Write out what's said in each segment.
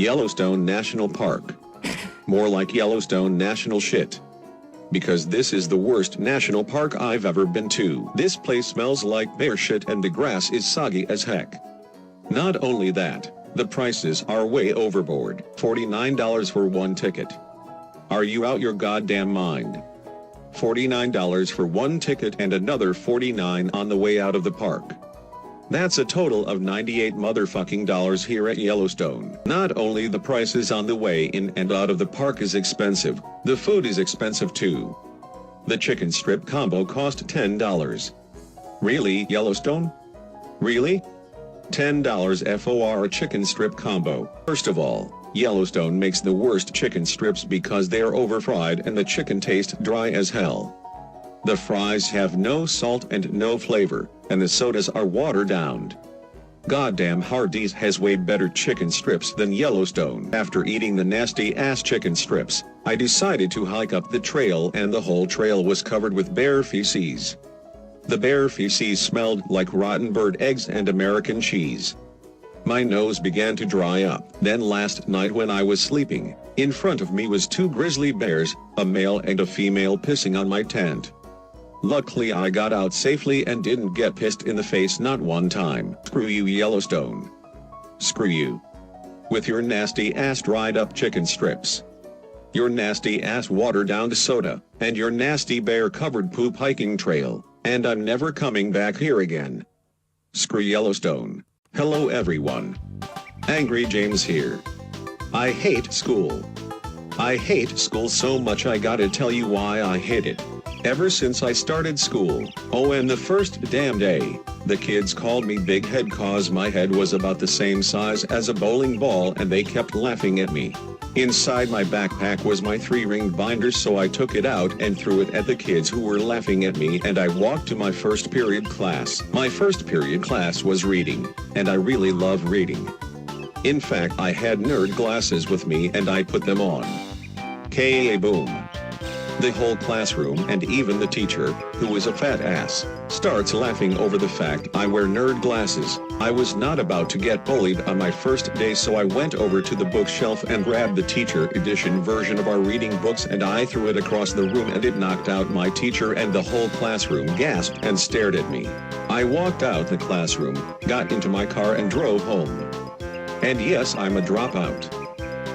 Yellowstone National Park. More like Yellowstone National Shit. Because this is the worst national park I've ever been to. This place smells like bear shit and the grass is soggy as heck. Not only that, the prices are way overboard. $49 for one ticket. Are you out your goddamn mind? $49 for one ticket and another $49 on the way out of the park. That's a total of $98 motherfucking dollars here at Yellowstone. Not only the prices on the way in and out of the park is expensive, the food is expensive too. The chicken strip combo cost $10. Really, Yellowstone? Really? $10 for a chicken strip combo. First of all, Yellowstone makes the worst chicken strips because they are over-fried and the chicken tastes dry as hell. The fries have no salt and no flavor, and the sodas are watered down. Goddamn Hardee's has way better chicken strips than Yellowstone. After eating the nasty-ass chicken strips, I decided to hike up the trail and the whole trail was covered with bear feces. The bear feces smelled like rotten bird eggs and American cheese. My nose began to dry up. Then last night when I was sleeping, in front of me was two grizzly bears, a male and a female, pissing on my tent. Luckily I got out safely and didn't get pissed in the face not one time. Screw you, Yellowstone. Screw you. With your nasty ass dried up chicken strips. Your nasty ass watered down soda, and your nasty bear covered poop hiking trail, and I'm never coming back here again. Screw Yellowstone. Hello everyone. Angry James here. I hate school. I hate school so much I gotta tell you why I hate it. Ever since I started school, and the first damn day, the kids called me big head cause my head was about the same size as a bowling ball and they kept laughing at me. Inside my backpack was my 3-ring binder, so I took it out and threw it at the kids who were laughing at me, and I walked to my first period class. My first period class was reading, and I really love reading. In fact, I had nerd glasses with me and I put them on. Boom. The whole classroom and even the teacher, who is a fat ass, starts laughing over the fact I wear nerd glasses. I was not about to get bullied on my first day, so I went over to the bookshelf and grabbed the teacher edition version of our reading books and I threw it across the room and it knocked out my teacher and the whole classroom gasped and stared at me. I walked out the classroom, got into my car and drove home. And yes, I'm a dropout.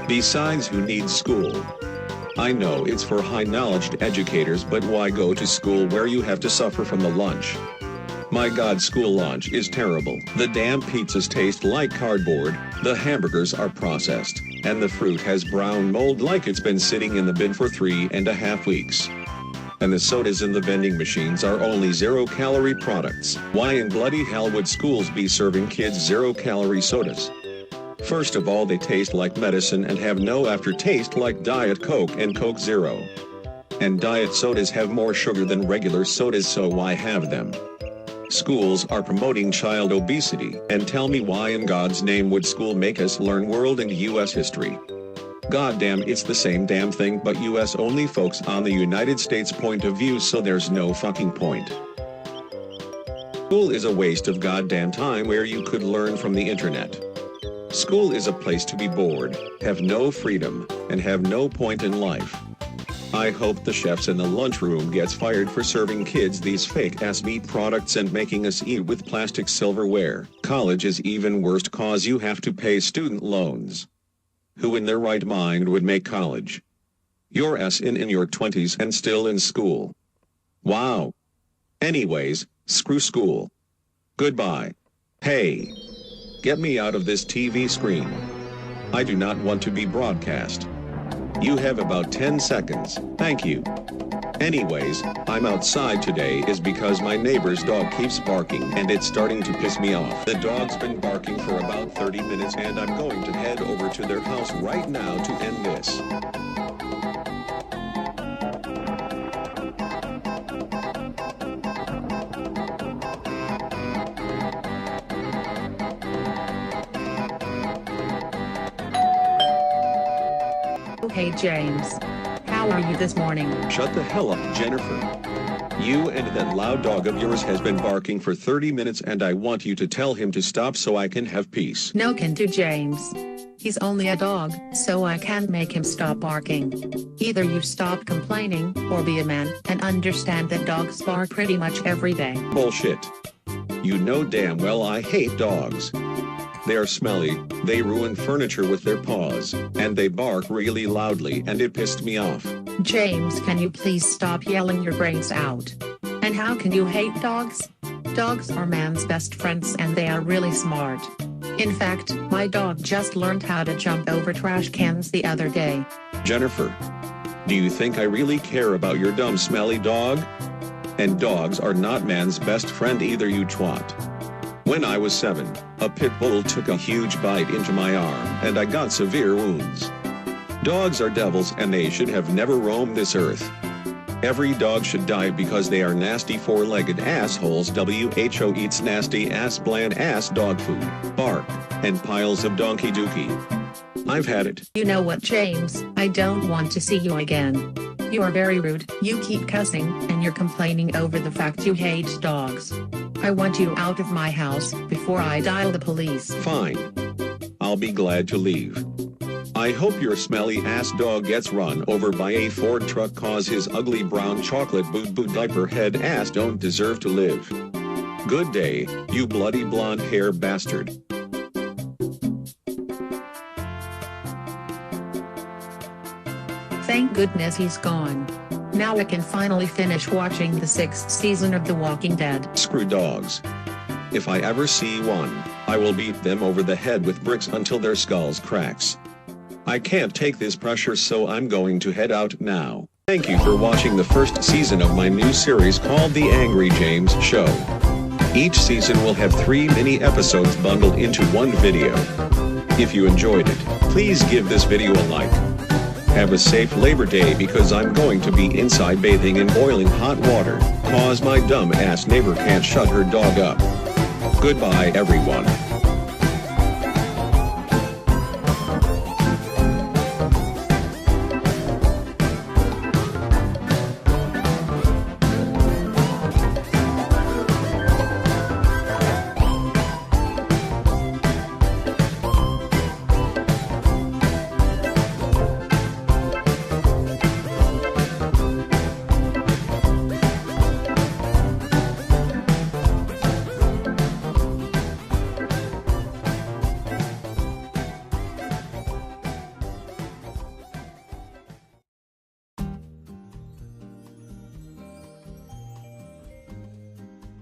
Besides, who needs school? I know it's for high-knowledge educators, but why go to school where you have to suffer from the lunch? My god, school lunch is terrible. The damn pizzas taste like cardboard, the hamburgers are processed, and the fruit has brown mold like it's been sitting in the bin for 3.5 weeks. And the sodas in the vending machines are only zero-calorie products. Why in bloody hell would schools be serving kids zero-calorie sodas? First of all, they taste like medicine and have no aftertaste like Diet Coke and Coke Zero. And diet sodas have more sugar than regular sodas, so why have them? Schools are promoting child obesity, and tell me why in God's name would school make us learn world and US history? Goddamn, it's the same damn thing, but US only focus on the United States point of view, so there's no fucking point. School is a waste of goddamn time where you could learn from the internet. School is a place to be bored, have no freedom, and have no point in life. I hope the chefs in the lunchroom gets fired for serving kids these fake-ass meat products and making us eat with plastic silverware. College is even worse cause you have to pay student loans. Who in their right mind would make college? Your ass in your 20s and still in school. Wow. Anyways, screw school. Goodbye. Hey. Get me out of this TV screen. I do not want to be broadcast. You have about 10 seconds, thank you. Anyways, I'm outside today is because my neighbor's dog keeps barking and it's starting to piss me off. The dog's been barking for about 30 minutes and I'm going to head over to their house right now to end this. Hey James. How are you this morning? Shut the hell up, Jennifer. You and that loud dog of yours has been barking for 30 minutes and I want you to tell him to stop so I can have peace. No can do, James. He's only a dog, so I can't make him stop barking. Either you stop complaining, or be a man, and understand that dogs bark pretty much every day. Bullshit. You know damn well I hate dogs. They are smelly, they ruin furniture with their paws, and they bark really loudly and it pissed me off. James, can you please stop yelling your brains out? And how can you hate dogs? Dogs are man's best friends and they are really smart. In fact, my dog just learned how to jump over trash cans the other day. Jennifer, do you think I really care about your dumb smelly dog? And dogs are not man's best friend either, you twat. When I was 7, a pit bull took a huge bite into my arm and I got severe wounds. Dogs are devils and they should have never roamed this earth. Every dog should die because they are nasty four-legged assholes. WHO eats nasty ass bland ass dog food, bark, and piles of donkey dookie. I've had it. You know what, James? I don't want to see you again. You are very rude, you keep cussing, and you're complaining over the fact you hate dogs. I want you out of my house before I dial the police. Fine. I'll be glad to leave. I hope your smelly ass dog gets run over by a Ford truck cause his ugly brown chocolate boo-boo diaper head ass don't deserve to live. Good day, you bloody blonde hair bastard. Thank goodness he's gone. Now I can finally finish watching the 6th season of The Walking Dead. Screw dogs. If I ever see one, I will beat them over the head with bricks until their skulls cracks. I can't take this pressure, so I'm going to head out now. Thank you for watching the first season of my new series called The Angry James Show. Each season will have 3 mini episodes bundled into one video. If you enjoyed it, please give this video a like. Have a safe Labor Day because I'm going to be inside bathing in boiling hot water, cause my dumb ass neighbor can't shut her dog up. Goodbye everyone.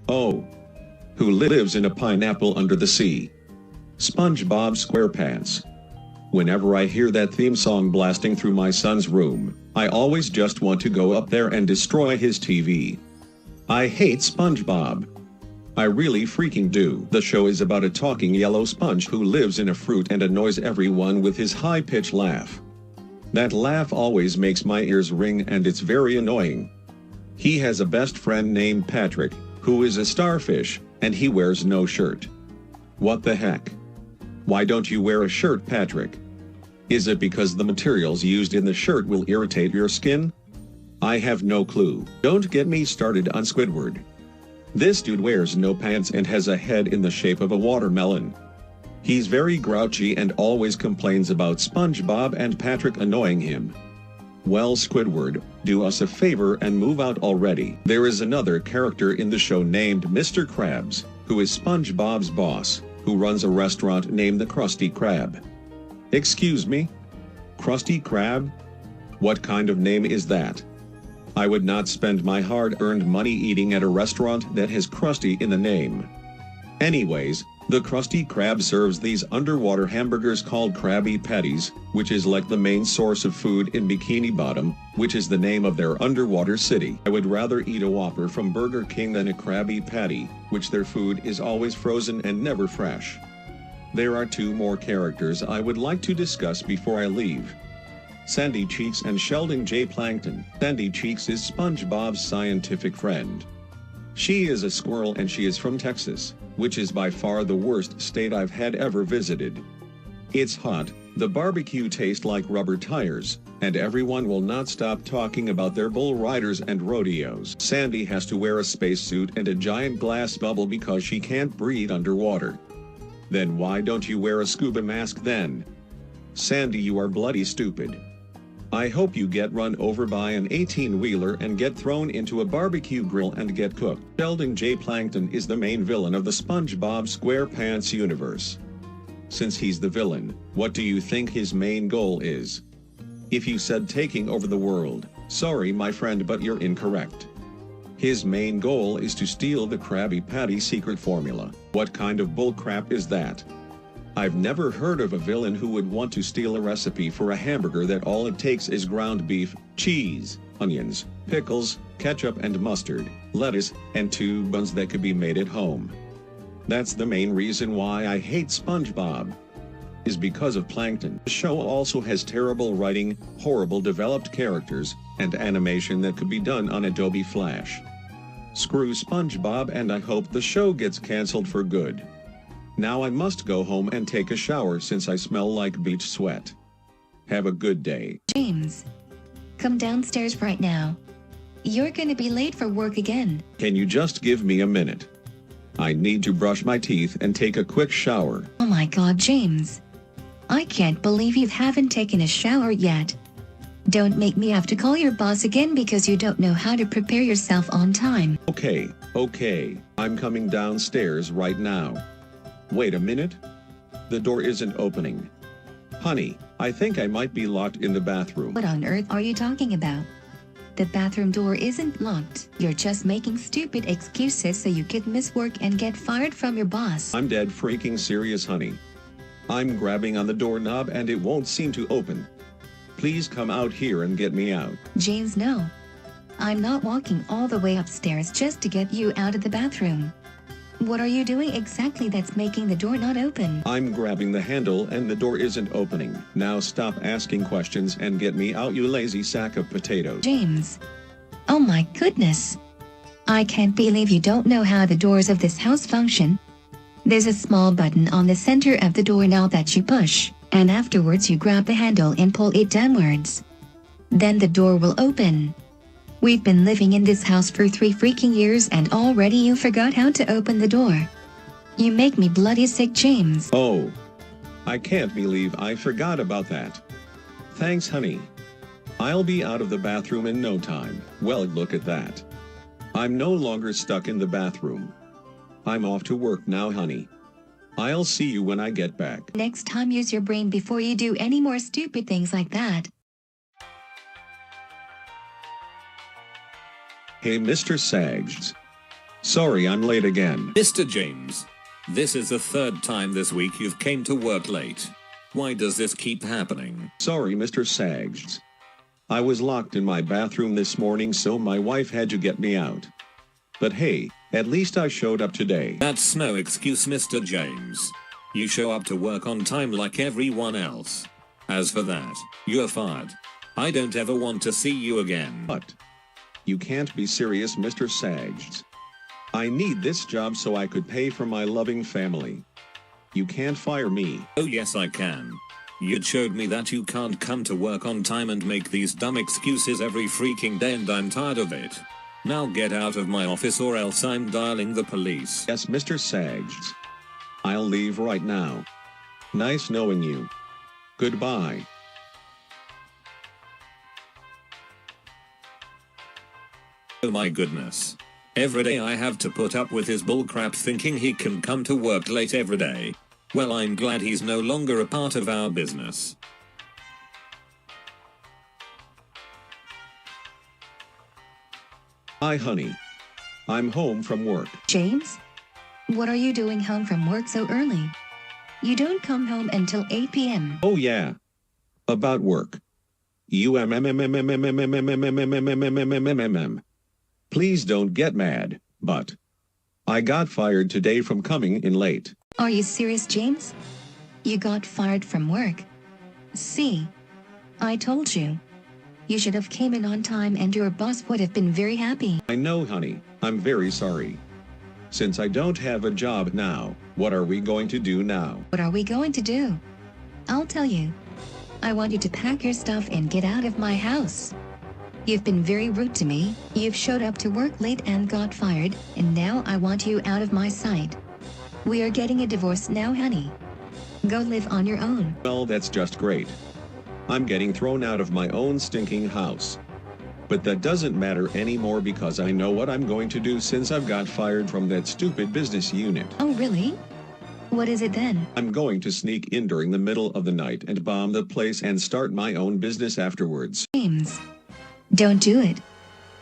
Oh. Who lives in a pineapple under the sea? SpongeBob SquarePants. Whenever I hear that theme song blasting through my son's room, I always just want to go up there and destroy his TV. I hate SpongeBob. I really freaking do. The show is about a talking yellow sponge who lives in a fruit and annoys everyone with his high-pitched laugh. That laugh always makes my ears ring and it's very annoying. He has a best friend named Patrick, who is a starfish, and he wears no shirt. What the heck? Why don't you wear a shirt, Patrick? Is it because the materials used in the shirt will irritate your skin? I have no clue. Don't get me started on Squidward. This dude wears no pants and has a head in the shape of a watermelon. He's very grouchy and always complains about SpongeBob and Patrick annoying him. Well, Squidward, do us a favor and move out already. There is another character in the show named Mr. Krabs, who is SpongeBob's boss, who runs a restaurant named the Krusty Krab. Excuse me? Krusty Krab? What kind of name is that? I would not spend my hard-earned money eating at a restaurant that has Krusty in the name. Anyways, the Krusty Krab serves these underwater hamburgers called Krabby Patties, which is like the main source of food in Bikini Bottom, which is the name of their underwater city. I would rather eat a Whopper from Burger King than a Krabby Patty, which their food is always frozen and never fresh. There are 2 more characters I would like to discuss before I leave. Sandy Cheeks and Sheldon J. Plankton. Sandy Cheeks is SpongeBob's scientific friend. She is a squirrel and she is from Texas, which is by far the worst state I've had ever visited. It's hot, The barbecue tastes like rubber tires, and everyone will not stop talking about their bull riders and rodeos. Sandy has to wear a spacesuit and a giant glass bubble because she can't breathe underwater. Then why don't you wear a scuba mask then? Sandy, you are bloody stupid. I hope you get run over by an 18-wheeler and get thrown into a barbecue grill and get cooked. Sheldon J. Plankton is the main villain of the SpongeBob SquarePants universe. Since he's the villain, what do you think his main goal is? If you said taking over the world, sorry my friend, but you're incorrect. His main goal is to steal the Krabby Patty secret formula. What kind of bullcrap is that? I've never heard of a villain who would want to steal a recipe for a hamburger that all it takes is ground beef, cheese, onions, pickles, ketchup and mustard, lettuce, and 2 buns that could be made at home. That's the main reason why I hate SpongeBob. Is because of Plankton. The show also has terrible writing, horrible developed characters, and animation that could be done on Adobe Flash. Screw SpongeBob, and I hope the show gets cancelled for good. Now I must go home and take a shower since I smell like beach sweat. Have a good day. James, come downstairs right now. You're gonna be late for work again. Can you just give me a minute? I need to brush my teeth and take a quick shower. Oh my god, James. I can't believe you haven't taken a shower yet. Don't make me have to call your boss again because you don't know how to prepare yourself on time. Okay, I'm coming downstairs right now. Wait a minute. The door isn't opening. Honey, I think I might be locked in the bathroom. What on earth are you talking about? The bathroom door isn't locked. You're just making stupid excuses so you could miss work and get fired from your boss. I'm dead freaking serious, honey. I'm grabbing on the doorknob and it won't seem to open. Please come out here and get me out. James, no. I'm not walking all the way upstairs just to get you out of the bathroom. What are you doing exactly that's making the door not open? I'm grabbing the handle and the door isn't opening. Now stop asking questions and get me out, you lazy sack of potatoes. James. Oh my goodness. I can't believe you don't know how the doors of this house function. There's a small button on the center of the door now that you push, and afterwards you grab the handle and pull it downwards. Then the door will open. We've been living in this house for 3 freaking years and already you forgot how to open the door. You make me bloody sick, James. Oh. I can't believe I forgot about that. Thanks, honey. I'll be out of the bathroom in no time. Well, look at that. I'm no longer stuck in the bathroom. I'm off to work now, honey. I'll see you when I get back. Next time use your brain before you do any more stupid things like that. Hey, Mr. Sags. Sorry I'm late again. Mr. James, this is the 3rd time this week you've came to work late. Why does this keep happening? Sorry, Mr. Sags. I was locked in my bathroom this morning, so my wife had to get me out. But hey, at least I showed up today. That's no excuse, Mr. James. You show up to work on time like everyone else. As for that, you're fired. I don't ever want to see you again. What? You can't be serious, Mr. Sags. I need this job so I could pay for my loving family. You can't fire me. Oh yes I can. You showed me that you can't come to work on time and make these dumb excuses every freaking day, and I'm tired of it. Now get out of my office or else I'm dialing the police. Yes, Mr. Sags. I'll leave right now. Nice knowing you. Goodbye. Oh my goodness. Every day I have to put up with his bullcrap thinking he can come to work late every day. Well, I'm glad he's no longer a part of our business. Hi, honey. I'm home from work. James? What are you doing home from work so early? You don't come home until 8 p.m. Oh yeah. About work. Please don't get mad, but I got fired today from coming in late. Are you serious, James? You got fired from work. See? I told you. You should have came in on time and your boss would have been very happy. I know, honey. I'm very sorry. Since I don't have a job now, what are we going to do now? What are we going to do? I'll tell you. I want you to pack your stuff and get out of my house. You've been very rude to me, you've showed up to work late and got fired, and now I want you out of my sight. We are getting a divorce now, honey. Go live on your own. Well, that's just great. I'm getting thrown out of my own stinking house. But that doesn't matter anymore because I know what I'm going to do since I've got fired from that stupid business unit. Oh really? What is it then? I'm going to sneak in during the middle of the night and bomb the place and start my own business afterwards. James. Don't do it.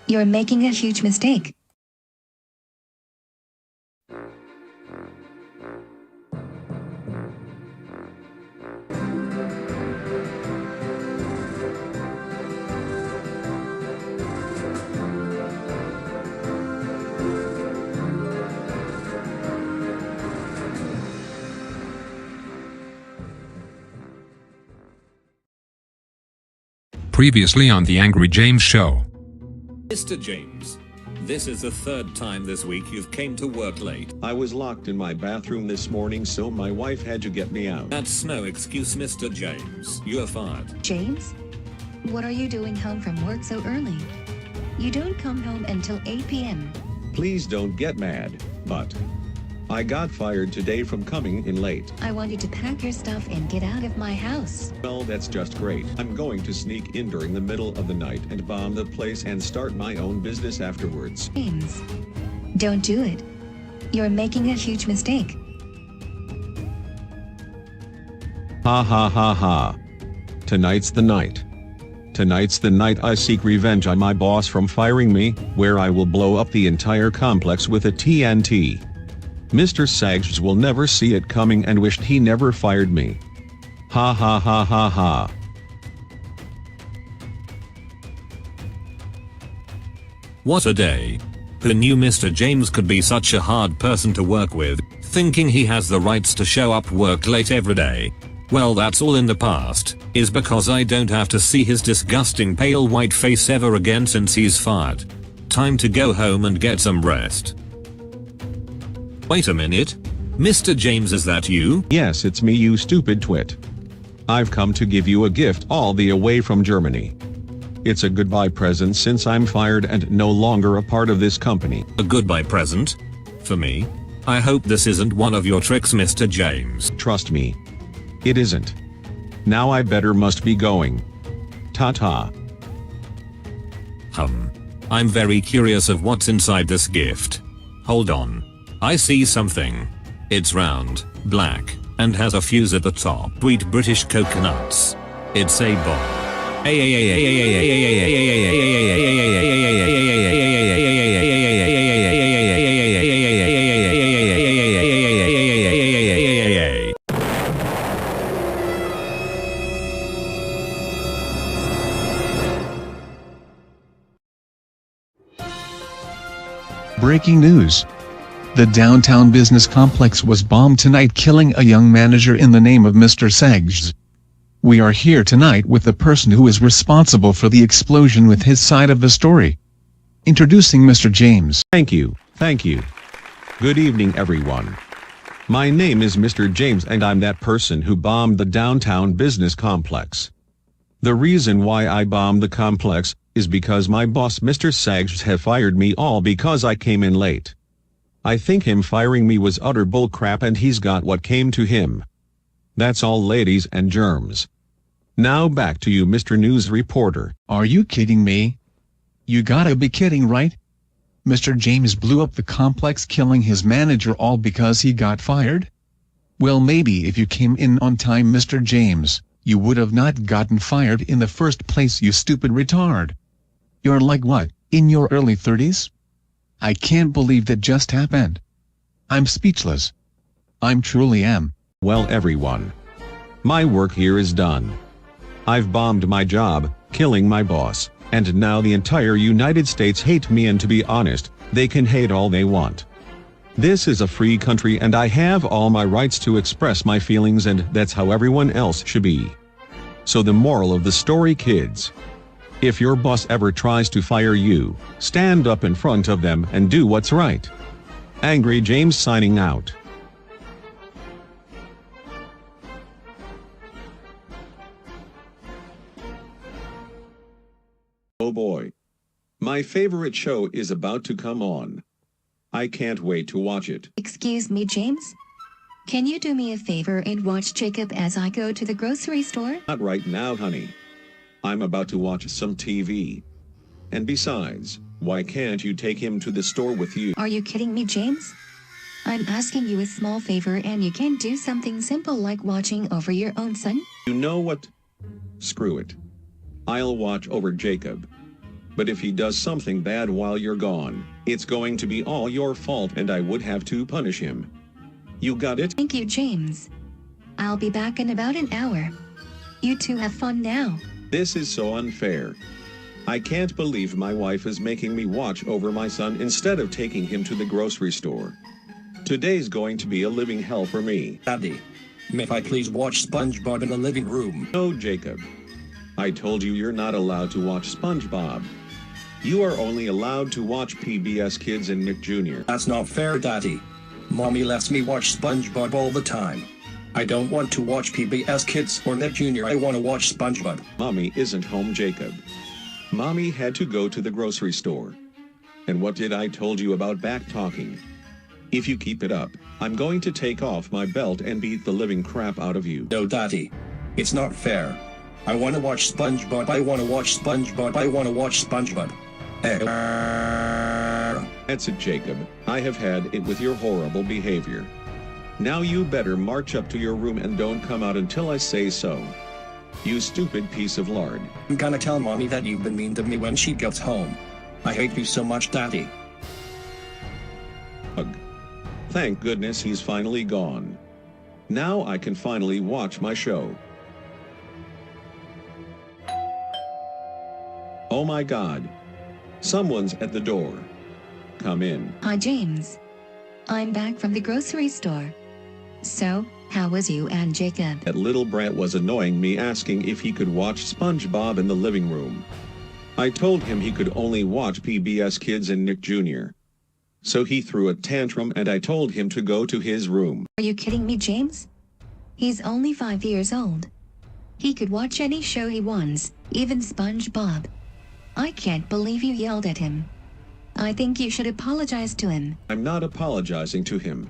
You're making a huge mistake. Previously on the Angry James Show. Mr. James, this is the third time this week you've came to work late. I was locked in my bathroom this morning, so my wife had to get me out. That's no excuse, Mr. James. You're fired. James? What are you doing home from work so early? You don't come home until 8 p.m. Please don't get mad, but I got fired today from coming in late. I want you to pack your stuff and get out of my house. Well, that's just great. I'm going to sneak in during the middle of the night and bomb the place and start my own business afterwards. James. Don't do it. You're making a huge mistake. Ha ha ha ha. Tonight's the night. Tonight's the night I seek revenge on my boss from firing me, where I will blow up the entire complex with a TNT. Mr. Sags will never see it coming and wished he never fired me. Ha ha ha ha ha. What a day. Who knew Mr. James could be such a hard person to work with, thinking he has the rights to show up work late every day? Well, that's all in the past, is because I don't have to see his disgusting pale white face ever again since he's fired. Time to go home and get some rest. Wait a minute. Mr. James, is that you? Yes, it's me, you stupid twit. I've come to give you a gift all the way from Germany. It's a goodbye present since I'm fired and no longer a part of this company. A goodbye present? For me? I hope this isn't one of your tricks, Mr. James. Trust me. It isn't. Now I must be going. Ta-ta. I'm very curious of what's inside this gift. Hold on. I see something. It's round, black, and has a fuse at the top. Sweet British coconuts. It's a bomb. Breaking news. The downtown business complex was bombed tonight, killing a young manager in the name of Mr. Sags. We are here tonight with the person who is responsible for the explosion with his side of the story. Introducing Mr. James. Thank you. Good evening, everyone. My name is Mr. James and I'm that person who bombed the downtown business complex. The reason why I bombed the complex is because my boss Mr. Sags have fired me all because I came in late. I think him firing me was utter bullcrap and he's got what came to him. That's all, ladies and germs. Now back to you, Mr. News Reporter. Are you kidding me? You gotta be kidding, right? Mr. James blew up the complex, killing his manager, all because he got fired? Well, maybe if you came in on time, Mr. James, you would have not gotten fired in the first place, you stupid retard. You're like what, in your early 30s? I can't believe that just happened. I'm speechless. I'm truly am. Well, everyone. My work here is done. I've bombed my job, killing my boss, and now the entire United States hate me, and to be honest, they can hate all they want. This is a free country and I have all my rights to express my feelings, and that's how everyone else should be. So the moral of the story, kids. If your boss ever tries to fire you, stand up in front of them and do what's right. Angry James signing out. My favorite show is about to come on. I can't wait to watch it. Excuse me, James? Can you do me a favor and watch Jacob as I go to the grocery store? Not right now, honey. I'm about to watch some TV. And besides, why can't you take him to the store with you? Are you kidding me, James? I'm asking you a small favor and you can't do something simple like watching over your own son? You know what? Screw it. I'll watch over Jacob. But if he does something bad while you're gone, it's going to be all your fault and I would have to punish him. You got it? Thank you, James. I'll be back in about an hour. You two have fun now. This is so unfair. I can't believe my wife is making me watch over my son instead of taking him to the grocery store. Today's going to be a living hell for me. Daddy, may I please watch SpongeBob in the living room? No, Jacob. I told you you're not allowed to watch SpongeBob. You are only allowed to watch PBS Kids and Nick Jr. That's not fair, Daddy. Mommy lets me watch SpongeBob all the time. I don't want to watch PBS Kids or Nick Jr. I want to watch SpongeBob. Mommy isn't home, Jacob. Mommy had to go to the grocery store. And what did I told you about back talking? If you keep it up, I'm going to take off my belt and beat the living crap out of you. No, Daddy. It's not fair. I want to watch SpongeBob. I want to watch SpongeBob. I want to watch SpongeBob. That's it, Jacob. I have had it with your horrible behavior. Now you better march up to your room and don't come out until I say so. You stupid piece of lard. I'm gonna tell Mommy that you've been mean to me when she gets home. I hate you so much, Daddy. Ugh. Thank goodness he's finally gone. Now I can finally watch my show. Oh my God. Someone's at the door. Come in. Hi, James. I'm back from the grocery store. So, how was you and Jacob? That little brat was annoying me asking if he could watch SpongeBob in the living room. I told him he could only watch PBS Kids and Nick Jr. So he threw a tantrum and I told him to go to his room. Are you kidding me, James? He's only 5 years old. He could watch any show he wants, even SpongeBob. I can't believe you yelled at him. I think you should apologize to him. I'm not apologizing to him.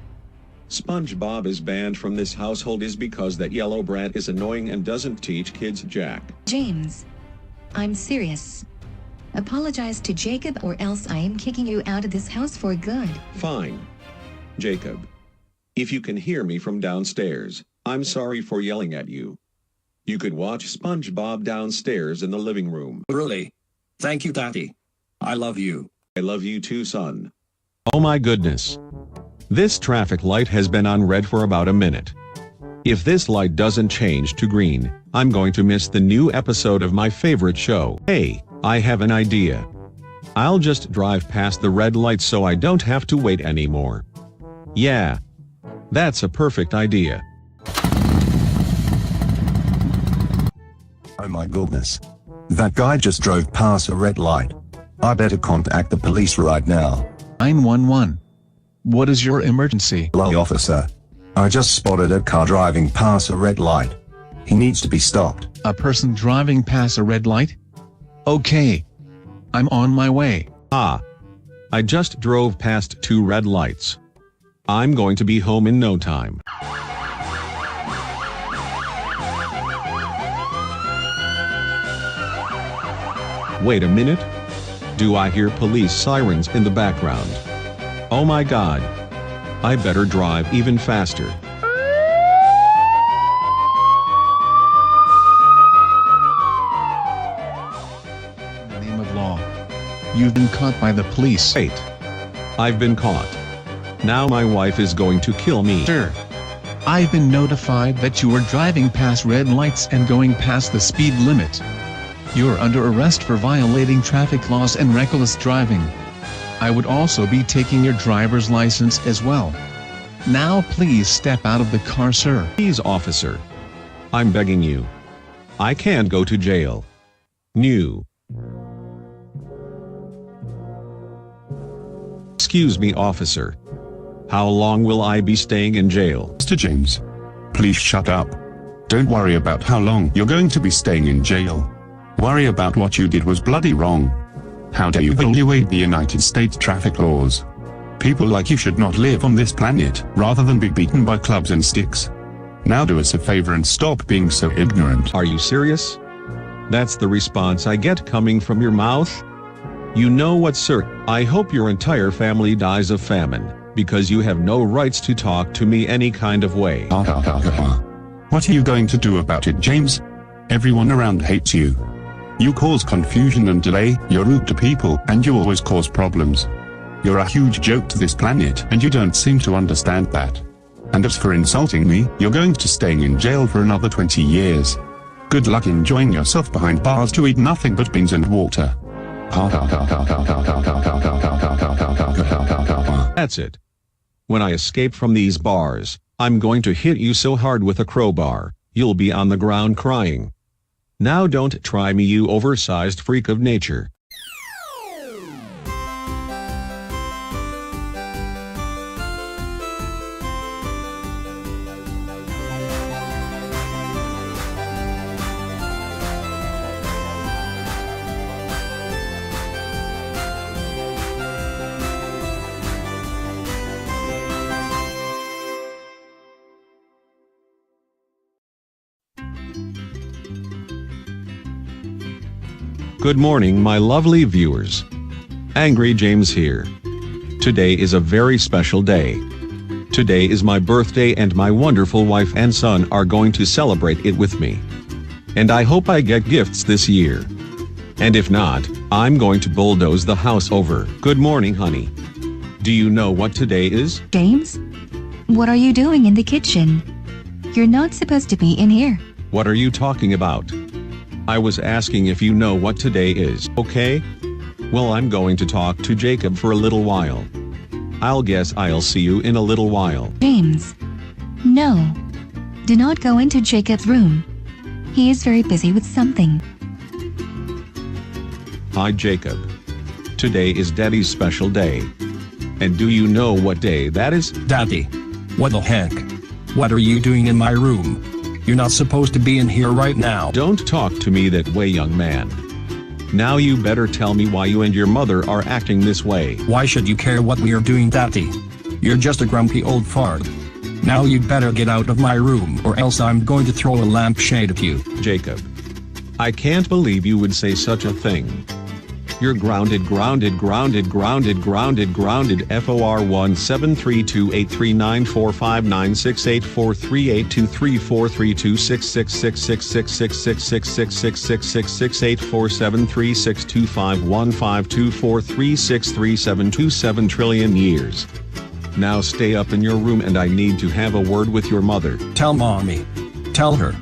SpongeBob is banned from this household is because that yellow brat is annoying and doesn't teach kids jack. James, I'm serious. Apologize to Jacob or else I am kicking you out of this house for good. Fine. Jacob. If you can hear me from downstairs, I'm sorry for yelling at you. You could watch SpongeBob downstairs in the living room. Really? Thank you, Daddy. I love you. I love you too, son. Oh my goodness. This traffic light has been on red for about a minute. If this light doesn't change to green, I'm going to miss the new episode of my favorite show. Hey, I have an idea. I'll just drive past the red light so I don't have to wait anymore. Yeah. That's a perfect idea. Oh my goodness. That guy just drove past a red light. I better contact the police right now. 911. What is your emergency? Hello, officer. I just spotted a car driving past a red light. He needs to be stopped. A person driving past a red light? Okay. I'm on my way. I just drove past 2 red lights. I'm going to be home in no time. Wait a minute. Do I hear police sirens in the background? Oh my God. I better drive even faster. In the name of law. You've been caught by the police. Wait. I've been caught. Now my wife is going to kill me. Sir. I've been notified that you were driving past red lights and going past the speed limit. You're under arrest for violating traffic laws and reckless driving. I would also be taking your driver's license as well. Now please step out of the car, sir. Please, officer. I'm begging you. I can't go to jail. New. Excuse me, officer. How long will I be staying in jail? Mr. James, please shut up. Don't worry about how long you're going to be staying in jail. Worry about what you did was bloody wrong. How dare you violate the United States traffic laws? People like you should not live on this planet, rather than be beaten by clubs and sticks. Now do us a favor and stop being so ignorant. Are you serious? That's the response I get coming from your mouth? You know what, sir? I hope your entire family dies of famine, because you have no rights to talk to me any kind of way. What are you going to do about it, James? Everyone around hates you. You cause confusion and delay, you're rude to people, and you always cause problems. You're a huge joke to this planet, and you don't seem to understand that. And as for insulting me, you're going to staying in jail for another 20 years. Good luck enjoying yourself behind bars to eat nothing but beans and water. That's it. When I escape from these bars, I'm going to hit you so hard with a crowbar, you'll be on the ground crying. Now don't try me, you oversized freak of nature. Good morning, my lovely viewers. Angry James here. Today is a very special day. Today is my birthday and my wonderful wife and son are going to celebrate it with me. And I hope I get gifts this year. And if not, I'm going to bulldoze the house over. Good morning, honey. Do you know what today is? James? What are you doing in the kitchen? You're not supposed to be in here. What are you talking about? I was asking if you know what today is, okay? Well, I'm going to talk to Jacob for a little while. I'll guess I'll see you in a little while. James. No. Do not go into Jacob's room. He is very busy with something. Hi, Jacob. Today is Daddy's special day. And do you know what day that is? Daddy. What the heck? What are you doing in my room? You're not supposed to be in here right now. Don't talk to me that way, young man. Now you better tell me why you and your mother are acting this way. Why should you care what we are doing, Daddy? You're just a grumpy old fart. Now you'd better get out of my room or else I'm going to throw a lampshade at you. Jacob. I can't believe you would say such a thing. You're grounded, grounded, grounded, grounded, grounded, grounded. FOR 17328394596843266666666666666666666666666666666666666666666666666666666666666666666666666666666666666666666666666666666666666666666666666666666666666666666666666666666666666666666666666666666666666666666666666666666666666666666666666666666666666666666666666666666666666666666666666666666666666666666666666Tell mommy. Tell her.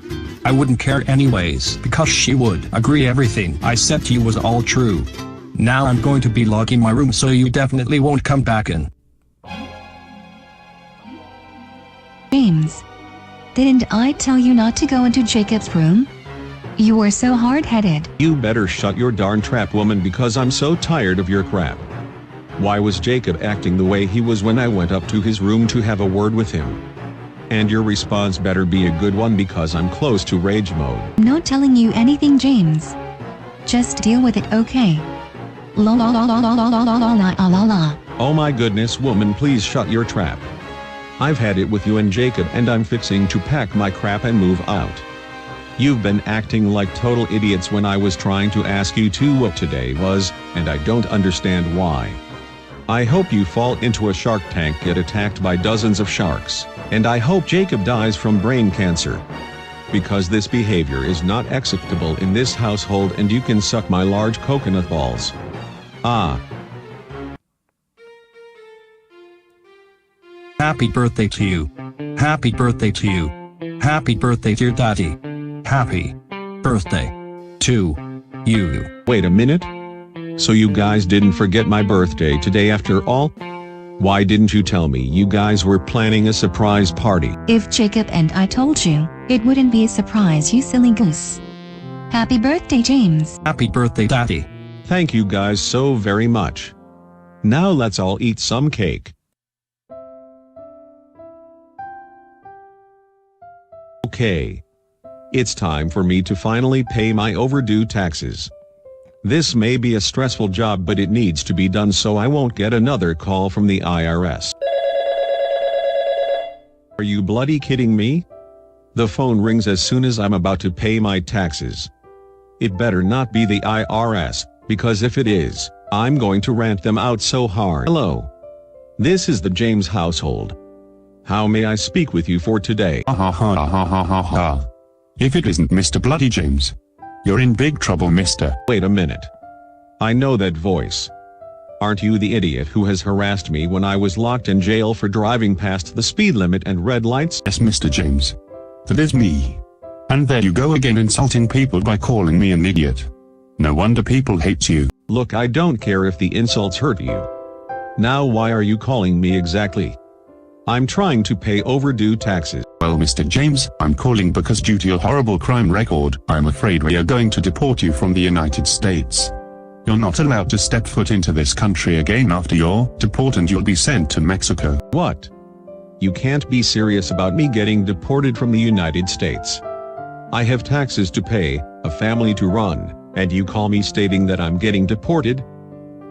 I wouldn't care anyways because she would agree everything I said to you was all true. Now I'm going to be locking my room so you definitely won't come back in. James. Didn't I tell you not to go into Jacob's room? You were so hard-headed. You better shut your darn trap, woman, because I'm so tired of your crap. Why was Jacob acting the way he was when I went up to his room to have a word with him? And your response better be a good one because I'm close to rage mode. I'm not telling you anything, James. Just deal with it, okay? La la la la la la la la la la la la. Oh my goodness, woman, please shut your trap. I've had it with you and Jacob and I'm fixing to pack my crap and move out. You've been acting like total idiots when I was trying to ask you to what today was, and I don't understand why. I hope you fall into a shark tank, get attacked by dozens of sharks, and I hope Jacob dies from brain cancer. Because this behavior is not acceptable in this household and you can suck my large coconut balls. Ah. Happy birthday to you. Happy birthday to you. Happy birthday, dear Daddy. Happy birthday to you. Wait a minute? So you guys didn't forget my birthday today after all? Why didn't you tell me you guys were planning a surprise party? If Jacob and I told you, it wouldn't be a surprise, you silly goose. Happy birthday, James. Happy birthday, Daddy. Thank you guys so very much. Now let's all eat some cake. Okay. It's time for me to finally pay my overdue taxes. This may be a stressful job, but it needs to be done so I won't get another call from the IRS. Are you bloody kidding me? The phone rings as soon as I'm about to pay my taxes. It better not be the IRS, because if it is, I'm going to rant them out so hard. Hello. This is the James household. How may I speak with you for today? Ha ha ha ha ha ha ha. If it isn't Mr. Bloody James, you're in big trouble, mister. Wait a minute. I know that voice. Aren't you the idiot who has harassed me when I was locked in jail for driving past the speed limit and red lights? Yes, Mr. James. That is me. And there you go again, insulting people by calling me an idiot. No wonder people hate you. Look, I don't care if the insults hurt you. Now why are you calling me exactly? I'm trying to pay overdue taxes. Well, Mr. James, I'm calling because due to your horrible crime record, I'm afraid we are going to deport you from the United States. You're not allowed to step foot into this country again after you're deported, and you'll be sent to Mexico. What? You can't be serious about me getting deported from the United States. I have taxes to pay, a family to run, and you call me stating that I'm getting deported?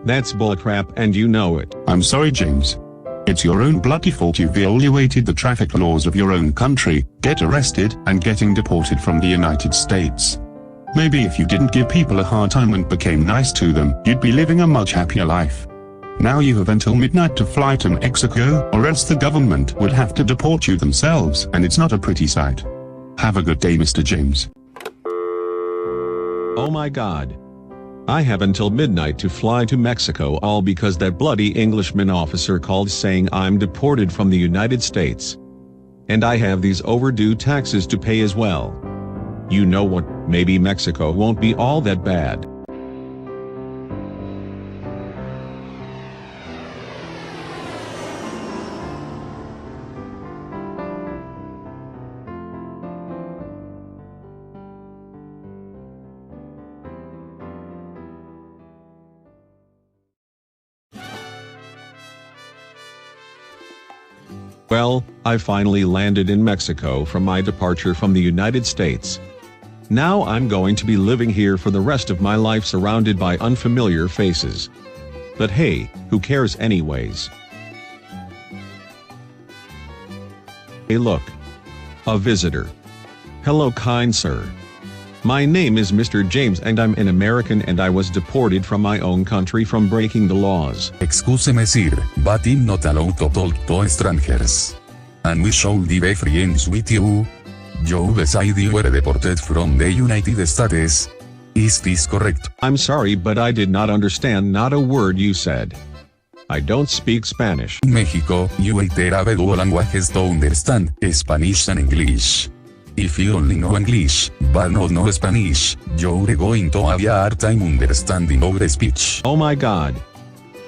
That's bullcrap, and you know it. I'm sorry, James. It's your own bloody fault. You violated the traffic laws of your own country, get arrested, and getting deported from the United States. Maybe if you didn't give people a hard time and became nice to them, you'd be living a much happier life. Now you have until midnight to fly to Mexico, or else the government would have to deport you themselves, and it's not a pretty sight. Have a good day, Mr. James. Oh my God. I have until midnight to fly to Mexico, all because that bloody Englishman officer called saying I'm deported from the United States. And I have these overdue taxes to pay as well. You know what, maybe Mexico won't be all that bad. Well, I finally landed in Mexico from my departure from the United States. Now I'm going to be living here for the rest of my life surrounded by unfamiliar faces. But hey, who cares anyways? Hey look. A visitor. Hello kind sir. My name is Mr. James and I'm an American and I was deported from my own country from breaking the laws. Excuse me sir, but I'm not allowed to talk to strangers. And we should be friends with you. You said you were deported from the United States. Is this correct? I'm sorry, but I did not understand not a word you said. I don't speak Spanish. In Mexico, you have two languages to understand, Spanish and English. If you only know English, but not know Spanish, you're going to have a hard time understanding our speech. Oh my God.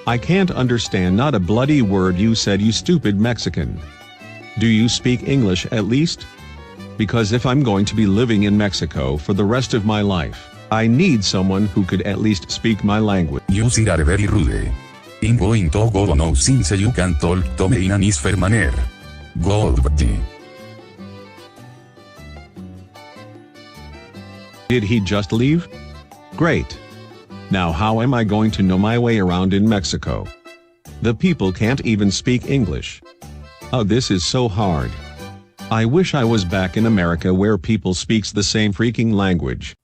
I can't understand not a bloody word you said, you stupid Mexican. Do you speak English at least? Because if I'm going to be living in Mexico for the rest of my life, I need someone who could at least speak my language. You sir are very rude. I'm going to go now since you can talk to me in a nice fair manner. Goodbye. Did he just leave? Great. Now how am I going to know my way around in Mexico? The people can't even speak English. Oh, this is so hard. I wish I was back in America where people speaks the same freaking language.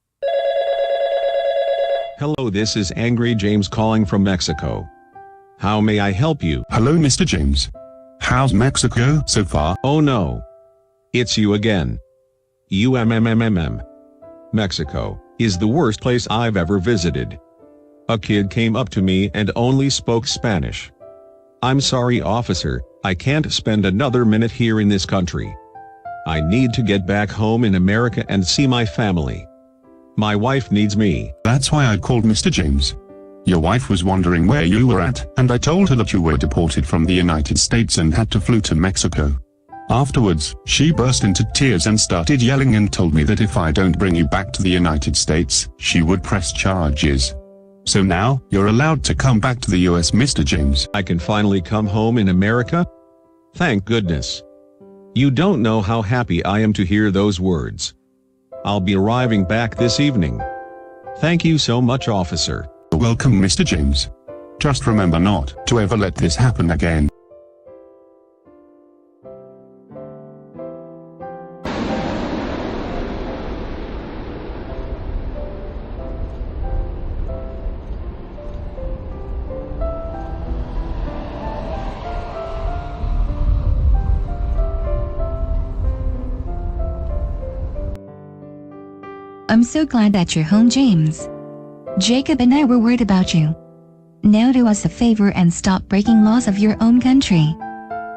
Hello, this is Angry James calling from Mexico. How may I help you? Hello, Mr. James. How's Mexico so far? Oh no. It's you again. Mexico is the worst place I've ever visited. A kid came up to me and only spoke Spanish. I'm sorry, officer, I can't spend another minute here in this country. I need to get back home in America and see my family. My wife needs me. That's why I called Mr. James. Your wife was wondering where you were at, and I told her that you were deported from the United States and had to fly to Mexico. Afterwards, she burst into tears and started yelling and told me that if I don't bring you back to the United States, she would press charges. So now, you're allowed to come back to the US, Mr. James. I can finally come home in America? Thank goodness. You don't know how happy I am to hear those words. I'll be arriving back this evening. Thank you so much, officer. Welcome, Mr. James. Just remember not to ever let this happen again. I'm so glad that you're home, James. Jacob and I were worried about you. Now do us a favor and stop breaking laws of your own country.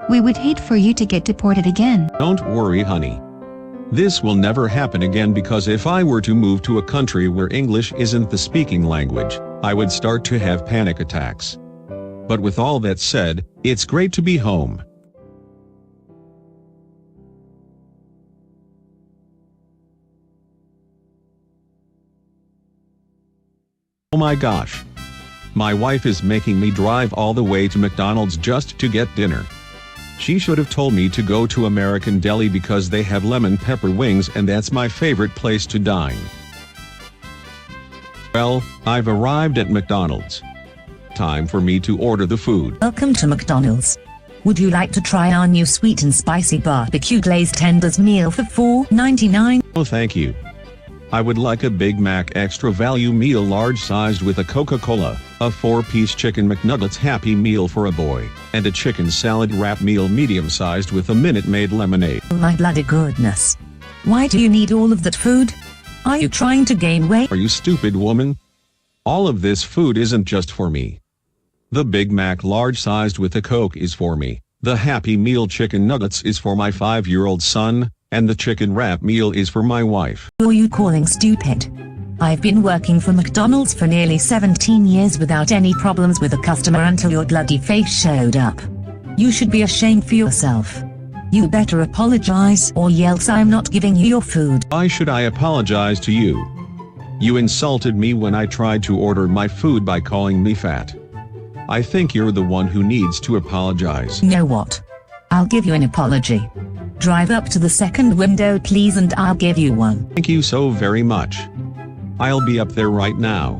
We would hate for you to get deported again. Don't worry, honey. This will never happen again, because if I were to move to a country where English isn't the speaking language, I would start to have panic attacks. But with all that said, it's great to be home. Oh my gosh. My wife is making me drive all the way to McDonald's just to get dinner. She should have told me to go to American Deli because they have lemon pepper wings and that's my favorite place to dine. Well, I've arrived at McDonald's. Time for me to order the food. Welcome to McDonald's. Would you like to try our new sweet and spicy barbecue glazed tenders meal for $4.99? Oh, thank you. I would like a Big Mac extra value meal large sized with a Coca-Cola, a 4-piece chicken McNuggets Happy Meal for a boy, and a chicken salad wrap meal medium sized with a Minute Maid lemonade. Oh my bloody goodness. Why do you need all of that food? Are you trying to gain weight? Are you stupid, woman? All of this food isn't just for me. The Big Mac large sized with a Coke is for me, the Happy Meal chicken nuggets is for my 5-year-old son, and the chicken wrap meal is for my wife. Who are you calling stupid? I've been working for McDonald's for nearly 17 years without any problems with a customer until your bloody face showed up. You should be ashamed for yourself. You better apologize or else I'm not giving you your food. Why should I apologize to you? You insulted me when I tried to order my food by calling me fat. I think you're the one who needs to apologize. You know what? I'll give you an apology. Drive up to the second window please and I'll give you one. Thank you so very much. I'll be up there right now.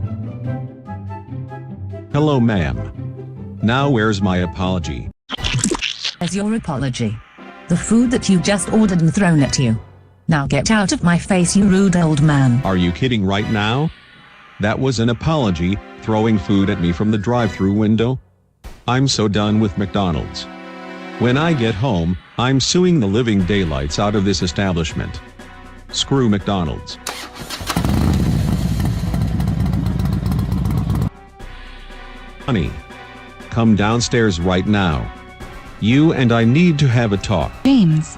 Hello, ma'am. Now where's my apology? As your apology. The food that you just ordered and thrown at you. Now get out of my face, you rude old man. Are you kidding right now? That was an apology, throwing food at me from the drive-thru window? I'm so done with McDonald's. When I get home, I'm suing the living daylights out of this establishment. Screw McDonald's. Honey, come downstairs right now. You and I need to have a talk. James.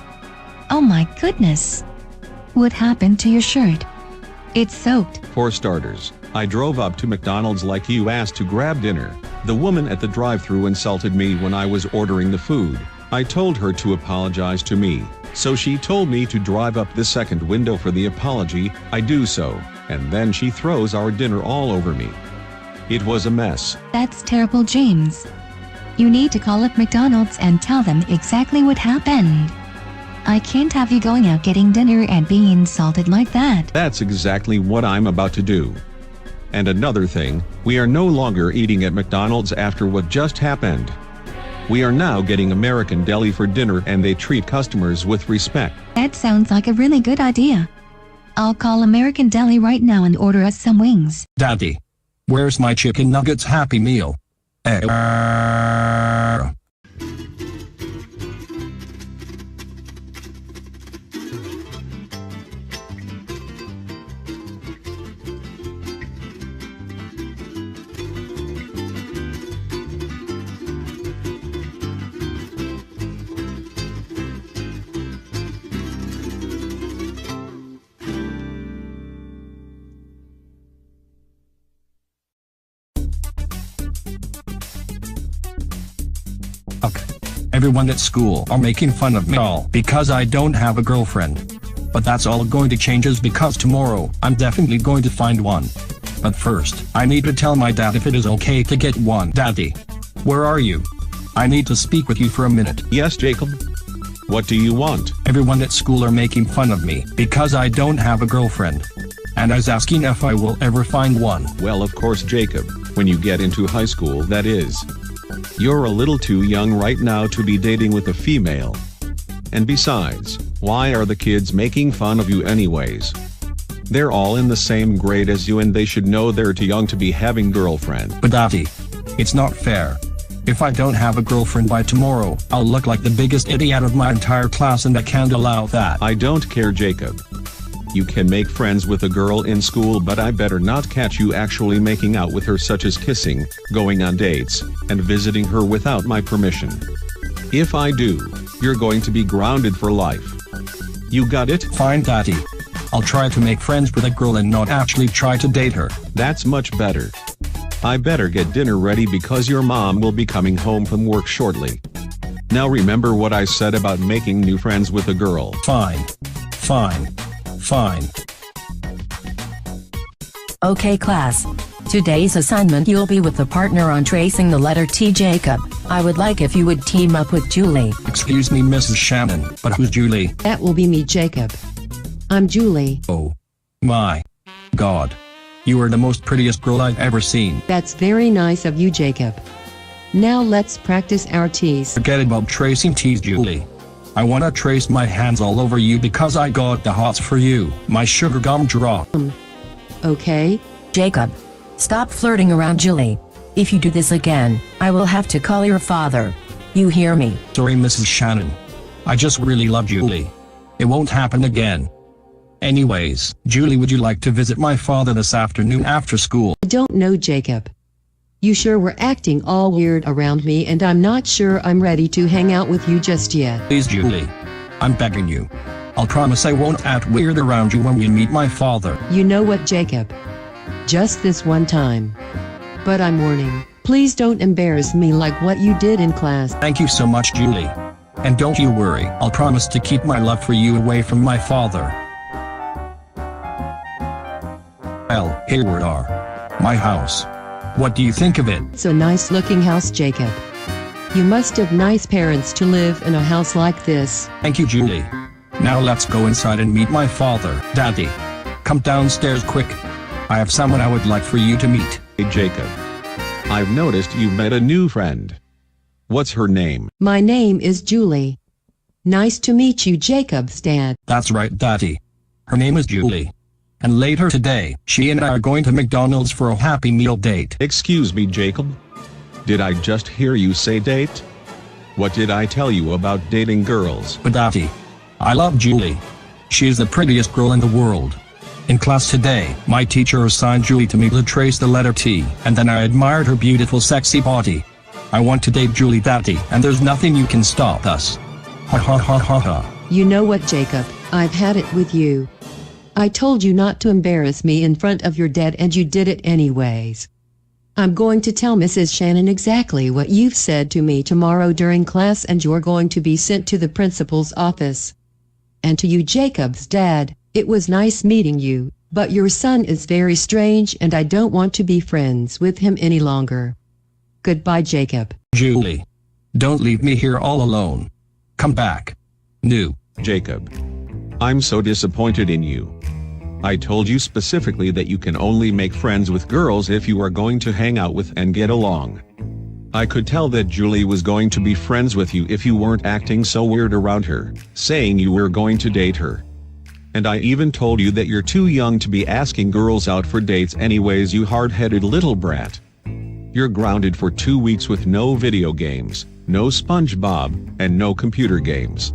Oh my goodness. What happened to your shirt? It's soaked. For starters, I drove up to McDonald's like you asked to grab dinner. The woman at the drive-thru insulted me when I was ordering the food. I told her to apologize to me, so she told me to drive up the second window for the apology. I do so, and then she throws our dinner all over me. It was a mess. That's terrible, James. You need to call up McDonald's and tell them exactly what happened. I can't have you going out getting dinner and being insulted like that. That's exactly what I'm about to do. And another thing, we are no longer eating at McDonald's after what just happened. We are now getting American Deli for dinner and they treat customers with respect. That sounds like a really good idea. I'll call American Deli right now and order us some wings. Daddy, where's my chicken nuggets Happy Meal? Everyone at school are making fun of me all because I don't have a girlfriend. But that's all going to change because tomorrow I'm definitely going to find one. But first, I need to tell my dad if it is okay to get one. Daddy, where are you? I need to speak with you for a minute. Yes, Jacob? What do you want? Everyone at school are making fun of me because I don't have a girlfriend. and I was asking if I will ever find one. Well, of course, Jacob, when you get into high school, that is. You're a little too young right now to be dating with a female. And besides, why are the kids making fun of you anyways? They're all in the same grade as you and they should know they're too young to be having girlfriend. But Daddy, it's not fair. If I don't have a girlfriend by tomorrow, I'll look like the biggest idiot of my entire class and I can't allow that. I don't care, Jacob. You can make friends with a girl in school, but I better not catch you actually making out with her, such as kissing, going on dates, and visiting her without my permission. If I do, you're going to be grounded for life. You got it? Fine, Daddy. I'll try to make friends with a girl and not actually try to date her. That's much better. I better get dinner ready because your mom will be coming home from work shortly. Now remember what I said about making new friends with a girl. Fine. Fine. Fine. Okay class. Today's assignment, you'll be with the partner on tracing the letter T. Jacob, I would like if you would team up with Julie. Excuse me, Mrs. Shannon, but who's Julie? That will be me, Jacob. I'm Julie. Oh. My. God. You are the most prettiest girl I've ever seen. That's very nice of you, Jacob. Now let's practice our T's. Forget about tracing T's, Julie. I wanna trace my hands all over you because I got the hots for you, my sugar gum drop. Okay? Jacob, stop flirting around Julie. If you do this again, I will have to call your father. You hear me? Sorry, Mrs. Shannon. I just really love Julie. It won't happen again. Anyways, Julie, would you like to visit my father this afternoon after school? I don't know, Jacob. You sure were acting all weird around me and I'm not sure I'm ready to hang out with you just yet. Please, Julie. I'm begging you. I'll promise I won't act weird around you when we meet my father. You know what, Jacob? Just this one time. But I'm warning. Please don't embarrass me like what you did in class. Thank you so much, Julie. And don't you worry, I'll promise to keep my love for you away from my father. Well, here we are. My house. What do you think of it? It's a nice looking house, Jacob. You must have nice parents to live in a house like this. Thank you, Julie. Now let's go inside and meet my father. Daddy, come downstairs quick. I have someone I would like for you to meet. Hey, Jacob. I've noticed you've met a new friend. What's her name? My name is Julie. Nice to meet you, Jacob's dad. That's right, Daddy. Her name is Julie. And later today, she and I are going to McDonald's for a Happy Meal date. Excuse me, Jacob? Did I just hear you say date? What did I tell you about dating girls? But Daddy, I love Julie. She is the prettiest girl in the world. In class today, my teacher assigned Julie to me to trace the letter T, and then I admired her beautiful sexy body. I want to date Julie, Daddy, and there's nothing you can stop us. Ha ha ha ha ha. You know what, Jacob? I've had it with you. I told you not to embarrass me in front of your dad and you did it anyways. I'm going to tell Mrs. Shannon exactly what you've said to me tomorrow during class and you're going to be sent to the principal's office. And to you, Jacob's dad, it was nice meeting you, but your son is very strange and I don't want to be friends with him any longer. Goodbye, Jacob. Julie, don't leave me here all alone. Come back. New. Jacob. I'm so disappointed in you. I told you specifically that you can only make friends with girls if you are going to hang out with and get along. I could tell that Julie was going to be friends with you if you weren't acting so weird around her, saying you were going to date her. And I even told you that you're too young to be asking girls out for dates anyways, you hard-headed little brat. You're grounded for 2 weeks with no video games, no SpongeBob, and no computer games.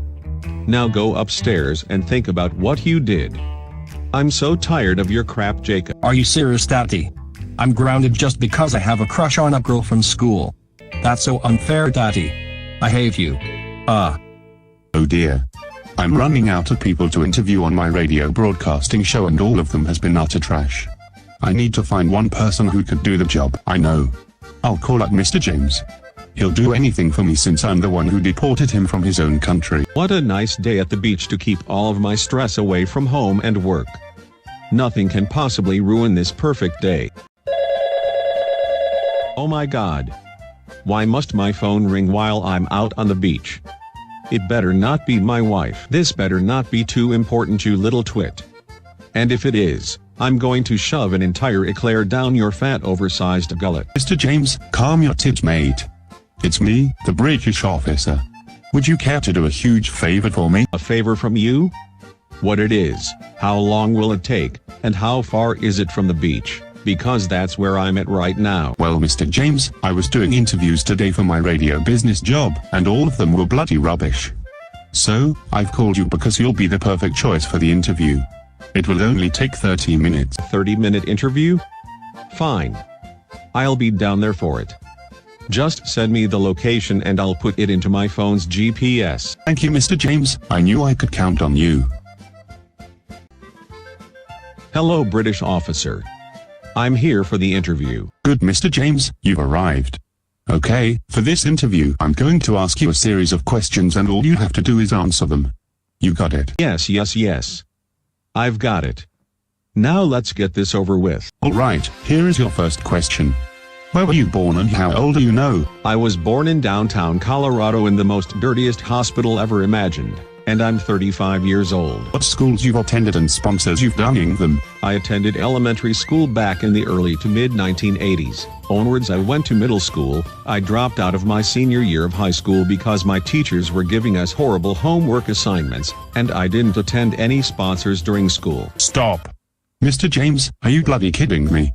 Now go upstairs and think about what you did. I'm so tired of your crap, Jacob. Are you serious, Daddy? I'm grounded just because I have a crush on a girl from school. That's so unfair, Daddy. I hate you. Oh dear. I'm running out of people to interview on my radio broadcasting show and all of them has been utter trash. I need to find one person who could do the job. I know. I'll call up Mr. James. He'll do anything for me since I'm the one who deported him from his own country. What a nice day at the beach to keep all of my stress away from home and work. Nothing can possibly ruin this perfect day. Oh my God. Why must my phone ring while I'm out on the beach? It better not be my wife. This better not be too important, you little twit. And if it is, I'm going to shove an entire eclair down your fat oversized gullet. Mr. James, calm your tits, mate. It's me, the British officer. Would you care to do a huge favor for me? A favor from you? What it is, how long will it take, and how far is it from the beach? Because that's where I'm at right now. Well, Mr. James, I was doing interviews today for my radio business job, and all of them were bloody rubbish. So, I've called you because you'll be the perfect choice for the interview. It will only take 30 minutes. 30-minute interview? Fine. I'll be down there for it. Just send me the location and I'll put it into my phone's GPS. Thank you, Mr. James. I knew I could count on you. Hello, British officer. I'm here for the interview. Good, Mr. James, you've arrived. Okay, for this interview, I'm going to ask you a series of questions and all you have to do is answer them. You got it? Yes, yes, yes. I've got it. Now let's get this over with. Alright, here is your first question. Where were you born and how old are you now? I was born in downtown Colorado in the most dirtiest hospital ever imagined, and I'm 35 years old. What schools you've attended and sponsors you've done them? I attended elementary school back in the early to mid-1980s. Onwards I went to middle school. I dropped out of my senior year of high school because my teachers were giving us horrible homework assignments, and I didn't attend any sponsors during school. Stop. Mr. James, are you bloody kidding me?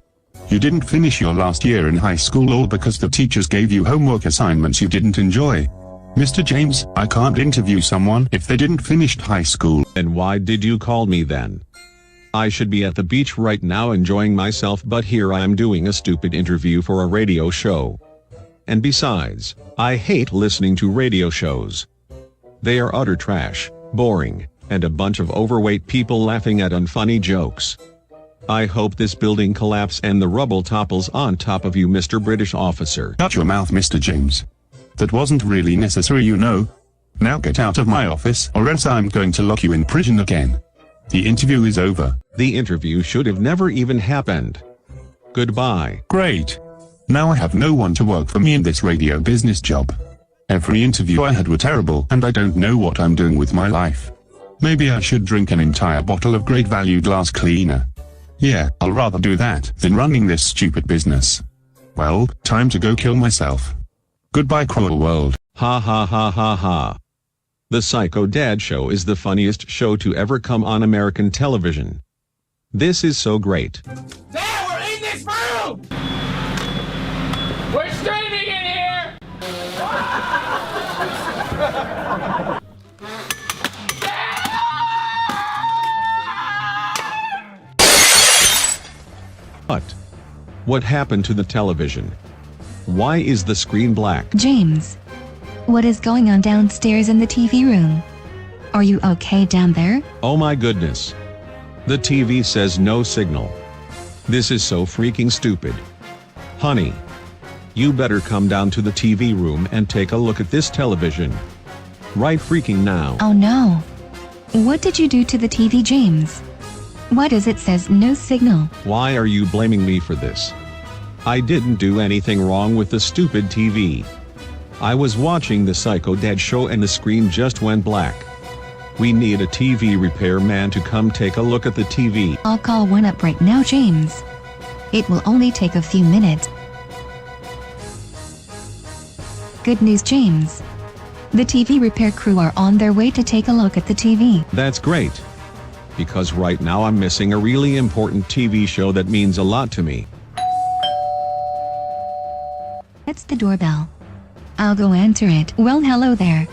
You didn't finish your last year in high school all because the teachers gave you homework assignments you didn't enjoy. Mr. James, I can't interview someone if they didn't finish high school. And why did you call me then? I should be at the beach right now enjoying myself, but here I am doing a stupid interview for a radio show. And besides, I hate listening to radio shows. They are utter trash, boring, and a bunch of overweight people laughing at unfunny jokes. I hope this building collapses and the rubble topples on top of you, Mr. British officer. Shut your mouth, Mr. James. That wasn't really necessary, you know. Now get out of my office or else I'm going to lock you in prison again. The interview is over. The interview should have never even happened. Goodbye. Great. Now I have no one to work for me in this radio business job. Every interview I had were terrible and I don't know what I'm doing with my life. Maybe I should drink an entire bottle of great value glass cleaner. Yeah, I'll rather do that than running this stupid business. Well, time to go kill myself. Goodbye, cruel world. Ha ha ha ha ha. The Psycho Dad Show is the funniest show to ever come on American television. This is so great. Dad, we're in this room! We're streaming in here! What happened to the television? Why is the screen black? James, what is going on downstairs in the TV room? Are you okay down there? Oh my goodness. The TV says no signal. This is so freaking stupid. Honey, you better come down to the TV room and take a look at this television. Right freaking now. Oh no. What did you do to the TV, James? What is it says no signal? Why are you blaming me for this? I didn't do anything wrong with the stupid TV. I was watching the Psycho Dad Show and the screen just went black. We need a TV repair man to come take a look at the TV. I'll call one up right now, James. It will only take a few minutes. Good news, James. The TV repair crew are on their way to take a look at the TV. That's great. Because right now I'm missing a really important TV show that means a lot to me. That's the doorbell. I'll go answer it. Well, hello there.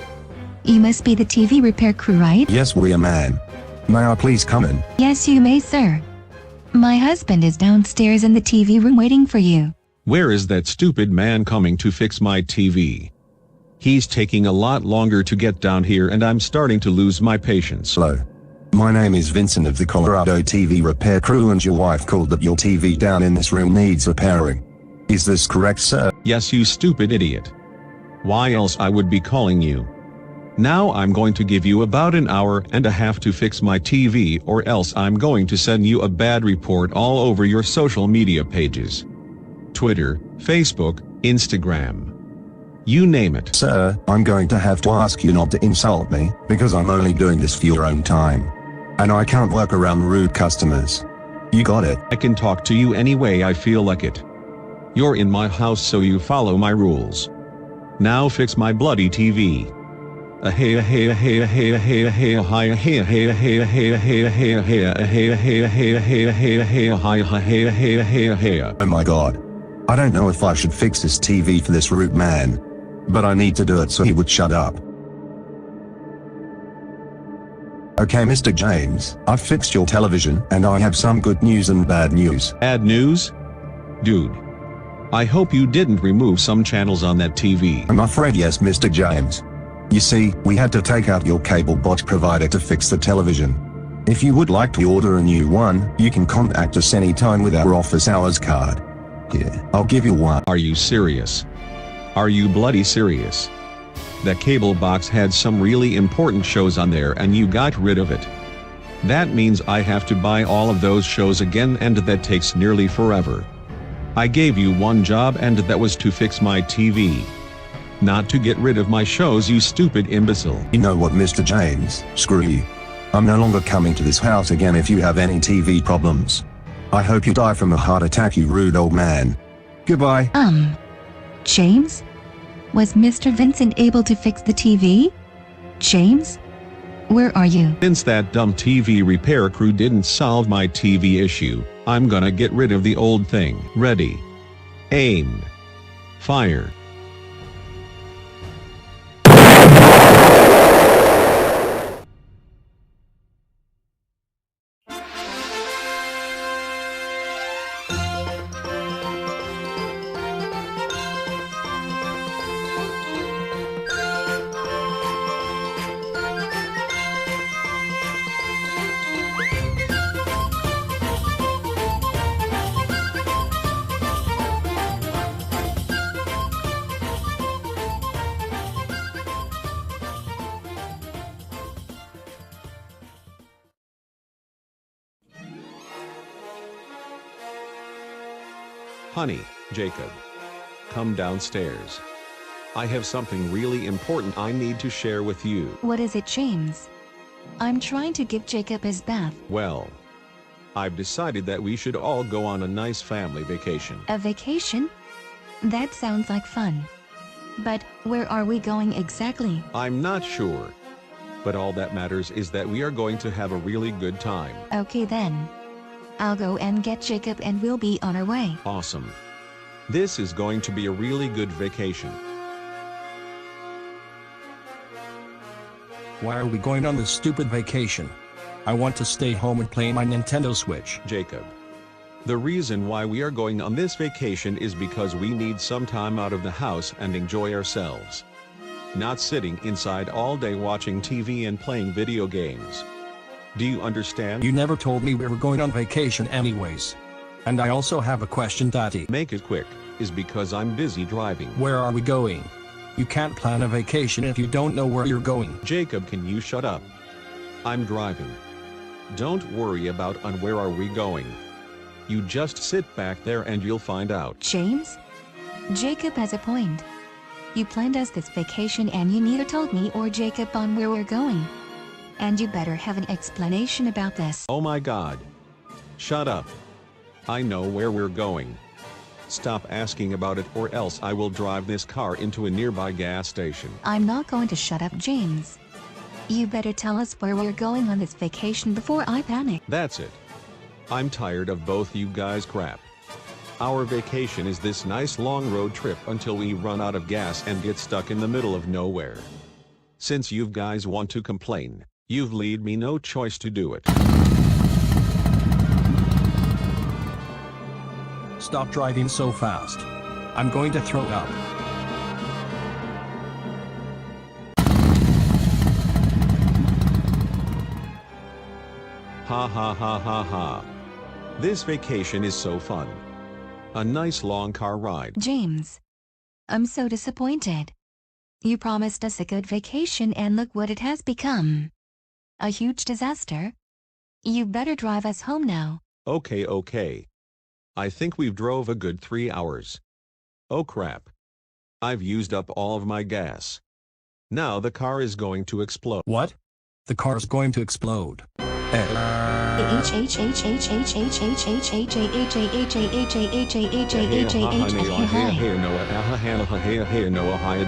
You must be the TV repair crew, right? Yes, we are, ma'am. May I please come in? Yes, you may, sir. My husband is downstairs in the TV room waiting for you. Where is that stupid man coming to fix my TV? He's taking a lot longer to get down here and I'm starting to lose my patience. Hello. My name is Vincent of the Colorado TV repair crew and your wife called that your TV down in this room needs repairing. Is this correct, sir? Yes, you stupid idiot. Why else I would be calling you? Now I'm going to give you about an hour and a half to fix my TV or else I'm going to send you a bad report all over your social media pages. Twitter, Facebook, Instagram. You name it. Sir, I'm going to have to ask you not to insult me, because I'm only doing this for your own time. And I can't work around rude customers. You got it. I can talk to you any way I feel like it. You're in my house, so you follow my rules. Now fix my bloody TV. Oh my god. I don't know if I should fix this TV for this rude man. But I need to do it so he would shut up. Okay, Mr. James, I've fixed your television, and I have some good news and bad news. Bad news? Dude. I hope you didn't remove some channels on that TV. I'm afraid yes, Mr. James. You see, we had to take out your cable box provider to fix the television. If you would like to order a new one, you can contact us anytime with our office hours card. Here, I'll give you one. Are you serious? Are you bloody serious? That cable box had some really important shows on there and you got rid of it. That means I have to buy all of those shows again, and that takes nearly forever. I gave you one job, and that was to fix my TV. Not to get rid of my shows, you stupid imbecile. You know what, Mr. James? Screw you. I'm no longer coming to this house again if you have any TV problems. I hope you die from a heart attack, you rude old man. Goodbye. James? Was Mr. Vincent able to fix the TV? James? Where are you? Since that dumb TV repair crew didn't solve my TV issue, I'm gonna get rid of the old thing. Ready. Aim. Fire. Honey, Jacob. Come downstairs. I have something really important I need to share with you. What is it, James? I'm trying to give Jacob his bath. Well, I've decided that we should all go on a nice family vacation. A vacation? That sounds like fun. But where are we going exactly? I'm not sure. But all that matters is that we are going to have a really good time. Okay then. I'll go and get Jacob and we'll be on our way. Awesome. This is going to be a really good vacation. Why are we going on this stupid vacation? I want to stay home and play my Nintendo Switch. Jacob. The reason why we are going on this vacation is because we need some time out of the house and enjoy ourselves. Not sitting inside all day watching TV and playing video games. Do you understand? You never told me we were going on vacation anyways. And I also have a question, Daddy. Make it quick, is because I'm busy driving. Where are we going? You can't plan a vacation if you don't know where you're going. Jacob, can you shut up? I'm driving. Don't worry about on where are we going. You just sit back there and you'll find out. James? Jacob has a point. You planned us this vacation and you neither told me or Jacob on where we're going. And you better have an explanation about this. Oh my God. Shut up. I know where we're going. Stop asking about it or else I will drive this car into a nearby gas station. I'm not going to shut up, James. You better tell us where we're going on this vacation before I panic. That's it. I'm tired of both you guys' crap. Our vacation is this nice long road trip until we run out of gas and get stuck in the middle of nowhere. Since you guys want to complain, you've leave me no choice to do it. Stop driving so fast. I'm going to throw up. Ha ha ha ha ha. This vacation is so fun. A nice long car ride. James, I'm so disappointed. You promised us a good vacation and look what it has become. A huge disaster. You better drive us home now. Okay. I think we've drove a good 3 hours. Oh crap. I've used up all of my gas. Now the car is going to explode. What? The car's going to explode.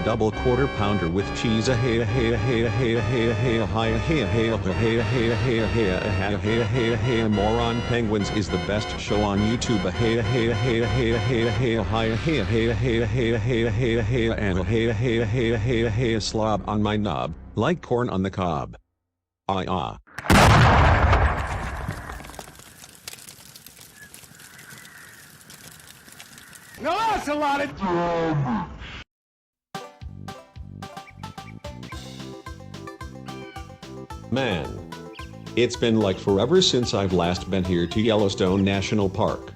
Double quarter pounder with cheese. Moron Penguins is the best show on YouTube. Slob on my knob, like corn on the cob. Ah. No, that's a lot of Man. It's been like forever since I've last been here to Yellowstone National Park.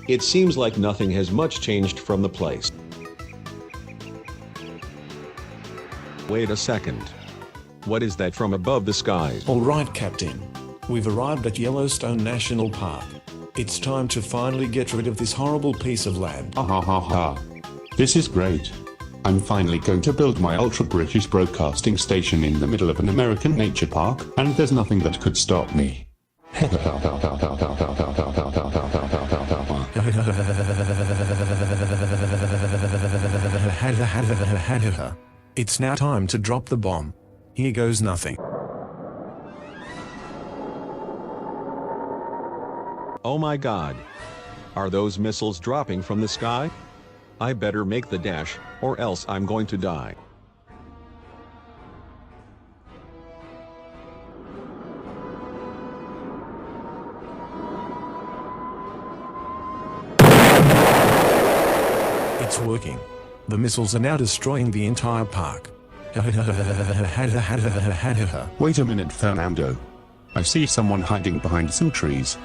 It seems like nothing has much changed from the place. Wait a second. What is that from above the skies? All right, Captain. We've arrived at Yellowstone National Park. It's time to finally get rid of this horrible piece of land. This is great. I'm finally going to build my ultra-British broadcasting station in the middle of an American nature park, and there's nothing that could stop me. It's now time to drop the bomb. Here goes nothing. Oh my god. Are those missiles dropping from the sky? I better make the dash, or else I'm going to die. It's working. The missiles are now destroying the entire park. Wait a minute, Fernando. I see someone hiding behind some trees.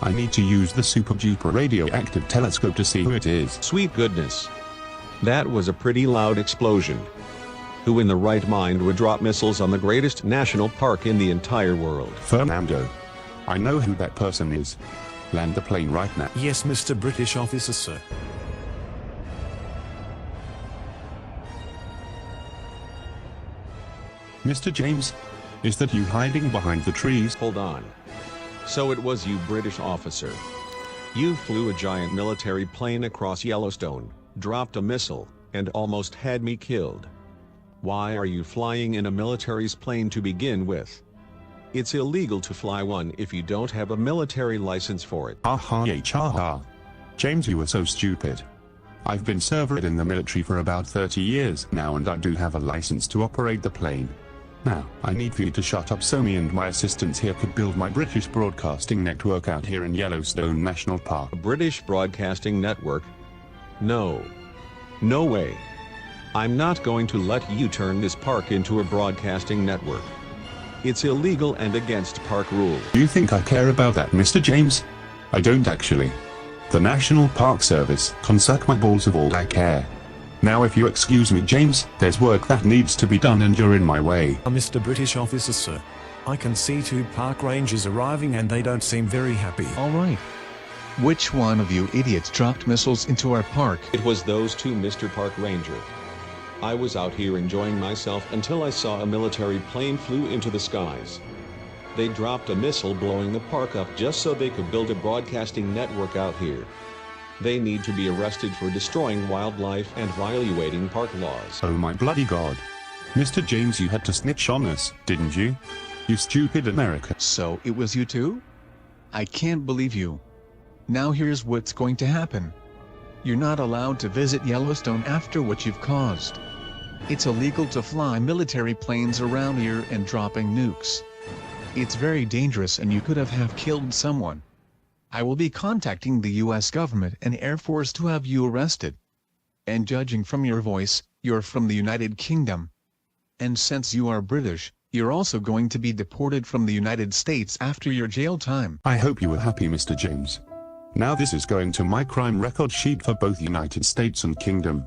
I need to use the super-duper radioactive telescope to see who it is. Sweet goodness. That was a pretty loud explosion. Who in the right mind would drop missiles on the greatest national park in the entire world? Fernando. I know who that person is. Land the plane right now. Yes, Mr. British officer, sir. Mr. James, is that you hiding behind the trees? Hold on. So it was you, British officer. You flew a giant military plane across Yellowstone, dropped a missile, and almost had me killed. Why are you flying in a military's plane to begin with? It's illegal to fly one if you don't have a military license for it. James, you were so stupid. I've been served in the military for about 30 years now, and I do have a license to operate the plane. Now, I need for you to shut up so me and my assistants here could build my British broadcasting network out here in Yellowstone National Park. A British broadcasting network? No. No way. I'm not going to let you turn this park into a broadcasting network. It's illegal and against park rules. Do you think I care about that, Mr. James? I don't actually. The National Park Service can suck my balls of all I care. Now if you excuse me, James, there's work that needs to be done and you're in my way. Mr. British officer, sir. I can see 2 park rangers arriving and they don't seem very happy. Alright. Which one of you idiots dropped missiles into our park? It was those 2, Mr. Park Ranger. I was out here enjoying myself until I saw a military plane flew into the skies. They dropped a missile blowing the park up just so they could build a broadcasting network out here. They need to be arrested for destroying wildlife and violating park laws. Oh my bloody god. Mr. James, you had to snitch on us, didn't you? You stupid America. So it was you too? I can't believe you. Now here's what's going to happen. You're not allowed to visit Yellowstone after what you've caused. It's illegal to fly military planes around here and dropping nukes. It's very dangerous and you could have killed someone. I will be contacting the US government and Air Force to have you arrested. And judging from your voice, you're from the United Kingdom. And since you are British, you're also going to be deported from the United States after your jail time. I hope you were happy, Mr. James. Now this is going to my crime record sheet for both United States and Kingdom.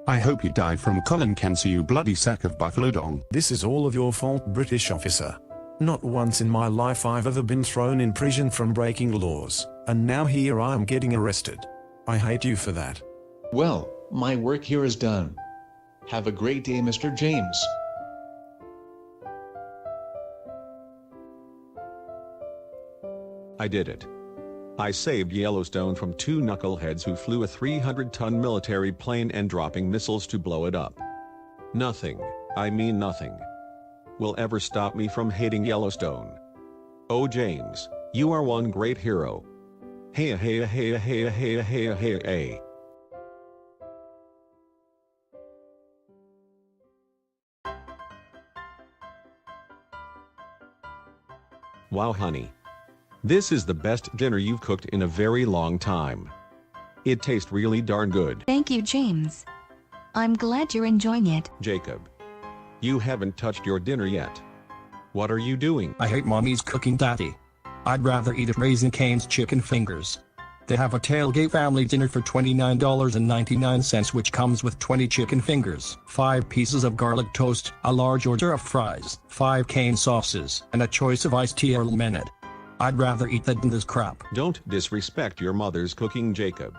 I hope you die from colon cancer, you bloody sack of buffalo dong. This is all of your fault, British officer. Not once in my life I've ever been thrown in prison from breaking laws, and now here I am getting arrested. I hate you for that. Well, my work here is done. Have a great day, Mr. James. I did it. I saved Yellowstone from two knuckleheads who flew a 300-ton military plane and dropping missiles to blow it up. Nothing, I mean nothing, will ever stop me from hating Yellowstone. Oh James, you are one great hero. Hey hey hey hey hey hey hey hey. Wow honey. This is the best dinner you've cooked in a very long time. It tastes really darn good. Thank you, James. I'm glad you're enjoying it. Jacob. You haven't touched your dinner yet. What are you doing? I hate mommy's cooking, daddy. I'd rather eat at Raising Cane's chicken fingers. They have a tailgate family dinner for $29.99, which comes with 20 chicken fingers, 5 pieces of garlic toast, a large order of fries, 5 cane sauces, and a choice of iced tea or lemonade. I'd rather eat that than this crap. Don't disrespect your mother's cooking, Jacob.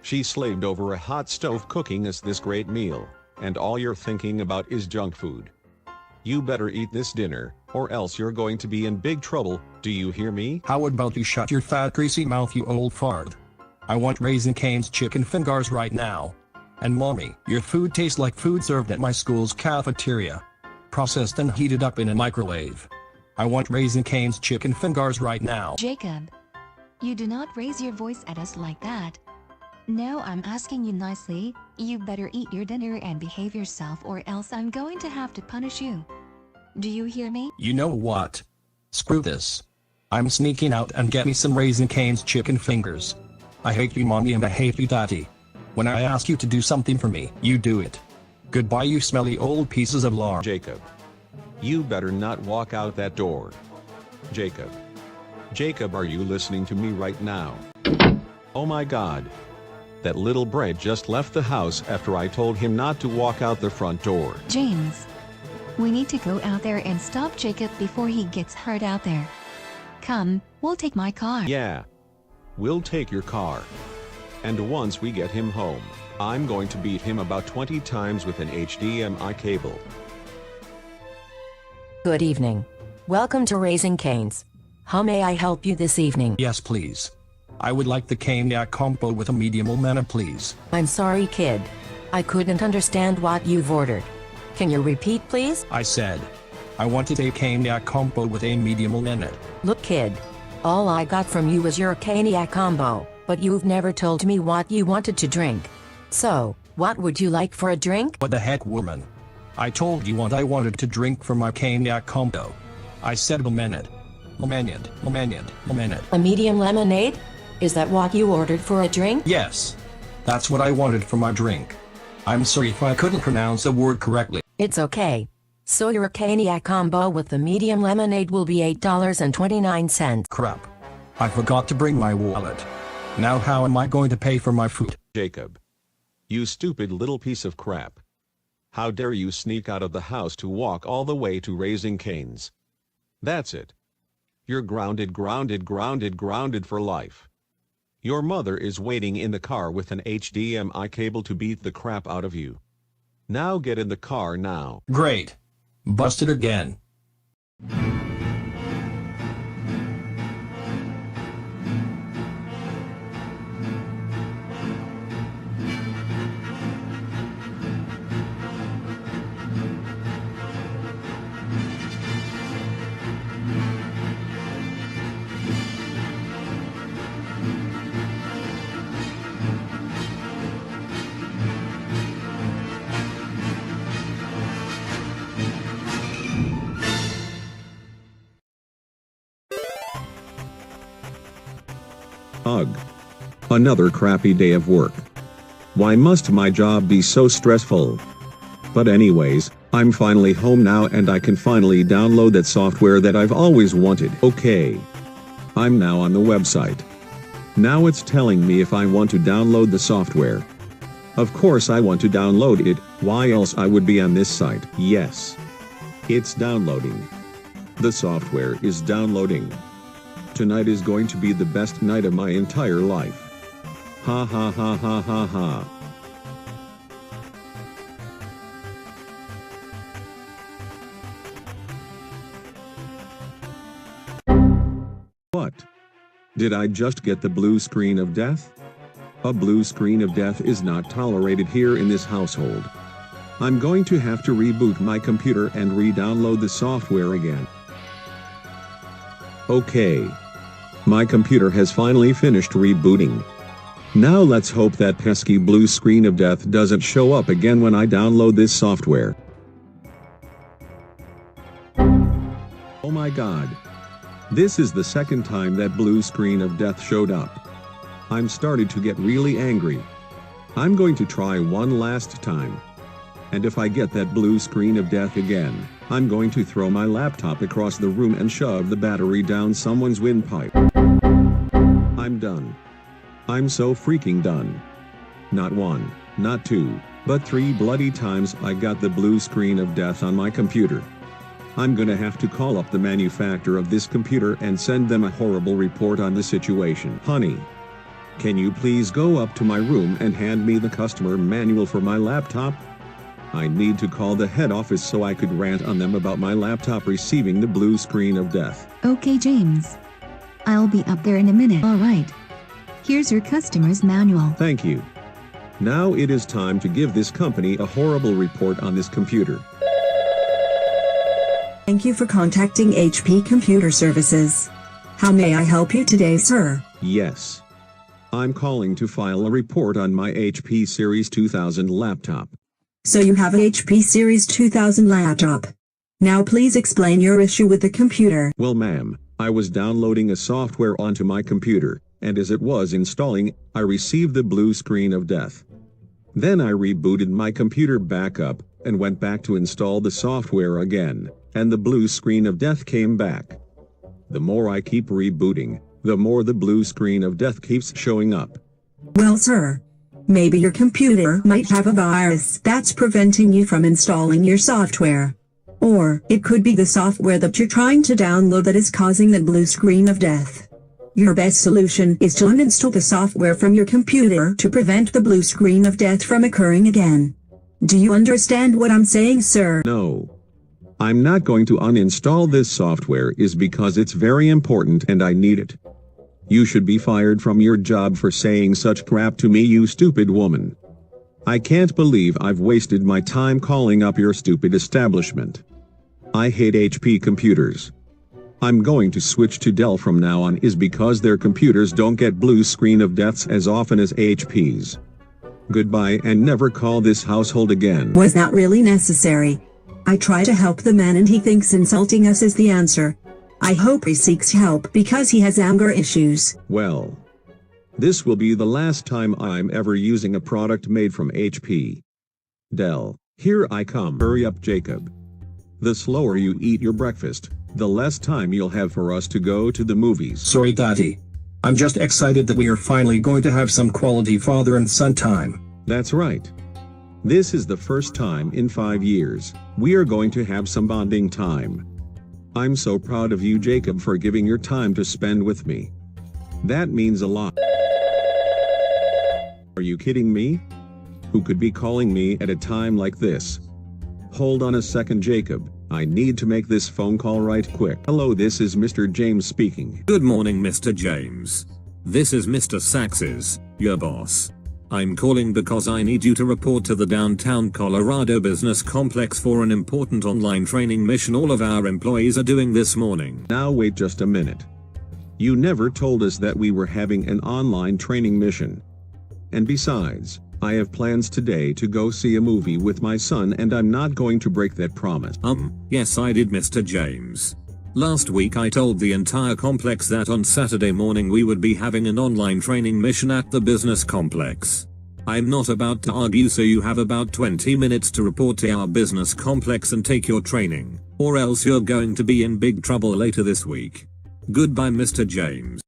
She slaved over a hot stove cooking us this great meal, and all you're thinking about is junk food. You better eat this dinner, or else you're going to be in big trouble, do you hear me? How about you shut your fat greasy mouth, you old fart? I want Raising Cane's chicken fingers right now. And mommy, your food tastes like food served at my school's cafeteria. Processed and heated up in a microwave. I want Raising Cane's chicken fingers right now. Jacob, you do not raise your voice at us like that. No, I'm asking you nicely, you better eat your dinner and behave yourself, or else I'm going to have to punish you. Do you hear me? You know what? Screw this. I'm sneaking out and get me some Raising Cane's chicken fingers. I hate you, mommy, and I hate you, daddy. When I ask you to do something for me, you do it. Goodbye, you smelly old pieces of lard. Jacob. You better not walk out that door. Jacob. Jacob, are you listening to me right now? Oh my God. That little brat just left the house after I told him not to walk out the front door. James, we need to go out there and stop Jacob before he gets hurt out there. Come, we'll take my car. Yeah. We'll take your car. And once we get him home, I'm going to beat him about 20 times with an HDMI cable. Good evening. Welcome to Raising Cane's. How may I help you this evening? Yes, please. I would like the caniac combo with a medium lemon, please. I'm sorry, kid. I couldn't understand what you've ordered. Can you repeat, please? I said, I wanted a caniac combo with a medium lemon. Look, kid. All I got from you was your caniac combo, but you've never told me what you wanted to drink. So, what would you like for a drink? What the heck, woman? I told you what I wanted to drink for my caniac combo. I said lemonade. Lemonade, lemonade, lemonade. A medium lemonade? Is that what you ordered for a drink? Yes. That's what I wanted for my drink. I'm sorry if I couldn't pronounce the word correctly. It's okay. So your caniac combo with the medium lemonade will be $8.29. Crap. I forgot to bring my wallet. Now how am I going to pay for my food? Jacob. You stupid little piece of crap. How dare you sneak out of the house to walk all the way to Raising Cane's? That's it. You're grounded, grounded, grounded, grounded for life. Your mother is waiting in the car with an HDMI cable to beat the crap out of you. Now get in the car now. Great. Busted again. Ugh. Another crappy day of work. Why must my job be so stressful? But anyways, I'm finally home now and I can finally download that software that I've always wanted. Okay. I'm now on the website. Now it's telling me if I want to download the software. Of course I want to download it, why else I would be on this site? Yes. It's downloading. The software is downloading. Tonight is going to be the best night of my entire life. Ha ha ha ha ha ha. What? Did I just get the blue screen of death? A blue screen of death is not tolerated here in this household. I'm going to have to reboot my computer and re-download the software again. Okay. My computer has finally finished rebooting. Now let's hope that pesky blue screen of death doesn't show up again when I download this software. Oh my god. This is the second time that blue screen of death showed up. I'm starting to get really angry. I'm going to try one last time. And if I get that blue screen of death again, I'm going to throw my laptop across the room and shove the battery down someone's windpipe. I'm done. I'm so freaking done. Not one, not two, but 3 bloody times I got the blue screen of death on my computer. I'm gonna have to call up the manufacturer of this computer and send them a horrible report on the situation. Honey, can you please go up to my room and hand me the customer manual for my laptop? I need to call the head office so I could rant on them about my laptop receiving the blue screen of death. Okay, James. I'll be up there in a minute. Alright. Here's your customer's manual. Thank you. Now it is time to give this company a horrible report on this computer. Thank you for contacting HP Computer Services. How may I help you today, sir? Yes. I'm calling to file a report on my HP Series 2000 laptop. So you have an HP Series 2000 laptop. Now please explain your issue with the computer. Well, ma'am, I was downloading a software onto my computer, and as it was installing, I received the blue screen of death. Then I rebooted my computer back up, and went back to install the software again, and the blue screen of death came back. The more I keep rebooting, the more the blue screen of death keeps showing up. Well, sir, maybe your computer might have a virus that's preventing you from installing your software. Or, it could be the software that you're trying to download that is causing the blue screen of death. Your best solution is to uninstall the software from your computer to prevent the blue screen of death from occurring again. Do you understand what I'm saying, sir? No. I'm not going to uninstall this software is because it's very important and I need it. You should be fired from your job for saying such crap to me, you stupid woman. I can't believe I've wasted my time calling up your stupid establishment. I hate HP computers. I'm going to switch to Dell from now on is because their computers don't get blue screen of deaths as often as HP's. Goodbye and never call this household again. Was that really necessary? I try to help the man and he thinks insulting us is the answer. I hope he seeks help because he has anger issues. Well, this will be the last time I'm ever using a product made from HP. Dell, here I come. Hurry up, Jacob. The slower you eat your breakfast, the less time you'll have for us to go to the movies. Sorry, Daddy. I'm just excited that we are finally going to have some quality father and son time. That's right. This is the first time in 5 years we are going to have some bonding time. I'm so proud of you, Jacob, for giving your time to spend with me. That means a lot. Are you kidding me? Who could be calling me at a time like this? Hold on a second, Jacob. I need to make this phone call right quick. Hello, this is Mr. James speaking. Good morning, Mr. James. This is Mr. Saxes, your boss. I'm calling because I need you to report to the downtown Colorado business complex for an important online training mission all of our employees are doing this morning. Now wait just a minute. You never told us that we were having an online training mission. And besides, I have plans today to go see a movie with my son and I'm not going to break that promise. Yes I did, Mr. James. Last week I told the entire complex that on Saturday morning we would be having an online training mission at the business complex. I'm not about to argue, so you have about 20 minutes to report to our business complex and take your training, or else you're going to be in big trouble later this week. Goodbye, Mr. James.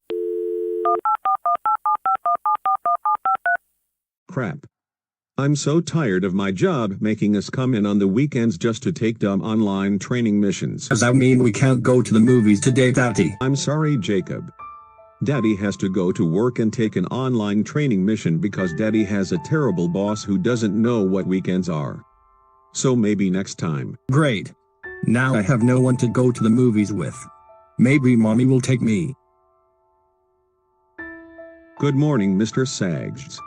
Crap. I'm so tired of my job making us come in on the weekends just to take dumb online training missions. Does that mean we can't go to the movies today, Daddy? I'm sorry, Jacob. Daddy has to go to work and take an online training mission because Daddy has a terrible boss who doesn't know what weekends are. So maybe next time. Great. Now I have no one to go to the movies with. Maybe Mommy will take me. Good morning, Mr. Sags.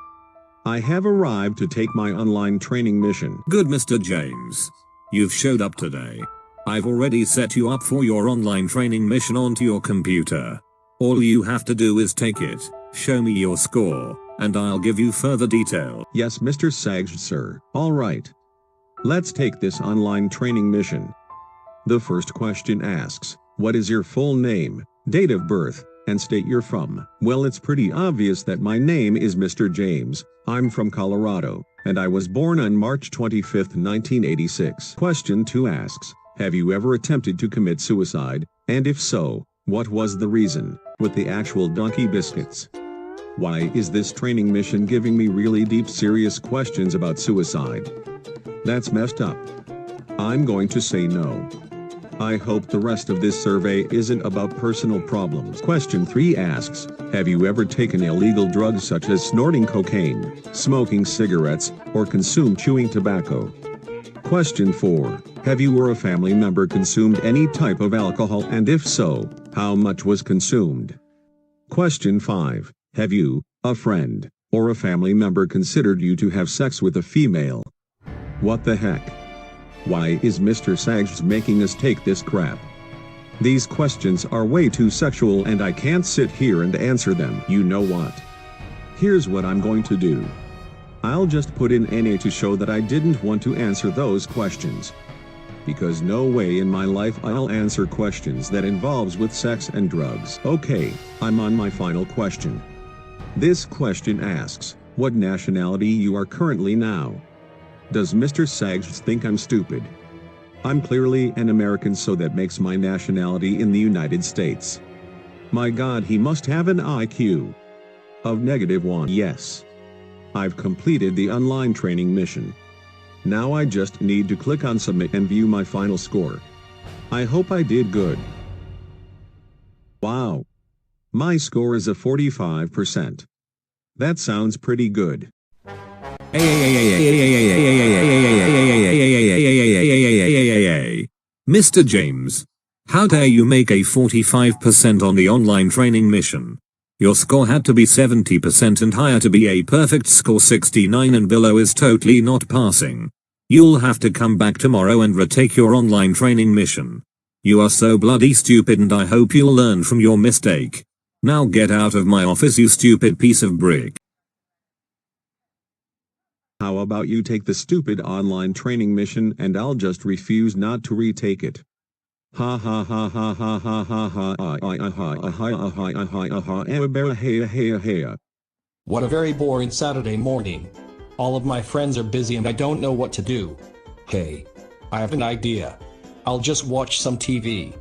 I have arrived to take my online training mission. Good, Mr. James. You've showed up today. I've already set you up for your online training mission onto your computer. All you have to do is take it, show me your score, and I'll give you further detail. Yes, Mr. Sags, sir. All right. Let's take this online training mission. The first question asks, what is your full name, date of birth, and state you're from? Well, it's pretty obvious that my name is Mr. James. I'm from Colorado, and I was born on March 25, 1986. Question 2 asks, have you ever attempted to commit suicide, and if so, what was the reason? With the actual donkey biscuits. Why is this training mission giving me really deep, serious questions about suicide? That's messed up. I'm going to say no. I hope the rest of this survey isn't about personal problems. Question 3 asks, have you ever taken illegal drugs such as snorting cocaine, smoking cigarettes, or consumed chewing tobacco? Question 4, have you or a family member consumed any type of alcohol, and if so, how much was consumed? Question 5, have you, a friend, or a family member considered you to have sex with a female? What the heck? Why is Mr. Sags making us take this crap? These questions are way too sexual and I can't sit here and answer them. You know what? Here's what I'm going to do. I'll just put in NA to show that I didn't want to answer those questions. Because no way in my life I'll answer questions that involves with sex and drugs. Okay, I'm on my final question. This question asks, what nationality you are currently now? Does Mr. Sags think I'm stupid? I'm clearly an American, so that makes my nationality in the United States. My God, he must have an IQ of -1. Yes. I've completed the online training mission. Now I just need to click on submit and view my final score. I hope I did good. Wow. My score is a 45%. That sounds pretty good. Mr. James, how dare you make a 45% on the online training mission? Your score had to be 70% and higher to be a perfect score. 69 and below is totally not passing. You'll have to come back tomorrow and retake your online training mission. You are so bloody stupid and I hope you'll learn from your mistake. Now get out of my office, you stupid piece of brick. How about you take the stupid online training mission and I'll just refuse not to retake it. Ha ha ha ha ha ha ha ha. What a very boring Saturday morning. All of my friends are busy and I don't know what to do. Hey, I have an idea. I'll just watch some TV.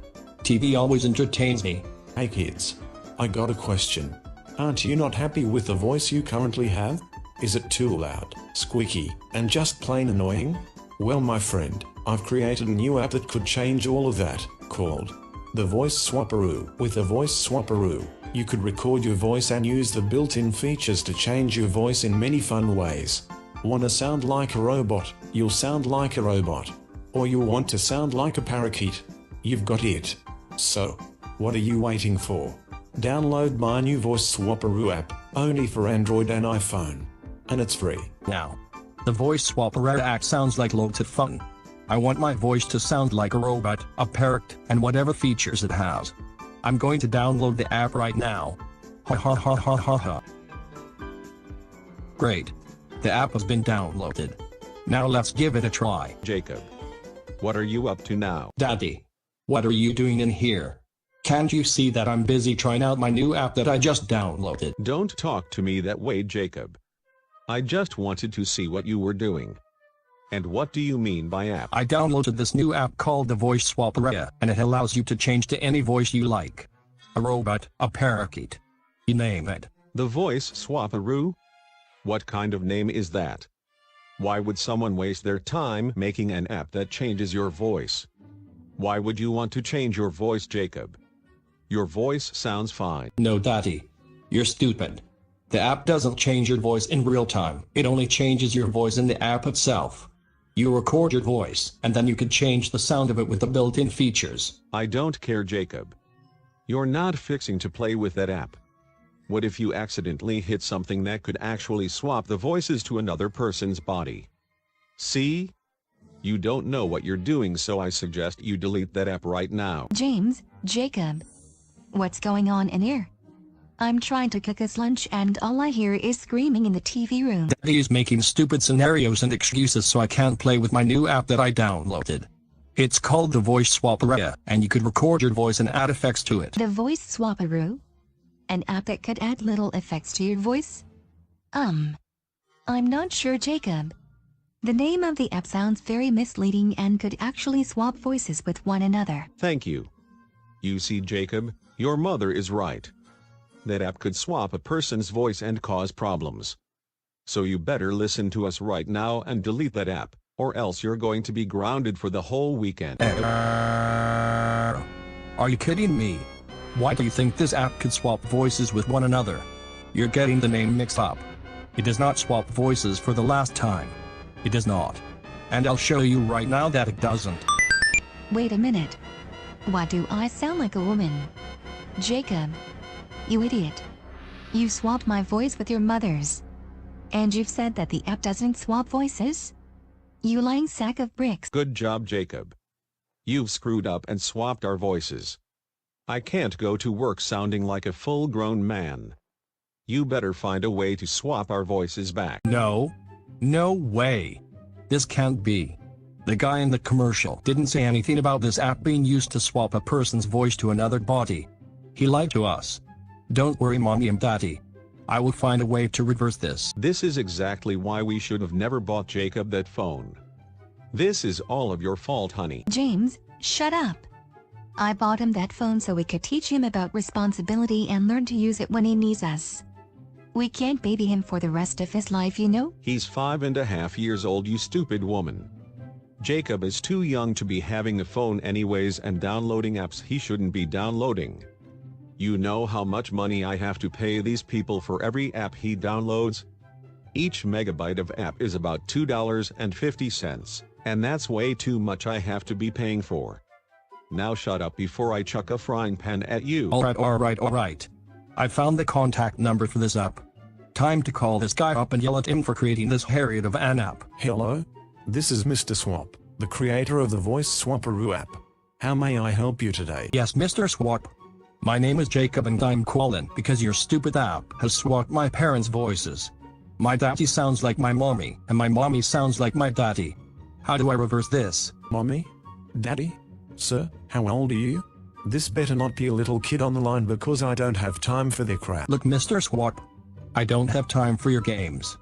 TV always entertains me. Hey kids, I got a question. Aren't you not happy with the voice you currently have? Is it too loud, squeaky, and just plain annoying? Well, my friend, I've created a new app that could change all of that, called the Voice Swapperoo. With the Voice Swapperoo, you could record your voice and use the built-in features to change your voice in many fun ways. Wanna sound like a robot? You'll sound like a robot. Or you want to sound like a parakeet? You've got it. So, what are you waiting for? Download my new Voice Swapperoo app, only for Android and iPhone. And it's free. Now, the Voice Swapperoo app sounds like loads of fun. I want my voice to sound like a robot, a parrot, and whatever features it has. I'm going to download the app right now. Ha ha ha ha ha ha. Great. The app has been downloaded. Now let's give it a try. Jacob, what are you up to now? Daddy, what are you doing in here? Can't you see that I'm busy trying out my new app that I just downloaded? Don't talk to me that way, Jacob. I just wanted to see what you were doing. And what do you mean by app? I downloaded this new app called the Voice Swapperoo, and it allows you to change to any voice you like. A robot, a parakeet. You name it. The Voice Swapperoo? What kind of name is that? Why would someone waste their time making an app that changes your voice? Why would you want to change your voice, Jacob? Your voice sounds fine. No, Daddy. You're stupid. The app doesn't change your voice in real time. It only changes your voice in the app itself. You record your voice, and then you can change the sound of it with the built-in features. I don't care, Jacob. You're not fixing to play with that app. What if you accidentally hit something that could actually swap the voices to another person's body? See? You don't know what you're doing, so I suggest you delete that app right now. James, Jacob. What's going on in here? I'm trying to cook us lunch and all I hear is screaming in the TV room. Daddy is making stupid scenarios and excuses so I can't play with my new app that I downloaded. It's called the Voice Swapperoo, and you could record your voice and add effects to it. The Voice Swapperoo? An app that could add little effects to your voice? I'm not sure, Jacob. The name of the app sounds very misleading and could actually swap voices with one another. Thank you. You see, Jacob, your mother is right. That app could swap a person's voice and cause problems. So you better listen to us right now and delete that app, or else you're going to be grounded for the whole weekend. Are you kidding me? Why do you think this app could swap voices with one another? You're getting the name mixed up. It does not swap voices for the last time. It does not. And I'll show you right now that it doesn't. Wait a minute. Why do I sound like a woman? Jacob. You idiot. You swapped my voice with your mother's. And you've said that the app doesn't swap voices? You lying sack of bricks. Good job, Jacob. You've screwed up and swapped our voices. I can't go to work sounding like a full-grown man. You better find a way to swap our voices back. No. No way. This can't be. The guy in the commercial didn't say anything about this app being used to swap a person's voice to another body. He lied to us. Don't worry, Mommy and Daddy. I will find a way to reverse this. This is exactly why we should have never bought Jacob that phone. This is all of your fault, honey. James, shut up. I bought him that phone so we could teach him about responsibility and learn to use it when he needs us. We can't baby him for the rest of his life, you know? He's 5.5 years old, you stupid woman. Jacob is too young to be having a phone anyways and downloading apps he shouldn't be downloading. You know how much money I have to pay these people for every app he downloads? Each megabyte of app is about $2.50, and that's way too much I have to be paying for. Now shut up before I chuck a frying pan at you. Alright. I found the contact number for this app. Time to call this guy up and yell at him for creating this harriet of an app. Hello? This is Mr. Swap, the creator of the Voice Swapperoo app. How may I help you today? Yes, Mr. Swap. My name is Jacob and I'm calling because your stupid app has swapped my parents' voices. My daddy sounds like my mommy, and my mommy sounds like my daddy. How do I reverse this? Mommy? Daddy? Sir, how old are you? This better not be a little kid on the line because I don't have time for their crap. Look, Mr. Swap. I don't have time for your games.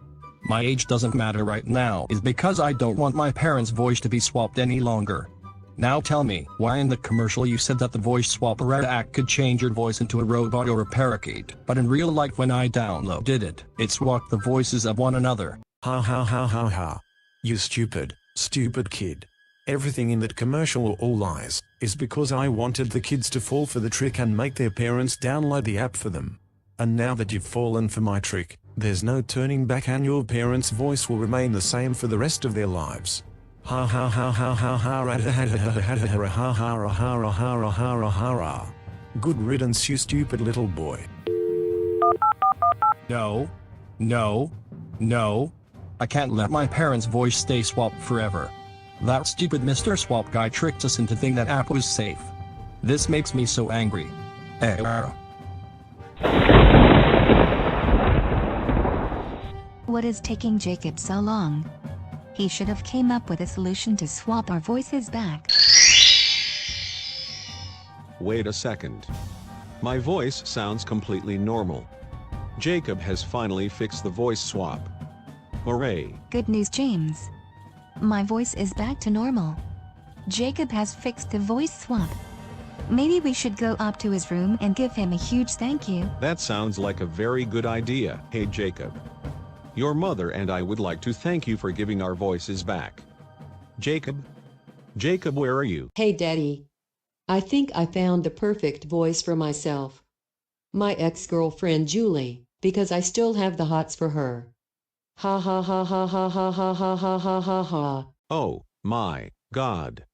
My age doesn't matter right now is because I don't want my parents' voice to be swapped any longer. Now tell me, why in the commercial you said that the Voice Swapperoo app could change your voice into a robot or a parakeet, but in real life when I downloaded it, it swapped the voices of one another. Ha ha ha ha ha. You stupid kid. Everything in that commercial were all lies, is because I wanted the kids to fall for the trick and make their parents download the app for them. And now that you've fallen for my trick, there's no turning back and your parents' voice will remain the same for the rest of their lives. Ha ha ha ha ha ha ha ha ha ha ha. Good riddance, you stupid little boy. No. I can't let my parents' voice stay swapped forever. That stupid Mr. Swap guy tricked us into thinking that app was safe. This makes me so angry. What is taking Jacob so long? He should have came up with a solution to swap our voices back. Wait a second. My voice sounds completely normal. Jacob has finally fixed the voice swap. Hooray! Good news, James. My voice is back to normal. Jacob has fixed the voice swap. Maybe we should go up to his room and give him a huge thank you. That sounds like a very good idea. Hey Jacob. Your mother and I would like to thank you for giving our voices back. Jacob? Jacob, where are you? Hey Daddy. I think I found the perfect voice for myself. My ex-girlfriend Julie, because I still have the hots for her. Ha ha ha ha ha ha ha ha ha ha ha ha. Oh, my God.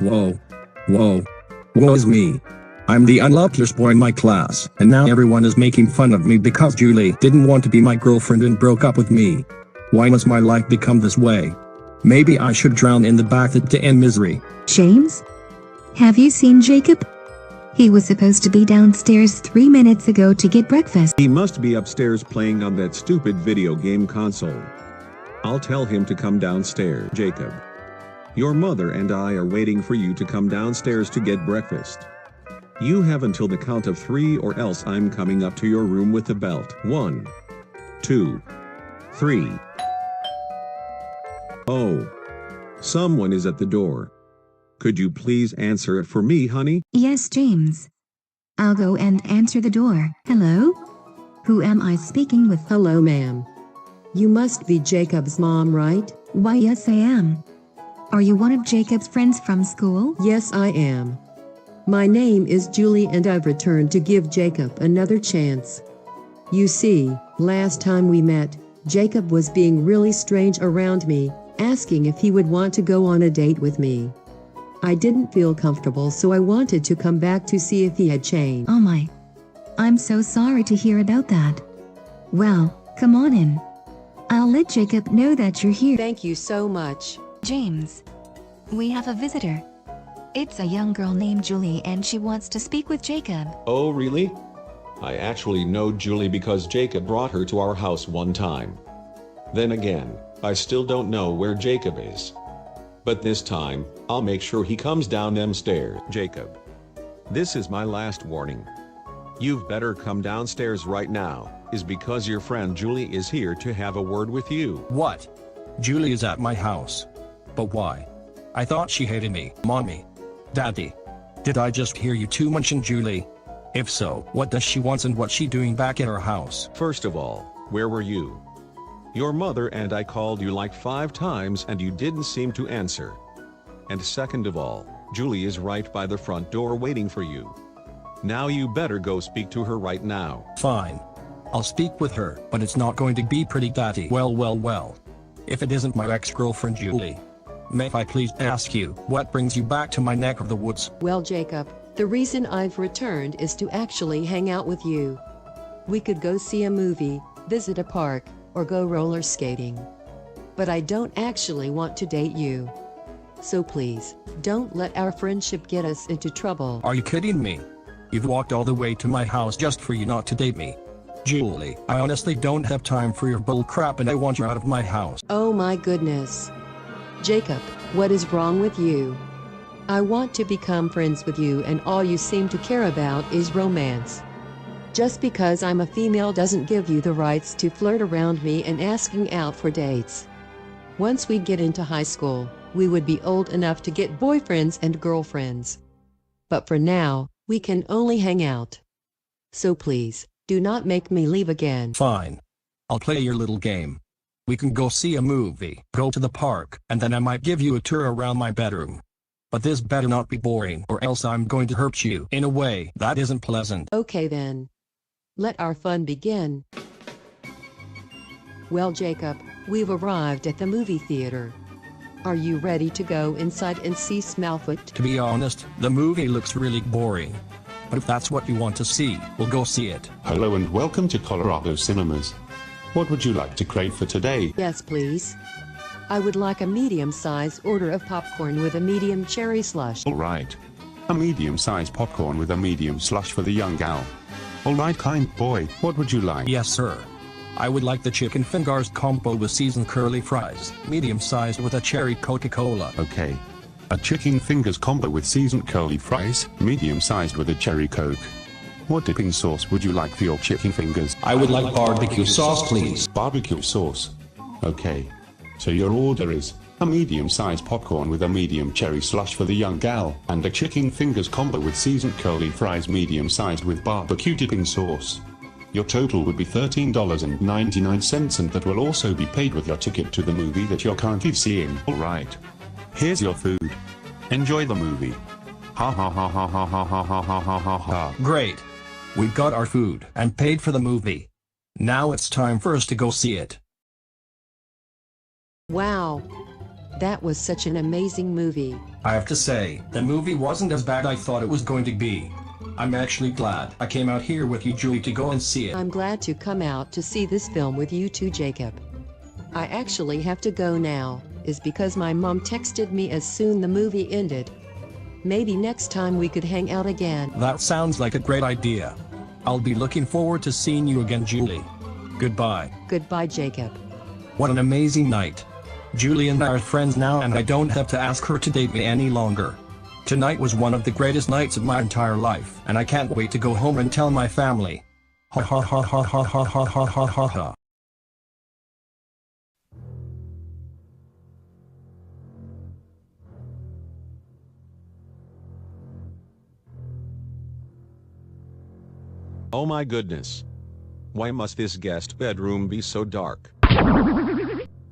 Whoa. Whoa. Woe is me. I'm the unluckiest boy in my class, and now everyone is making fun of me because Julie didn't want to be my girlfriend and broke up with me. Why must my life become this way? Maybe I should drown in the bathtub to end misery. James? Have you seen Jacob? He was supposed to be downstairs 3 minutes ago to get breakfast. He must be upstairs playing on that stupid video game console. I'll tell him to come downstairs. Jacob. Your mother and I are waiting for you to come downstairs to get breakfast. You have until the count of 3 or else I'm coming up to your room with the belt. 1, 2, 3. Oh. Someone is at the door. Could you please answer it for me, honey? Yes, James. I'll go and answer the door. Hello? Who am I speaking with? Hello, ma'am. You must be Jacob's mom, right? Why, yes, I am. Are you one of Jacob's friends from school? Yes, I am. My name is Julie and I've returned to give Jacob another chance. You see, last time we met, Jacob was being really strange around me, asking if he would want to go on a date with me. I didn't feel comfortable, so I wanted to come back to see if he had changed. Oh my. I'm so sorry to hear about that. Well, come on in. I'll let Jacob know that you're here. Thank you so much. James, we have a visitor. It's a young girl named Julie and she wants to speak with Jacob. Oh, really? I actually know Julie because Jacob brought her to our house one time. Then again, I still don't know where Jacob is. But this time, I'll make sure he comes down them stairs. Jacob. This is my last warning. You've better come downstairs right now, is because your friend Julie is here to have a word with you. What? Julie is at my house. But why? I thought she hated me. Mommy. Daddy. Did I just hear you two mention Julie? If so, what does she want and what's she doing back at our house? First of all, where were you? Your mother and I called you like 5 times and you didn't seem to answer. And second of all, Julie is right by the front door waiting for you. Now you better go speak to her right now. Fine. I'll speak with her, but it's not going to be pretty, Daddy. Well. If it isn't my ex-girlfriend Julie. May I please ask you, what brings you back to my neck of the woods? Well, Jacob, the reason I've returned is to actually hang out with you. We could go see a movie, visit a park, or go roller skating. But I don't actually want to date you. So please, don't let our friendship get us into trouble. Are you kidding me? You've walked all the way to my house just for you not to date me. Julie, I honestly don't have time for your bull crap and I want you out of my house. Oh my goodness. Jacob, what is wrong with you? I want to become friends with you and all you seem to care about is romance. Just because I'm a female doesn't give you the rights to flirt around me and asking out for dates. Once we get into high school, we would be old enough to get boyfriends and girlfriends. But for now, we can only hang out. So please, do not make me leave again. Fine. I'll play your little game. We can go see a movie, go to the park, and then I might give you a tour around my bedroom. But this better not be boring or else I'm going to hurt you in a way that isn't pleasant. Okay then. Let our fun begin. Well, Jacob, we've arrived at the movie theater. Are you ready to go inside and see Smallfoot? To be honest, the movie looks really boring. But if that's what you want to see, we'll go see it. Hello and welcome to Colorado Cinemas. What would you like to crave for today? Yes, please. I would like a medium-sized order of popcorn with a medium cherry slush. Alright. A medium-sized popcorn with a medium slush for the young gal. Alright, kind boy, what would you like? Yes, sir. I would like the chicken fingers combo with seasoned curly fries, medium-sized with a cherry Coca-Cola. Okay. A chicken fingers combo with seasoned curly fries, medium-sized with a cherry Coke. What dipping sauce would you like for your chicken fingers? I would like barbecue sauce, please. Barbecue sauce. Okay. So your order is a medium-sized popcorn with a medium cherry slush for the young gal, and a chicken fingers combo with seasoned curly fries medium-sized with barbecue dipping sauce. Your total would be $13.99 and that will also be paid with your ticket to the movie that you're currently seeing. Alright. Here's your food. Enjoy the movie. Ha ha ha ha ha ha ha ha ha ha ha. Great. We got our food and paid for the movie. Now it's time for us to go see it. Wow. That was such an amazing movie. I have to say, the movie wasn't as bad I thought it was going to be. I'm actually glad I came out here with you, Julie, to go and see it. I'm glad to come out to see this film with you too, Jacob. I actually have to go now, is because my mom texted me as soon the movie ended. Maybe next time we could hang out again. That sounds like a great idea. I'll be looking forward to seeing you again, Julie. Goodbye. Goodbye, Jacob. What an amazing night. Julie and I are friends now, and I don't have to ask her to date me any longer. Tonight was one of the greatest nights of my entire life, and I can't wait to go home and tell my family. Ha ha ha ha ha ha ha ha ha ha ha. Oh my goodness. Why must this guest bedroom be so dark?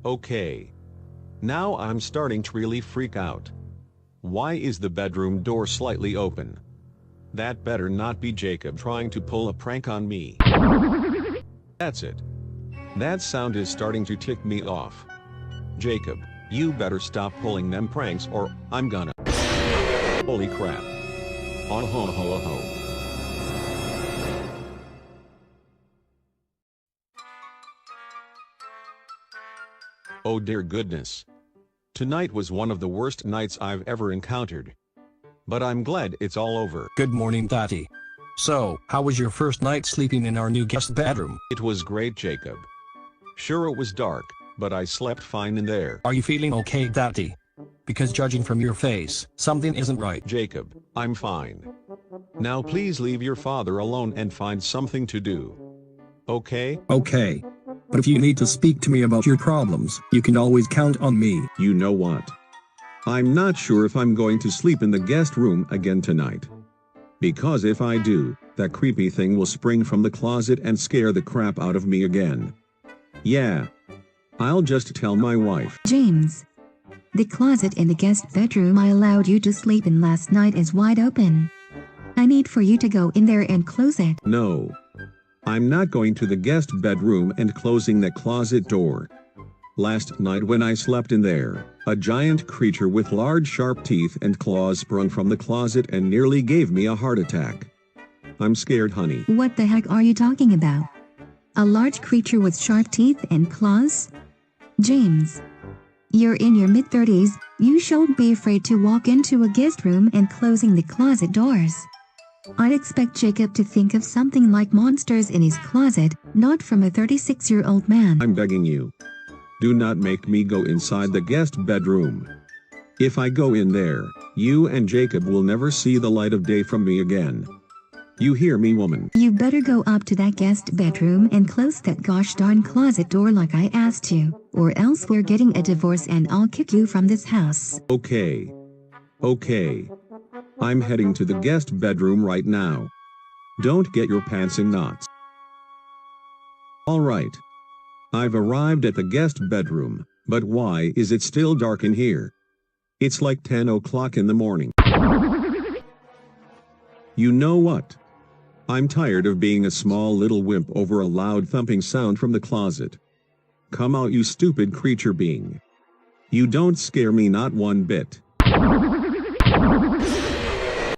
Okay. Now I'm starting to really freak out. Why is the bedroom door slightly open? That better not be Jacob trying to pull a prank on me. That's it. That sound is starting to tick me off. Jacob, you better stop pulling them pranks or I'm gonna. Holy crap. Oh ho ho ho. Oh dear goodness. Tonight was one of the worst nights I've ever encountered. But I'm glad it's all over. Good morning, Daddy. So, how was your first night sleeping in our new guest bedroom? It was great, Jacob. Sure, it was dark, but I slept fine in there. Are you feeling okay, Daddy? Because judging from your face, something isn't right. Jacob, I'm fine. Now please leave your father alone and find something to do. Okay? Okay. But if you need to speak to me about your problems, you can always count on me. You know what? I'm not sure if I'm going to sleep in the guest room again tonight. Because if I do, that creepy thing will spring from the closet and scare the crap out of me again. Yeah. I'll just tell my wife. James. The closet in the guest bedroom I allowed you to sleep in last night is wide open. I need for you to go in there and close it. No. I'm not going to the guest bedroom and closing that closet door. Last night when I slept in there, a giant creature with large sharp teeth and claws sprung from the closet and nearly gave me a heart attack. I'm scared, honey. What the heck are you talking about? A large creature with sharp teeth and claws? James. You're in your mid-30s, you shouldn't be afraid to walk into a guest room and closing the closet doors. I'd expect Jacob to think of something like monsters in his closet, not from a 36-year-old man. I'm begging you. Do not make me go inside the guest bedroom. If I go in there, you and Jacob will never see the light of day from me again. You hear me, woman? You better go up to that guest bedroom and close that gosh darn closet door like I asked you, or else we're getting a divorce and I'll kick you from this house. Okay. Okay. I'm heading to the guest bedroom right now. Don't get your pants in knots. Alright. I've arrived at the guest bedroom, but why is it still dark in here? It's like 10 o'clock in the morning. You know what? I'm tired of being a small little wimp over a loud thumping sound from the closet. Come out, you stupid creature being. You don't scare me not one bit.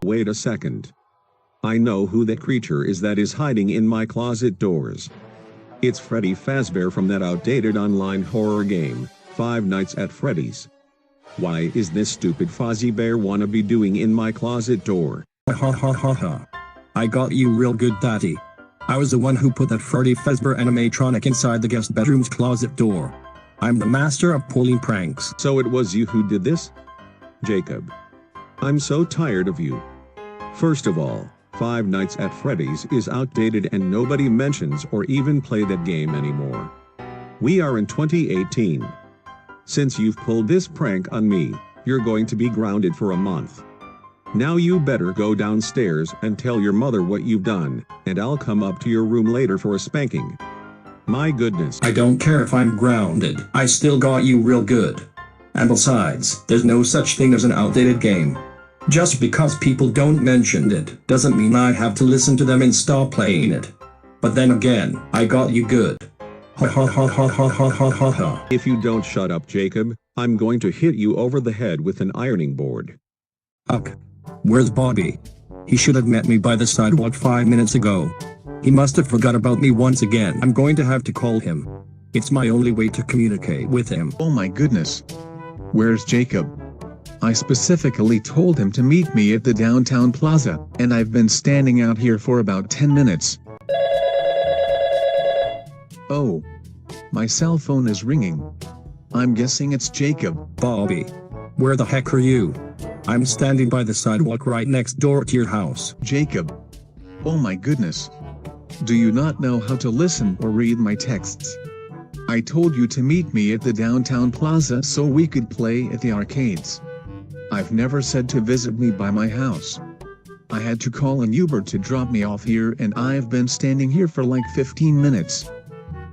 Wait a second. I know who that creature is that is hiding in my closet doors. It's Freddy Fazbear from that outdated online horror game, Five Nights at Freddy's. Why is this stupid Fozzie Bear wannabe doing in my closet door? Ha ha ha ha. I got you real good, Daddy. I was the one who put that Freddy Fazbear animatronic inside the guest bedroom's closet door. I'm the master of pulling pranks. So it was you who did this? Jacob. I'm so tired of you. First of all, Five Nights at Freddy's is outdated and nobody mentions or even play that game anymore. We are in 2018. Since you've pulled this prank on me, you're going to be grounded for a month. Now you better go downstairs and tell your mother what you've done, and I'll come up to your room later for a spanking. My goodness. I don't care if I'm grounded, I still got you real good. And besides, there's no such thing as an outdated game. Just because people don't mention it, doesn't mean I have to listen to them and stop playing it. But then again, I got you good. Ha ha ha ha ha ha ha ha ha. If you don't shut up, Jacob, I'm going to hit you over the head with an ironing board. Uck. Where's Bobby? He should have met me by the sidewalk 5 minutes ago. He must have forgot about me once again. I'm going to have to call him. It's my only way to communicate with him. Oh my goodness. Where's Jacob? I specifically told him to meet me at the downtown plaza, and I've been standing out here for about 10 minutes. Oh. My cell phone is ringing. I'm guessing it's Jacob. Bobby. Where the heck are you? I'm standing by the sidewalk right next door to your house. Jacob. Oh my goodness. Do you not know how to listen or read my texts? I told you to meet me at the downtown plaza so we could play at the arcades. I've never said to visit me by my house. I had to call an Uber to drop me off here, and I've been standing here for like 15 minutes.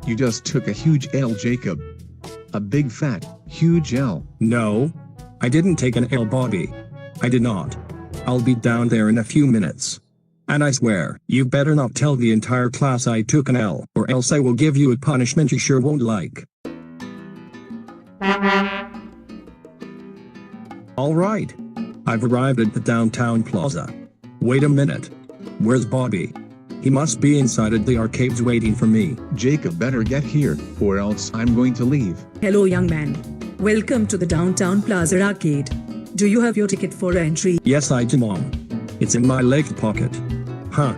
You just took a huge L, Jacob. A big fat, huge L. No. I didn't take an L, Bobby. I did not. I'll be down there in a few minutes. And I swear, you better not tell the entire class I took an L, or else I will give you a punishment you sure won't like. Alright. I've arrived at the downtown plaza. Wait a minute. Where's Bobby? He must be inside at the arcades waiting for me. Jacob better get here, or else I'm going to leave. Hello, young man. Welcome to the Downtown Plaza Arcade. Do you have your ticket for entry? Yes, I do, Mom. It's in my left pocket. Huh.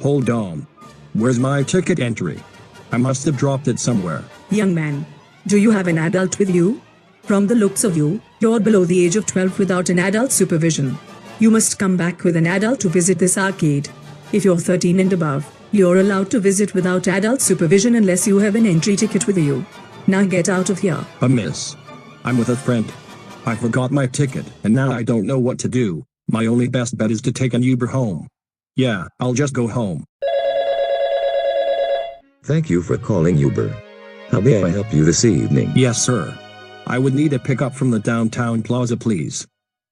Hold on. Where's my ticket entry? I must have dropped it somewhere. Young man, do you have an adult with you? From the looks of you, you're below the age of 12 without an adult supervision. You must come back with an adult to visit this arcade. If you're 13 and above, you're allowed to visit without adult supervision unless you have an entry ticket with you. Now get out of here. Miss. I'm with a friend. I forgot my ticket, and now I don't know what to do. My only best bet is to take an Uber home. Yeah, I'll just go home. Thank you for calling Uber. How may I help you this evening? Yes, sir. I would need a pickup from the downtown plaza, please.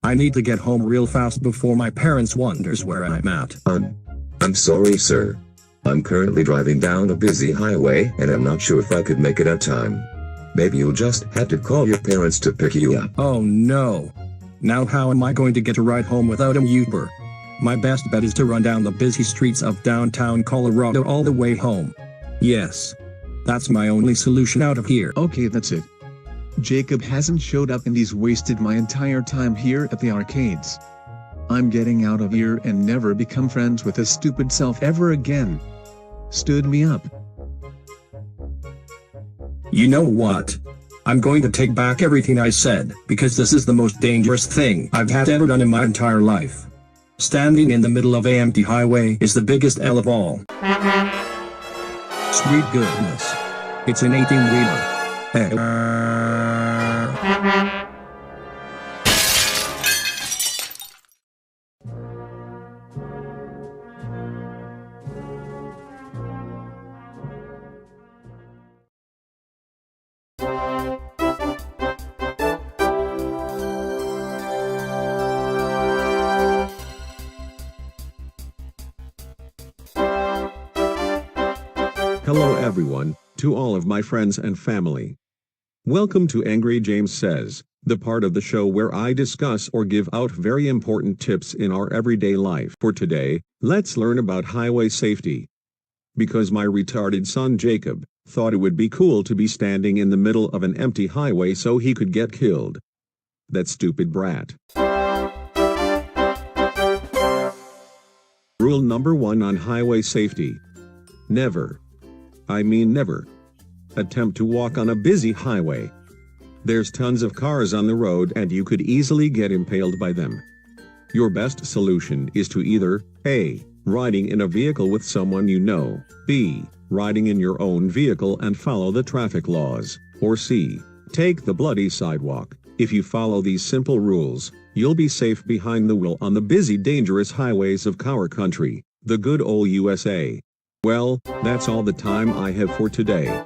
I need to get home real fast before my parents wonders where I'm at. I'm sorry, sir. I'm currently driving down a busy highway, and I'm not sure if I could make it on time. Maybe you'll just have to call your parents to pick you up. Oh no. Now how am I going to get a ride home without an Uber? My best bet is to run down the busy streets of downtown Colorado all the way home. Yes. That's my only solution out of here. Okay, that's it. Jacob hasn't showed up and he's wasted my entire time here at the arcades. I'm getting out of here and never become friends with his stupid self ever again. Stood me up. You know what? I'm going to take back everything I said, because this is the most dangerous thing I've had ever done in my entire life. Standing in the middle of an empty highway is the biggest L of all. Sweet goodness. It's an 18-wheeler. Hello everyone, to all of my friends and family. Welcome to Angry James Says, the part of the show where I discuss or give out very important tips in our everyday life. For today, let's learn about highway safety. Because my retarded son Jacob thought it would be cool to be standing in the middle of an empty highway so he could get killed. That stupid brat. Rule number 1 on highway safety. Never. I mean never. Attempt to walk on a busy highway. There's tons of cars on the road and you could easily get impaled by them. Your best solution is to either A. Riding in a vehicle with someone you know, B. Riding in your own vehicle and follow the traffic laws, or C. Take the bloody sidewalk. If you follow these simple rules, you'll be safe behind the wheel on the busy dangerous highways of our country, the good old USA. Well, that's all the time I have for today.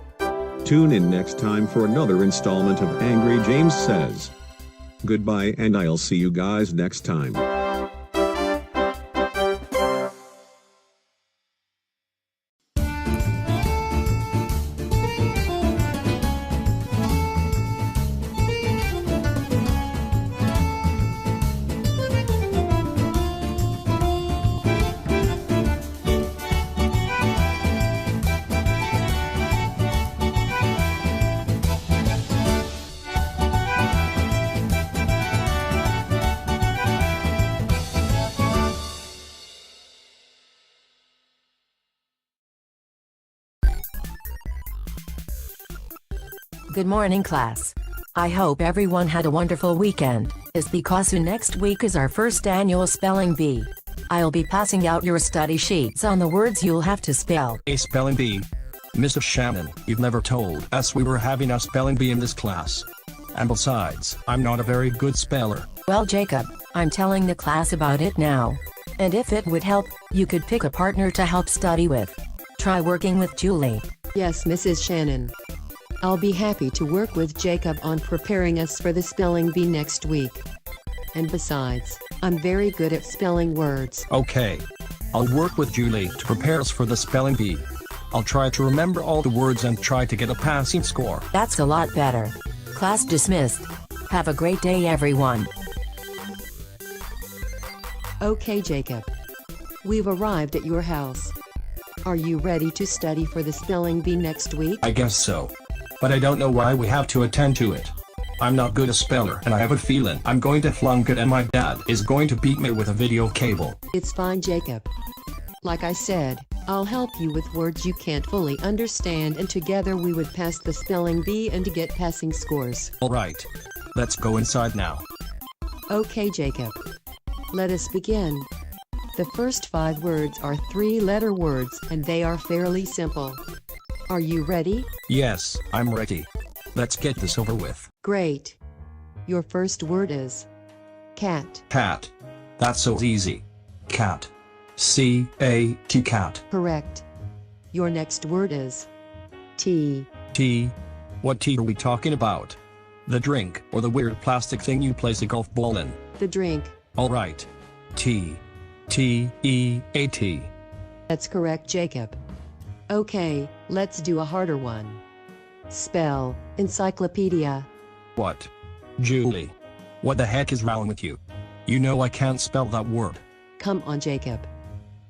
Tune in next time for another installment of Angry James Says. Goodbye and I'll see you guys next time. Good morning, class. I hope everyone had a wonderful weekend, is because next week is our first annual spelling bee. I'll be passing out your study sheets on the words you'll have to spell. A spelling bee? Mrs. Shannon, you've never told us we were having a spelling bee in this class. And besides, I'm not a very good speller. Well, Jacob, I'm telling the class about it now. And if it would help, you could pick a partner to help study with. Try working with Julie. Yes, Mrs. Shannon. I'll be happy to work with Jacob on preparing us for the spelling bee next week. And besides, I'm very good at spelling words. Okay. I'll work with Julie to prepare us for the spelling bee. I'll try to remember all the words and try to get a passing score. That's a lot better. Class dismissed. Have a great day, everyone. Okay, Jacob. We've arrived at your house. Are you ready to study for the spelling bee next week? I guess so. But I don't know why we have to attend to it. I'm not good a speller and I have a feeling I'm going to flunk it and my dad is going to beat me with a video cable. It's fine, Jacob. Like I said, I'll help you with words you can't fully understand and together we would pass the spelling bee and get passing scores. Alright. Let's go inside now. Okay, Jacob. Let us begin. The first 5 words are 3-letter words and they are fairly simple. Are you ready? Yes, I'm ready. Let's get this over with. Great. Your first word is cat. Cat. That's so easy. Cat. C-A-T cat. Correct. Your next word is tea. Tea. What tea are we talking about? The drink or the weird plastic thing you place a golf ball in? The drink. Alright. Tea. T-E-A-T. That's correct, Jacob. Okay, let's do a harder one. Spell encyclopedia. What? Julie. What the heck is wrong with you? You know I can't spell that word. Come on, Jacob.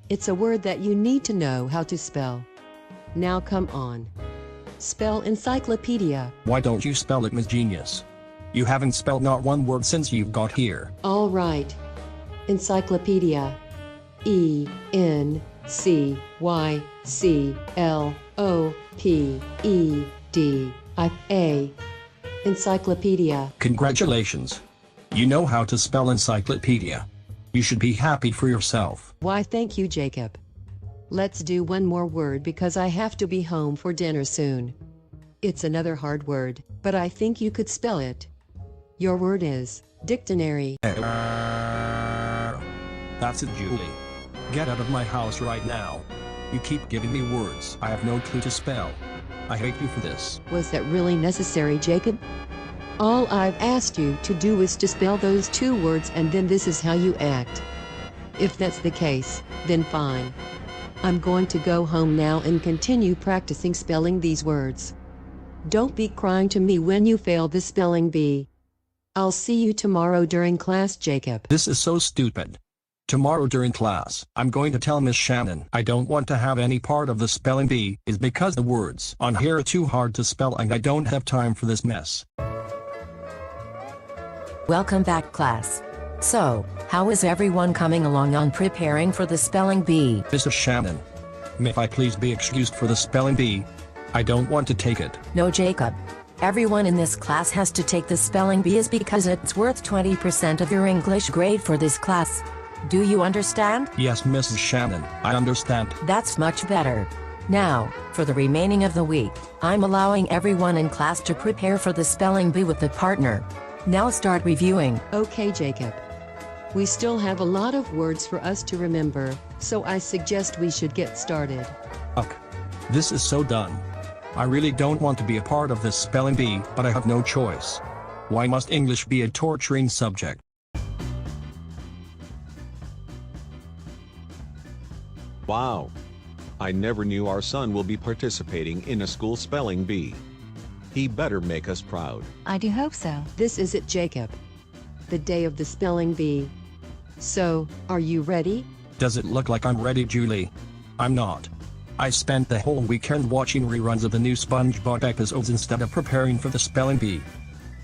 It's a word that you need to know how to spell. Now come on. Spell encyclopedia. Why don't you spell it, Miss Genius? You haven't spelled not one word since you've got here. All right. Encyclopedia. E-N-C-Y-C-L-O-P-E-D-I-A. Encyclopedia. Congratulations. You know how to spell encyclopedia. You should be happy for yourself. Why, thank you, Jacob. Let's do one more word because I have to be home for dinner soon. It's another hard word, but I think you could spell it. Your word is dictionary. That's it, Julie. Get out of my house right now. You keep giving me words I have no clue to spell. I hate you for this. Was that really necessary, Jacob? All I've asked you to do is to spell those 2 words and then this is how you act. If that's the case, then fine. I'm going to go home now and continue practicing spelling these words. Don't be crying to me when you fail the spelling bee. I'll see you tomorrow during class, Jacob. This is so stupid. Tomorrow during class, I'm going to tell Miss Shannon I don't want to have any part of the spelling bee is because the words on here are too hard to spell and I don't have time for this mess. Welcome back, class. So, how is everyone coming along on preparing for the spelling bee? Mrs. Shannon, may I please be excused for the spelling bee? I don't want to take it. No, Jacob. Everyone in this class has to take the spelling bee is because it's worth 20% of your English grade for this class. Do you understand? Yes, Mrs. Shannon, I understand. That's much better. Now, for the remaining of the week, I'm allowing everyone in class to prepare for the spelling bee with a partner. Now start reviewing. Okay, Jacob. We still have a lot of words for us to remember, so I suggest we should get started. Ugh. This is so done. I really don't want to be a part of this spelling bee, but I have no choice. Why must English be a torturing subject? Wow. I never knew our son will be participating in a school spelling bee. He better make us proud. I do hope so. This is it, Jacob. The day of the spelling bee. So, are you ready? Does it look like I'm ready, Julie? I'm not. I spent the whole weekend watching reruns of the new SpongeBob episodes instead of preparing for the spelling bee.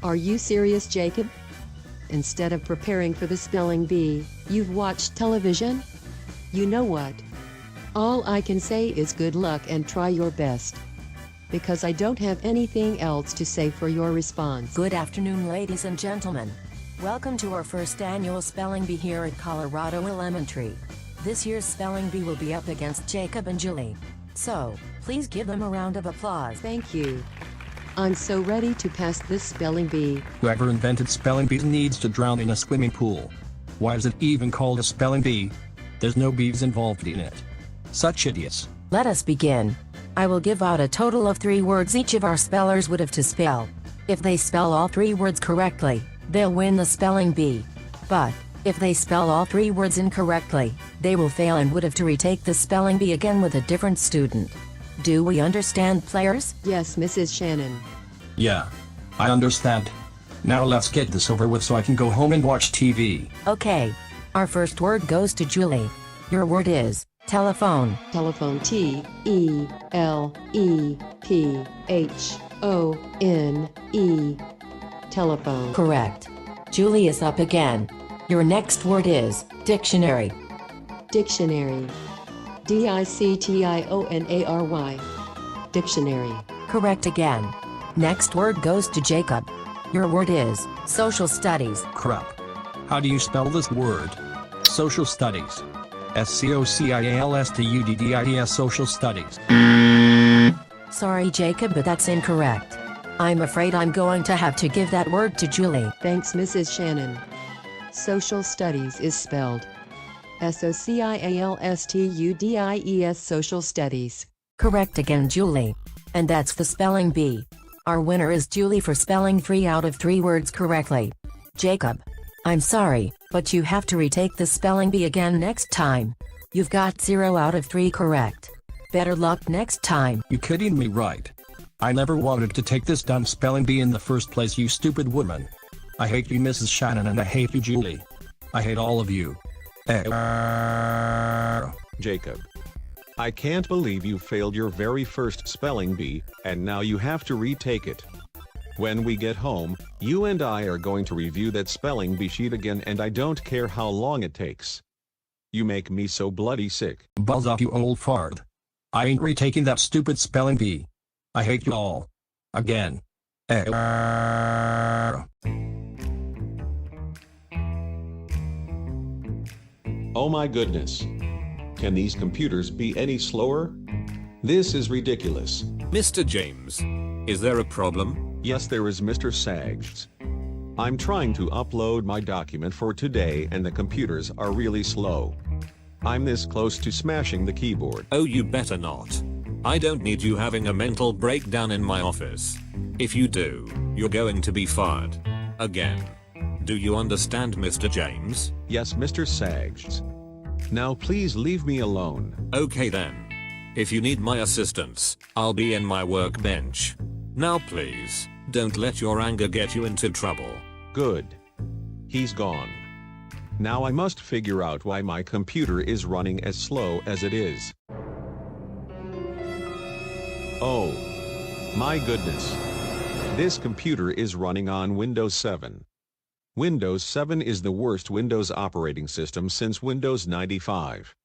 Are you serious, Jacob? Instead of preparing for the spelling bee, you've watched television? You know what? All I can say is good luck and try your best. because I don't have anything else to say for your response. Good afternoon, ladies and gentlemen. Welcome to our first annual spelling bee here at Colorado Elementary. This year's spelling bee will be up against Jacob and Julie. So, please give them a round of applause. Thank you. I'm so ready to pass this spelling bee. Whoever invented spelling bees needs to drown in a swimming pool. Why is it even called a spelling bee? There's no bees involved in it. Such idiots. Let us begin. I will give out a total of 3 words each of our spellers would have to spell. If they spell all 3 words correctly, they'll win the spelling bee. But, if they spell all 3 words incorrectly, they will fail and would have to retake the spelling bee again with a different student. Do we understand, players? Yes, Mrs. Shannon. Yeah. I understand. Now let's get this over with so I can go home and watch TV. Okay. Our first word goes to Julie. Your word is telephone. Telephone. T-E-L-E-P-H-O-N-E. Telephone. Correct. Julie is up again. Your next word is dictionary. Dictionary. D-I-C-T-I-O-N-A-R-Y. Dictionary. Correct again. Next word goes to Jacob. Your word is social studies. Crap. How do you spell this word? Social studies. S-C-O-C-I-A-L-S-T-U-D-D-I-E-S. Social studies. Sorry, Jacob, but that's incorrect. I'm afraid I'm going to have to give that word to Julie. Thanks, Mrs. Shannon. Social studies is spelled S-O-C-I-A-L-S-T-U-D-I-E-S. Social studies. Correct again, Julie. And that's the spelling bee. Our winner is Julie for spelling 3 out of 3 words correctly. Jacob, I'm sorry, but you have to retake the spelling bee again next time. You've got 0 out of 3 correct. Better luck next time. You kidding me, right? I never wanted to take this dumb spelling bee in the first place, you stupid woman. I hate you, Mrs. Shannon, and I hate you, Julie. I hate all of you. Jacob. I can't believe you failed your very first spelling bee, and now you have to retake it. When we get home, you and I are going to review that spelling bee sheet again, and I don't care how long it takes. You make me so bloody sick. Buzz off, you old fart. I ain't retaking that stupid spelling bee. I hate you all. Again. Oh my goodness. Can these computers be any slower? This is ridiculous. Mr. James, is there a problem? Yes, there is, Mr. Sags. I'm trying to upload my document for today and the computers are really slow. I'm this close to smashing the keyboard. Oh, you better not. I don't need you having a mental breakdown in my office. If you do, you're going to be fired. Again. Do you understand, Mr. James? Yes, Mr. Sags. Now please leave me alone. Okay then. If you need my assistance, I'll be in my workbench. Now please, don't let your anger get you into trouble. Good. He's gone. Now I must figure out why my computer is running as slow as it is. Oh. My goodness. This computer is running on Windows 7. Windows 7 is the worst Windows operating system since Windows 95.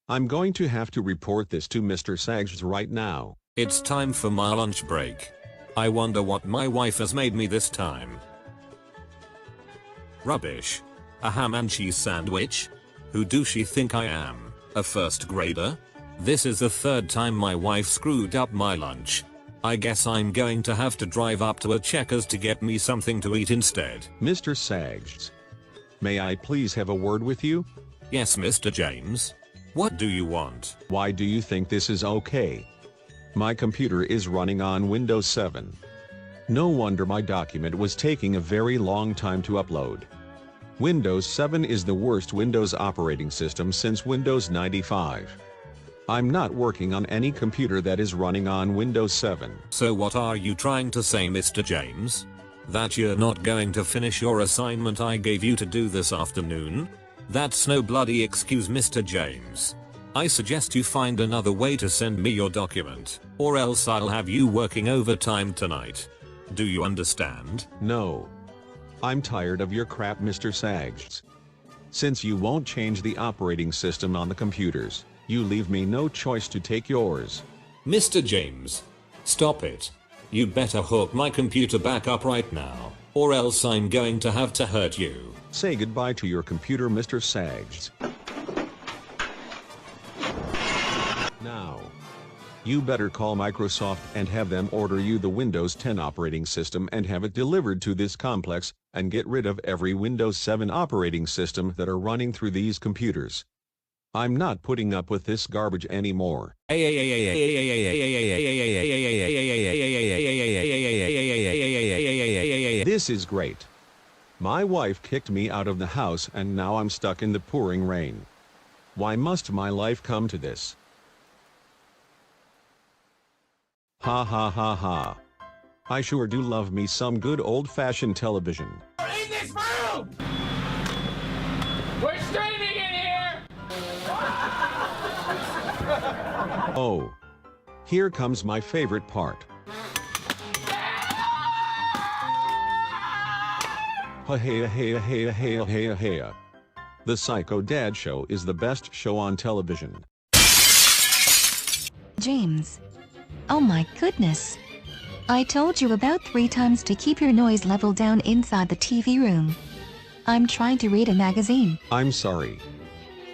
I'm going to have to report this to Mr. Sags right now. It's time for my lunch break. I wonder what my wife has made me this time. Rubbish. A ham and cheese sandwich? Who do she think I am, a first grader? This is the 3rd time my wife screwed up my lunch. I guess I'm going to have to drive up to a Checkers to get me something to eat instead. Mr. Sags. May I please have a word with you? Yes, Mr. James. What do you want? Why do you think this is okay? My computer is running on Windows 7. No wonder my document was taking a very long time to upload. Windows 7 is the worst Windows operating system since Windows 95. I'm not working on any computer that is running on Windows 7. So what are you trying to say, Mr. James? That you're not going to finish your assignment I gave you to do this afternoon? That's no bloody excuse, Mr. James. I suggest you find another way to send me your document, or else I'll have you working overtime tonight. Do you understand? No. I'm tired of your crap, Mr. Sags. Since you won't change the operating system on the computers, you leave me no choice to take yours. Mr. James, Stop it. You better hook my computer back up right now, or else I'm going to have to hurt you. Say goodbye to your computer, Mr. Sags. Now, you better call Microsoft and have them order you the Windows 10 operating system and have it delivered to this complex, and get rid of every Windows 7 operating system that are running through these computers. I'm not putting up with this garbage anymore. This is great. My wife kicked me out of the house and now I'm stuck in the pouring rain. Why must my life come to this? Ha ha ha ha. I sure do love me some good old-fashioned television. In this room! We're streaming in here! Oh. Here comes my favorite part. Ha-hey-a-hey-a-hey-a-hey-a-hey-a-hey-a. The Psycho Dad Show is the best show on television. James. Oh my goodness. I told you about 3 times to keep your noise level down inside the TV room. I'm trying to read a magazine. I'm sorry.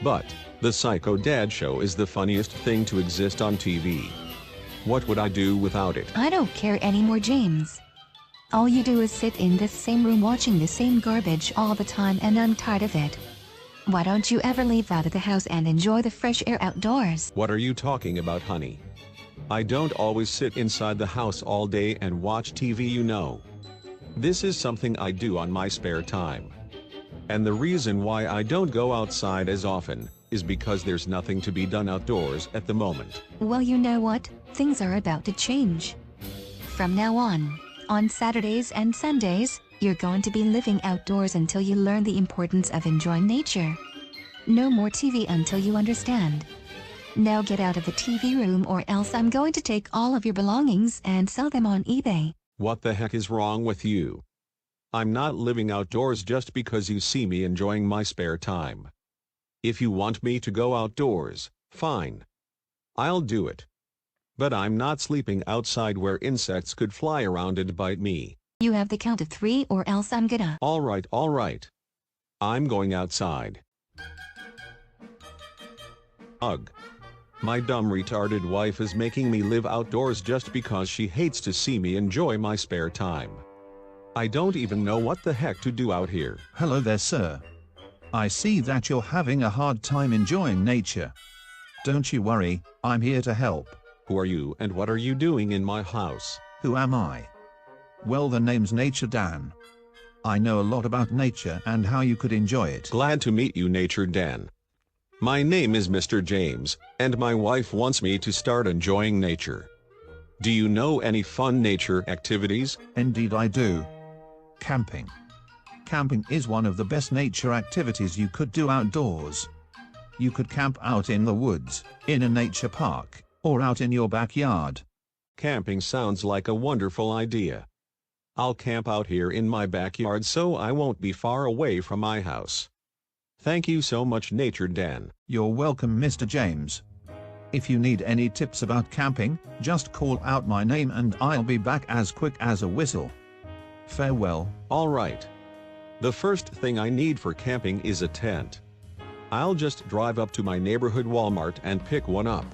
But, the Psycho Dad Show is the funniest thing to exist on TV. What would I do without it? I don't care anymore, James. All you do is sit in this same room watching the same garbage all the time and I'm tired of it. Why don't you ever leave out of the house and enjoy the fresh air outdoors? What are you talking about, honey? I don't always sit inside the house all day and watch TV, you know. This is something I do on my spare time. And the reason why I don't go outside as often is because there's nothing to be done outdoors at the moment. Well, you know what? Things are about to change. From now on Saturdays and Sundays, you're going to be living outdoors until you learn the importance of enjoying nature. No more TV until you understand. Now get out of the TV room or else I'm going to take all of your belongings and sell them on eBay. What the heck is wrong with you? I'm not living outdoors just because you see me enjoying my spare time. If you want me to go outdoors, fine. I'll do it. But I'm not sleeping outside where insects could fly around and bite me. You have the count of 3 or else I'm gonna. All right. I'm going outside. Ugh. My dumb retarded wife is making me live outdoors just because she hates to see me enjoy my spare time. I don't even know what the heck to do out here. Hello there, sir. I see that you're having a hard time enjoying nature. Don't you worry, I'm here to help. Who are you and what are you doing in my house? Who am I? Well, the name's Nature Dan. I know a lot about nature and how you could enjoy it. Glad to meet you, Nature Dan. My name is Mr. James, and my wife wants me to start enjoying nature. Do you know any fun nature activities? Indeed I do. Camping. Camping is one of the best nature activities you could do outdoors. You could camp out in the woods, in a nature park, or out in your backyard. Camping sounds like a wonderful idea. I'll camp out here in my backyard so I won't be far away from my house. Thank you so much, Nature Dan. You're welcome, Mr. James. If you need any tips about camping, just call out my name and I'll be back as quick as a whistle. Farewell. All right. The first thing I need for camping is a tent. I'll just drive up to my neighborhood Walmart and pick one up.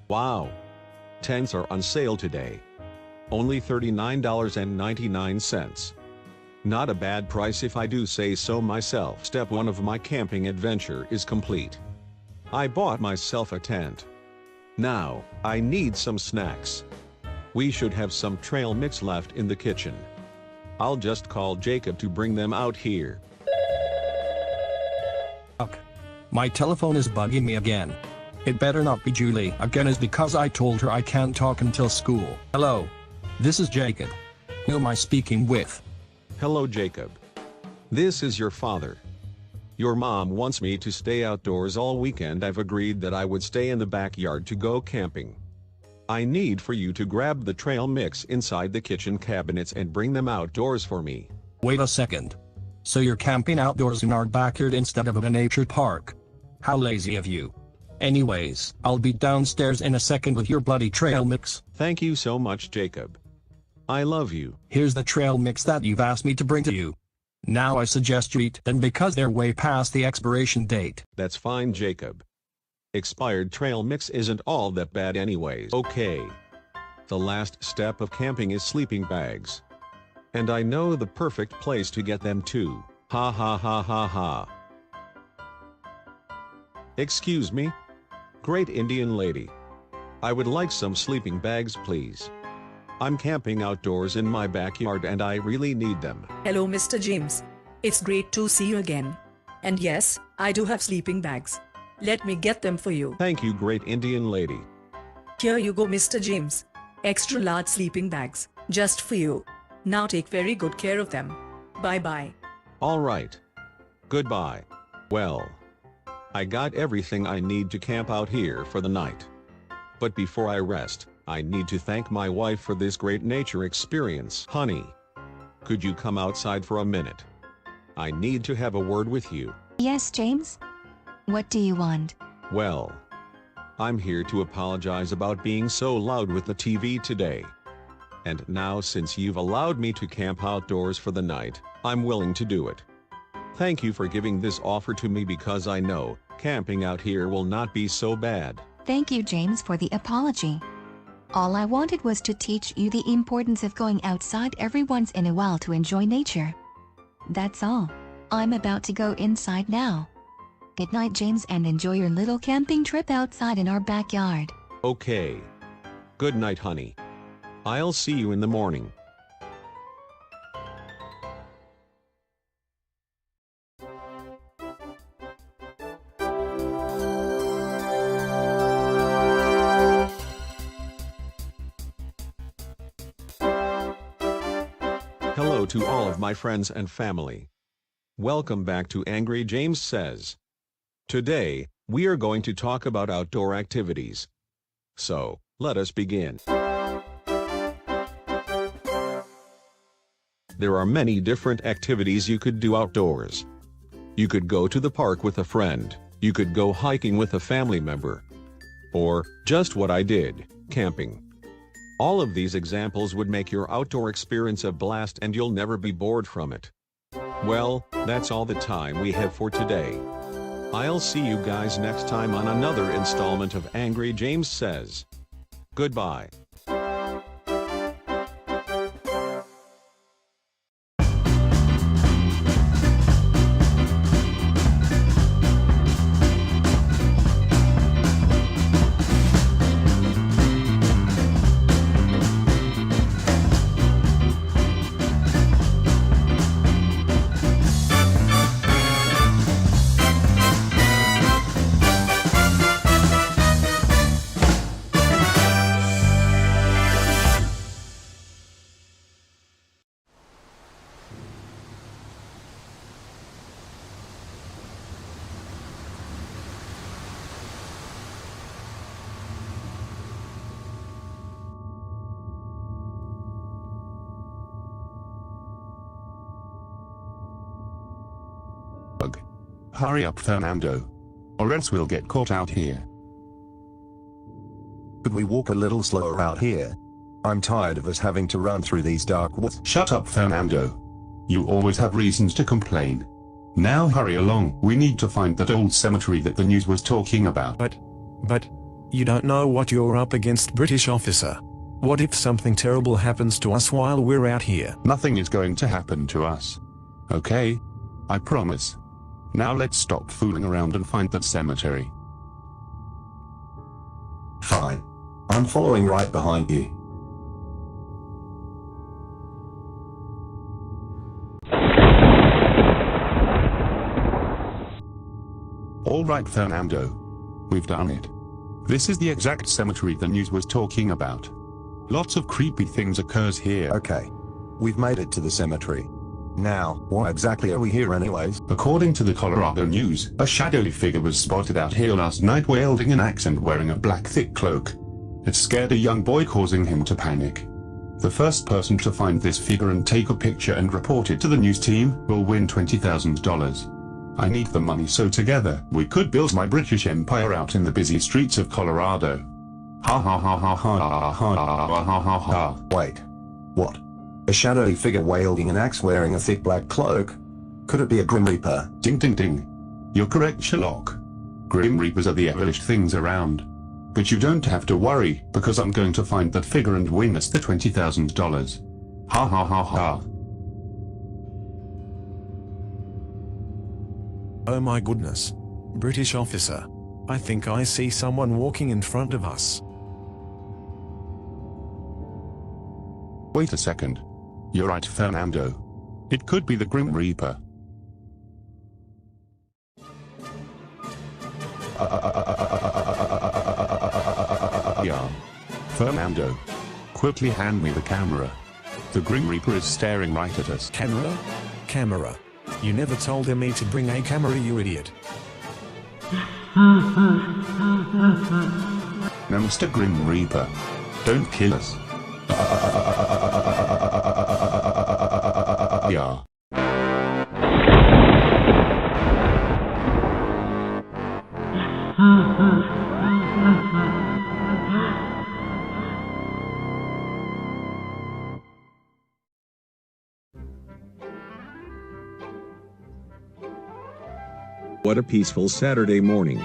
Wow. Tents are on sale today. Only $39.99. Not a bad price if I do say so myself. Step 1 of my camping adventure is complete. I bought myself a tent. Now, I need some snacks. We should have some trail mix left in the kitchen. I'll just call Jacob to bring them out here. My telephone is bugging me again. It better not be Julie again, is because I told her I can't talk until school. Hello. This is Jacob. Who am I speaking with? Hello, Jacob. This is your father. Your mom wants me to stay outdoors all weekend. I've agreed that I would stay in the backyard to go camping. I need for you to grab the trail mix inside the kitchen cabinets and bring them outdoors for me. Wait a second. So you're camping outdoors in our backyard instead of at a nature park. How lazy of you. Anyways, I'll be downstairs in a second with your bloody trail mix. Thank you so much, Jacob. I love you. Here's the trail mix that you've asked me to bring to you. Now I suggest you eat them because they're way past the expiration date. That's fine, Jacob. Expired trail mix isn't all that bad anyways. Okay. The last step of camping is sleeping bags. And I know the perfect place to get them too. Ha ha ha ha ha. Excuse me? Great Indian lady. I would like some sleeping bags, please. I'm camping outdoors in my backyard and I really need them. Hello, Mr. James. It's great to see you again. And yes, I do have sleeping bags. Let me get them for you. Thank you, great Indian lady. Here you go, Mr. James. Extra large sleeping bags, just for you. Now take very good care of them. Bye-bye. All right. Goodbye. Well, I got everything I need to camp out here for the night. But before I rest, I need to thank my wife for this great nature experience. Honey, could you come outside for a minute? I need to have a word with you. Yes, James? What do you want? Well, I'm here to apologize about being so loud with the TV today. And now since you've allowed me to camp outdoors for the night, I'm willing to do it. Thank you for giving this offer to me because I know camping out here will not be so bad. Thank you, James, for the apology. All I wanted was to teach you the importance of going outside every once in a while to enjoy nature. That's all. I'm about to go inside now. Good night, James, and enjoy your little camping trip outside in our backyard. Okay. Good night, honey. I'll see you in the morning. Hello to all of my friends and family. Welcome back to Angry James Says. Today, we are going to talk about outdoor activities. So, let us begin. There are many different activities you could do outdoors. You could go to the park with a friend, you could go hiking with a family member, or, just what I did, camping. All of these examples would make your outdoor experience a blast and you'll never be bored from it. Well, that's all the time we have for today. I'll see you guys next time on another installment of Angry James Says. Goodbye. Hurry up, Fernando. Or else we'll get caught out here. Could we walk a little slower out here? I'm tired of us having to run through these dark woods. Shut up, Fernando. You always have reasons to complain. Now hurry along. We need to find that old cemetery that the news was talking about. But, you don't know what you're up against, British officer. What if something terrible happens to us while we're out here? Nothing is going to happen to us. Okay? I promise. Now let's stop fooling around and find that cemetery. Fine. I'm following right behind you. All right, Fernando. We've done it. This is the exact cemetery the news was talking about. Lots of creepy things occurs here. Okay. We've made it to the cemetery. Now, why exactly are we here anyways? According to the Colorado News, a shadowy figure was spotted out here last night wielding an axe and wearing a black thick cloak. It scared a young boy, causing him to panic. The first person to find this figure and take a picture and report it to the news team will win $20,000. I need the money so together we could build my British empire out in the busy streets of Colorado. Ha ha ha ha ha ha ha ha ha ha. Wait. What? A shadowy figure wielding an axe wearing a thick black cloak? Could it be a Grim Reaper? Ding ding ding. You're correct, Sherlock. Grim Reapers are the evilest things around. But you don't have to worry, because I'm going to find that figure and win us the $20,000. Ha ha ha ha. Oh my goodness. British officer. I think I see someone walking in front of us. Wait a second. You're right, Fernando. It could be the Grim Reaper. Yeah. Fernando. Quickly hand me the camera. The Grim Reaper is staring right at us. Camera? Camera. You never told me to bring a camera, you idiot. Now, Mr. Grim Reaper, don't kill us. Yeah. What a peaceful Saturday morning.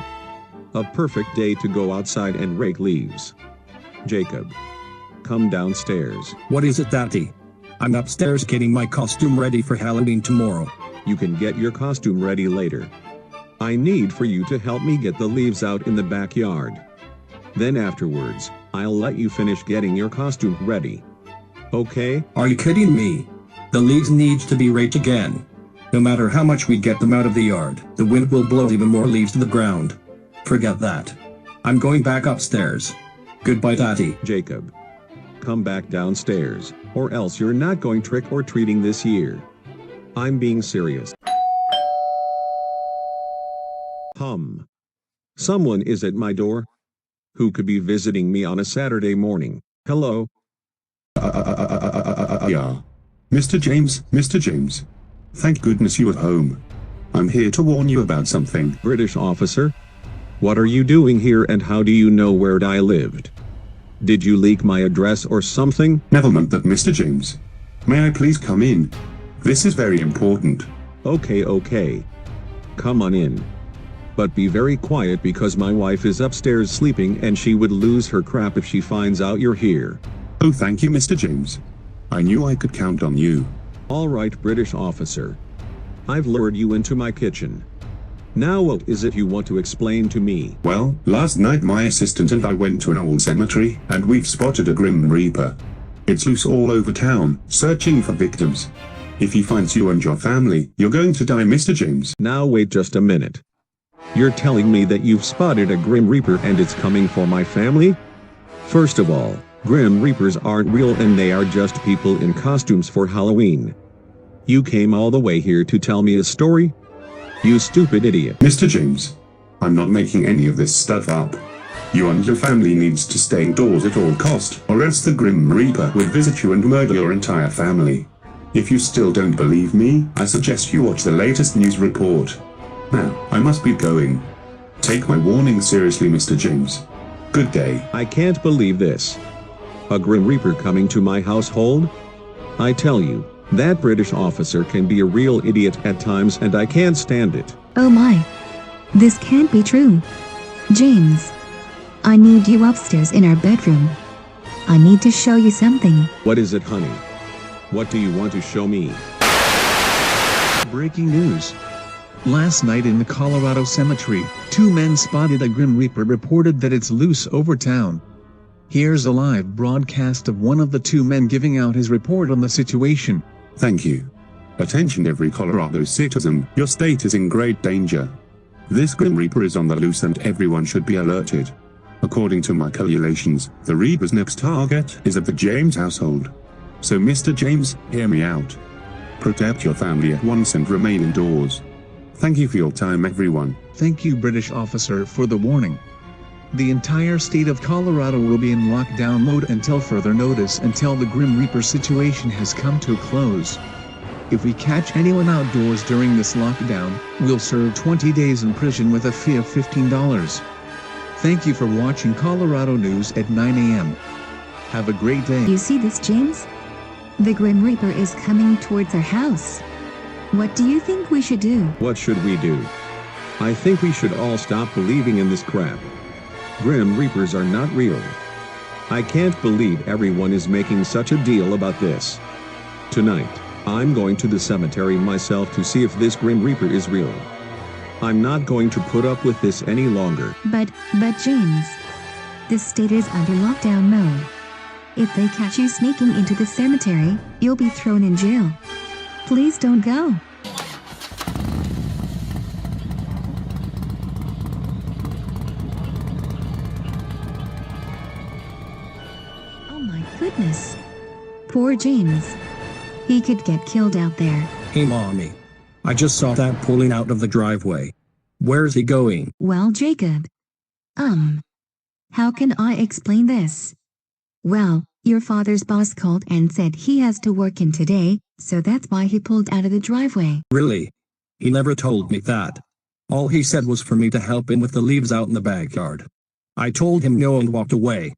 A perfect day to go outside and rake leaves. Jacob, come downstairs. What is it, Daddy? I'm upstairs getting my costume ready for Halloween tomorrow. You can get your costume ready later. I need for you to help me get the leaves out in the backyard. Then afterwards, I'll let you finish getting your costume ready. Okay? Are you kidding me? The leaves need to be raked again. No matter how much we get them out of the yard, the wind will blow even more leaves to the ground. Forget that. I'm going back upstairs. Goodbye, Daddy. Jacob, come back downstairs, or else you're not going trick-or-treating this year. I'm being serious. Someone is at my door. Who could be visiting me on a Saturday morning? Hello? Yeah. Mr. James. Thank goodness you're home. I'm here to warn you about something. British officer? What are you doing here and how do you know where I lived? Did you leak my address or something? Never mind that, Mr. James. May I please come in? This is very important. Okay. Come on in. But be very quiet because my wife is upstairs sleeping and she would lose her crap if she finds out you're here. Oh, thank you, Mr. James. I knew I could count on you. All right, British officer. I've lured you into my kitchen. Now what is it you want to explain to me? Well, last night my assistant and I went to an old cemetery, and we've spotted a Grim Reaper. It's loose all over town, searching for victims. If he finds you and your family, you're going to die, Mr. James. Now wait just a minute. You're telling me that you've spotted a Grim Reaper and it's coming for my family? First of all, Grim Reapers aren't real and they are just people in costumes for Halloween. You came all the way here to tell me a story? You stupid idiot. Mr. James, I'm not making any of this stuff up. You and your family needs to stay indoors at all cost, or else the Grim Reaper will visit you and murder your entire family. If you still don't believe me, I suggest you watch the latest news report. Now, I must be going. Take my warning seriously, Mr. James. Good day. I can't believe this. A Grim Reaper coming to my household? I tell you, that British officer can be a real idiot at times and I can't stand it. Oh my. This can't be true. James. I need you upstairs in our bedroom. I need to show you something. What is it, honey? What do you want to show me? Breaking news. Last night in the Colorado cemetery, 2 men spotted a Grim Reaper, reported that it's loose over town. Here's a live broadcast of one of the 2 men giving out his report on the situation. Thank you. Attention every Colorado citizen, your state is in great danger. This Grim Reaper is on the loose and everyone should be alerted. According to my calculations, the Reaper's next target is at the James household. So Mr. James, hear me out. Protect your family at once and remain indoors. Thank you for your time, everyone. Thank you, British officer, for the warning. The entire state of Colorado will be in lockdown mode until further notice, until the Grim Reaper situation has come to a close. If we catch anyone outdoors during this lockdown, we'll serve 20 days in prison with a fee of $15. Thank you for watching Colorado News at 9 a.m. Have a great day. You see this, James? The Grim Reaper is coming towards our house. What do you think we should do? What should we do? I think we should all stop believing in this crap. Grim Reapers are not real. I can't believe everyone is making such a deal about this. Tonight, I'm going to the cemetery myself to see if this Grim Reaper is real. I'm not going to put up with this any longer. But James, this state is under lockdown mode. If they catch you sneaking into the cemetery, you'll be thrown in jail. Please don't go. Oh my goodness. Poor James. He could get killed out there. Hey mommy. I just saw that pulling out of the driveway. Where's he going? Well, Jacob. How can I explain this? Well, your father's boss called and said he has to work in today, so that's why he pulled out of the driveway. Really? He never told me that. All he said was for me to help him with the leaves out in the backyard. I told him no and walked away.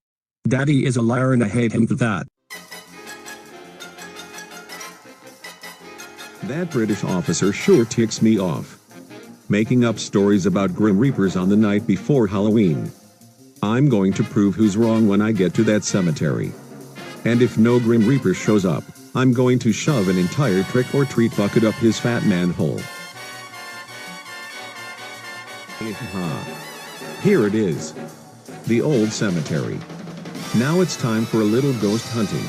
Daddy is a liar and I hate him for that. That British officer sure ticks me off. Making up stories about Grim Reapers on the night before Halloween. I'm going to prove who's wrong when I get to that cemetery. And if no Grim Reaper shows up, I'm going to shove an entire trick-or-treat bucket up his fat manhole. Here it is. The old cemetery. Now it's time for a little ghost hunting.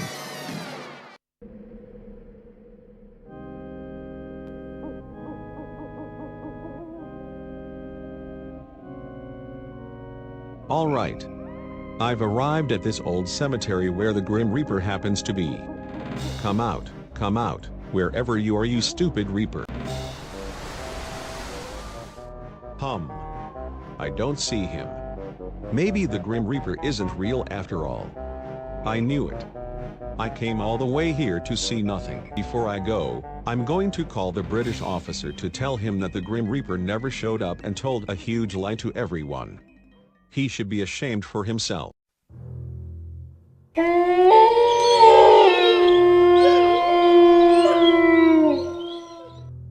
All right. I've arrived at this old cemetery where the Grim Reaper happens to be. Come out, wherever you are, you stupid Reaper. I don't see him. Maybe the Grim Reaper isn't real after all. I knew it. I came all the way here to see nothing. Before I go, I'm going to call the British officer to tell him that the Grim Reaper never showed up and told a huge lie to everyone. He should be ashamed for himself.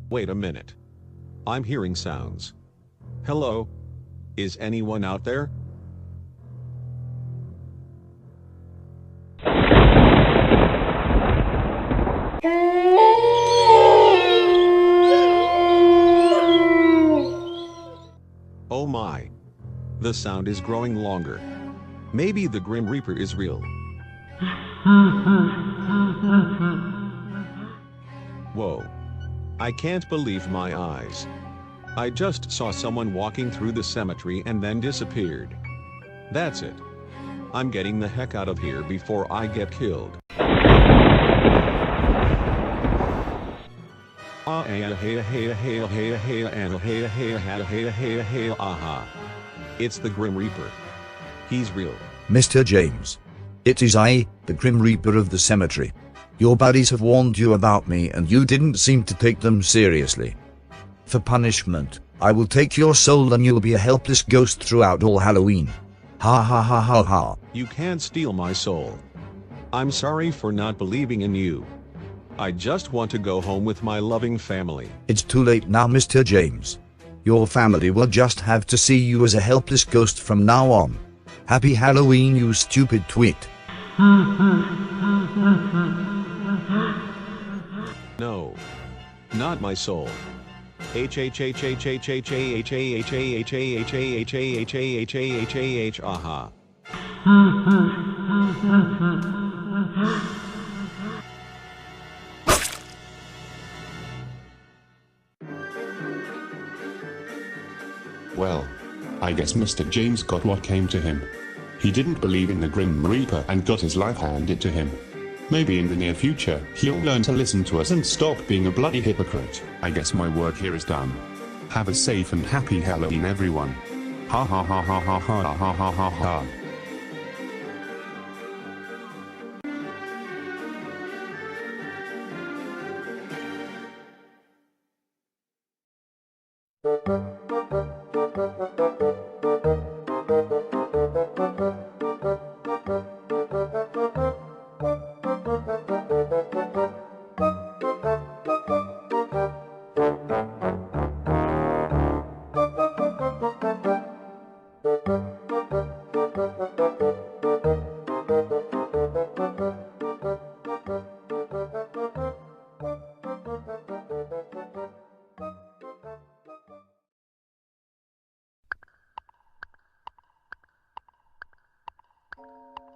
Wait a minute. I'm hearing sounds. Hello? Is anyone out there? Oh my. The sound is growing longer. Maybe the Grim Reaper is real. Whoa. I can't believe my eyes. I just saw someone walking through the cemetery and then disappeared. That's it. I'm getting the heck out of here before I get killed. Aha. It's the Grim Reaper. He's real. Mr. James. It is I, the Grim Reaper of the cemetery. Your buddies have warned you about me and you didn't seem to take them seriously. For punishment, I will take your soul and you'll be a helpless ghost throughout all Halloween. Ha ha ha ha ha. You can't steal my soul. I'm sorry for not believing in you. I just want to go home with my loving family. It's too late now, Mr. James. Your family will just have to see you as a helpless ghost from now on. Happy Halloween, you stupid twit. No. Not my soul. Aha. Well, I guess Mr. James got what came to him. He didn't believe in the Grim Reaper and got his life handed to him. Maybe in the near future, he'll learn to listen to us and stop being a bloody hypocrite. I guess my work here is done. Have a safe and happy Halloween, everyone. Ha ha ha ha ha ha ha ha ha ha.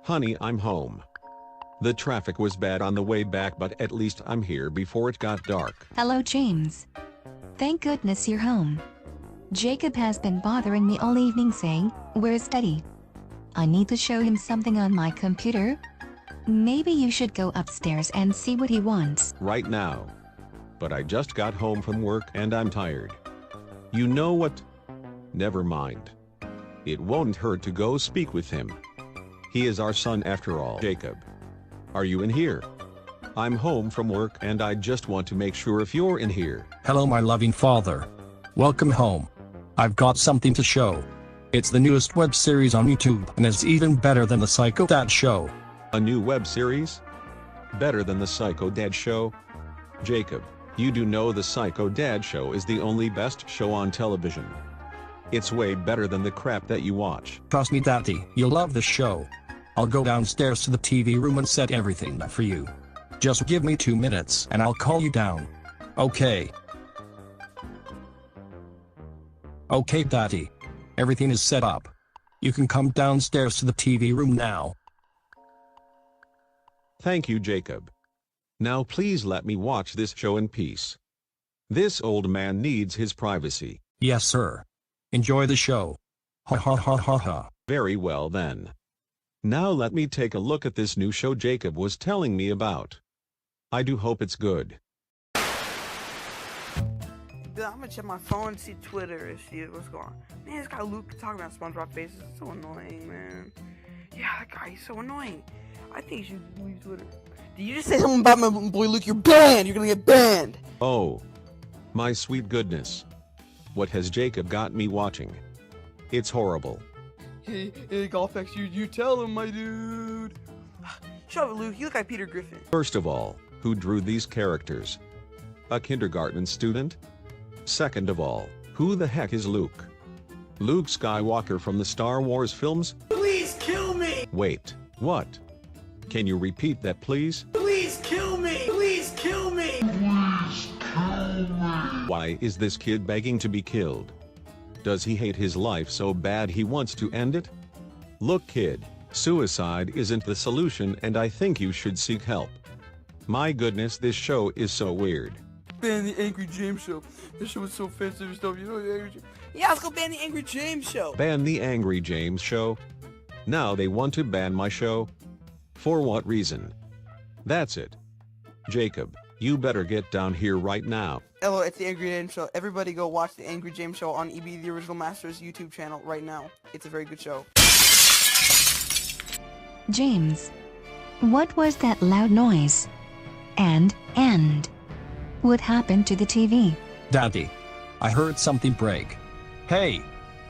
Honey, I'm home. The traffic was bad on the way back, but at least I'm here before it got dark. Hello, James. Thank goodness you're home. Jacob has been bothering me all evening saying, "Where's Daddy? I need to show him something on my computer." Maybe you should go upstairs and see what he wants. Right now. But I just got home from work and I'm tired. You know what? Never mind. It won't hurt to go speak with him. He is our son after all. Jacob. Are you in here? I'm home from work and I just want to make sure if you're in here. Hello, my loving father. Welcome home. I've got something to show. It's the newest web series on YouTube, and it's even better than the Psycho Dad show. A new web series? Better than the Psycho Dad show? Jacob, you do know the Psycho Dad show is the only best show on television. It's way better than the crap that you watch. Trust me, Daddy, you'll love the show. I'll go downstairs to the TV room and set everything up for you. Just give me 2 minutes and I'll call you down. Okay. Okay, Daddy. Everything is set up. You can come downstairs to the TV room now. Thank you, Jacob. Now please let me watch this show in peace. This old man needs his privacy. Yes, sir. Enjoy the show. Ha ha ha ha ha. Very well then. Now let me take a look at this new show Jacob was telling me about. I do hope it's good. Dude, I'm gonna check my phone, see Twitter, and see what's going on. Man, this guy Luke talking about SpongeBob faces. It's so annoying, man. Yeah, that guy, he's so annoying. I think you should leave Twitter. Did you just say something about my boy Luke? You're banned! You're gonna get banned! Oh. My sweet goodness. What has Jacob got me watching? It's horrible. Hey, Golfex, you tell him, my dude. Shut up, Luke. You look like Peter Griffin. First of all, who drew these characters? A kindergarten student? Second of all, who the heck is Luke? Luke Skywalker from the Star Wars films? Please kill me! Wait, what? Can you repeat that, please? Please kill me! Please kill me! Please kill me! Why is this kid begging to be killed? Does he hate his life so bad he wants to end it? Look, kid, suicide isn't the solution and I think you should seek help. My goodness, this show is so weird. Ban the Angry James show. This show is so offensive and stuff, you know the Angry James. Yeah, let's go ban the Angry James show. Ban the Angry James show? Now they want to ban my show? For what reason? That's it. Jacob, you better get down here right now. Hello, it's the Angry James show. Everybody go watch the Angry James show on EB the Original Masters YouTube channel right now. It's a very good show. James. What was that loud noise? And. What happened to the TV? Daddy. I heard something break. Hey!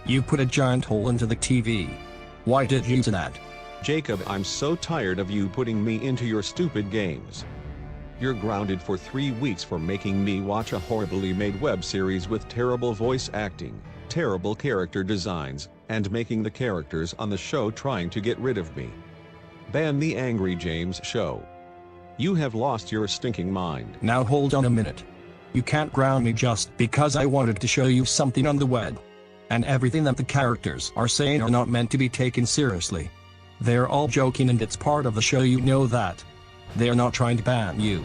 You put a giant hole into the TV. Why did you do that? Jacob, I'm so tired of you putting me into your stupid games. You're grounded for 3 weeks for making me watch a horribly made web series with terrible voice acting, terrible character designs, and making the characters on the show trying to get rid of me. Ban the Angry James show. You have lost your stinking mind. Now hold on a minute. You can't ground me just because I wanted to show you something on the web. And everything that the characters are saying are not meant to be taken seriously. They're all joking and it's part of the show, you know that. They are not trying to ban you.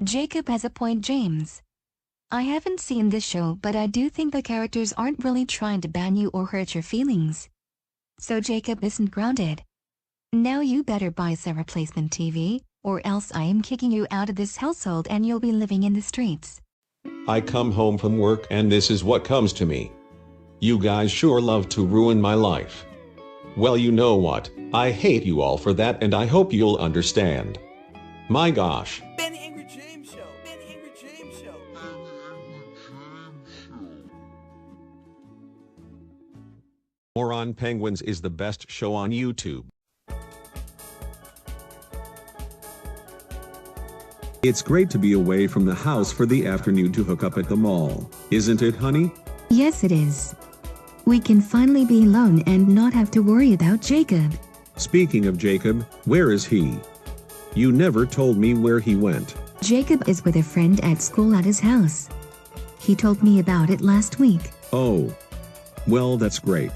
Jacob has a point, James. I haven't seen this show, but I do think the characters aren't really trying to ban you or hurt your feelings. So Jacob isn't grounded. Now you better buy some replacement TV, or else I am kicking you out of this household and you'll be living in the streets. I come home from work and this is what comes to me. You guys sure love to ruin my life. Well, you know what? I hate you all for that, and I hope you'll understand. My gosh. Ben Angry James Show. Ben Angry James Show. Moron Penguins is the best show on YouTube. It's great to be away from the house for the afternoon to hook up at the mall, isn't it, honey? Yes, it is. We can finally be alone and not have to worry about Jacob. Speaking of Jacob, where is he? You never told me where he went. Jacob is with a friend at school at his house. He told me about it last week. Oh. Well, that's great.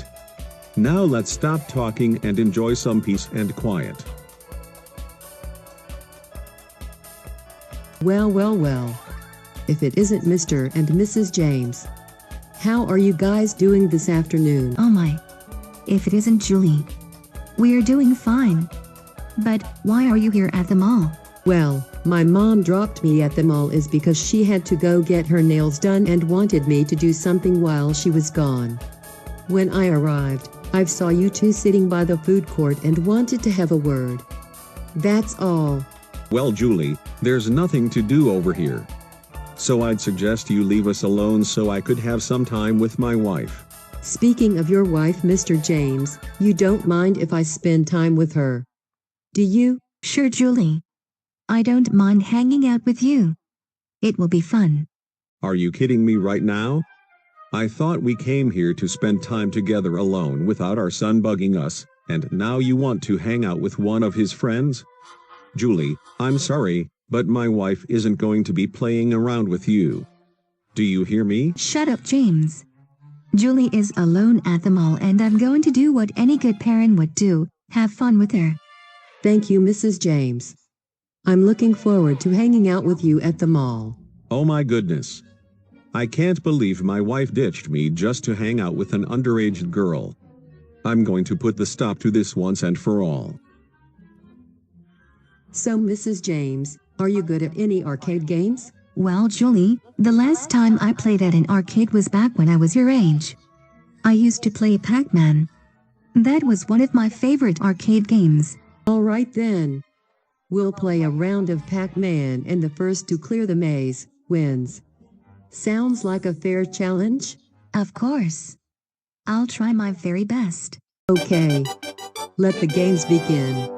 Now let's stop talking and enjoy some peace and quiet. Well, well, well. If it isn't Mr. and Mrs. James. How are you guys doing this afternoon? Oh my. If it isn't Julie. We're doing fine. But why are you here at the mall? Well, my mom dropped me at the mall is because she had to go get her nails done and wanted me to do something while she was gone. When I arrived, I saw you two sitting by the food court and wanted to have a word. That's all. Well, Julie, there's nothing to do over here. So I'd suggest you leave us alone so I could have some time with my wife. Speaking of your wife, Mr. James, you don't mind if I spend time with her, do you? Sure, Julie. I don't mind hanging out with you. It will be fun. Are you kidding me right now? I thought we came here to spend time together alone without our son bugging us, and now you want to hang out with one of his friends? Julie, I'm sorry, but my wife isn't going to be playing around with you. Do you hear me? Shut up, James. Julie is alone at the mall and I'm going to do what any good parent would do, have fun with her. Thank you, Mrs. James. I'm looking forward to hanging out with you at the mall. Oh my goodness. I can't believe my wife ditched me just to hang out with an underage girl. I'm going to put the stop to this once and for all. So, Mrs. James, are you good at any arcade games? Well, Julie, the last time I played at an arcade was back when I was your age. I used to play Pac-Man. That was one of my favorite arcade games. All right then. We'll play a round of Pac-Man and the first to clear the maze wins. Sounds like a fair challenge? Of course. I'll try my very best. Okay. Let the games begin.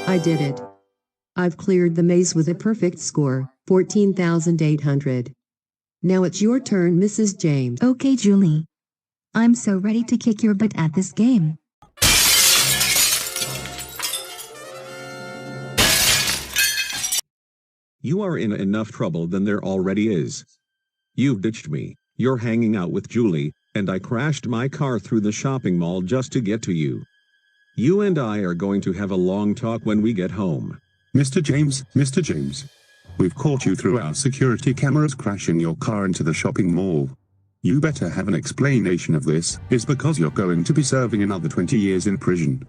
I did it. I've cleared the maze with a perfect score, 14,800. Now it's your turn, Mrs. James. Okay, Julie. I'm so ready to kick your butt at this game. You are in enough trouble than there already is. You've ditched me, you're hanging out with Julie, and I crashed my car through the shopping mall just to get to you. You and I are going to have a long talk when we get home. Mr. James. We've caught you through our security cameras crashing your car into the shopping mall. You better have an explanation of this. It's because you're going to be serving another 20 years in prison.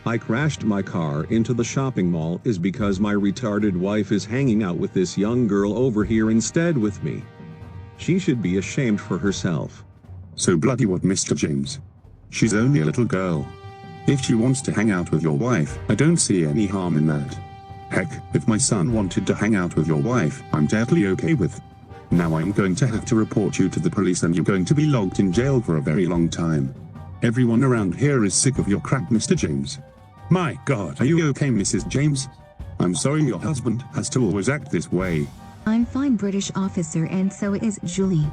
I crashed my car into the shopping mall is because my retarded wife is hanging out with this young girl over here instead with me. She should be ashamed for herself. So bloody what, Mr. James? She's only a little girl. If she wants to hang out with your wife, I don't see any harm in that. Heck, if my son wanted to hang out with your wife, I'm deadly okay with. Now I'm going to have to report you to the police and you're going to be locked in jail for a very long time. Everyone around here is sick of your crap, Mr. James. My God, are you okay, Mrs. James? I'm sorry your husband has to always act this way. I'm fine, British officer, and so is Julie.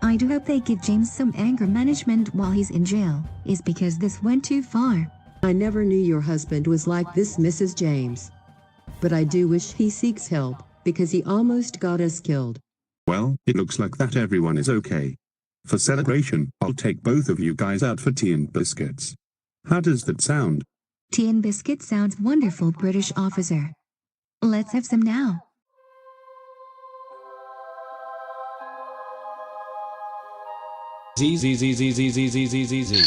I do hope they give James some anger management while he's in jail, is because this went too far. I never knew your husband was like this, Mrs. James. But I do wish he seeks help, because he almost got us killed. Well, it looks like that everyone is okay. For celebration, I'll take both of you guys out for tea and biscuits. How does that sound? Tea and biscuit sounds wonderful, British officer. Let's have some now. Z Z Z Z Z Z Z Z Z Z.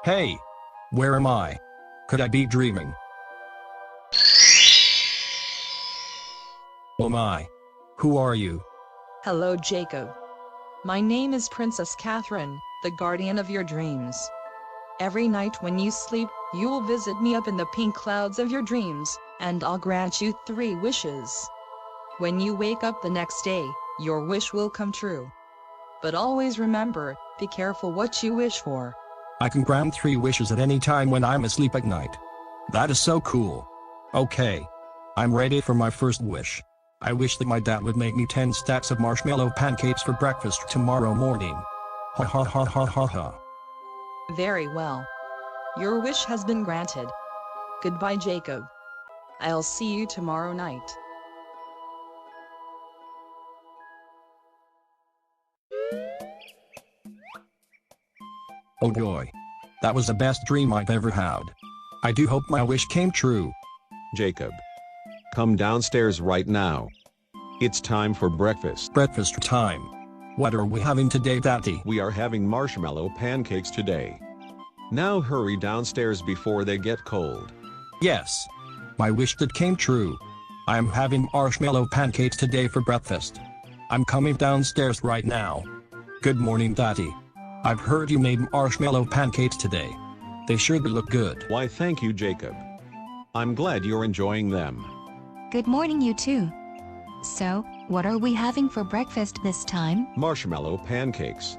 Hey, where am I? Could I be dreaming? Oh my. Who are you? Hello, Jacob. My name is Princess Catherine, the guardian of your dreams. Every night when you sleep, you will visit me up in the pink clouds of your dreams, and I'll grant you 3 wishes. When you wake up the next day, your wish will come true. But always remember, be careful what you wish for. I can grant 3 wishes at any time when I'm asleep at night. That is so cool. Okay. I'm ready for my first wish. I wish that my dad would make me 10 stacks of marshmallow pancakes for breakfast tomorrow morning. Ha ha ha ha ha ha. Very well. Your wish has been granted. Goodbye, Jacob. I'll see you tomorrow night. Oh joy. That was the best dream I've ever had. I do hope my wish came true. Jacob, come downstairs right now. It's time for breakfast. Breakfast time. What are we having today, Daddy? We are having marshmallow pancakes today. Now hurry downstairs before they get cold. Yes. My wish that came true. I am having marshmallow pancakes today for breakfast. I'm coming downstairs right now. Good morning, Daddy. I've heard you made marshmallow pancakes today. They sure do look good. Why, thank you, Jacob. I'm glad you're enjoying them. Good morning, you too. So, what are we having for breakfast this time? Marshmallow pancakes.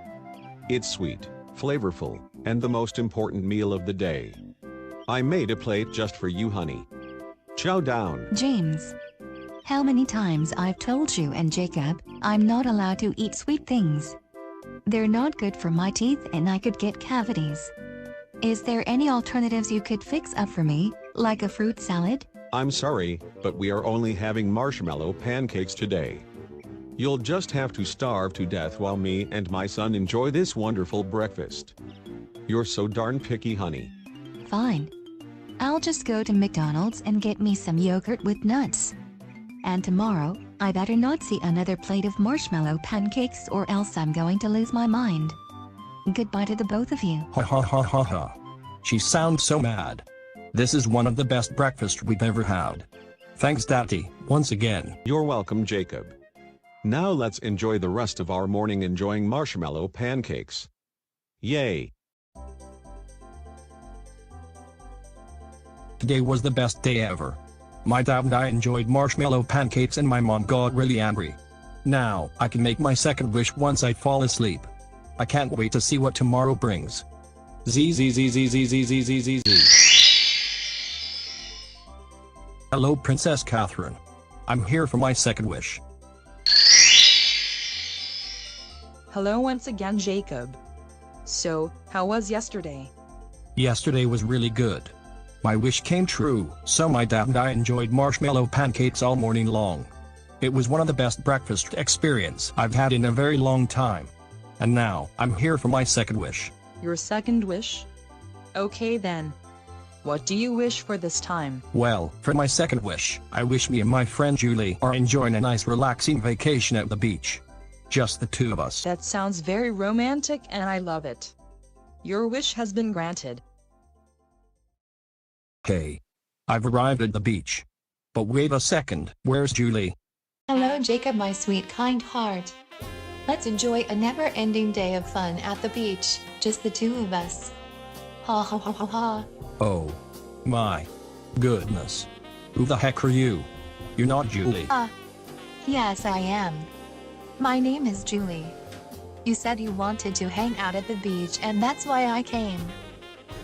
It's sweet, flavorful, and the most important meal of the day. I made a plate just for you, honey. Chow down. James. How many times I've told you and Jacob, I'm not allowed to eat sweet things. They're not good for my teeth and I could get cavities. Is there any alternatives you could fix up for me, like a fruit salad? I'm sorry, but we are only having marshmallow pancakes today. You'll just have to starve to death while me and my son enjoy this wonderful breakfast. You're so darn picky, honey. Fine. I'll just go to McDonald's and get me some yogurt with nuts. And tomorrow, I better not see another plate of marshmallow pancakes or else I'm going to lose my mind. Goodbye to the both of you. Ha ha ha ha ha. She sounds so mad. This is one of the best breakfasts we've ever had. Thanks, Daddy, once again. You're welcome, Jacob. Now let's enjoy the rest of our morning enjoying marshmallow pancakes. Yay! Today was the best day ever. My dad and I enjoyed marshmallow pancakes and my mom got really angry. Now, I can make my second wish once I fall asleep. I can't wait to see what tomorrow brings. Z Z Z Z Z Z Z Z Z Z. Hello, Princess Catherine. I'm here for my second wish. Hello once again, Jacob. So, how was yesterday? Yesterday was really good. My wish came true, so my dad and I enjoyed marshmallow pancakes all morning long. It was one of the best breakfast experience I've had in a very long time. And now, I'm here for my second wish. Your second wish? Okay then. What do you wish for this time? Well, for my second wish, I wish me and my friend Julie are enjoying a nice relaxing vacation at the beach. Just the two of us. That sounds very romantic and I love it. Your wish has been granted. Hey. I've arrived at the beach. But wait a second, where's Julie? Hello, Jacob, my sweet, kind heart. Let's enjoy a never-ending day of fun at the beach, just the two of us. Ha ha ha ha ha. Oh. My goodness. Who the heck are you? You're not Julie. Yes, I am. My name is Julie. You said you wanted to hang out at the beach, and that's why I came.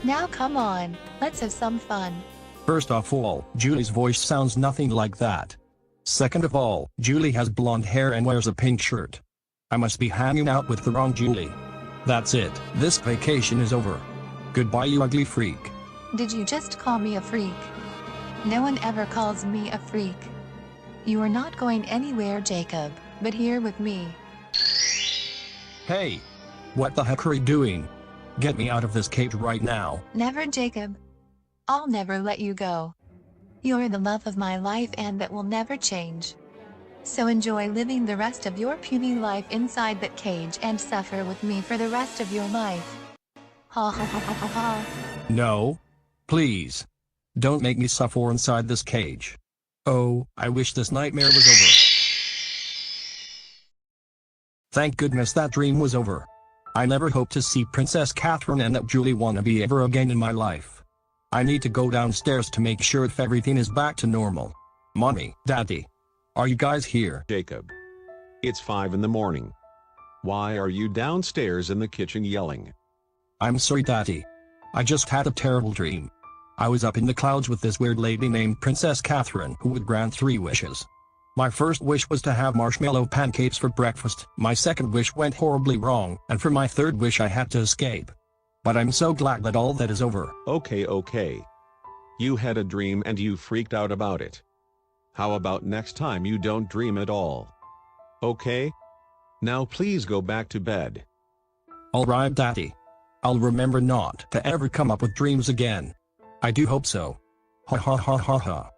Now come on, let's have some fun. First of all, Julie's voice sounds nothing like that. Second of all, Julie has blonde hair and wears a pink shirt. I must be hanging out with the wrong Julie. That's it, this vacation is over. Goodbye, you ugly freak. Did you just call me a freak? No one ever calls me a freak. You are not going anywhere, Jacob, but here with me. Hey! What the heck are you doing? Get me out of this cage right now. Never, Jacob. I'll never let you go. You're the love of my life, and that will never change. So enjoy living the rest of your puny life inside that cage and suffer with me for the rest of your life. Ha ha ha ha ha ha. No. Please. Don't make me suffer inside this cage. Oh, I wish this nightmare was over. Thank goodness that dream was over. I never hope to see Princess Catherine and that Julie wannabe ever again in my life. I need to go downstairs to make sure if everything is back to normal. Mommy, Daddy, are you guys here? Jacob. It's 5 in the morning. Why are you downstairs in the kitchen yelling? I'm sorry, Daddy. I just had a terrible dream. I was up in the clouds with this weird lady named Princess Catherine who would grant 3 wishes. My first wish was to have marshmallow pancakes for breakfast, my second wish went horribly wrong, and for my third wish I had to escape. But I'm so glad that all that is over. Okay. You had a dream and you freaked out about it. How about next time you don't dream at all? Okay? Now please go back to bed. Alright, Daddy. I'll remember not to ever come up with dreams again. I do hope so. Ha ha ha ha ha.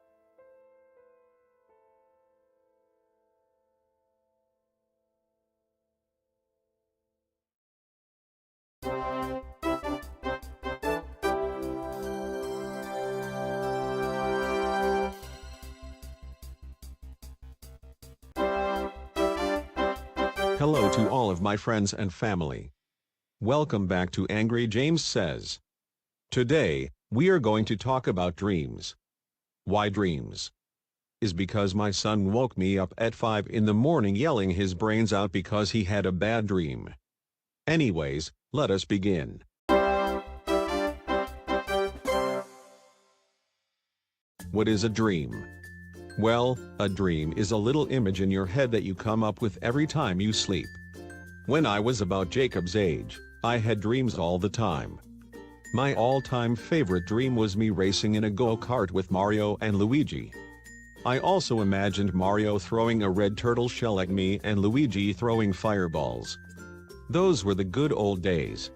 Hello to all of my friends and family. Welcome back to Angry James Says. Today, we are going to talk about dreams. Why dreams? Is because my son woke me up at 5 in the morning yelling his brains out because he had a bad dream. Anyways, let us begin. What is a dream? Well, a dream is a little image in your head that you come up with every time you sleep. When I was about Jacob's age, I had dreams all the time. My all-time favorite dream was me racing in a go-kart with Mario and Luigi. I also imagined Mario throwing a red turtle shell at me and Luigi throwing fireballs. Those were the good old days.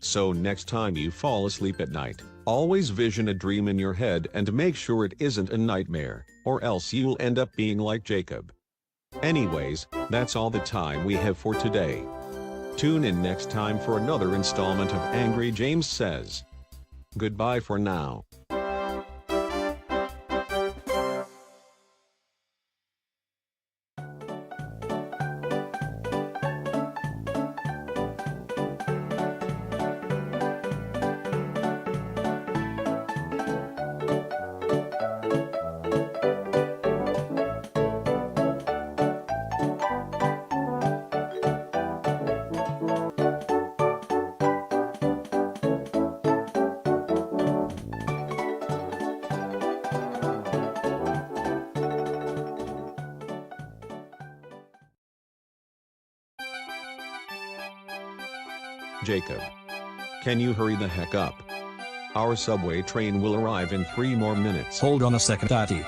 So next time you fall asleep at night, always vision a dream in your head and make sure it isn't a nightmare, or else you'll end up being like Jacob. Anyways, that's all the time we have for today. Tune in next time for another installment of Angry James Says. Goodbye for now. Jacob. Can you hurry the heck up? Our subway train will arrive in 3 more minutes. Hold on a second, Daddy.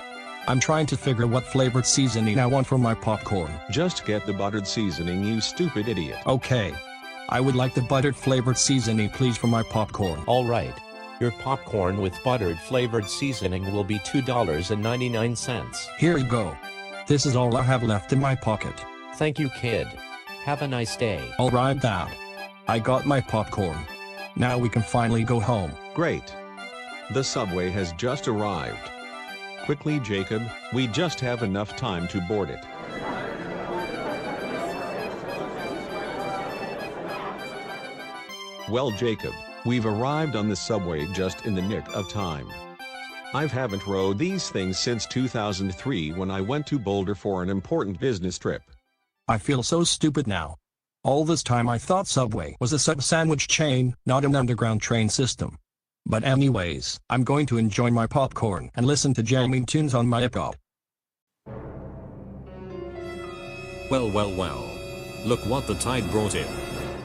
I'm trying to figure what flavored seasoning I want for my popcorn. Just get the buttered seasoning, you stupid idiot. Okay. I would like the buttered flavored seasoning, please, for my popcorn. Alright. Your popcorn with buttered flavored seasoning will be $2.99. Here you go. This is all I have left in my pocket. Thank you, kid. Have a nice day. Alright, Dad. I got my popcorn. Now we can finally go home. Great. The subway has just arrived. Quickly, Jacob, we just have enough time to board it. Well, Jacob, we've arrived on the subway just in the nick of time. I haven't rode these things since 2003 when I went to Boulder for an important business trip. I feel so stupid now. All this time I thought Subway was a sub-sandwich chain, not an underground train system. But anyways, I'm going to enjoy my popcorn and listen to jamming tunes on my iPod. Well, well, well. Look what the tide brought in.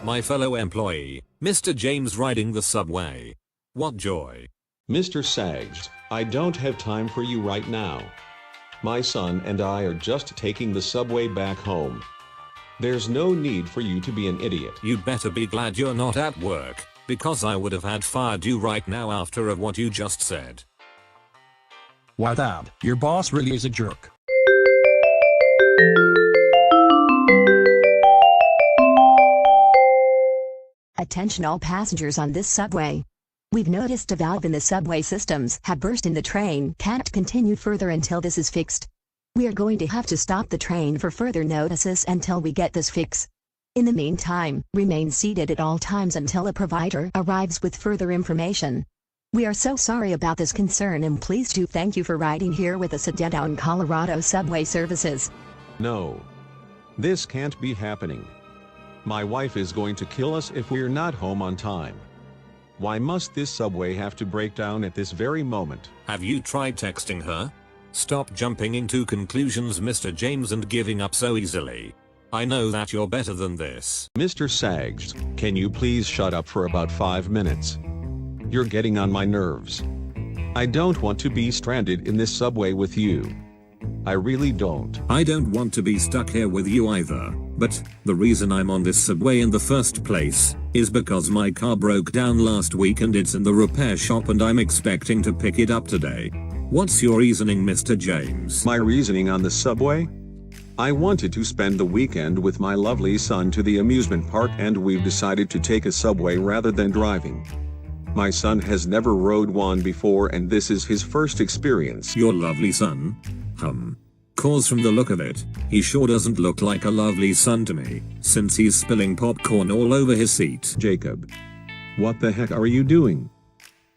My fellow employee, Mr. James riding the subway. What joy. Mr. Sags, I don't have time for you right now. My son and I are just taking the subway back home. There's no need for you to be an idiot. You'd better be glad you're not at work, because I would have had fired you right now after of what you just said. Why Dad, your boss really is a jerk. Attention all passengers on this subway. We've noticed a valve in the subway systems have burst in the train. Can't continue further until this is fixed. We are going to have to stop the train for further notices until we get this fix. In the meantime, remain seated at all times until a provider arrives with further information. We are so sorry about this concern and please do thank you for riding here with us at Downtown Colorado subway services. No. This can't be happening. My wife is going to kill us if we're not home on time. Why must this subway have to break down at this very moment? Have you tried texting her? Stop jumping into conclusions, Mr. James, and giving up so easily. I know that you're better than this. Mr. Sags, can you please shut up for about 5 minutes? You're getting on my nerves. I don't want to be stranded in this subway with you. I really don't. I don't want to be stuck here with you either, but the reason I'm on this subway in the first place is because my car broke down last week and it's in the repair shop and I'm expecting to pick it up today. What's your reasoning, Mr. James? My reasoning on the subway? I wanted to spend the weekend with my lovely son to the amusement park and we've decided to take a subway rather than driving. My son has never rode one before and this is his first experience. Your lovely son? Cause from the look of it, he sure doesn't look like a lovely son to me, since he's spilling popcorn all over his seat. Jacob. What the heck are you doing?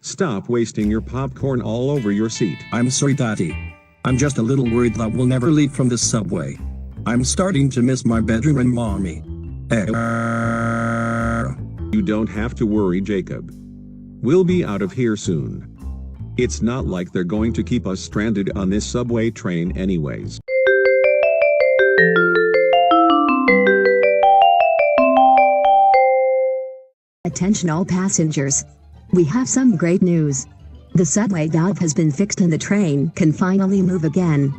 Stop wasting your popcorn all over your seat. I'm sorry, Daddy. I'm just a little worried that we'll never leave from this subway. I'm starting to miss my bedroom and mommy. You don't have to worry, Jacob. We'll be out of here soon. It's not like they're going to keep us stranded on this subway train anyways. Attention all passengers. We have some great news. The subway valve has been fixed and the train can finally move again.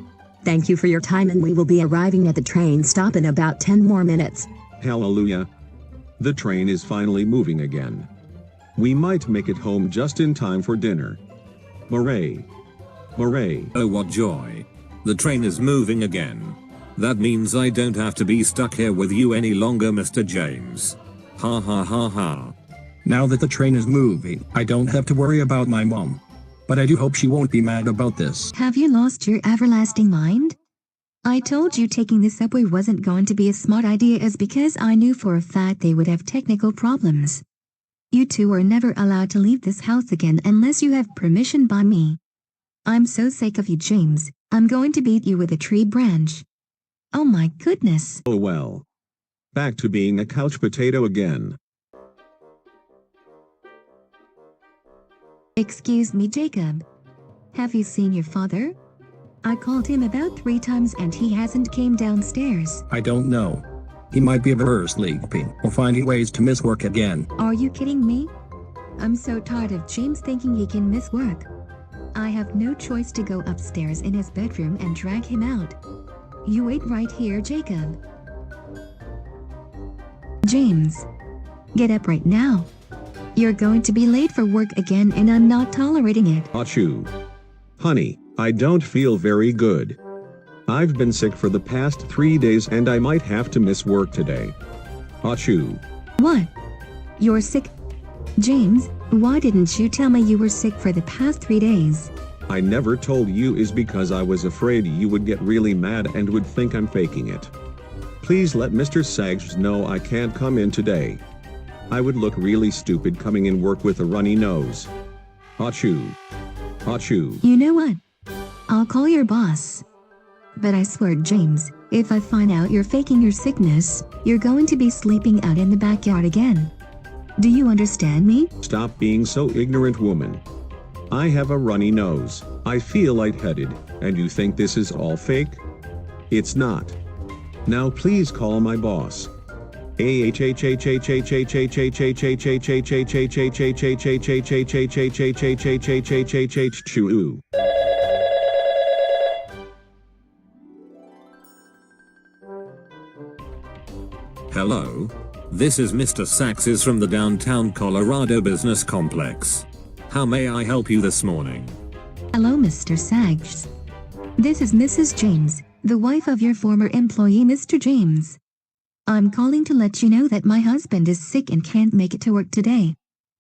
Thank you for your time and we will be arriving at the train stop in about 10 more minutes. Hallelujah. The train is finally moving again. We might make it home just in time for dinner. Hooray. Hooray. Oh, what joy. The train is moving again. That means I don't have to be stuck here with you any longer, Mr. James. Ha ha ha ha. Now that the train is moving, I don't have to worry about my mom. But I do hope she won't be mad about this. Have you lost your everlasting mind? I told you taking the subway wasn't going to be a smart idea is because I knew for a fact they would have technical problems. You two are never allowed to leave this house again unless you have permission by me. I'm so sick of you, James. I'm going to beat you with a tree branch. Oh my goodness. Oh well. Back to being a couch potato again. Excuse me, Jacob. Have you seen your father? I called him about 3 times and he hasn't came downstairs. I don't know. He might be over sleeping or finding ways to miss work again. Are you kidding me? I'm so tired of James thinking he can miss work. I have no choice to go upstairs in his bedroom and drag him out. You wait right here, Jacob. James, get up right now. You're going to be late for work again and I'm not tolerating it. Achoo. Honey, I don't feel very good. I've been sick for the past 3 days and I might have to miss work today. Achoo. What? You're sick? James, why didn't you tell me you were sick for the past 3 days? I never told you is because I was afraid you would get really mad and would think I'm faking it. Please let Mr. Sags know I can't come in today. I would look really stupid coming in work with a runny nose. Achoo. Achoo. You know what? I'll call your boss. But I swear, James, if I find out you're faking your sickness, you're going to be sleeping out in the backyard again. Do you understand me? Stop being so ignorant, woman. I have a runny nose, I feel lightheaded, and you think this is all fake? It's not. Now please call my boss. Hello? This is Mr. Saxes from the downtown Colorado business complex. How may I help you this morning? Hello, Mr. Sags. This is Mrs. James, the wife of your former employee, Mr. James. I'm calling to let you know that my husband is sick and can't make it to work today.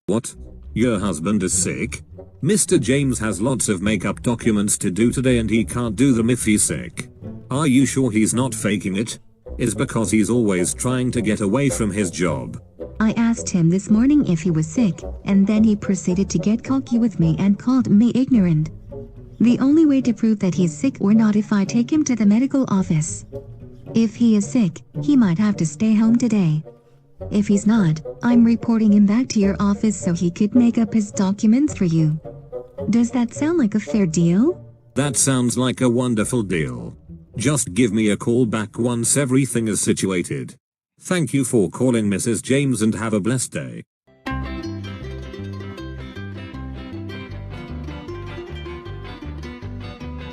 What? Your husband is sick? Mr. James has lots of makeup documents to do today and he can't do them if he's sick. Are you sure he's not faking it? It's because he's always trying to get away from his job. I asked him this morning if he was sick, and then he proceeded to get cocky with me and called me ignorant. The only way to prove that he's sick or not if I take him to the medical office. If he is sick, he might have to stay home today. If he's not, I'm reporting him back to your office so he could make up his documents for you. Does that sound like a fair deal? That sounds like a wonderful deal. Just give me a call back once everything is situated. Thank you for calling Mrs. James and have a blessed day.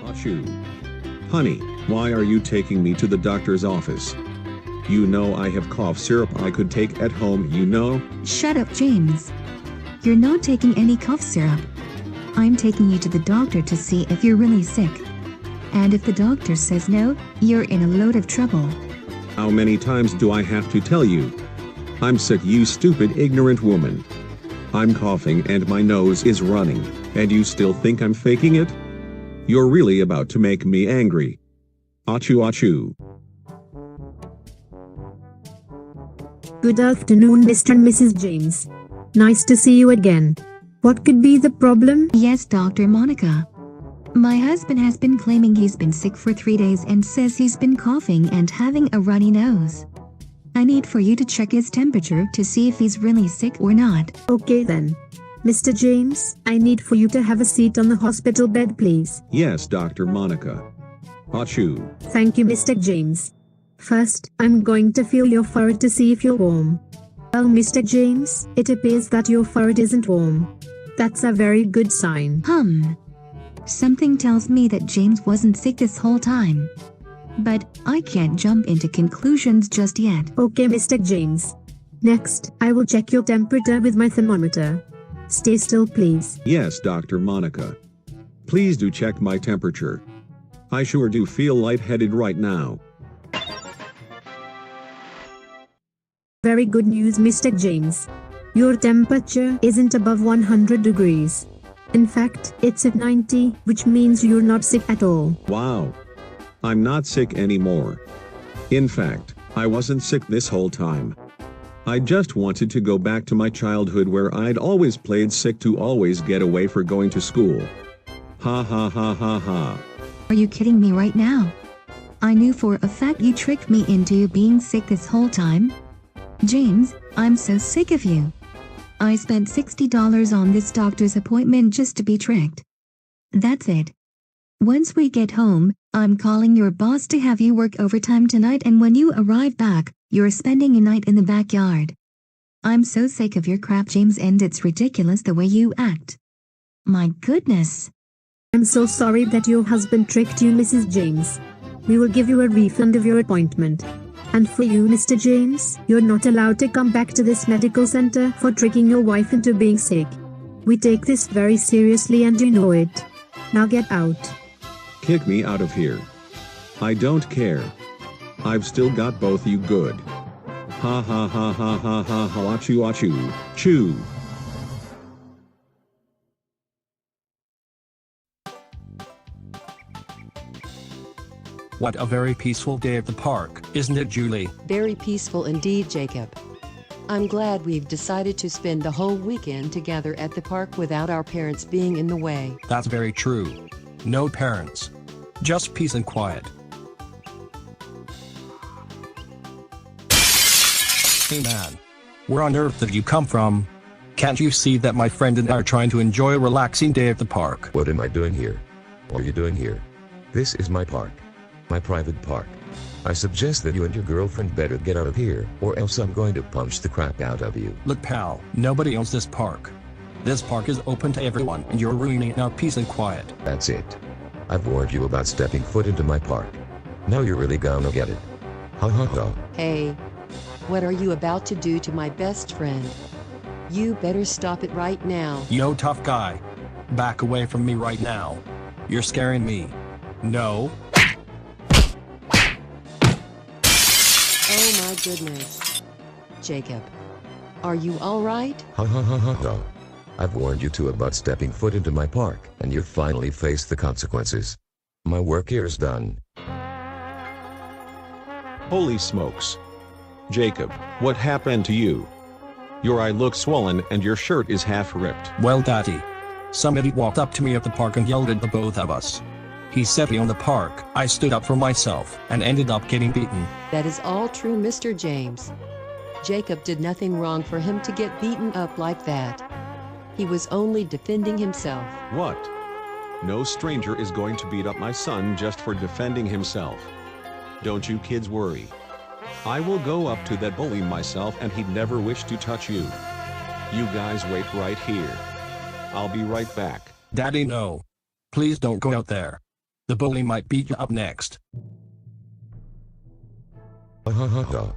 Achoo. Honey, why are you taking me to the doctor's office? You know I have cough syrup I could take at home, you know? Shut up, James. You're not taking any cough syrup. I'm taking you to the doctor to see if you're really sick. And if the doctor says no, you're in a load of trouble. How many times do I have to tell you? I'm sick, you stupid ignorant woman. I'm coughing and my nose is running, and you still think I'm faking it? You're really about to make me angry. Achoo achoo. Good afternoon, Mr. and Mrs. James. Nice to see you again. What could be the problem? Yes, Dr. Monica. My husband has been claiming he's been sick for 3 days and says he's been coughing and having a runny nose. I need for you to check his temperature to see if he's really sick or not. Okay then. Mr. James, I need for you to have a seat on the hospital bed, please. Yes, Dr. Monica. Achoo. Thank you, Mr. James. First, I'm going to feel your forehead to see if you're warm. Well, Mr. James, it appears that your forehead isn't warm. That's a very good sign. Something tells me that James wasn't sick this whole time. But I can't jump into conclusions just yet. Okay, Mr. James. Next, I will check your temperature with my thermometer. Stay still, please. Yes, Dr. Monica. Please do check my temperature. I sure do feel lightheaded right now. Very good news, Mr. James. Your temperature isn't above 100 degrees. In fact, it's at 90, which means you're not sick at all. Wow. I'm not sick anymore. In fact, I wasn't sick this whole time. I just wanted to go back to my childhood where I'd always played sick to always get away for going to school. Ha ha ha ha ha. Are you kidding me right now? I knew for a fact you tricked me into being sick this whole time. James, I'm so sick of you. I spent $60 on this doctor's appointment just to be tricked. That's it. Once we get home, I'm calling your boss to have you work overtime tonight, and when you arrive back, you're spending a night in the backyard. I'm so sick of your crap, James, and it's ridiculous the way you act. My goodness. I'm so sorry that your husband tricked you, Mrs. James. We will give you a refund of your appointment. And for you, Mr. James, you're not allowed to come back to this medical center for tricking your wife into being sick. We take this very seriously and you know it. Now get out. Kick me out of here. I don't care. I've still got both you good. Ha ha ha ha ha ha ha achoo achoo. Choo. What a very peaceful day at the park, isn't it, Julie? Very peaceful indeed, Jacob. I'm glad we've decided to spend the whole weekend together at the park without our parents being in the way. That's very true. No parents. Just peace and quiet. Hey man. Where on earth did you come from? Can't you see that my friend and I are trying to enjoy a relaxing day at the park? What am I doing here? What are you doing here? This is my park. My private park. I suggest that you and your girlfriend better get out of here, or else I'm going to punch the crap out of you. Look pal, nobody owns this park. This park is open to everyone and you're ruining our peace and quiet. That's it. I've warned you about stepping foot into my park. Now you're really gonna get it. Ha ha ha. Hey. What are you about to do to my best friend? You better stop it right now. Yo tough guy. Back away from me right now. You're scaring me. No. Oh my goodness. Jacob. Are you alright? Ha ha ha ha ha. I've warned you two about stepping foot into my park, and you've finally faced the consequences. My work here is done. Holy smokes. Jacob, what happened to you? Your eye looks swollen and your shirt is half ripped. Well daddy. Somebody walked up to me at the park and yelled at the both of us. He set me on the park, I stood up for myself, and ended up getting beaten. That is all true, Mr. James. Jacob did nothing wrong for him to get beaten up like that. He was only defending himself. What? No stranger is going to beat up my son just for defending himself. Don't you kids worry. I will go up to that bully myself and he'd never wish to touch you. You guys wait right here. I'll be right back. Daddy, no. Please don't go out there. The bully might beat you up next. Ha ha ha ha.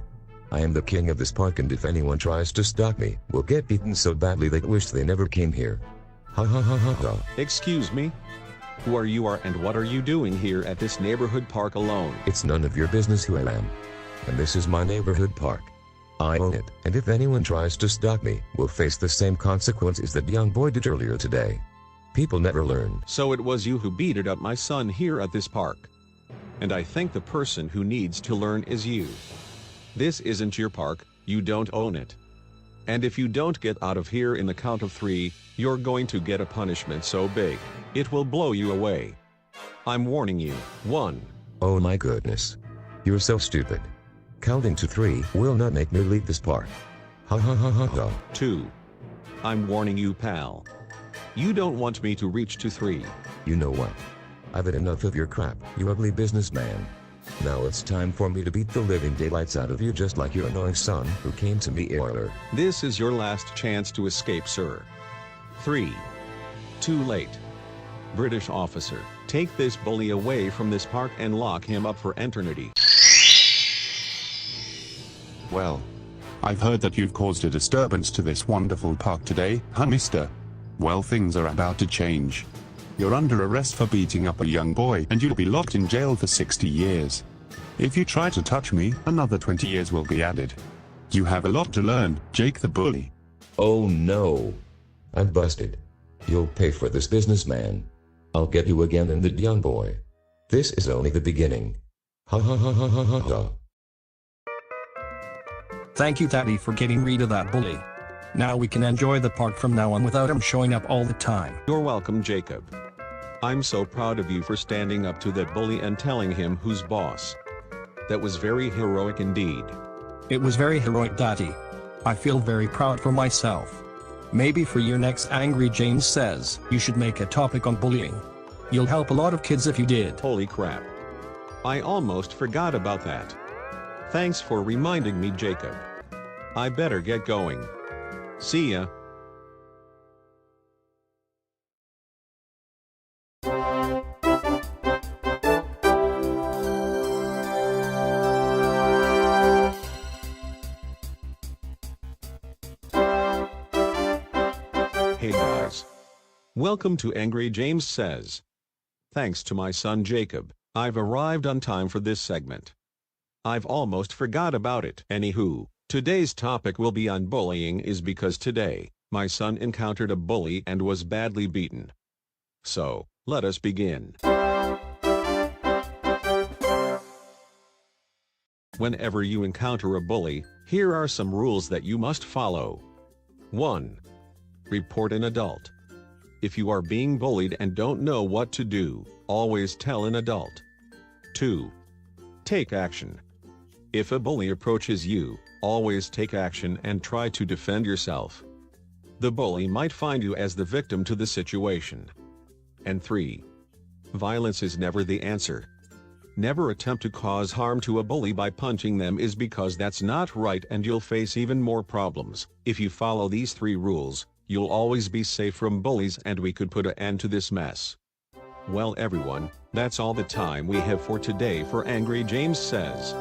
I am the king of this park, and if anyone tries to stop me, will get beaten so badly they wish they never came here. Ha ha ha ha ha. Excuse me? Who are you and what are you doing here at this neighborhood park alone? It's none of your business who I am. And this is my neighborhood park. I own it, and if anyone tries to stop me, will face the same consequences that young boy did earlier today. People never learn. So it was you who beated up my son here at this park. And I think the person who needs to learn is you. This isn't your park, you don't own it. And if you don't get out of here in the count of 3, you're going to get a punishment so big, it will blow you away. I'm warning you. 1. Oh my goodness. You're so stupid. Counting to 3 will not make me leave this park. Ha ha ha ha ha. 2. I'm warning you, pal. You don't want me to reach to 3. You know what? I've had enough of your crap, you ugly businessman. Now it's time for me to beat the living daylights out of you, just like your annoying son who came to me earlier. This is your last chance to escape, sir. 3. Too late. British officer, take this bully away from this park and lock him up for eternity. Well, I've heard that you've caused a disturbance to this wonderful park today, huh, mister? Well, things are about to change. You're under arrest for beating up a young boy, and you'll be locked in jail for 60 years. If you try to touch me, another 20 years will be added. You have a lot to learn, Jake the bully. Oh no. I'm busted. You'll pay for this, businessman. I'll get you again and that young boy. This is only the beginning. Ha ha ha ha ha ha ha. Thank you, Daddy, for getting rid of that bully. Now we can enjoy the park from now on without him showing up all the time. You're welcome, Jacob. I'm so proud of you for standing up to that bully and telling him who's boss. That was very heroic indeed. It was very heroic, Daddy. I feel very proud for myself. Maybe for your next Angry James Says, you should make a topic on bullying. You'll help a lot of kids if you did. Holy crap. I almost forgot about that. Thanks for reminding me, Jacob. I better get going. See ya. Hey guys. Welcome to Angry James Says. Thanks to my son Jacob, I've arrived on time for this segment. I've almost forgot about it. Anywho, today's topic will be on bullying is because today, my son encountered a bully and was badly beaten. So, let us begin. Whenever you encounter a bully, here are some rules that you must follow. 1. Report an adult. If you are being bullied and don't know what to do, always tell an adult. 2. Take action. If a bully approaches you, always take action and try to defend yourself. The bully might find you as the victim to the situation. And 3. Violence is never the answer. Never attempt to cause harm to a bully by punching them, is because that's not right and you'll face even more problems. If you follow these 3 rules, you'll always be safe from bullies and we could put an end to this mess. Well everyone, that's all the time we have for today for Angry James Says.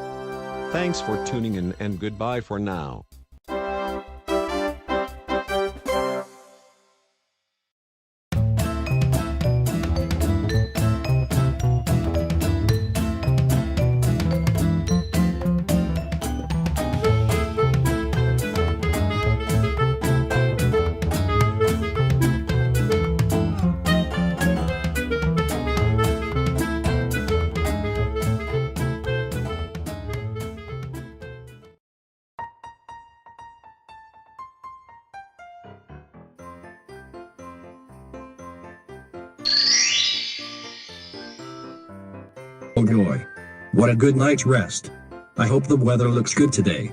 Thanks for tuning in and goodbye for now. Oh joy. What a good night's rest. I hope the weather looks good today.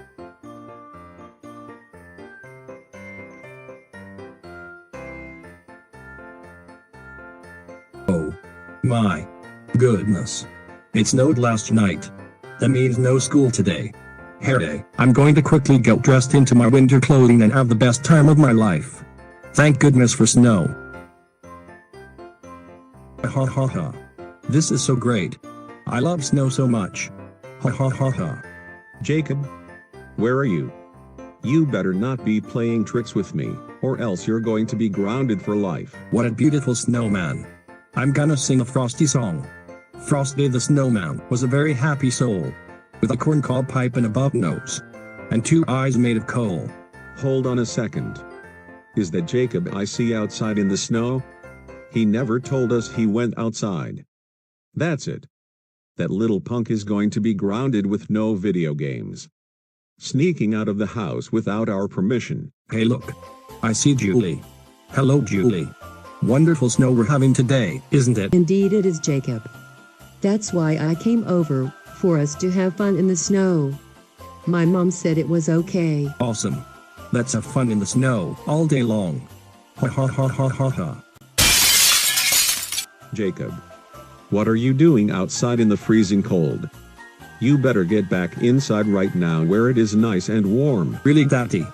Oh my goodness. It snowed last night. That means no school today. Hair day. I'm going to quickly get dressed into my winter clothing and have the best time of my life. Thank goodness for snow. Ha ha ha. This is so great. I love snow so much. Ha ha ha ha. Jacob? Where are you? You better not be playing tricks with me, or else you're going to be grounded for life. What a beautiful snowman. I'm gonna sing a Frosty song. Frosty the snowman was a very happy soul, with a corncob pipe and a bob nose, and 2 eyes made of coal. Hold on a second. Is that Jacob I see outside in the snow? He never told us he went outside. That's it. That little punk is going to be grounded with no video games. Sneaking out of the house without our permission. Hey look. I see Julie. Hello Julie. Wonderful snow we're having today, isn't it? Indeed it is, Jacob. That's why I came over, for us to have fun in the snow. My mom said it was okay. Awesome. Let's have fun in the snow all day long. Ha ha ha ha ha ha. Jacob. What are you doing outside in the freezing cold? You better get back inside right now where it is nice and warm. Really, Daddy?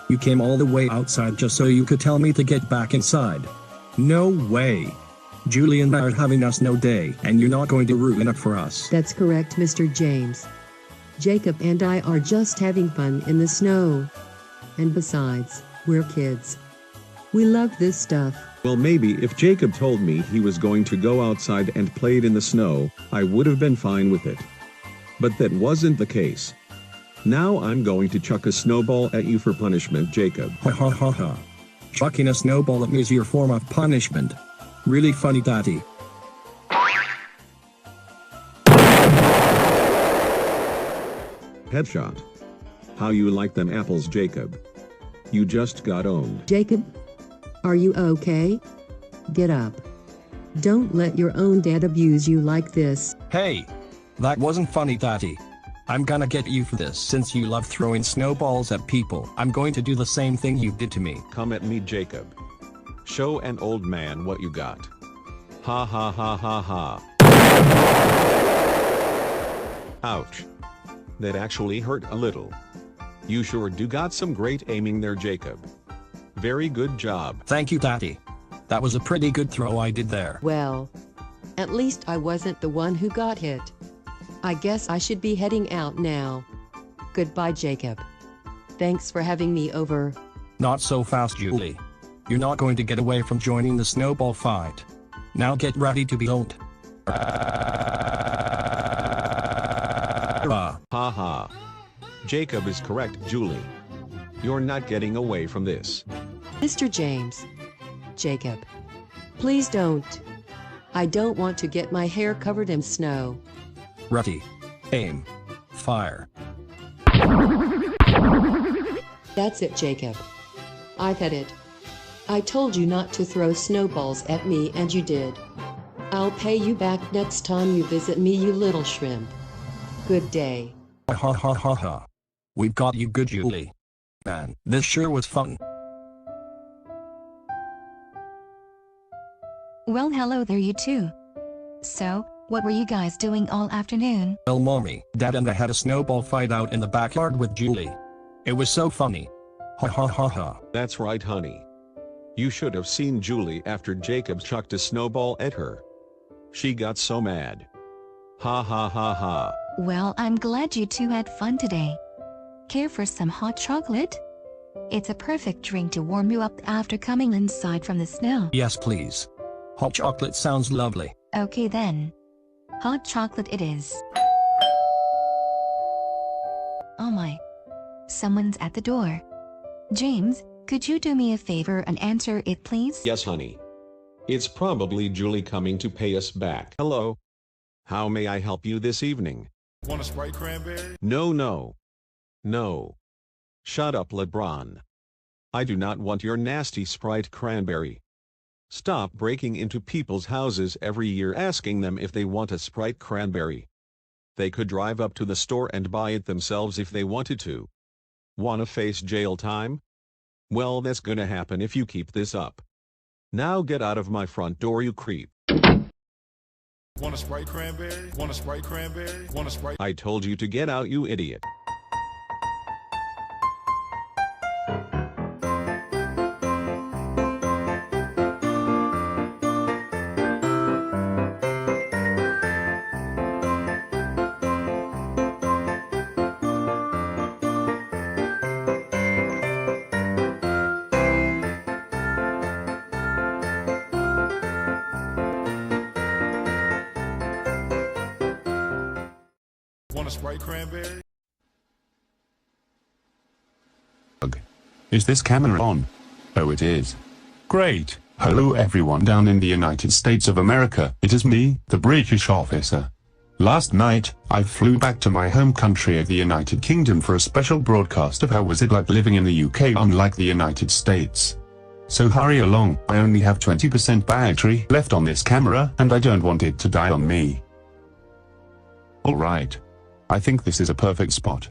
You came all the way outside just so you could tell me to get back inside? No way. Julie and I are having a snow day, and you're not going to ruin it for us. That's correct, Mr. James. Jacob and I are just having fun in the snow. And besides, we're kids. We love this stuff. Well, maybe if Jacob told me he was going to go outside and played in the snow, I would have been fine with it. But that wasn't the case. Now I'm going to chuck a snowball at you for punishment, Jacob. Ha ha ha ha. Chucking a snowball at me is your form of punishment. Really funny, Daddy. Headshot. How you like them apples, Jacob? You just got owned. Jacob? Are you okay? Get up. Don't let your own dad abuse you like this. Hey! That wasn't funny, Daddy. I'm gonna get you for this since you love throwing snowballs at people. I'm going to do the same thing you did to me. Come at me, Jacob. Show an old man what you got. Ha ha ha ha ha. Ouch. That actually hurt a little. You sure do got some great aiming there, Jacob. Very good job. Thank you, Daddy. That was a pretty good throw I did there. Well, at least I wasn't the one who got hit. I guess I should be heading out now. Goodbye, Jacob. Thanks for having me over. Not so fast, Julie. You're not going to get away from joining the snowball fight. Now get ready to be owned. Ha ha. Jacob is correct, Julie. You're not getting away from this. Mr. James. Jacob. Please don't. I don't want to get my hair covered in snow. Ready. Aim. Fire. That's it, Jacob. I've had it. I told you not to throw snowballs at me and you did. I'll pay you back next time you visit me, you little shrimp. Good day. Ha ha ha ha ha. We've got you good, Julie. Man, this sure was fun. Well, hello there, you two. So, what were you guys doing all afternoon? Well, Mommy, Dad and I had a snowball fight out in the backyard with Julie. It was so funny. Ha ha ha ha. That's right, honey. You should have seen Julie after Jacob chucked a snowball at her. She got so mad. Ha ha ha ha. Well, I'm glad you two had fun today. Care for some hot chocolate? It's a perfect drink to warm you up after coming inside from the snow. Yes, please. Hot chocolate sounds lovely. Okay then. Hot chocolate it is. Oh my. Someone's at the door. James, could you do me a favor and answer it, please? Yes, honey. It's probably Julie coming to pay us back. Hello. How may I help you this evening? Want a Sprite cranberry? No, no. No. Shut up, LeBron. I do not want your nasty Sprite cranberry. Stop breaking into people's houses every year asking them if they want a Sprite cranberry. They could drive up to the store and buy it themselves if they wanted to. Wanna face jail time? Well, that's gonna happen if you keep this up. Now get out of my front door, you creep. Want a Sprite cranberry? Want a Sprite cranberry? Want a Sprite? I told you to get out, you idiot. Want a Sprite cranberry? Is this camera on? Oh, it is. Great. Hello everyone down in the United States of America. It is me, the British officer. Last night, I flew back to my home country of the United Kingdom for a special broadcast of how was it like living in the UK unlike the United States. So hurry along, I only have 20% battery left on this camera and I don't want it to die on me. Alright. I think this is a perfect spot.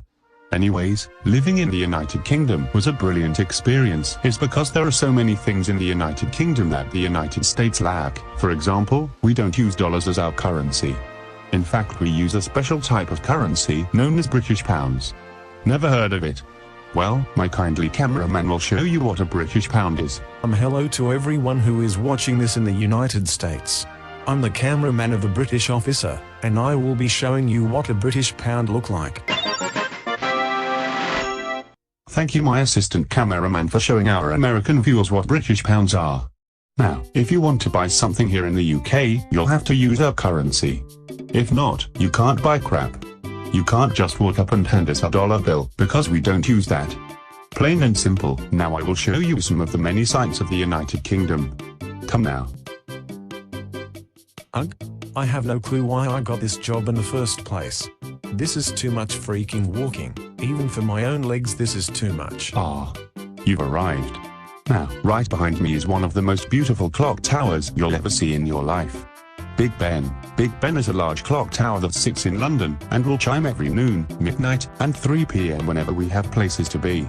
Anyways, living in the United Kingdom was a brilliant experience. It's because there are so many things in the United Kingdom that the United States lack. For example, we don't use dollars as our currency. In fact, we use a special type of currency known as British pounds. Never heard of it? Well, my kindly cameraman will show you what a British pound is. Hello to everyone who is watching this in the United States. I'm the cameraman of the British officer, and I will be showing you what a British pound look like. Thank you, my assistant cameraman, for showing our American viewers what British pounds are. Now, if you want to buy something here in the UK, you'll have to use our currency. If not, you can't buy crap. You can't just walk up and hand us a dollar bill, because we don't use that. Plain and simple. Now I will show you some of the many sights of the United Kingdom. Come now. Ugh, I have no clue why I got this job in the first place. This is too much freaking walking. Even for my own legs, this is too much. Ah, you've arrived. Now, right behind me is one of the most beautiful clock towers you'll ever see in your life. Big Ben. Big Ben is a large clock tower that sits in London and will chime every noon, midnight, and 3 p.m. whenever we have places to be.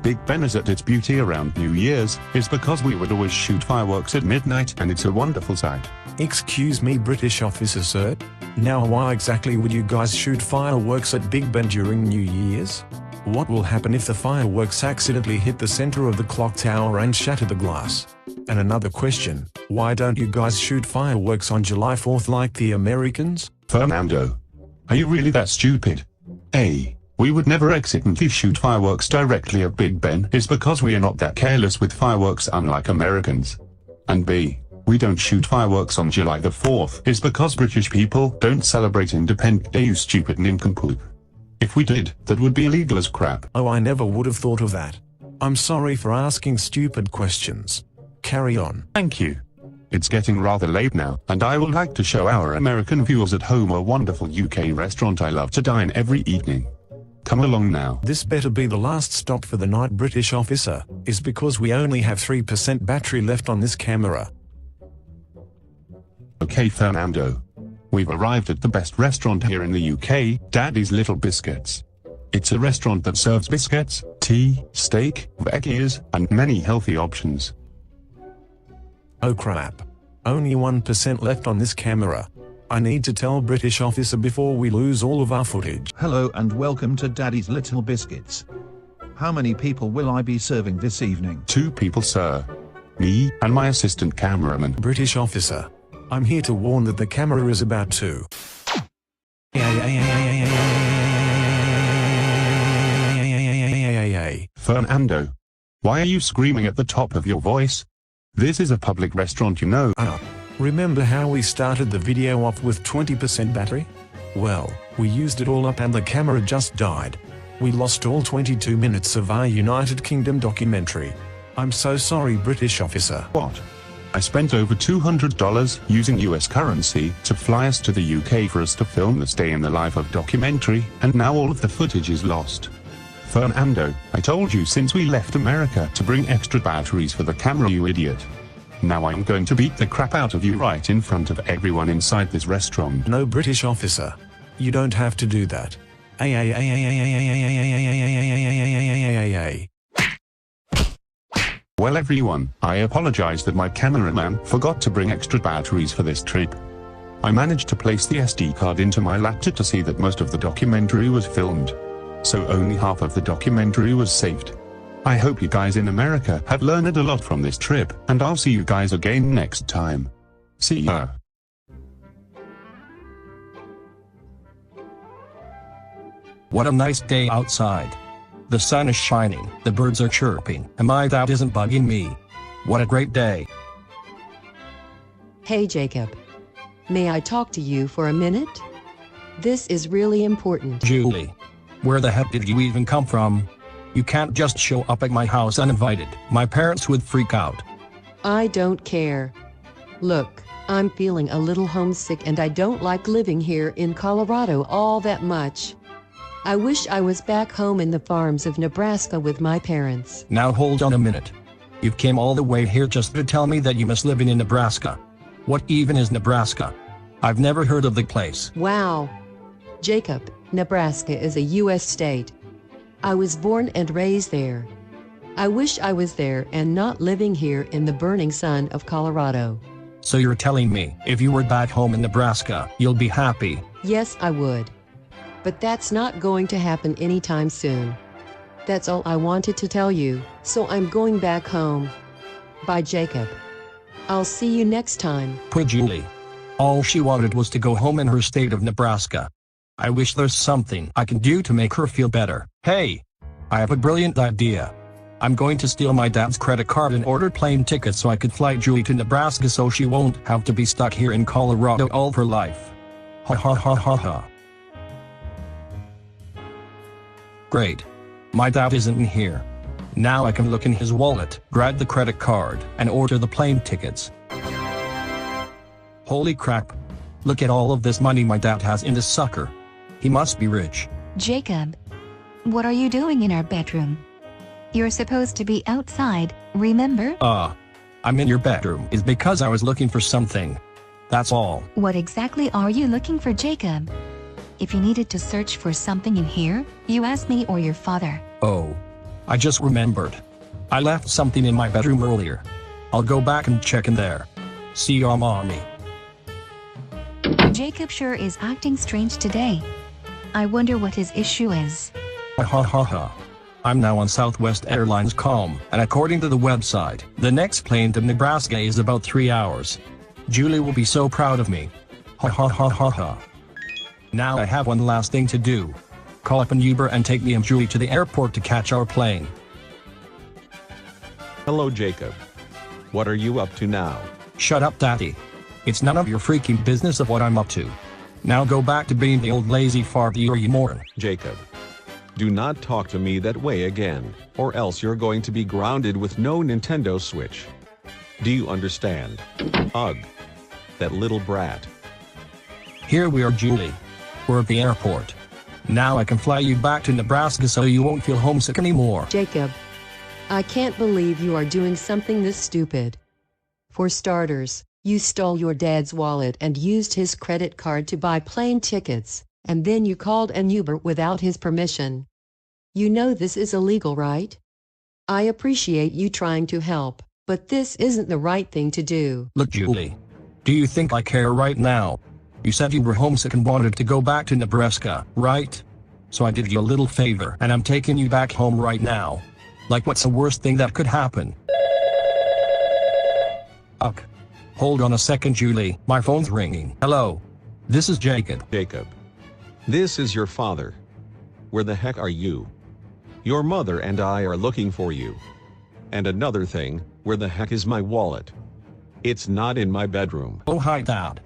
Big Ben is at its beauty around New Year's, is because we would always shoot fireworks at midnight and it's a wonderful sight. Excuse me, British officer sir. Now why exactly would you guys shoot fireworks at Big Ben during New Year's? What will happen if the fireworks accidentally hit the center of the clock tower and shatter the glass? And another question, why don't you guys shoot fireworks on July 4th like the Americans? Fernando. Are you really that stupid? A. We would never accidentally shoot fireworks directly at Big Ben is because we are not that careless with fireworks unlike Americans. And B. We don't shoot fireworks on July the 4th is because British people don't celebrate Independence Day, you stupid nincompoop. If we did, that would be illegal as crap. Oh, I never would have thought of that. I'm sorry for asking stupid questions. Carry on. Thank you. It's getting rather late now, and I would like to show our American viewers at home a wonderful UK restaurant I love to dine every evening. Come along now. This better be the last stop for the night, British officer, is because we only have 3% battery left on this camera. Okay, Fernando. We've arrived at the best restaurant here in the UK, Daddy's Little Biscuits. It's a restaurant that serves biscuits, tea, steak, veggies, and many healthy options. Oh crap. Only 1% left on this camera. I need to tell British officer before we lose all of our footage. Hello and welcome to Daddy's Little Biscuits. How many people will I be serving this evening? 2 people, sir. Me and my assistant cameraman. British officer, I'm here to warn that the camera is about to. Fernando. Why are you screaming at the top of your voice? This is a public restaurant, you know. Remember how we started the video off with 20% battery? Well, we used it all up and the camera just died. We lost all 22 minutes of our United Kingdom documentary. I'm so sorry, British officer. What? I spent over $200 using US currency to fly us to the UK for us to film this day in the life of documentary, and now all of the footage is lost. Fernando, I told you since we left America to bring extra batteries for the camera, you idiot. Now I'm going to beat the crap out of you right in front of everyone inside this restaurant. No, British officer. You don't have to do that. Well everyone, I apologize that my cameraman forgot to bring extra batteries for this trip. I managed to place the SD card into my laptop to see that most of the documentary was filmed. So only half of the documentary was saved. I hope you guys in America have learned a lot from this trip, and I'll see you guys again next time. See ya. What a nice day outside. The sun is shining, the birds are chirping, and my dad isn't bugging me. What a great day. Hey Jacob. May I talk to you for a minute? This is really important. Julie. Where the heck did you even come from? You can't just show up at my house uninvited. My parents would freak out. I don't care. Look, I'm feeling a little homesick and I don't like living here in Colorado all that much. I wish I was back home in the farms of Nebraska with my parents. Now hold on a minute. You came all the way here just to tell me that you miss living in Nebraska. What even is Nebraska? I've never heard of the place. Wow. Jacob, Nebraska is a U.S. state. I was born and raised there. I wish I was there and not living here in the burning sun of Colorado. So you're telling me, if you were back home in Nebraska, you'll be happy? Yes, I would. But that's not going to happen anytime soon. That's all I wanted to tell you, so I'm going back home. Bye, Jacob. I'll see you next time. Poor Julie. All she wanted was to go home in her state of Nebraska. I wish there's something I can do to make her feel better. Hey! I have a brilliant idea. I'm going to steal my dad's credit card and order plane tickets so I could fly Julie to Nebraska so she won't have to be stuck here in Colorado all her life. Ha ha ha ha ha. Great. My dad isn't in here. Now I can look in his wallet, grab the credit card, and order the plane tickets. Holy crap. Look at all of this money my dad has in this sucker. He must be rich. Jacob, what are you doing in our bedroom? You're supposed to be outside, remember? I'm in your bedroom is because I was looking for something. That's all. What exactly are you looking for, Jacob? If you needed to search for something in here, you asked me or your father. Oh. I just remembered. I left something in my bedroom earlier. I'll go back and check in there. See ya, mommy. Jacob sure is acting strange today. I wonder what his issue is. Ha ha ha ha. I'm now on Southwest Airlines .com, and according to the website, the next plane to Nebraska is about 3 hours. Julie will be so proud of me. Ha ha ha ha ha. Now I have one last thing to do. Call up an Uber and take me and Julie to the airport to catch our plane. Hello, Jacob. What are you up to now? Shut up, Daddy. It's none of your freaking business of what I'm up to. Now go back to being the old lazy fart you moron. Jacob, do not talk to me that way again, or else you're going to be grounded with no Nintendo Switch. Do you understand? Ugh. That little brat. Here we are, Julie. We're at the airport. Now I can fly you back to Nebraska so you won't feel homesick anymore. Jacob, I can't believe you are doing something this stupid. For starters, you stole your dad's wallet and used his credit card to buy plane tickets, and then you called an Uber without his permission. You know this is illegal, right? I appreciate you trying to help, but this isn't the right thing to do. Look, Julie. Do you think I care right now? You said you were homesick and wanted to go back to Nebraska, right? So I did you a little favor and I'm taking you back home right now. Like, what's the worst thing that could happen? Ugh. Hold on a second, Julie. My phone's ringing. Hello. This is Jacob. Jacob. This is your father. Where the heck are you? Your mother and I are looking for you. And another thing, where the heck is my wallet? It's not in my bedroom. Oh, hi, Dad.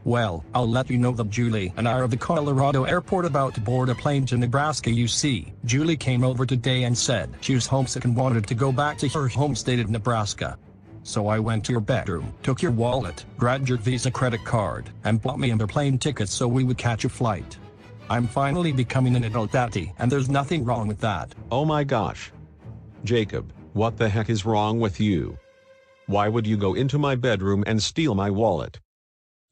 Well, I'll let you know that Julie and I are at the Colorado airport about to board a plane to Nebraska. You see, Julie came over today and said she was homesick and wanted to go back to her home state of Nebraska. So I went to your bedroom, took your wallet, grabbed your Visa credit card, and bought me a plane ticket so we would catch a flight. I'm finally becoming an adult daddy, and there's nothing wrong with that. Oh my gosh. Jacob, what the heck is wrong with you? Why would you go into my bedroom and steal my wallet?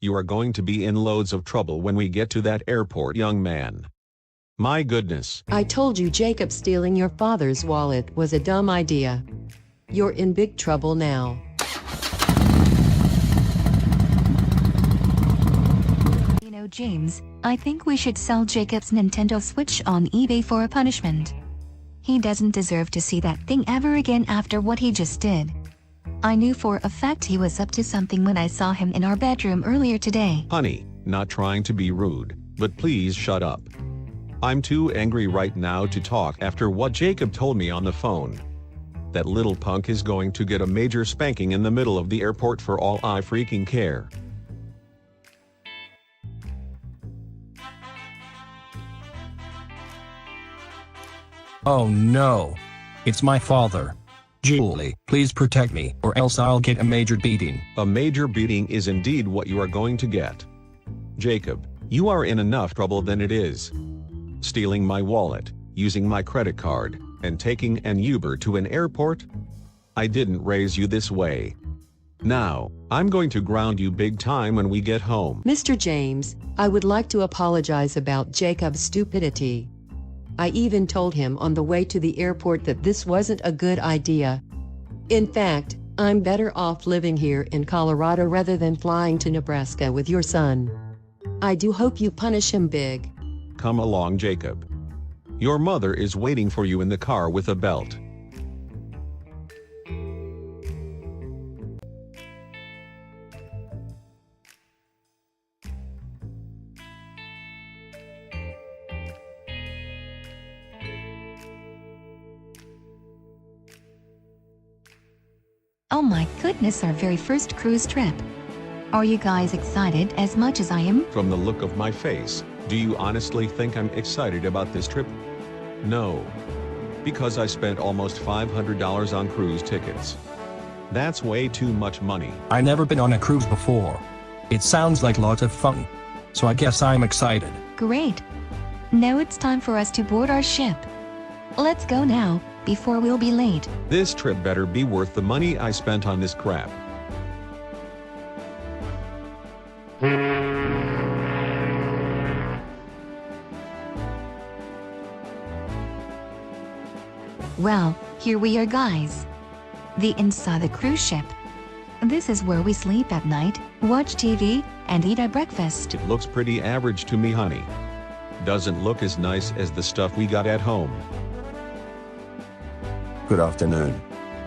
You are going to be in loads of trouble when we get to that airport, young man. My goodness. I told you Jacob stealing your father's wallet was a dumb idea. You're in big trouble now. You know, James, I think we should sell Jacob's Nintendo Switch on eBay for a punishment. He doesn't deserve to see that thing ever again after what he just did. I knew for a fact he was up to something when I saw him in our bedroom earlier today. Honey, not trying to be rude, but please shut up. I'm too angry right now to talk after what Jacob told me on the phone. That little punk is going to get a major spanking in the middle of the airport for all I freaking care. Oh no. It's my father. Julie, please protect me, or else I'll get a major beating. A major beating is indeed what you are going to get. Jacob, you are in enough trouble than it is. Stealing my wallet, using my credit card, and taking an Uber to an airport? I didn't raise you this way. Now, I'm going to ground you big time when we get home. Mr. James, I would like to apologize about Jacob's stupidity. I even told him on the way to the airport that this wasn't a good idea. In fact, I'm better off living here in Colorado rather than flying to Nebraska with your son. I do hope you punish him big. Come along, Jacob. Your mother is waiting for you in the car with a belt. Oh my goodness, our very first cruise trip. Are you guys excited as much as I am? From the look of my face, do you honestly think I'm excited about this trip? No. Because I spent almost $500 on cruise tickets. That's way too much money. I've never been on a cruise before. It sounds like lots of fun. So I guess I'm excited. Great. Now it's time for us to board our ship. Let's go now, before we'll be late. This trip better be worth the money I spent on this crap. Well, here we are, guys. The inside the cruise ship. This is where we sleep at night, watch TV, and eat our breakfast. It looks pretty average to me, honey. Doesn't look as nice as the stuff we got at home. Good afternoon.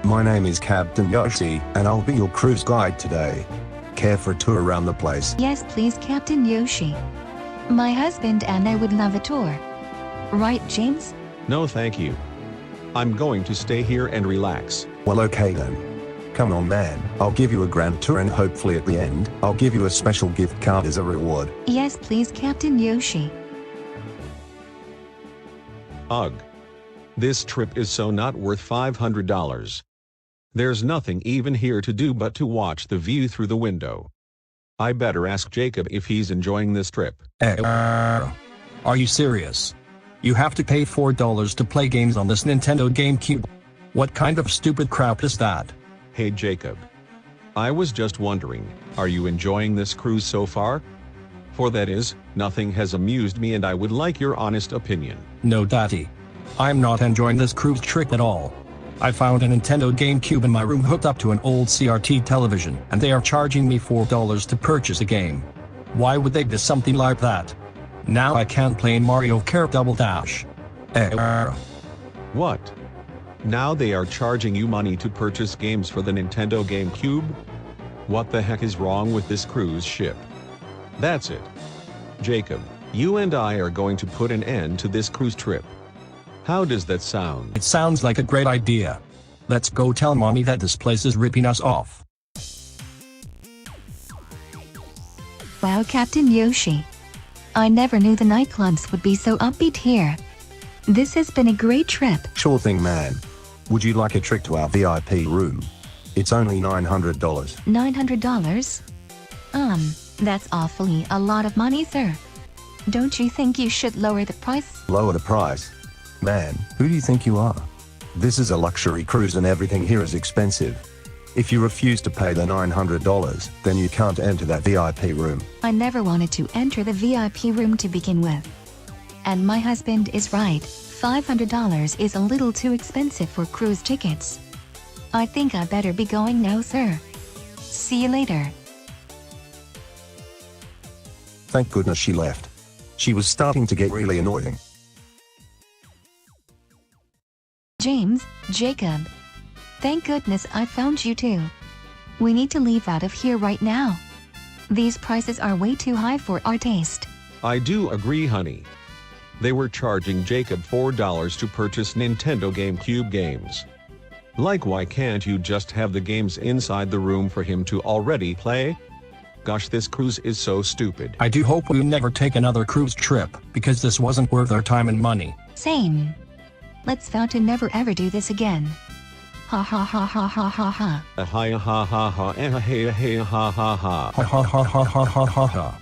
My name is Captain Yoshi, and I'll be your cruise guide today. Care for a tour around the place? Yes, please, Captain Yoshi. My husband and I would love a tour. Right, James? No, thank you. I'm going to stay here and relax. Well, okay then. Come on, man. I'll give you a grand tour and hopefully at the end, I'll give you a special gift card as a reward. Yes, please, Captain Yoshi. Ugh. This trip is so not worth $500. There's nothing even here to do but to watch the view through the window. I better ask Jacob if he's enjoying this trip. Are you serious? You have to pay $4 to play games on this Nintendo GameCube. What kind of stupid crap is that? Hey Jacob. I was just wondering, are you enjoying this cruise so far? For that is, nothing has amused me and I would like your honest opinion. No, Daddy. I'm not enjoying this cruise trip at all. I found a Nintendo GameCube in my room hooked up to an old CRT television, and they are charging me $4 to purchase a game. Why would they do something like that? Now I can't play Mario Kart Double Dash. What? Now they are charging you money to purchase games for the Nintendo GameCube? What the heck is wrong with this cruise ship? That's it. Jacob, you and I are going to put an end to this cruise trip. How does that sound? It sounds like a great idea. Let's go tell Mommy that this place is ripping us off. Wow, Captain Yoshi. I never knew the nightclubs would be so upbeat here. This has been a great trip. Sure thing, man. Would you like a trip to our VIP room? It's only $900. $900? That's awfully a lot of money, sir. Don't you think you should lower the price? Lower the price? Man, who do you think you are? This is a luxury cruise and everything here is expensive. If you refuse to pay the $900, then you can't enter that VIP room. I never wanted to enter the VIP room to begin with. And my husband is right, $500 is a little too expensive for cruise tickets. I think I better be going now, sir. See you later. Thank goodness she left. She was starting to get really annoying. James, Jacob. Thank goodness I found you too. We need to leave out of here right now. These prices are way too high for our taste. I do agree, honey. They were charging Jacob $4 to purchase Nintendo GameCube games. Like, why can't you just have the games inside the room for him to already play? Gosh, this cruise is so stupid. I do hope we never take another cruise trip, because this wasn't worth our time and money. Same. Let's vow to never ever do this again. Ha ha ha ha ha ha ha. Ha ha ha ha ha ha ha ha ha. Ha ha ha ha ha ha ha ha.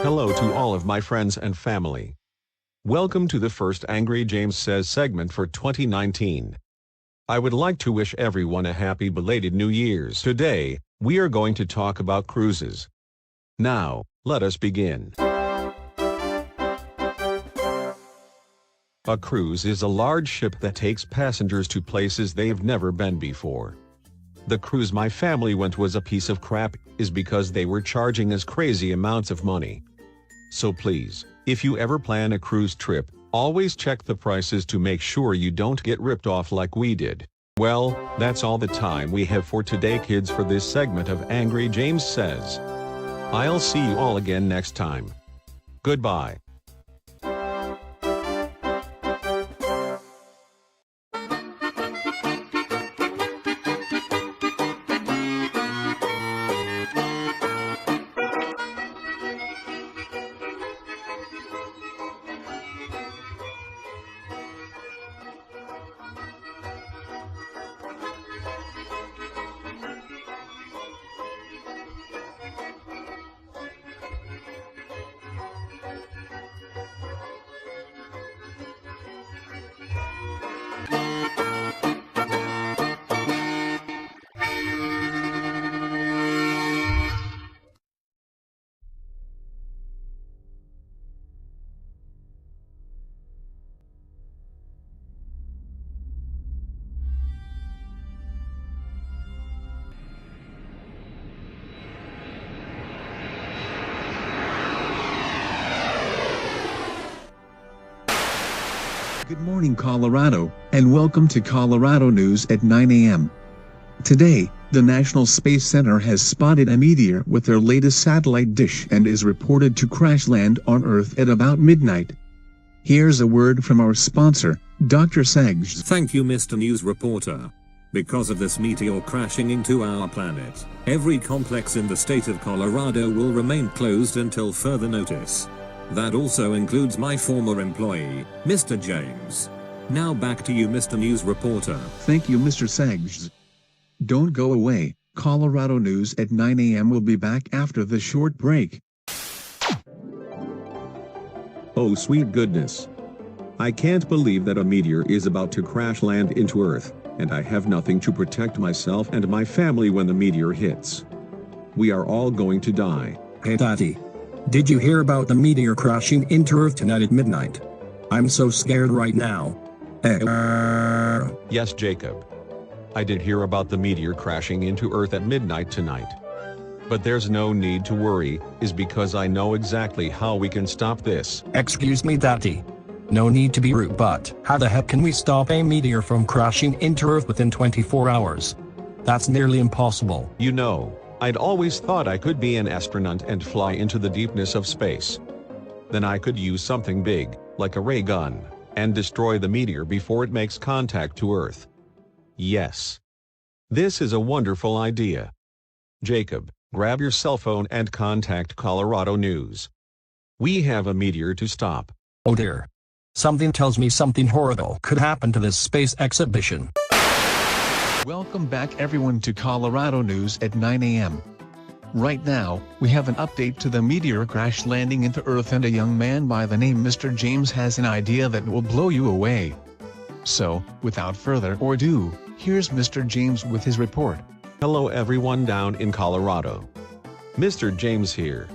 Hello to all of my friends and family. Welcome to the first Angry James Says segment for 2019. I would like to wish everyone a happy belated New Year's. Today, we are going to talk about cruises. Now, let us begin. A cruise is a large ship that takes passengers to places they've never been before. The cruise my family went was a piece of crap, is because they were charging us crazy amounts of money. So please, if you ever plan a cruise trip, always check the prices to make sure you don't get ripped off like we did. Well, that's all the time we have for today, kids, for this segment of Angry James Says. I'll see you all again next time. Goodbye. Good morning, Colorado, and welcome to Colorado News at 9 a.m. Today, the National Space Center has spotted a meteor with their latest satellite dish and is reported to crash land on Earth at about midnight. Here's a word from our sponsor, Dr. Segs. Thank you, Mr. News Reporter. Because of this meteor crashing into our planet, every complex in the state of Colorado will remain closed until further notice. That also includes my former employee, Mr. James. Now back to you, Mr. News Reporter. Thank you, Mr. Seggs. Don't go away. Colorado News at 9 a.m. will be back after the short break. Oh sweet goodness. I can't believe that a meteor is about to crash land into Earth, and I have nothing to protect myself and my family when the meteor hits. We are all going to die. Hey Daddy. Did you hear about the meteor crashing into Earth tonight at midnight? I'm so scared right now. Yes, Jacob. I did hear about the meteor crashing into Earth at midnight tonight. But there's no need to worry, is because I know exactly how we can stop this. Excuse me, Daddy. No need to be rude, but how the heck can we stop a meteor from crashing into Earth within 24 hours? That's nearly impossible. You know, I'd always thought I could be an astronaut and fly into the deepness of space. Then I could use something big, like a ray gun, and destroy the meteor before it makes contact to Earth. Yes. This is a wonderful idea. Jacob, grab your cell phone and contact Colorado News. We have a meteor to stop. Oh dear. Something tells me something horrible could happen to this space exhibition. Welcome back everyone to Colorado News at 9 a.m. Right now, we have an update to the meteor crash landing into Earth, and a young man by the name Mr. James has an idea that will blow you away. So, without further ado, here's Mr. James with his report. Hello everyone down in Colorado. Mr. James here.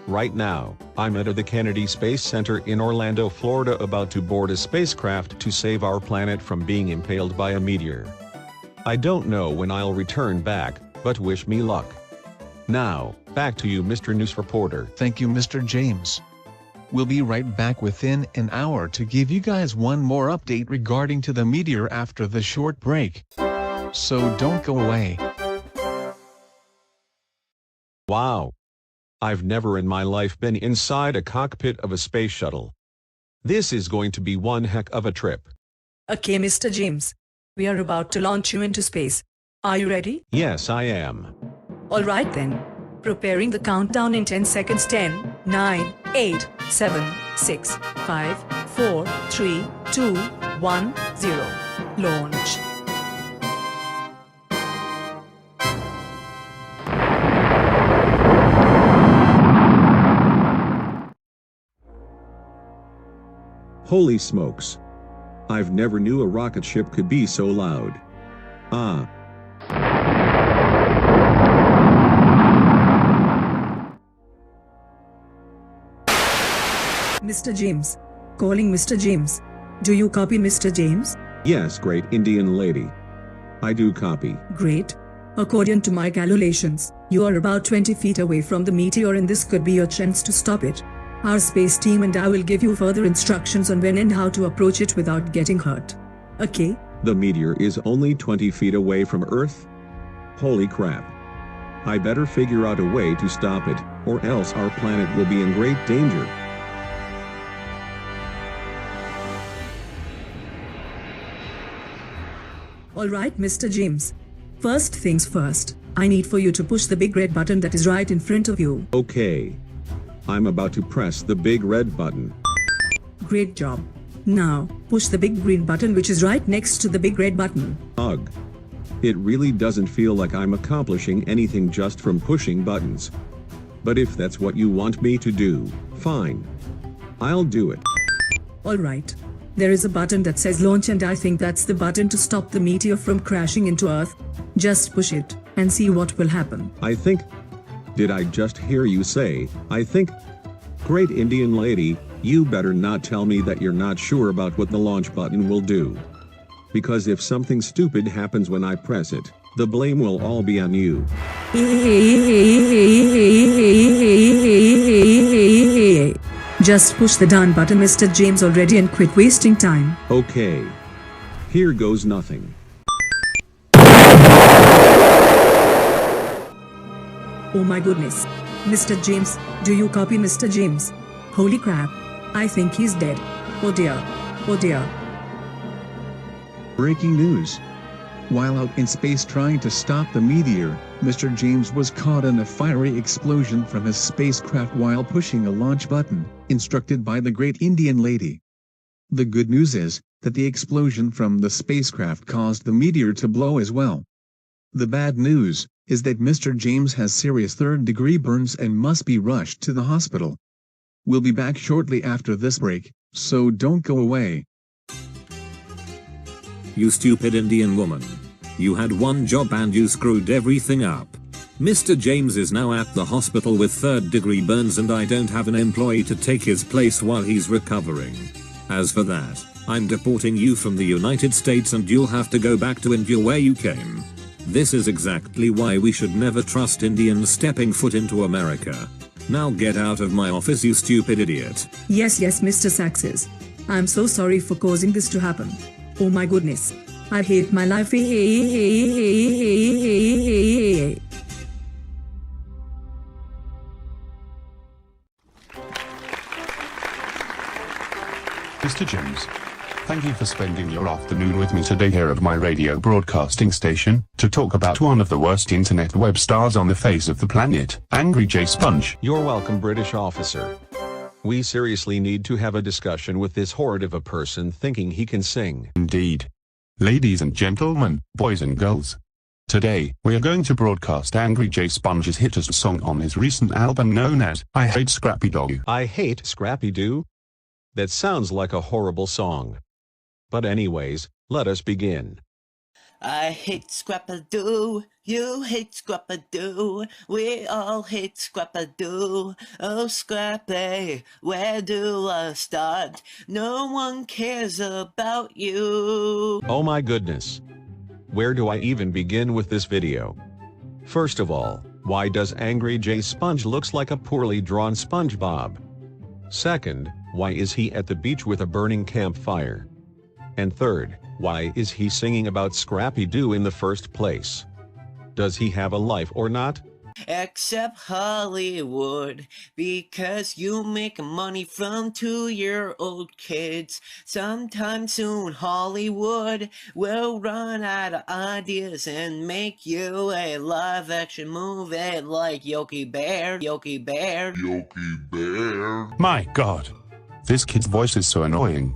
Right now, I'm at the Kennedy Space Center in Orlando, Florida, about to board a spacecraft to save our planet from being impaled by a meteor. I don't know when I'll return back, but wish me luck. Now, back to you, Mr. News Reporter. Thank you, Mr. James. We'll be right back within an hour to give you guys one more update regarding to the meteor after the short break. So don't go away. Wow. I've never in my life been inside a cockpit of a space shuttle. This is going to be one heck of a trip. Okay, Mr. James. We are about to launch you into space. Are you ready? Yes, I am. Alright then. Preparing the countdown in 10 seconds. 10, 9, 8, 7, 6, 5, 4, 3, 2, 1, 0. Launch. Holy smokes. I've never knew a rocket ship could be so loud. Ah. Mr. James. Calling Mr. James. Do you copy, Mr. James? Yes, great Indian lady. I do copy. Great. According to my calculations, you are about 20 feet away from the meteor, and this could be your chance to stop it. Our space team and I will give you further instructions on when and how to approach it without getting hurt. Okay? The meteor is only 20 feet away from Earth? Holy crap. I better figure out a way to stop it, or else our planet will be in great danger. Alright, Mr. James. First things first, I need for you to push the big red button that is right in front of you. Okay. I'm about to press the big red button. Great job. Now, push the big green button which is right next to the big red button. Ugh. It really doesn't feel like I'm accomplishing anything just from pushing buttons. But if that's what you want me to do, fine. I'll do it. Alright. There is a button that says launch, and I think that's the button to stop the meteor from crashing into Earth. Just push it, and see what will happen. I think... Did I just hear you say, I think? Great Indian lady, you better not tell me that you're not sure about what the launch button will do. Because if something stupid happens when I press it, the blame will all be on you. Just push the done button, Mr. James, already, and quit wasting time. Okay. Here goes nothing. Oh my goodness. Mr. James, do you copy, Mr. James? Holy crap. I think he's dead. Oh dear. Oh dear. Breaking news. While out in space trying to stop the meteor, Mr. James was caught in a fiery explosion from his spacecraft while pushing a launch button, instructed by the great Indian lady. The good news is that the explosion from the spacecraft caused the meteor to blow as well. The bad news is that Mr. James has serious third-degree burns and must be rushed to the hospital. We'll be back shortly after this break, so don't go away. You stupid Indian woman. You had one job and you screwed everything up. Mr. James is now at the hospital with third-degree burns and I don't have an employee to take his place while he's recovering. As for that, I'm deporting you from the United States and you'll have to go back to India where you came. This is exactly why we should never trust Indians stepping foot into America. Now get out of my office, you stupid idiot. Yes, Mr. Saxes. I'm so sorry for causing this to happen. Oh my goodness. I hate my life. Mr. James, thank you for spending your afternoon with me today here at my radio broadcasting station, to talk about one of the worst internet web stars on the face of the planet, Angry J Sponge. You're welcome, British officer. We seriously need to have a discussion with this horde of a person thinking he can sing. Indeed. Ladies and gentlemen, boys and girls. Today, we are going to broadcast Angry J Sponge's hittest song on his recent album known as I Hate Scrappy Doo. I hate Scrappy Doo? That sounds like a horrible song. But anyways, let us begin. I hate Scrap-a-Doo, you hate Scrap-a-Doo, we all hate Scrap-a-Doo. Oh Scrappy, where do I start? No one cares about you. Oh my goodness. Where do I even begin with this video? First of all, why does Angry J Sponge looks like a poorly drawn SpongeBob? Second, why is he at the beach with a burning campfire? And third, why is he singing about Scrappy Doo in the first place? Does he have a life or not? Except Hollywood, because you make money from 2-year-old kids. Sometime soon Hollywood will run out of ideas and make you a live-action movie like Yogi Bear. My God. This kid's voice is so annoying.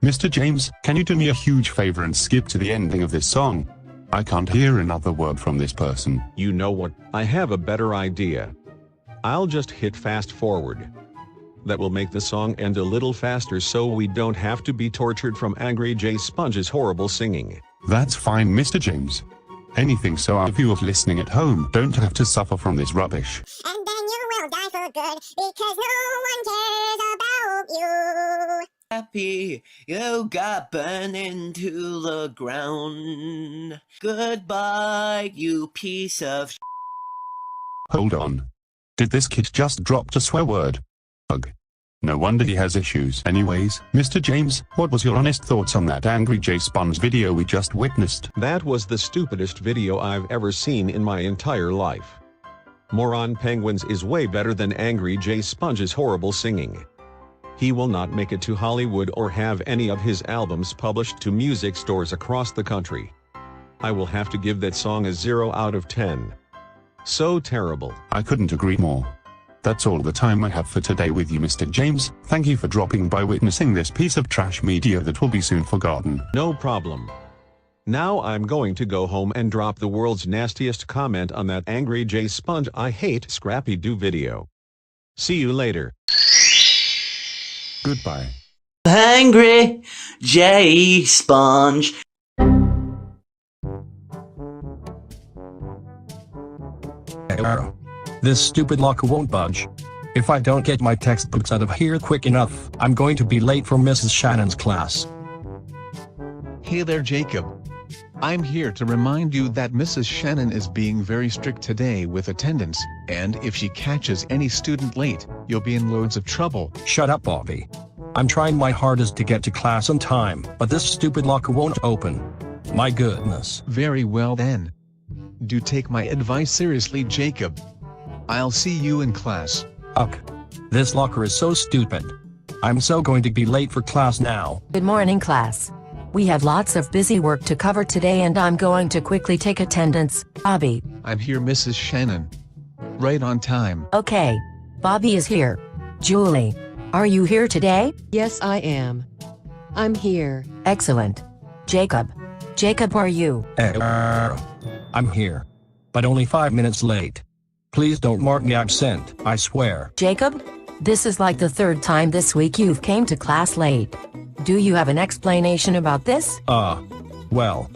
Mr. James, can you do me a huge favor and skip to the ending of this song? I can't hear another word from this person. You know what? I have a better idea. I'll just hit fast forward. That will make the song end a little faster so we don't have to be tortured from Angry J Sponge's horrible singing. That's fine, Mr. James. Anything so our viewers listening at home don't have to suffer from this rubbish. And then you will die for good because no one cares about you. Happy, you got burned into the ground. Goodbye, you piece of Hold on. Did this kid just drop a swear word? Ugh. No wonder he has issues. Anyways, Mr. James, what was your honest thoughts on that Angry J Sponge video we just witnessed? That was the stupidest video I've ever seen in my entire life. Moron Penguins is way better than Angry J Sponge's horrible singing. He will not make it to Hollywood or have any of his albums published to music stores across the country. I will have to give that song a 0 out of 10. So terrible. I couldn't agree more. That's all the time I have for today with you, Mr. James. Thank you for dropping by witnessing this piece of trash media that will be soon forgotten. No problem. Now I'm going to go home and drop the world's nastiest comment on that Angry J Sponge I Hate Scrappy Doo video. See you later. Goodbye. Angry J Sponge. Error. This stupid locker won't budge. If I don't get my textbooks out of here quick enough, I'm going to be late for Mrs. Shannon's class. Hey there, Jacob. I'm here to remind you that Mrs. Shannon is being very strict today with attendance, and if she catches any student late, you'll be in loads of trouble. Shut up, Bobby. I'm trying my hardest to get to class on time, but this stupid locker won't open. My goodness. Very well then. Do take my advice seriously, Jacob. I'll see you in class. Ugh. This locker is so stupid. I'm so going to be late for class now. Good morning, class. We have lots of busy work to cover today and I'm going to quickly take attendance. Bobby. I'm here, Mrs. Shannon. Right on time. Okay. Bobby is here. Julie. Are you here today? Yes, I am. I'm here. Excellent. Jacob. Jacob, are you? I'm here. But only 5 minutes late. Please don't mark me absent, I swear. Jacob? This is like the third time this week you've came to class late. Do you have an explanation about this? Well,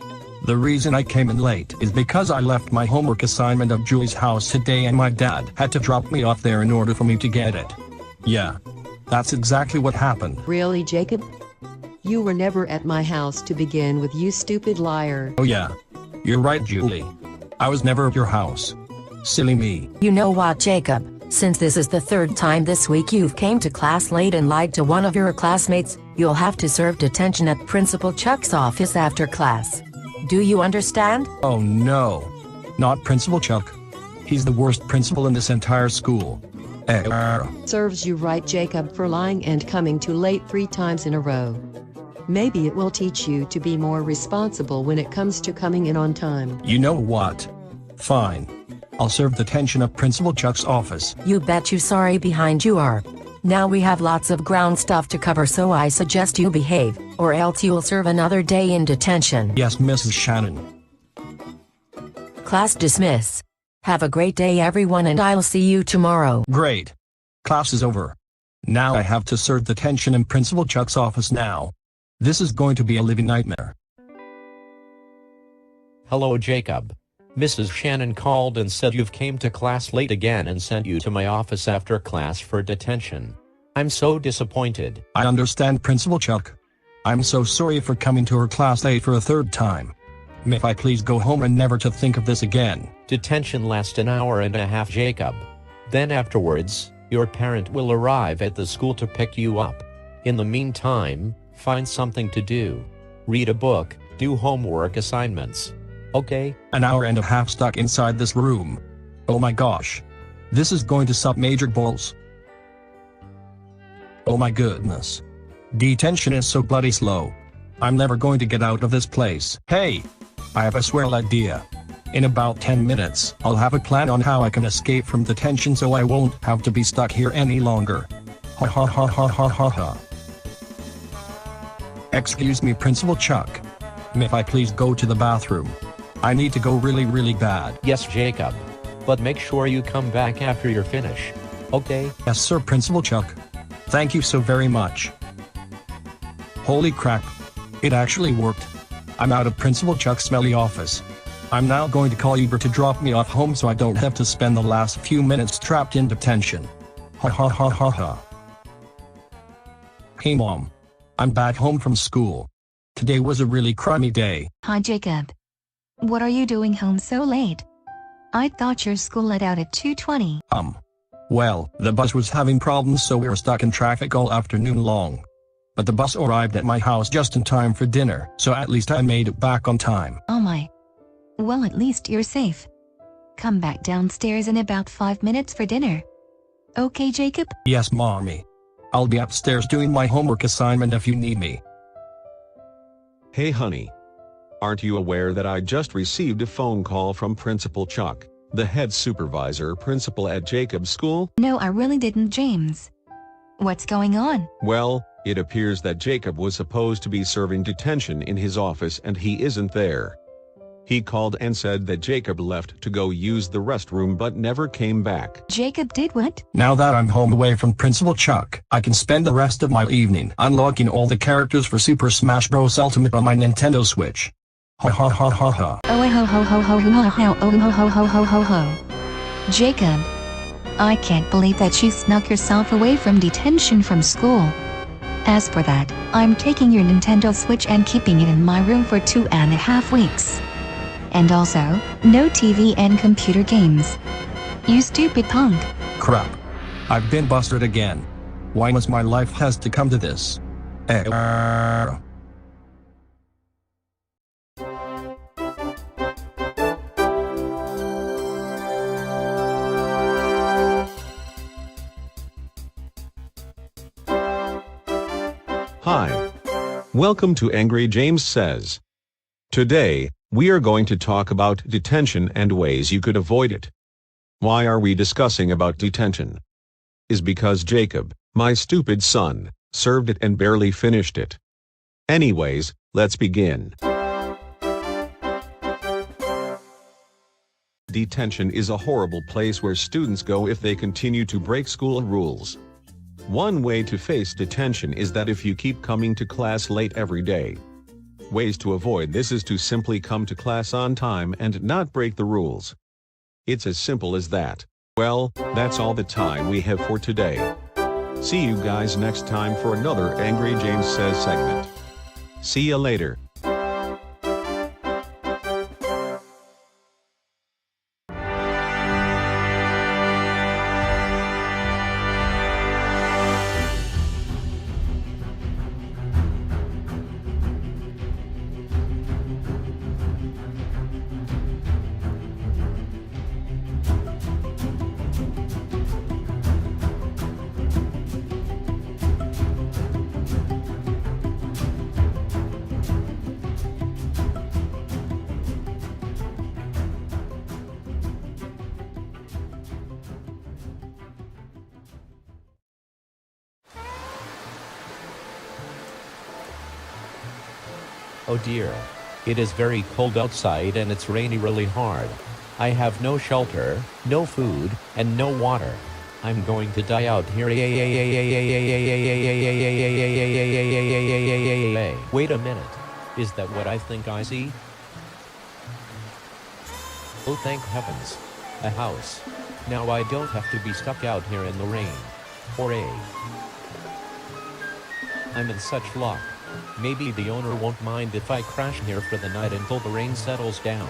the reason I came in late is because I left my homework assignment at Julie's house today and my dad had to drop me off there in order for me to get it. Yeah, that's exactly what happened. Really, Jacob? You were never at my house to begin with, you stupid liar. Oh yeah, you're right, Julie. I was never at your house. Silly me. You know what, Jacob? Since this is the third time this week you've came to class late and lied to one of your classmates, you'll have to serve detention at Principal Chuck's office after class. Do you understand? Oh no. Not Principal Chuck. He's the worst principal in this entire school. Serves you right, Jacob, for lying and coming too late 3 times in a row. Maybe it will teach you to be more responsible when it comes to coming in on time. You know what? Fine. I'll serve detention at Principal Chuck's office. You bet you sorry behind you are. Now we have lots of ground stuff to cover, so I suggest you behave, or else you'll serve another day in detention. Yes, Mrs. Shannon. Class dismiss. Have a great day everyone and I'll see you tomorrow. Great. Class is over. Now I have to serve detention in Principal Chuck's office now. This is going to be a living nightmare. Hello, Jacob. Mrs. Shannon called and said you've came to class late again and sent you to my office after class for detention. I'm so disappointed. I understand, Principal Chuck. I'm so sorry for coming to her class late for a third time. May I please go home and never to think of this again? Detention lasts an hour and a half, Jacob. Then afterwards, your parent will arrive at the school to pick you up. In the meantime, find something to do. Read a book, do homework assignments. Okay? An hour and a half stuck inside this room. Oh my gosh. This is going to suck major balls. Oh my goodness. Detention is so bloody slow. I'm never going to get out of this place. Hey! I have a swell idea. In about 10 minutes, I'll have a plan on how I can escape from detention so I won't have to be stuck here any longer. Ha ha ha ha ha ha ha. Excuse me, Principal Chuck. May I please go to the bathroom? I need to go really bad. Yes, Jacob. But make sure you come back after you're finished. Okay? Yes, sir, Principal Chuck. Thank you so very much. Holy crap. It actually worked. I'm out of Principal Chuck's smelly office. I'm now going to call Uber to drop me off home so I don't have to spend the last few minutes trapped in detention. Ha ha ha ha ha. Hey Mom. I'm back home from school. Today was a really crummy day. Hi Jacob. What are you doing home so late? I thought your school let out at 2:20. Well, the bus was having problems so we were stuck in traffic all afternoon long. But the bus arrived at my house just in time for dinner, so at least I made it back on time. Oh my. Well, at least you're safe. Come back downstairs in about 5 minutes for dinner. Okay, Jacob? Yes, Mommy. I'll be upstairs doing my homework assignment if you need me. Hey honey. Aren't you aware that I just received a phone call from Principal Chuck, the head supervisor principal at Jacob's school? No, I really didn't, James. What's going on? Well, it appears that Jacob was supposed to be serving detention in his office and he isn't there. He called and said that Jacob left to go use the restroom but never came back. Jacob did what? Now that I'm home away from Principal Chuck, I can spend the rest of my evening unlocking all the characters for Super Smash Bros. Ultimate on my Nintendo Switch. Ha ha ha ha ha. Oh ho ho ho ho ho ho oh ho ho ho ho ho ho. Jacob. I can't believe that you snuck yourself away from detention from school. As for that, I'm taking your Nintendo Switch and keeping it in my room for 2.5 weeks. And also, no TV and computer games. You stupid punk. Crap. I've been busted again. Why must my life has to come to this? Hi. Welcome to Angry James Says. Today, we are going to talk about detention and ways you could avoid it. Why are we discussing about detention? Is because Jacob, my stupid son, served it and barely finished it. Anyways, let's begin. Detention is a horrible place where students go if they continue to break school rules. One way to face detention is that if you keep coming to class late every day. Ways to avoid this is to simply come to class on time and not break the rules. It's as simple as that. Well, that's all the time we have for today. See you guys next time for another Angry James Says segment. See ya later. Oh dear. It is very cold outside and it's raining really hard. I have no shelter, no food, and no water. I'm going to die out here. Wait a minute. Is that what I think I see? Oh, thank heavens. A house. Now I don't have to be stuck out here in the rain. Hooray. I'm in such luck. Maybe the owner won't mind if I crash here for the night until the rain settles down.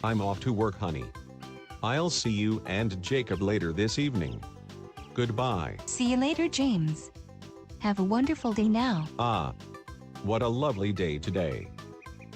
I'm off to work, honey. I'll see you and Jacob later this evening. Goodbye. See you later, James. Have a wonderful day now. Ah. What a lovely day today.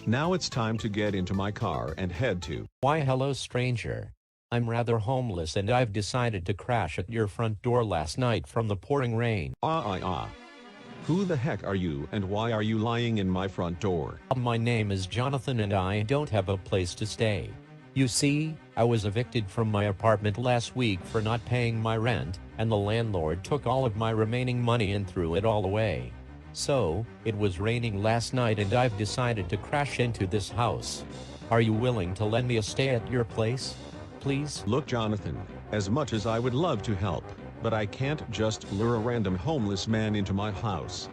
Now it's time to get into my car and head to... Why hello stranger. I'm rather homeless and I've decided to crash at your front door last night from the pouring rain. Who the heck are you and why are you lying in my front door? My name is Jonathan and I don't have a place to stay. You see, I was evicted from my apartment last week for not paying my rent, and the landlord took all of my remaining money and threw it all away. So, it was raining last night and I've decided to crash into this house. Are you willing to lend me a stay at your place? Please? Look, Jonathan, as much as I would love to help, but I can't just lure a random homeless man into my house.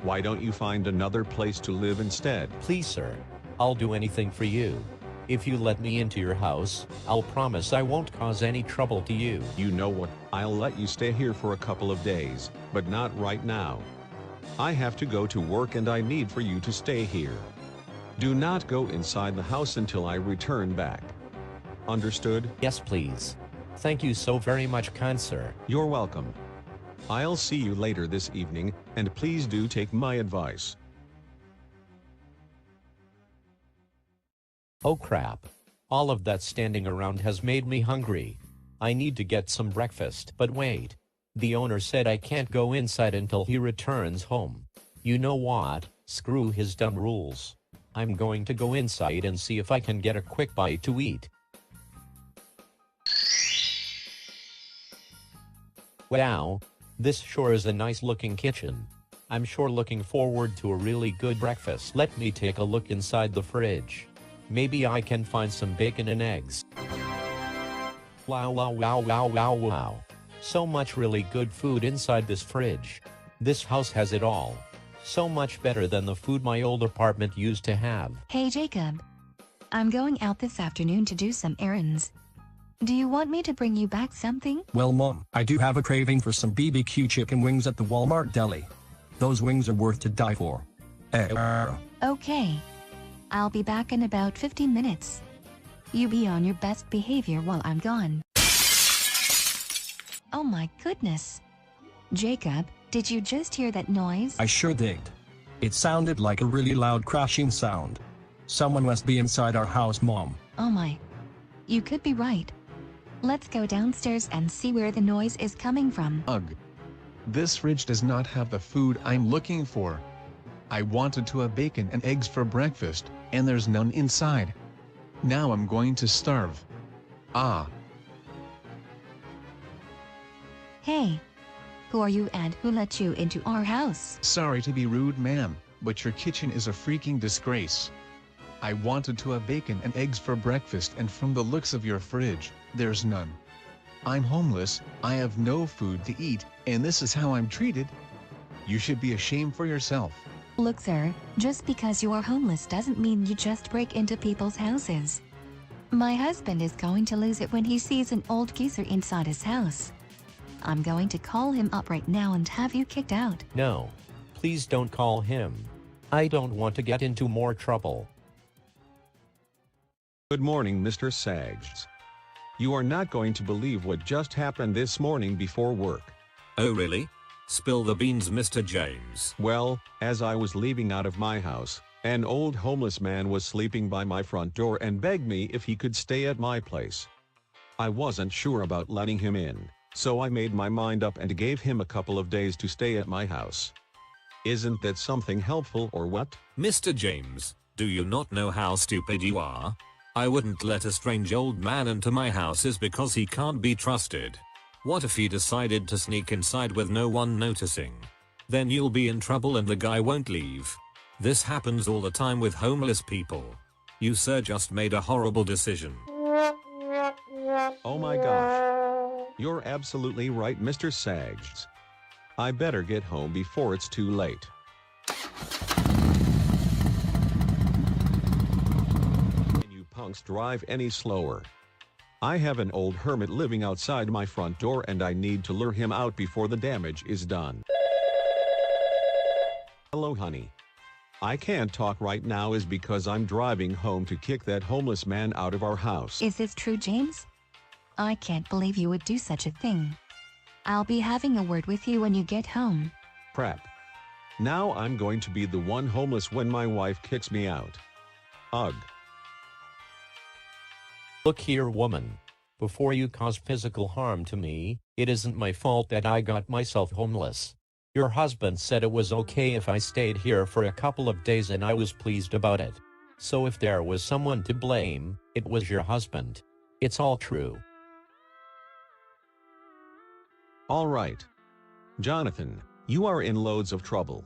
Why don't you find another place to live instead? Please, sir. I'll do anything for you. If you let me into your house, I'll promise I won't cause any trouble to you. You know what? I'll let you stay here for a couple of days, but not right now. I have to go to work and I need for you to stay here. Do not go inside the house until I return back. Understood? Yes, please. Thank you so very much, kind sir. You're welcome. I'll see you later this evening, and please do take my advice. Oh crap. All of that standing around has made me hungry. I need to get some breakfast. But wait. The owner said I can't go inside until he returns home. You know what? Screw his dumb rules. I'm going to go inside and see if I can get a quick bite to eat. Wow. This sure is a nice looking kitchen. I'm sure looking forward to a really good breakfast. Let me take a look inside the fridge. Maybe I can find some bacon and eggs. Wow, wow, wow, wow, wow, wow. So much really good food inside this fridge. This house has it all. So much better than the food my old apartment used to have. Hey Jacob. I'm going out this afternoon to do some errands. Do you want me to bring you back something? Well, Mom, I do have a craving for some BBQ chicken wings at the Walmart deli. Those wings are worth to die for. Okay. I'll be back in about 15 minutes. You be on your best behavior while I'm gone. Oh my goodness. Jacob, did you just hear that noise? I sure did. It sounded like a really loud crashing sound. Someone must be inside our house, Mom. Oh my. You could be right. Let's go downstairs and see where the noise is coming from. Ugh. This fridge does not have the food I'm looking for. I wanted to have bacon and eggs for breakfast, and there's none inside. Now I'm going to starve. Ah. Hey. Who are you and who let you into our house? Sorry to be rude, ma'am, but your kitchen is a freaking disgrace. I wanted to have bacon and eggs for breakfast, and from the looks of your fridge, there's none. I'm homeless, I have no food to eat, and this is how I'm treated? You should be ashamed for yourself. Look, sir, just because you are homeless doesn't mean you just break into people's houses. My husband is going to lose it when he sees an old geezer inside his house. I'm going to call him up right now and have you kicked out. No. Please don't call him. I don't want to get into more trouble. Good morning, Mr. Sags. You are not going to believe what just happened this morning before work. Oh really? Spill the beans, Mr. James. Well, as I was leaving out of my house, an old homeless man was sleeping by my front door and begged me if he could stay at my place. I wasn't sure about letting him in, so I made my mind up and gave him a couple of days to stay at my house. Isn't that something helpful or what? Mr. James, do you not know how stupid you are? I wouldn't let a strange old man into my houses because he can't be trusted. What if he decided to sneak inside with no one noticing? Then you'll be in trouble and the guy won't leave. This happens all the time with homeless people. You sir just made a horrible decision. Oh my gosh. You're absolutely right, Mr. Sags. I better get home before it's too late. Punks drive any slower. I have an old hermit living outside my front door and I need to lure him out before the damage is done. Hello, honey. I can't talk right now is because I'm driving home to kick that homeless man out of our house. Is this true, James? I can't believe you would do such a thing. I'll be having a word with you when you get home. Crap. Now I'm going to be the one homeless when my wife kicks me out. Ugh. Look here, woman. Before you cause physical harm to me, it isn't my fault that I got myself homeless. Your husband said it was okay if I stayed here for a couple of days and I was pleased about it. So if there was someone to blame, it was your husband. It's all true. All right. Jonathan, you are in loads of trouble.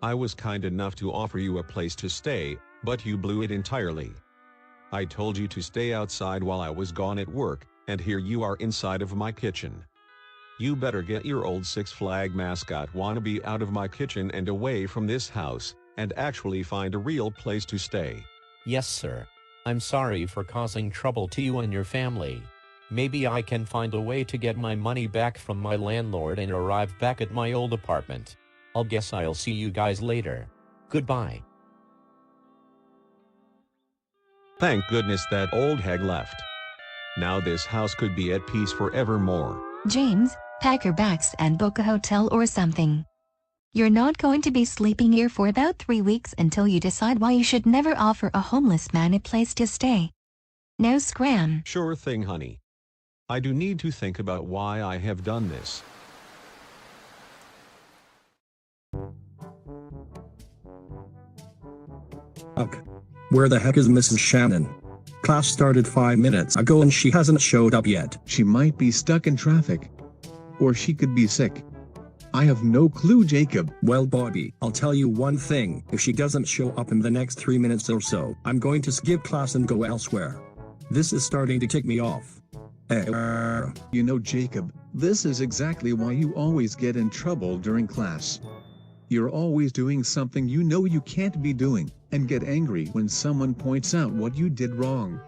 I was kind enough to offer you a place to stay, but you blew it entirely. I told you to stay outside while I was gone at work, and here you are inside of my kitchen. You better get your old Six Flag mascot wannabe out of my kitchen and away from this house, and actually find a real place to stay. Yes, sir. I'm sorry for causing trouble to you and your family. Maybe I can find a way to get my money back from my landlord and arrive back at my old apartment. I'll guess I'll see you guys later. Goodbye. Thank goodness that old hag left. Now this house could be at peace forevermore. James, pack your bags and book a hotel or something. You're not going to be sleeping here for about 3 weeks until you decide why you should never offer a homeless man a place to stay. No scram. Sure thing, honey. I do need to think about why I have done this. Ugh. Where the heck is Mrs. Shannon? Class started 5 minutes ago and she hasn't showed up yet. She might be stuck in traffic. Or she could be sick. I have no clue, Jacob. Well, Bobby, I'll tell you one thing. If she doesn't show up in the next 3 minutes or so, I'm going to skip class and go elsewhere. This is starting to tick me off. You know, Jacob, this is exactly why you always get in trouble during class. You're always doing something you know you can't be doing, and get angry when someone points out what you did wrong.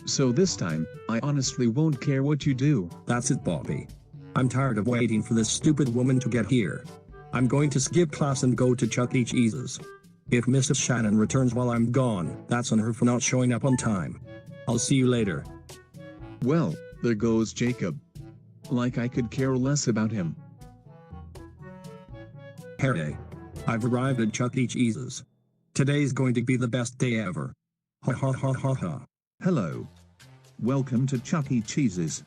So this time, I honestly won't care what you do. That's it, Bobby. I'm tired of waiting for this stupid woman to get here. I'm going to skip class and go to Chuck E. Cheese's. If Mrs. Shannon returns while I'm gone, that's on her for not showing up on time. I'll see you later. Well, there goes Jacob. Like I could care less about him. Hooray. I've arrived at Chuck E. Cheese's. Today's going to be the best day ever. Ha ha ha ha ha. Hello. Welcome to Chuck E. Cheese's.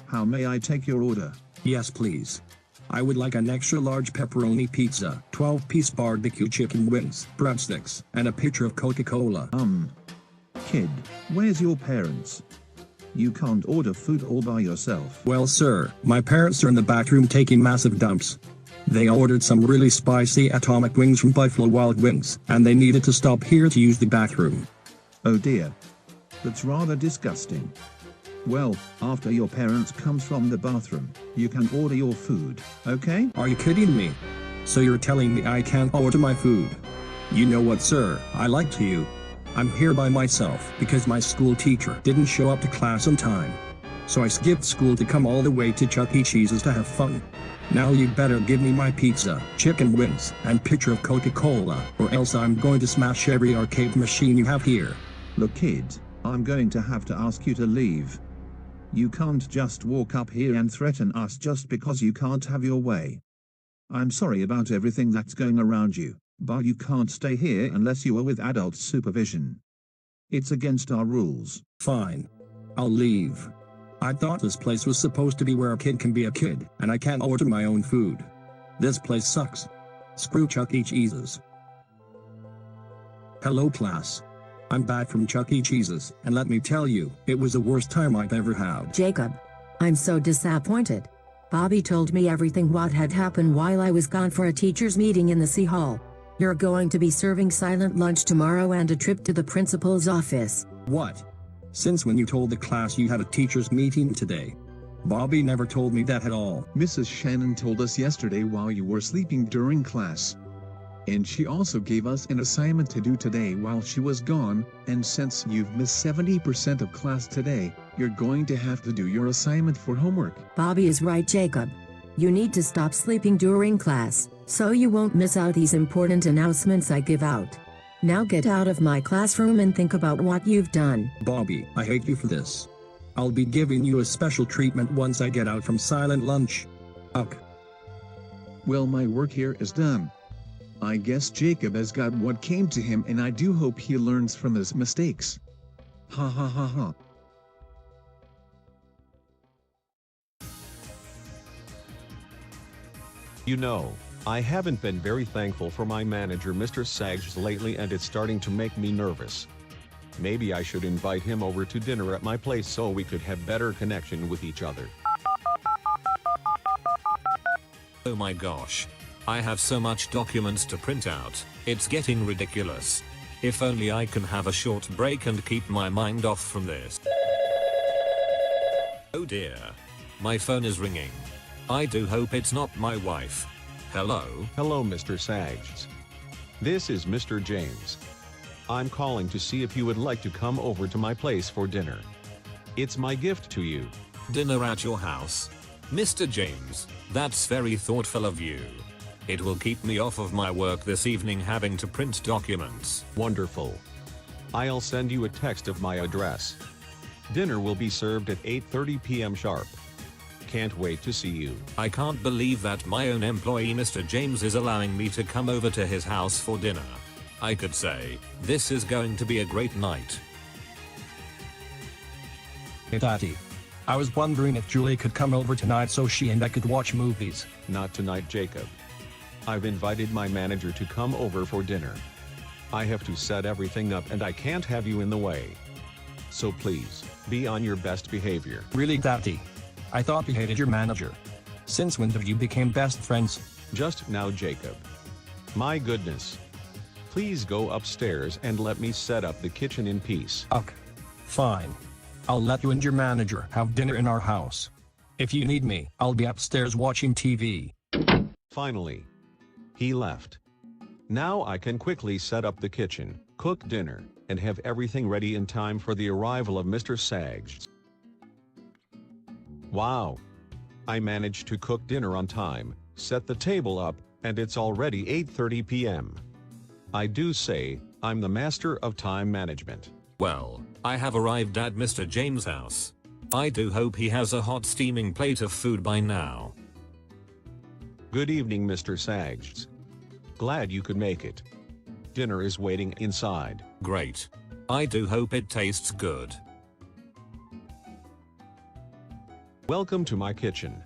How may I take your order? Yes, please. I would like an extra large pepperoni pizza, 12-piece barbecue chicken wings, breadsticks, and a pitcher of Coca-Cola. Kid, where's your parents? You can't order food all by yourself. Well, sir, my parents are in the back room taking massive dumps. They ordered some really spicy atomic wings from Buffalo Wild Wings, and they needed to stop here to use the bathroom. Oh dear. That's rather disgusting. Well, after your parents comes from the bathroom, you can order your food, okay? Are you kidding me? So you're telling me I can't order my food? You know what, sir, I lied to you. I'm here by myself because my school teacher didn't show up to class on time. So I skipped school to come all the way to Chuck E. Cheese's to have fun. Now you better give me my pizza, chicken wings, and pitcher of Coca-Cola, or else I'm going to smash every arcade machine you have here. Look, kid, I'm going to have to ask you to leave. You can't just walk up here and threaten us just because you can't have your way. I'm sorry about everything that's going around you, but you can't stay here unless you are with adult supervision. It's against our rules. Fine. I'll leave. I thought this place was supposed to be where a kid can be a kid, and I can't order my own food. This place sucks. Screw Chuck E. Cheese's. Hello, class. I'm back from Chuck E. Cheese's, and let me tell you, it was the worst time I've ever had. Jacob, I'm so disappointed. Bobby told me everything what had happened while I was gone for a teacher's meeting in the C Hall. You're going to be serving silent lunch tomorrow and a trip to the principal's office. What? Since when you told the class you had a teacher's meeting today? Bobby never told me that at all. Mrs. Shannon told us yesterday while you were sleeping during class. And she also gave us an assignment to do today while she was gone, and since you've missed 70% of class today, you're going to have to do your assignment for homework. Bobby is right, Jacob. You need to stop sleeping during class, so you won't miss out these important announcements I give out. Now get out of my classroom and think about what you've done. Bobby, I hate you for this. I'll be giving you a special treatment once I get out from silent lunch. Ugh. Well, my work here is done. I guess Jacob has got what came to him, and I do hope he learns from his mistakes. Ha ha ha ha. You know, I haven't been very thankful for my manager Mr. Sags lately, and it's starting to make me nervous. Maybe I should invite him over to dinner at my place so we could have better connection with each other. Oh my gosh. I have so much documents to print out, it's getting ridiculous. If only I can have a short break and keep my mind off from this. Oh dear. My phone is ringing. I do hope it's not my wife. Hello? Hello, Mr. Sags. This is Mr. James. I'm calling to see if you would like to come over to my place for dinner. It's my gift to you. Dinner at your house? Mr. James, that's very thoughtful of you. It will keep me off of my work this evening having to print documents. Wonderful. I'll send you a text of my address. Dinner will be served at 8:30 p.m. sharp. Can't wait to see you. I can't believe that my own employee Mr. James is allowing me to come over to his house for dinner. I could say, this is going to be a great night. Hey Daddy. I was wondering if Julie could come over tonight so she and I could watch movies. Not tonight, Jacob. I've invited my manager to come over for dinner. I have to set everything up and I can't have you in the way. So please, be on your best behavior. Really, Daddy? I thought you hated your manager. Since when did you become best friends? Just now, Jacob. My goodness. Please go upstairs and let me set up the kitchen in peace. Ugh. Fine. I'll let you and your manager have dinner in our house. If you need me, I'll be upstairs watching TV. Finally. He left. Now I can quickly set up the kitchen, cook dinner, and have everything ready in time for the arrival of Mr. Sags. Wow! I managed to cook dinner on time, set the table up, and it's already 8:30 p.m. I do say, I'm the master of time management. Well, I have arrived at Mr. James' house. I do hope he has a hot steaming plate of food by now. Good evening, Mr. Sags. Glad you could make it. Dinner is waiting inside. Great. I do hope it tastes good. Welcome to my kitchen.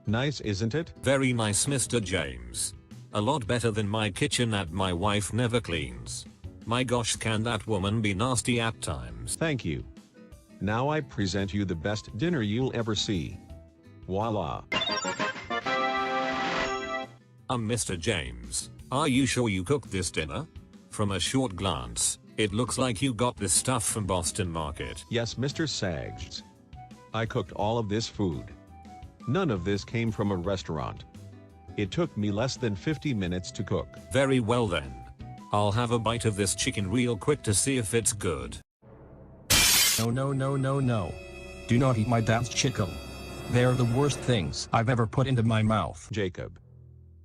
Nice, isn't it? Very nice, Mr. James. A lot better than my kitchen that my wife never cleans. My gosh, can that woman be nasty at times. Thank you. Now I present you the best dinner you'll ever see. Voila. Mr. James, are you sure you cooked this dinner? From a short glance, it looks like you got this stuff from Boston Market. Yes, Mr. Sags. I cooked all of this food. None of this came from a restaurant. It took me less than 50 minutes to cook. Very well then. I'll have a bite of this chicken real quick to see if it's good. No, no, no, no, no. Do not eat my dad's chicken. They're the worst things I've ever put into my mouth. Jacob.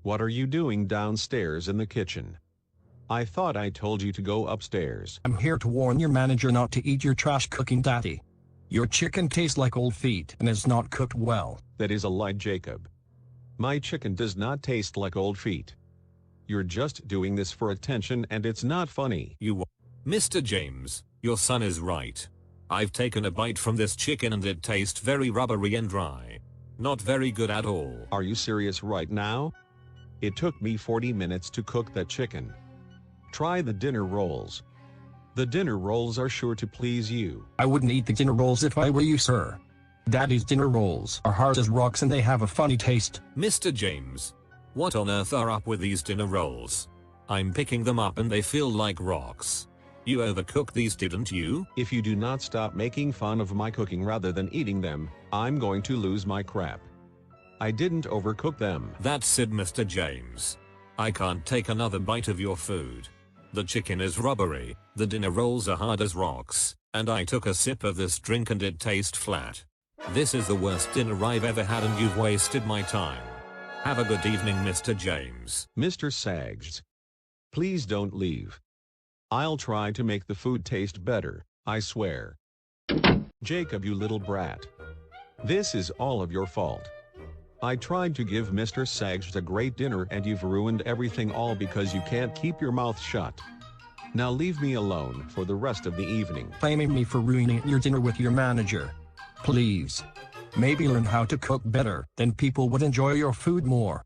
What are you doing downstairs in the kitchen? I thought I told you to go upstairs. I'm here to warn your manager not to eat your trash cooking, Daddy. Your chicken tastes like old feet and is not cooked well. That is a lie, Jacob. My chicken does not taste like old feet. You're just doing this for attention and it's not funny. Mr. James, your son is right. I've taken a bite from this chicken and it tastes very rubbery and dry. Not very good at all. Are you serious right now? It took me 40 minutes to cook that chicken. Try the dinner rolls. The dinner rolls are sure to please you. I wouldn't eat the dinner rolls if I were you, sir. Daddy's dinner rolls are hard as rocks and they have a funny taste. Mr. James, what on earth are up with these dinner rolls? I'm picking them up and they feel like rocks. You overcooked these, didn't you? If you do not stop making fun of my cooking rather than eating them, I'm going to lose my crap. I didn't overcook them. That's it, Mr. James. I can't take another bite of your food. The chicken is rubbery, the dinner rolls are hard as rocks, and I took a sip of this drink and it tastes flat. This is the worst dinner I've ever had and you've wasted my time. Have a good evening, Mr. James. Mr. Sags. Please don't leave. I'll try to make the food taste better, I swear. Jacob, you little brat. This is all of your fault. I tried to give Mr. Sags a great dinner and you've ruined everything all because you can't keep your mouth shut. Now leave me alone for the rest of the evening. Blaming me for ruining your dinner with your manager. Please. Maybe learn how to cook better, then people would enjoy your food more.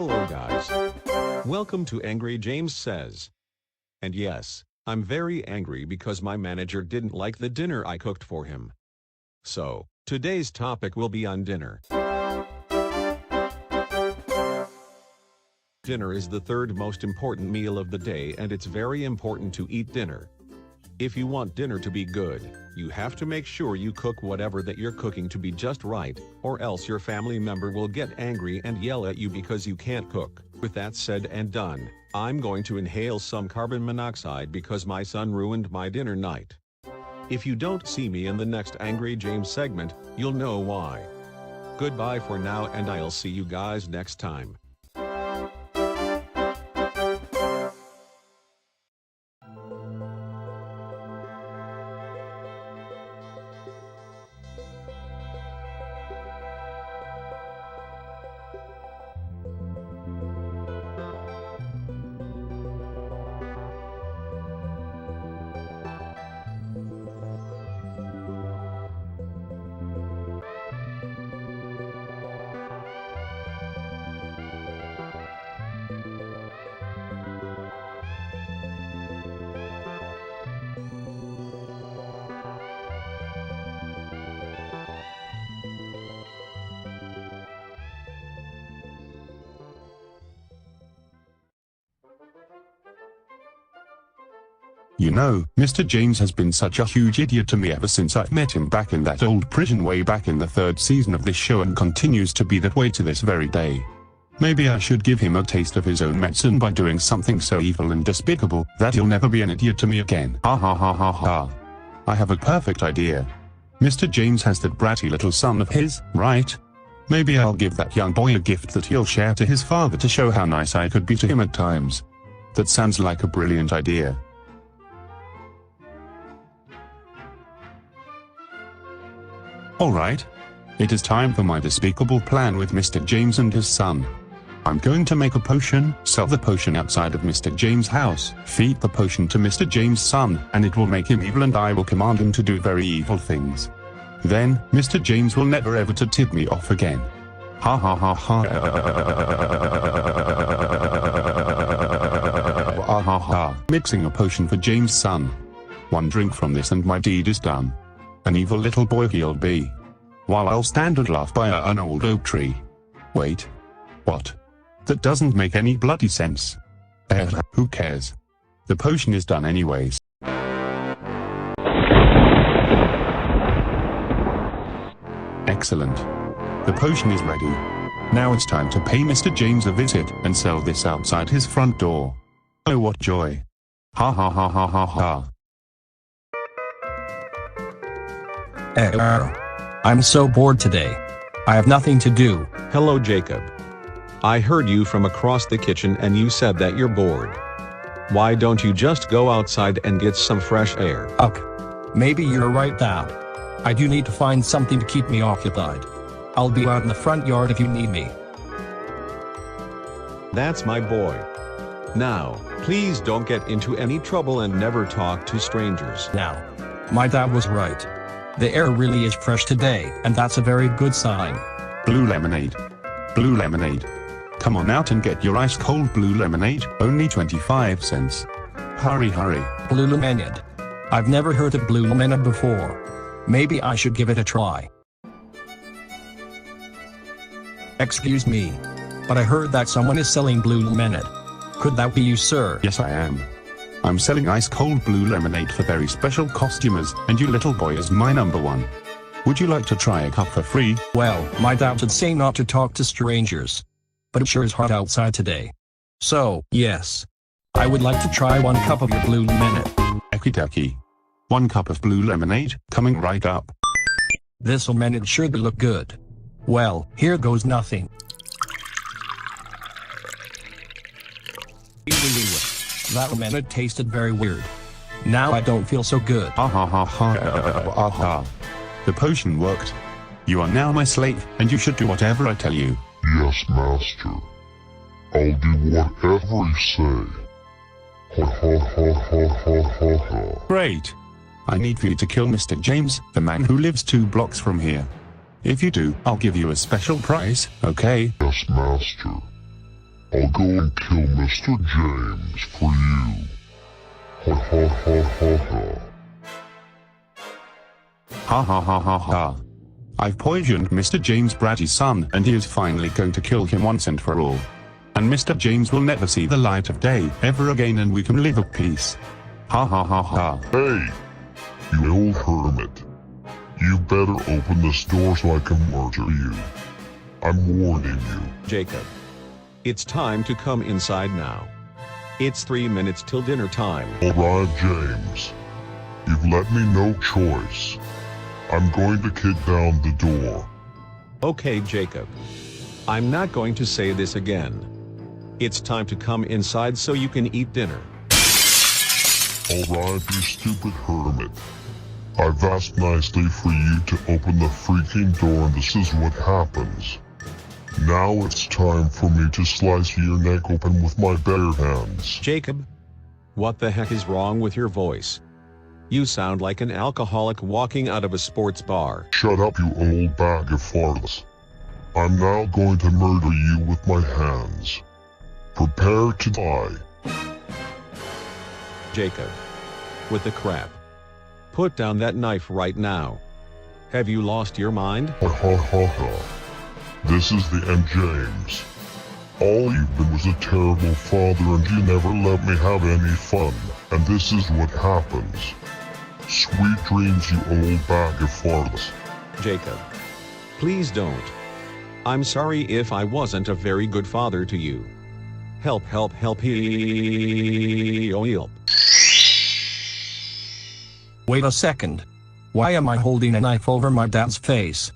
Hello guys. Welcome to Angry James Says. And yes, I'm very angry because my manager didn't like the dinner I cooked for him. So, today's topic will be on dinner. Dinner is the third most important meal of the day and it's very important to eat dinner. If you want dinner to be good, you have to make sure you cook whatever that you're cooking to be just right, or else your family member will get angry and yell at you because you can't cook. With that said and done, I'm going to inhale some carbon monoxide because my son ruined my dinner night. If you don't see me in the next Angry James segment, you'll know why. Goodbye for now and I'll see you guys next time. You know, Mr. James has been such a huge idiot to me ever since I met him back in that old prison way back in the 3rd season of this show and continues to be that way to this very day. Maybe I should give him a taste of his own medicine by doing something so evil and despicable that he'll never be an idiot to me again. Ha ha ha ha ha. I have a perfect idea. Mr. James has that bratty little son of his, right? Maybe I'll give that young boy a gift that he'll share to his father to show how nice I could be to him at times. That sounds like a brilliant idea. Alright. It is time for my despicable plan with Mr. James and his son. I'm going to make a potion, sell the potion outside of Mr. James' house, feed the potion to Mr. James' son, and it will make him evil and I will command him to do very evil things. Then, Mr. James will never ever to tip me off again. Ha ha ha ha. Ha ha ha. Mixing a potion for James' son. One drink from this and my deed is done. An evil little boy he'll be. While I'll stand and laugh by an old oak tree. Wait. What? That doesn't make any bloody sense. Who cares? The potion is done anyways. Excellent. The potion is ready. Now it's time to pay Mr. James a visit and sell this outside his front door. Oh, what joy. Ha ha ha ha ha ha. I'm so bored today. I have nothing to do. Hello, Jacob. I heard you from across the kitchen and you said that you're bored. Why don't you just go outside and get some fresh air? Okay. Maybe you're right now. I do need to find something to keep me occupied. I'll be out in the front yard if you need me. That's my boy. Now, please don't get into any trouble and never talk to strangers. Now, my dad was right. The air really is fresh today, and that's a very good sign. Blue lemonade. Blue lemonade. Come on out and get your ice cold blue lemonade, only 25 cents. Hurry, hurry. Blue lemonade. I've never heard of blue lemonade before. Maybe I should give it a try. Excuse me, but I heard that someone is selling blue lemonade. Could that be you, sir? Yes, I am. I'm selling ice cold blue lemonade for very special customers, and you little boy is my number one. Would you like to try a cup for free? Well, my dad would say not to talk to strangers. But it sure is hot outside today. So, yes. I would like to try 1 cup of your blue lemonade. Okie-dokie. 1 cup of blue lemonade, coming right up. This lemonade sure do look good. Well, here goes nothing. That lemonade tasted very weird. Now I don't feel so good. Ha ha ha ha ha. The potion worked. You are now my slave, and you should do whatever I tell you. Yes, master. I'll do whatever you say. Ha ha ha ha ha ha ha. Great. I need for you to kill Mr. James, the man who lives 2 blocks from here. If you do, I'll give you a special prize, okay? Yes, master. I'll go and kill Mr. James for you. Ha ha ha ha ha. Ha ha ha ha ha. I've poisoned Mr. James Brady's son, and he is finally going to kill him once and for all. And Mr. James will never see the light of day ever again, and we can live at peace. Ha ha ha ha. Hey, you old hermit. You better open this door so I can murder you. I'm warning you. Jacob. It's time to come inside now. It's 3 minutes till dinner time. Alright, James. You've let me no choice. I'm going to kick down the door. Okay, Jacob. I'm not going to say this again. It's time to come inside so you can eat dinner. Alright, you stupid hermit. I've asked nicely for you to open the freaking door, and this is what happens. Now it's time for me to slice your neck open with my bare hands. Jacob, what the heck is wrong with your voice? You sound like an alcoholic walking out of a sports bar. Shut up, you old bag of farts. I'm now going to murder you with my hands. Prepare to die. Jacob. With the crap. Put down that knife right now. Have you lost your mind? Ha ha ha ha. This is the end, James. All you've been was a terrible father, and you never let me have any fun. And this is what happens. Sweet dreams, you old bag of farts. Jacob. Please don't. I'm sorry if I wasn't a very good father to you. Help, help, help, help. Wait a second. Why am I holding a knife over my dad's face?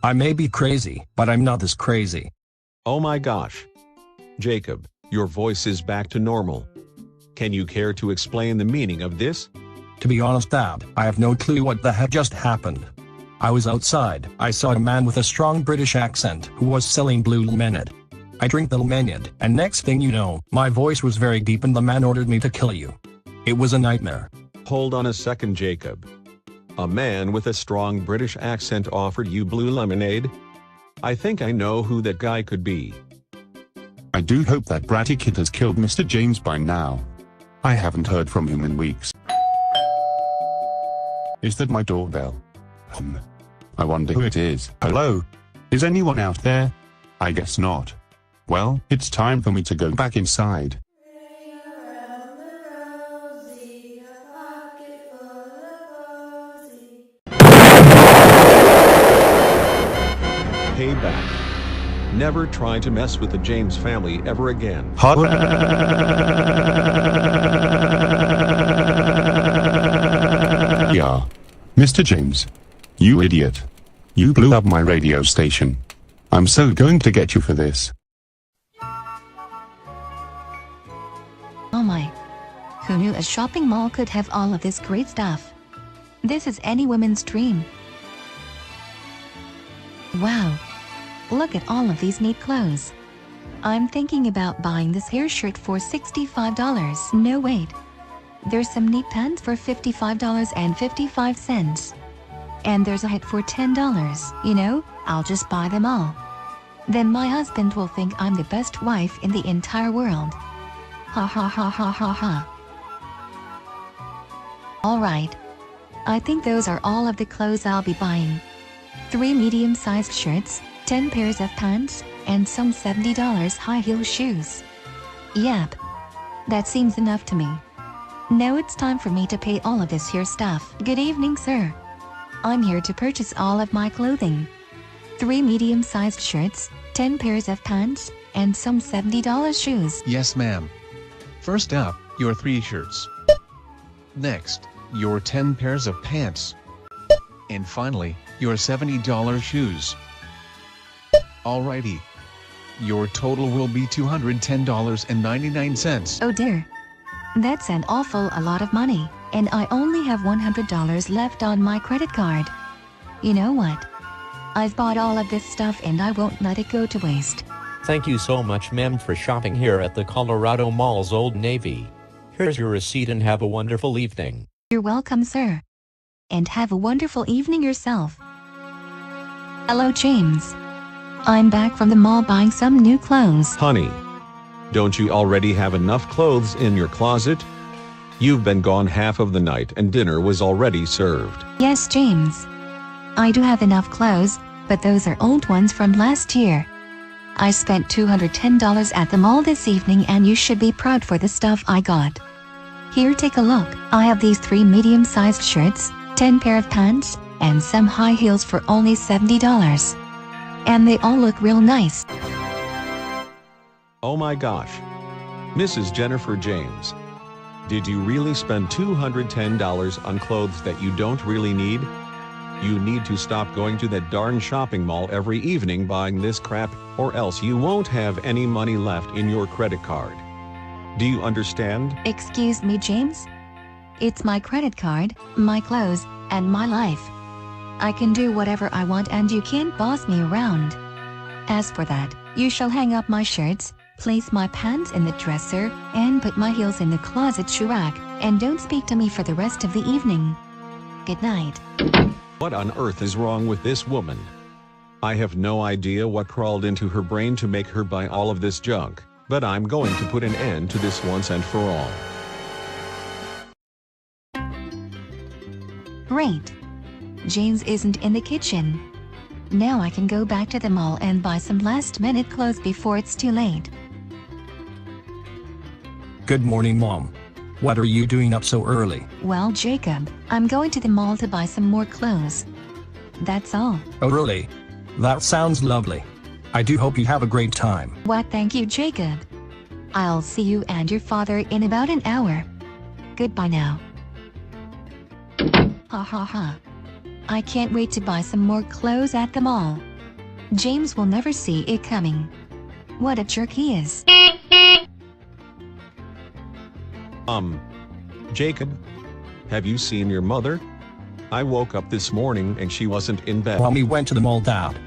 I may be crazy, but I'm not this crazy. Oh my gosh. Jacob, your voice is back to normal. Can you care to explain the meaning of this? To be honest, Dad, I have no clue what the heck just happened. I was outside. I saw a man with a strong British accent who was selling blue lemonade. I drink the lemonade, and next thing you know, my voice was very deep and the man ordered me to kill you. It was a nightmare. Hold on a second, Jacob. A man with a strong British accent offered you blue lemonade? I think I know who that guy could be. I do hope that bratty kid has killed Mr. James by now. I haven't heard from him in weeks. Is that my doorbell? I wonder who it is. Hello? Is anyone out there? I guess not. Well, it's time for me to go back inside. Payback. Never try to mess with the James family ever again. Yeah. Mr. James. You idiot. You blew up my radio station. I'm so going to get you for this. Oh my. Who knew a shopping mall could have all of this great stuff? This is any woman's dream. Wow. Look at all of these neat clothes. I'm thinking about buying this hair shirt for $65. No wait. There's some neat pants for $55.55. And there's a hat for $10. You know, I'll just buy them all. Then my husband will think I'm the best wife in the entire world. Ha ha ha ha ha ha. Alright. I think those are all of the clothes I'll be buying. 3 medium-sized shirts, 10 pairs of pants, and some $70 high-heel shoes. Yep. That seems enough to me. Now it's time for me to pay all of this here stuff. Good evening, sir. I'm here to purchase all of my clothing. 3 medium-sized shirts, 10 pairs of pants, and some $70 shoes. Yes, ma'am. First up, your 3 shirts. Next, your 10 pairs of pants. And finally, your $70 shoes. Alrighty. Your total will be $210.99. Oh dear. That's an awful a lot of money, and I only have $100 left on my credit card. You know what? I've bought all of this stuff and I won't let it go to waste. Thank you so much, ma'am, for shopping here at the Colorado Mall's Old Navy. Here's your receipt and have a wonderful evening. You're welcome, sir. And have a wonderful evening yourself. Hello, James. I'm back from the mall buying some new clothes. Honey, don't you already have enough clothes in your closet? You've been gone half of the night and dinner was already served. Yes, James. I do have enough clothes, but those are old ones from last year. I spent $210 at the mall this evening and you should be proud for the stuff I got. Here, take a look. I have these 3 medium-sized shirts, 10 pair of pants, and some high heels for only $70. And they all look real nice. Oh my gosh. Mrs. Jennifer James. Did you really spend $210 on clothes that you don't really need? You need to stop going to that darn shopping mall every evening buying this crap, or else you won't have any money left in your credit card. Do you understand? Excuse me, James? It's my credit card, my clothes, and my life. I can do whatever I want and you can't boss me around. As for that, you shall hang up my shirts, place my pants in the dresser, and put my heels in the closet shoe rack, and don't speak to me for the rest of the evening. Good night. What on earth is wrong with this woman? I have no idea what crawled into her brain to make her buy all of this junk, but I'm going to put an end to this once and for all. Great. James isn't in the kitchen. Now I can go back to the mall and buy some last-minute clothes before it's too late. Good morning, Mom. What are you doing up so early? Well, Jacob, I'm going to the mall to buy some more clothes. That's all. Oh, really? That sounds lovely. I do hope you have a great time. Why, thank you, Jacob. I'll see you and your father in about an hour. Goodbye now. Ha ha ha. I can't wait to buy some more clothes at the mall. James will never see it coming. What a jerk he is. Jacob? Have you seen your mother? I woke up this morning and she wasn't in bed. Mommy went to the mall, Dad.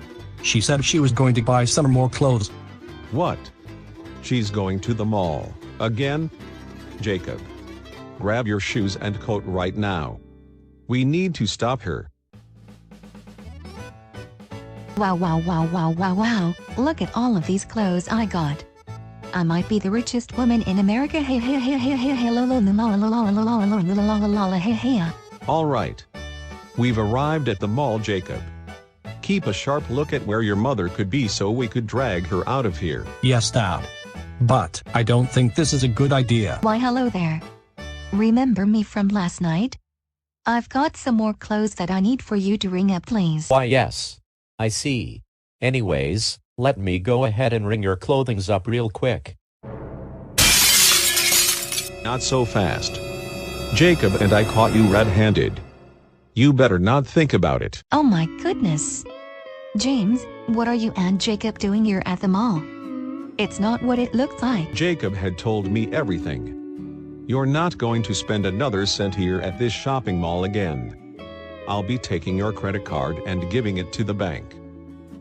She said she was going to buy some more clothes. What? She's going to the mall again? Jacob, grab your shoes and coat right now. We need to stop her. Wow, wow, wow, wow, wow, wow. Look at all of these clothes I got. I might be the richest woman in America. Hey, hey, hey, hey, hey, hey, la, la, la, la, la, la, la, la, la, la, la, la, la, hey, hey. All right. We've arrived at the mall, Jacob. Keep a sharp look at where your mother could be so we could drag her out of here. Yes, Dad. But I don't think this is a good idea. Why, hello there. Remember me from last night? I've got some more clothes that I need for you to ring up, please. Why, yes. I see. Anyways, let me go ahead and ring your clothings up real quick. Not so fast. Jacob and I caught you red-handed. You better not think about it. Oh my goodness. James, what are you and Jacob doing here at the mall? It's not what it looks like. Jacob had told me everything. You're not going to spend another cent here at this shopping mall again. I'll be taking your credit card and giving it to the bank.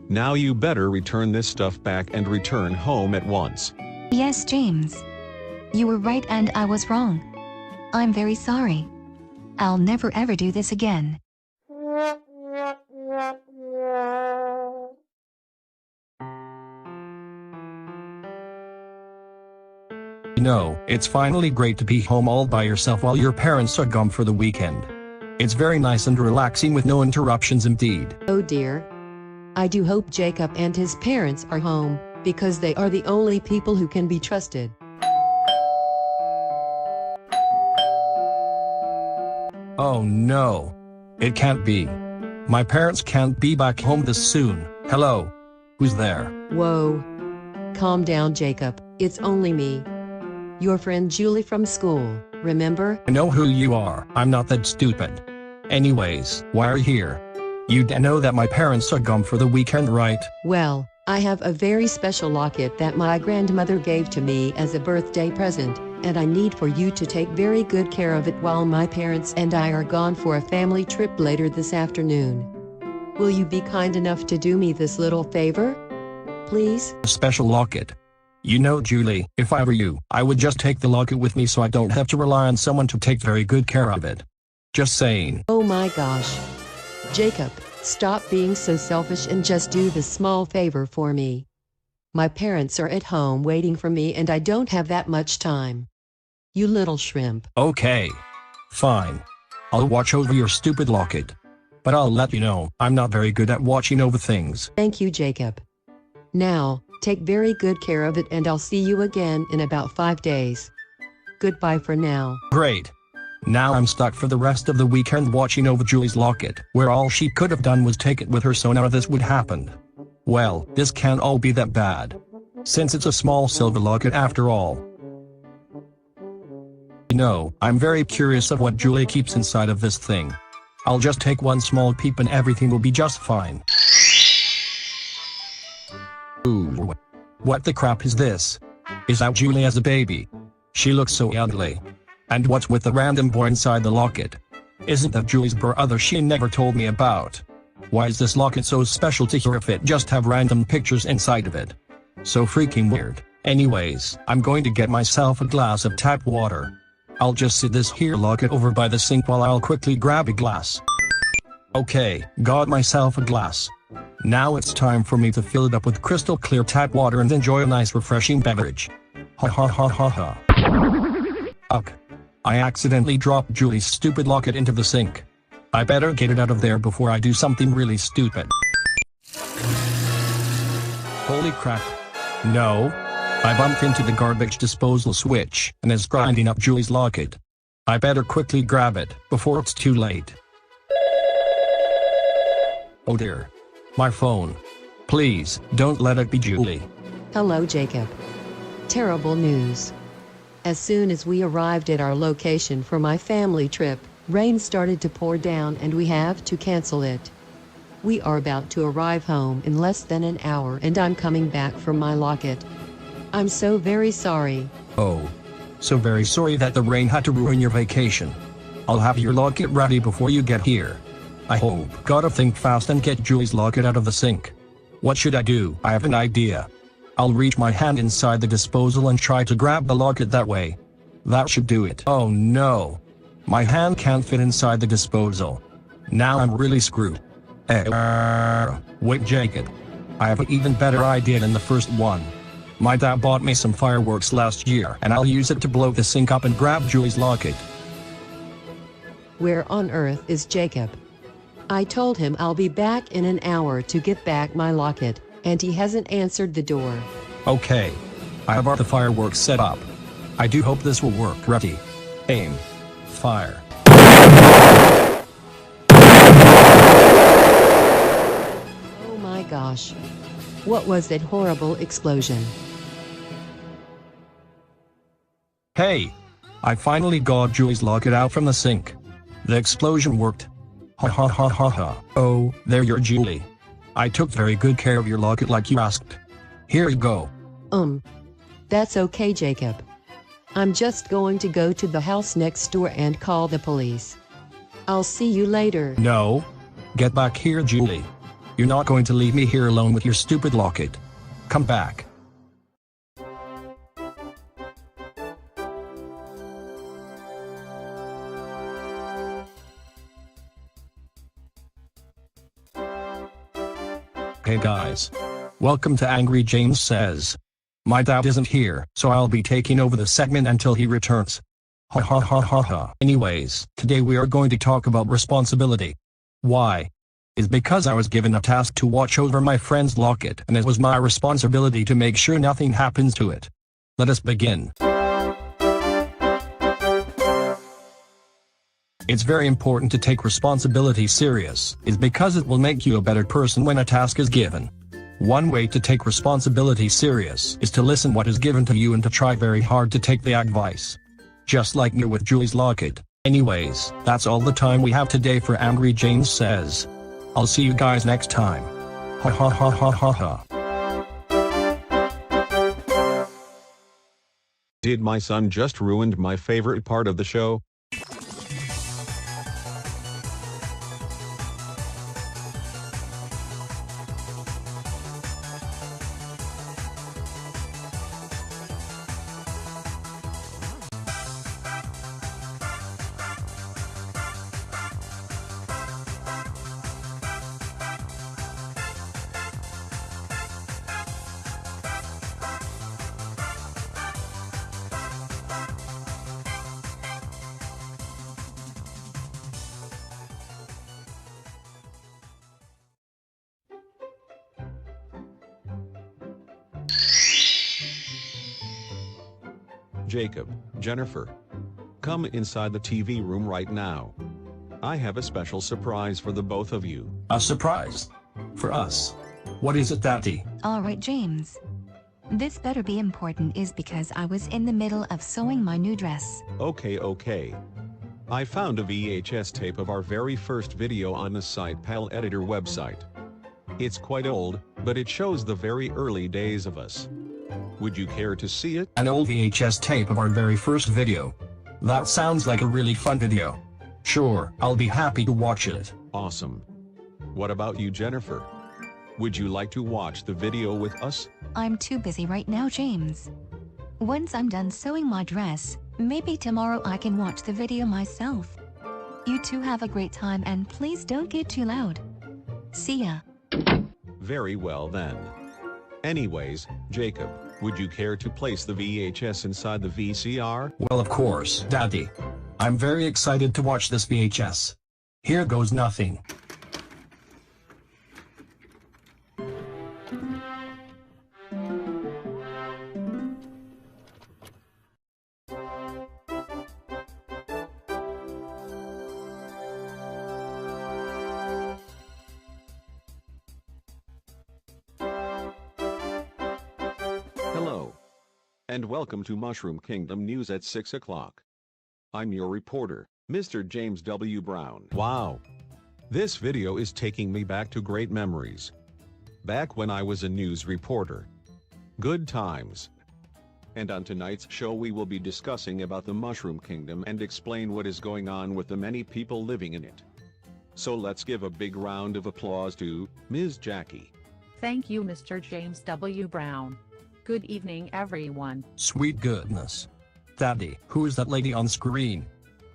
Now you better return this stuff back and return home at once. Yes, James. You were right and I was wrong. I'm very sorry. I'll never ever do this again. You know, it's finally great to be home all by yourself while your parents are gone for the weekend. It's very nice and relaxing with no interruptions indeed. Oh dear. I do hope Jacob and his parents are home, because they are the only people who can be trusted. Oh no. It can't be. My parents can't be back home this soon. Hello? Who's there? Whoa. Calm down, Jacob. It's only me. Your friend Julie from school, remember? I know who you are. I'm not that stupid. Anyways, why are you here? You know that my parents are gone for the weekend, right? Well, I have a very special locket that my grandmother gave to me as a birthday present, and I need for you to take very good care of it while my parents and I are gone for a family trip later this afternoon. Will you be kind enough to do me this little favor? Please? A special locket. You know, Julie, if I were you, I would just take the locket with me so I don't have to rely on someone to take very good care of it. Just saying. Oh my gosh. Jacob, stop being so selfish and just do this small favor for me. My parents are at home waiting for me and I don't have that much time. You little shrimp. Okay. Fine. I'll watch over your stupid locket. But I'll let you know, I'm not very good at watching over things. Thank you, Jacob. Now, take very good care of it and I'll see you again in about 5 days. Goodbye for now. Great. Now I'm stuck for the rest of the weekend watching over Julie's locket, where all she could have done was take it with her so now this would happen. Well, this can't all be that bad. Since it's a small silver locket after all. You know, I'm very curious of what Julie keeps inside of this thing. I'll just take one small peep and everything will be just fine. Ooh. What the crap is this? Is that Julie as a baby? She looks so ugly. And what's with the random boy inside the locket? Isn't that Julie's brother she never told me about? Why is this locket so special to her if it just have random pictures inside of it? So freaking weird. Anyways, I'm going to get myself a glass of tap water. I'll just sit this here locket over by the sink while I'll quickly grab a glass. Okay, got myself a glass. Now it's time for me to fill it up with crystal clear tap water and enjoy a nice refreshing beverage. Ha ha ha ha ha. Ugh. I accidentally dropped Julie's stupid locket into the sink. I better get it out of there before I do something really stupid. Holy crap. No. I bumped into the garbage disposal switch and is grinding up Julie's locket. I better quickly grab it before it's too late. Oh dear. My phone. Please, don't let it be Julie. Hello, Jacob. Terrible news. As soon as we arrived at our location for my family trip, rain started to pour down and we have to cancel it. We are about to arrive home in less than an hour and I'm coming back for my locket. I'm so very sorry. Oh. So very sorry that the rain had to ruin your vacation. I'll have your locket ready before you get here. I hope. Gotta think fast and get Julie's locket out of the sink. What should I do? I have an idea. I'll reach my hand inside the disposal and try to grab the locket that way. That should do it. Oh no. My hand can't fit inside the disposal. Now I'm really screwed. Wait, Jacob. I have an even better idea than the first one. My dad bought me some fireworks last year and I'll use it to blow the sink up and grab Julie's locket. Where on earth is Jacob? I told him I'll be back in an hour to get back my locket, and he hasn't answered the door. Okay. I have the fireworks set up. I do hope this will work. Ready. Aim. Fire. Oh my gosh. What was that horrible explosion? Hey! I finally got Julie's locket out from the sink. The explosion worked. Ha ha ha ha ha. Oh, there you're Julie. I took very good care of your locket like you asked. Here you go. That's okay, Jacob. I'm just going to go to the house next door and call the police. I'll see you later. No. Get back here, Julie. You're not going to leave me here alone with your stupid locket. Come back. Hey guys. Welcome to Angry James Says. My dad isn't here, so I'll be taking over the segment until he returns. Ha ha ha ha ha. Anyways, today we are going to talk about responsibility. Why? Is because I was given a task to watch over my friend's locket and it was my responsibility to make sure nothing happens to it. Let us begin. It's very important to take responsibility serious, is because it will make you a better person when a task is given. One way to take responsibility serious is to listen what is given to you and to try very hard to take the advice. Just like me with Julie's locket. Anyways, that's all the time we have today for Angry James Says. I'll see you guys next time. Ha ha ha ha ha ha. Did my son just ruined my favorite part of the show? Jacob, Jennifer. Come inside the TV room right now. I have a special surprise for the both of you. A surprise? For us? What is it, Daddy? Alright, James. This better be important is because I was in the middle of sewing my new dress. Okay. I found a VHS tape of our very first video on the site Pal Editor website. It's quite old, but it shows the very early days of us. Would you care to see it? An old VHS tape of our very first video. That sounds like a really fun video. Sure, I'll be happy to watch it. Awesome. What about you, Jennifer? Would you like to watch the video with us? I'm too busy right now, James. Once I'm done sewing my dress, maybe tomorrow I can watch the video myself. You two have a great time and please don't get too loud. See ya. Very well then. Anyways, Jacob, would you care to place the VHS inside the VCR? Well, of course, Daddy. I'm very excited to watch this VHS. Here goes nothing. Hello. And welcome to Mushroom Kingdom News at 6 o'clock. I'm your reporter, Mr. James W. Brown. Wow. This video is taking me back to great memories. Back when I was a news reporter. Good times. And on tonight's show we will be discussing about the Mushroom Kingdom and explain what is going on with the many people living in it. So let's give a big round of applause to Ms. Jackie. Thank you, Mr. James W. Brown. Good evening, everyone. Sweet goodness. Daddy, who is that lady on screen?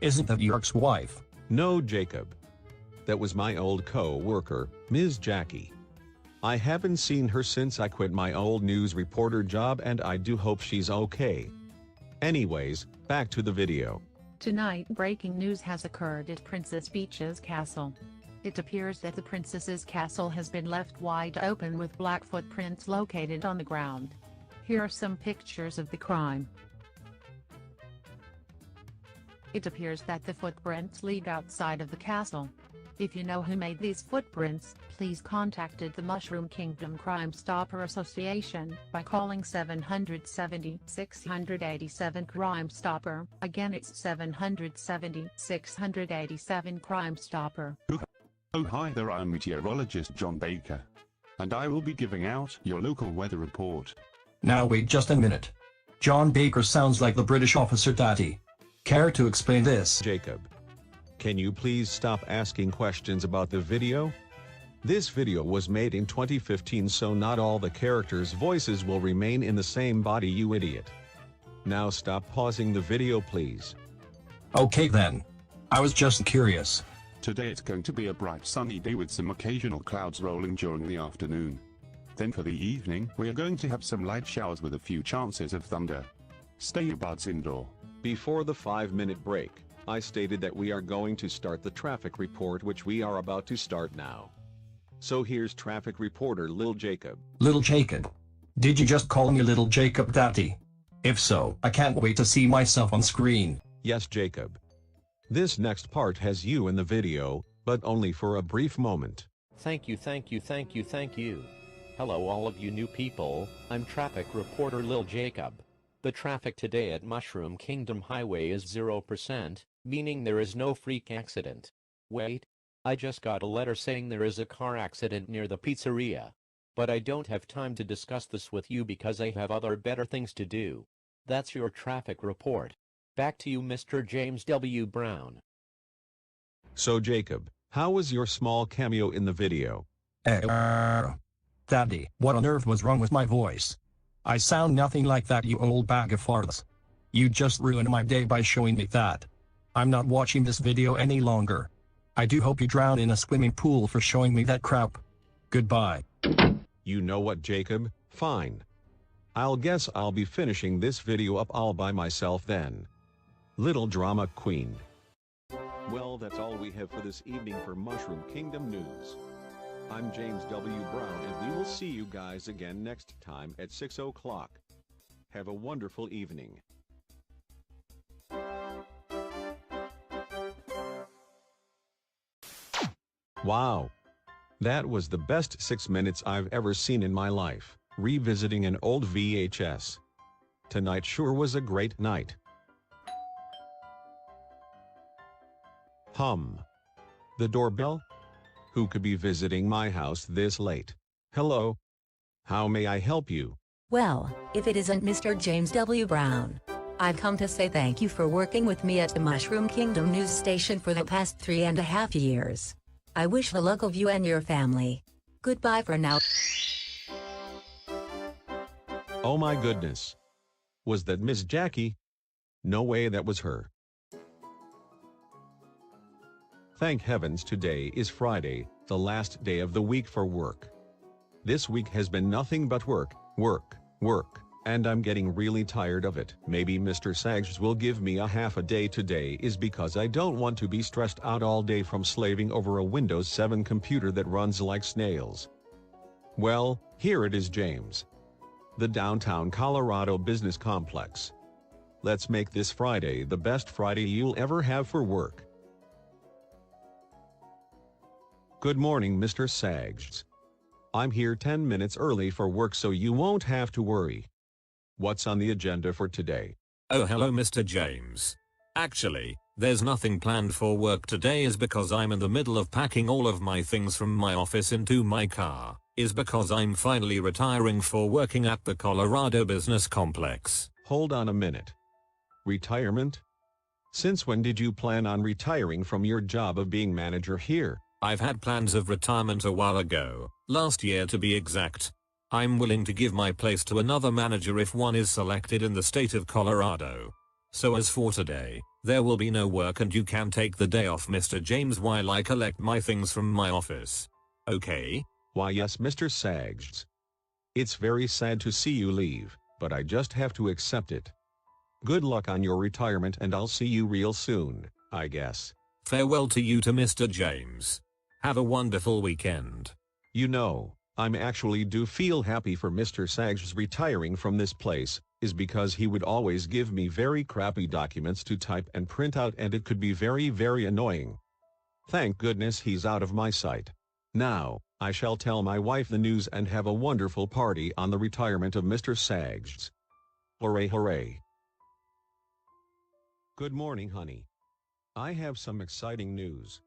Isn't that York's wife? No, Jacob. That was my old co-worker, Ms. Jackie. I haven't seen her since I quit my old news reporter job, and I do hope she's okay. Anyways, back to the video. Tonight, breaking news has occurred at Princess Peach's castle. It appears that the princess's castle has been left wide open with black footprints located on the ground. Here are some pictures of the crime. It appears that the footprints lead outside of the castle. If you know who made these footprints, please contact the Mushroom Kingdom Crime Stopper Association by calling 770-687 Crime Stopper. Again, it's 770-687 Crime Stopper. Oh hi there, I'm meteorologist John Baker. And I will be giving out your local weather report. Now wait just a minute. John Baker sounds like the British officer Daddy. Care to explain this? Jacob, can you please stop asking questions about the video? This video was made in 2015, so not all the characters' voices will remain in the same body, you idiot. Now stop pausing the video, please. Okay then. I was just curious. Today it's going to be a bright sunny day with some occasional clouds rolling during the afternoon. Then for the evening, we are going to have some light showers with a few chances of thunder. Stay your buds indoor. Before the 5-minute break, I stated that we are going to start the traffic report, which we are about to start now. So here's traffic reporter Lil Jacob. Little Jacob. Did you just call me Little Jacob, Daddy? If so, I can't wait to see myself on screen. Yes, Jacob. This next part has you in the video, but only for a brief moment. Thank you. Hello all of you new people, I'm traffic reporter Lil Jacob. The traffic today at Mushroom Kingdom Highway is 0%, meaning there is no freak accident. Wait, I just got a letter saying there is a car accident near the pizzeria. But I don't have time to discuss this with you because I have other better things to do. That's your traffic report. Back to you, Mr. James W. Brown. So Jacob, how was your small cameo in the video? Daddy, what on earth was wrong with my voice? I sound nothing like that, you old bag of farts. You just ruined my day by showing me that. I'm not watching this video any longer. I do hope you drown in a swimming pool for showing me that crap. Goodbye. You know what, Jacob? Fine. I'll guess I'll be finishing this video up all by myself then. Little drama queen. Well, that's all we have for this evening for Mushroom Kingdom News. I'm James W. Brown, and we will see you guys again next time at 6 o'clock. Have a wonderful evening. Wow. That was the best 6 minutes I've ever seen in my life, revisiting an old VHS. Tonight sure was a great night. The doorbell? Who could be visiting my house this late? Hello? How may I help you? Well, if it isn't Mr. James W. Brown. I've come to say thank you for working with me at the Mushroom Kingdom news station for the past 3.5 years. I wish the luck of you and your family. Goodbye for now. Oh my goodness. Was that Miss Jackie? No way that was her. Thank heavens today is Friday, the last day of the week for work. This week has been nothing but work, and I'm getting really tired of it. Maybe Mr. Sags will give me a half a day today is because I don't want to be stressed out all day from slaving over a Windows 7 computer that runs like snails. Well, here it is, James. The downtown Colorado business complex. Let's make this Friday the best Friday you'll ever have for work. Good morning, Mr. Sags. I'm here 10 minutes early for work, so you won't have to worry. What's on the agenda for today? Oh, hello, Mr. James. Actually, there's nothing planned for work today is because I'm in the middle of packing all of my things from my office into my car, is because I'm finally retiring for working at the Colorado Business Complex. Hold on a minute. Retirement? Since when did you plan on retiring from your job of being manager here? I've had plans of retirement a while ago, last year to be exact. I'm willing to give my place to another manager if one is selected in the state of Colorado. So as for today, there will be no work and you can take the day off, Mr. James, while I collect my things from my office. Okay? Why yes, Mr. Sags. It's very sad to see you leave, but I just have to accept it. Good luck on your retirement and I'll see you real soon, I guess. Farewell to you to Mr. James. Have a wonderful weekend. You know, I'm actually do feel happy for Mr. Sags retiring from this place, is because he would always give me very crappy documents to type and print out and it could be very annoying. Thank goodness he's out of my sight. Now, I shall tell my wife the news and have a wonderful party on the retirement of Mr. Sags. Hooray hooray. Good morning, honey. I have some exciting news.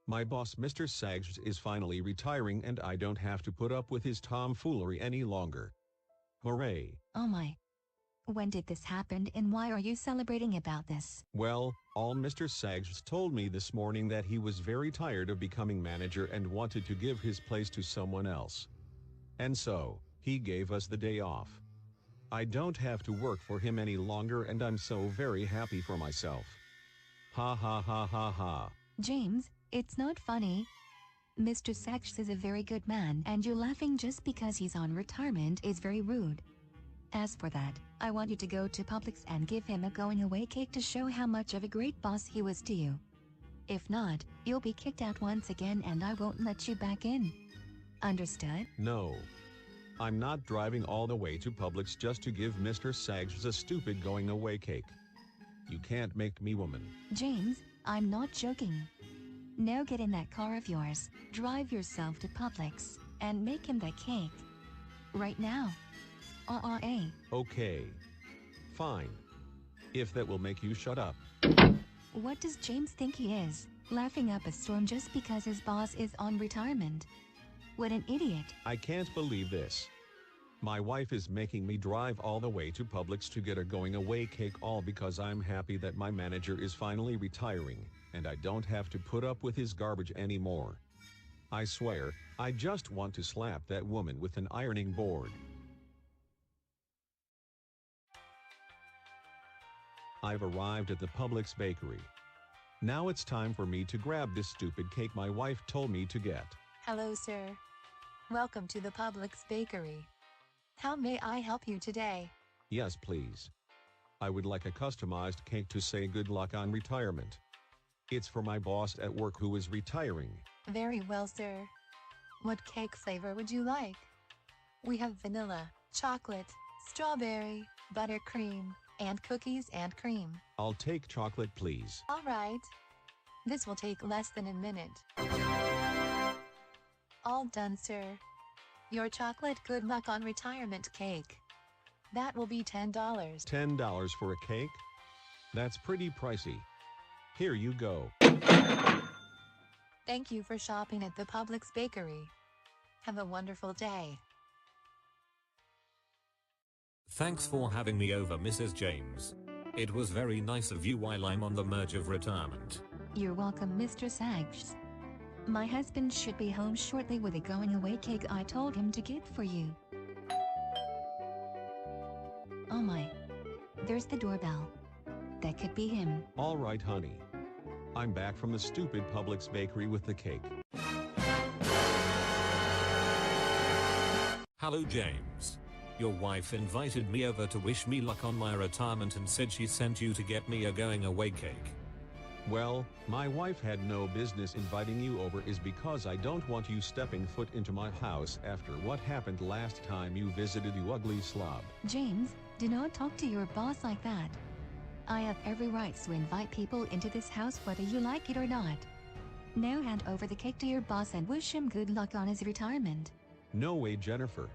My boss Mr. Sags is finally retiring and I don't have to put up with his tomfoolery any longer. Hooray. Oh my. When did this happen and why are you celebrating about this? Well, all Mr. Sags told me this morning that he was very tired of becoming manager and wanted to give his place to someone else. And so, he gave us the day off. I don't have to work for him any longer and I'm so very happy for myself. Ha ha ha ha ha. James, it's not funny. Mr. Sags is a very good man and you laughing just because he's on retirement is very rude. As for that, I want you to go to Publix and give him a going away cake to show how much of a great boss he was to you. If not, you'll be kicked out once again and I won't let you back in. Understood? No. I'm not driving all the way to Publix just to give Mr. Sags a stupid going away cake. You can't make me woman. James, I'm not joking. Now get in that car of yours, drive yourself to Publix, and make him that cake. Right now. Okay. Fine. If that will make you shut up. What does James think he is, laughing up a storm just because his boss is on retirement? What an idiot. I can't believe this. My wife is making me drive all the way to Publix to get a going away cake all because I'm happy that my manager is finally retiring, and I don't have to put up with his garbage anymore. I swear, I just want to slap that woman with an ironing board. I've arrived at the Publix bakery. Now it's time for me to grab this stupid cake my wife told me to get. Hello, sir. Welcome to the Publix bakery. How may I help you today? Yes, please. I would like a customized cake to say good luck on retirement. It's for my boss at work who is retiring. Very well, sir. What cake flavor would you like? We have vanilla, chocolate, strawberry, buttercream, and cookies and cream. I'll take chocolate, please. All right. This will take less than a minute. All done, sir. Your chocolate good luck on retirement cake. That will be $10. $10 for a cake? That's pretty pricey. Here you go. Thank you for shopping at the Publix bakery. Have a wonderful day. Thanks for having me over, Mrs. James. It was very nice of you while I'm on the verge of retirement. You're welcome, Mr. Sags. My husband should be home shortly with a going away cake I told him to get for you. Oh my. There's the doorbell. That could be him. All right, honey. I'm back from the stupid Publix bakery with the cake. Hello, James. Your wife invited me over to wish me luck on my retirement and said she sent you to get me a going away cake. Well, my wife had no business inviting you over is because I don't want you stepping foot into my house after what happened last time you visited, you ugly slob. James, do not talk to your boss like that. I have every right to invite people into this house whether you like it or not. Now hand over the cake to your boss and wish him good luck on his retirement. No way, Jennifer.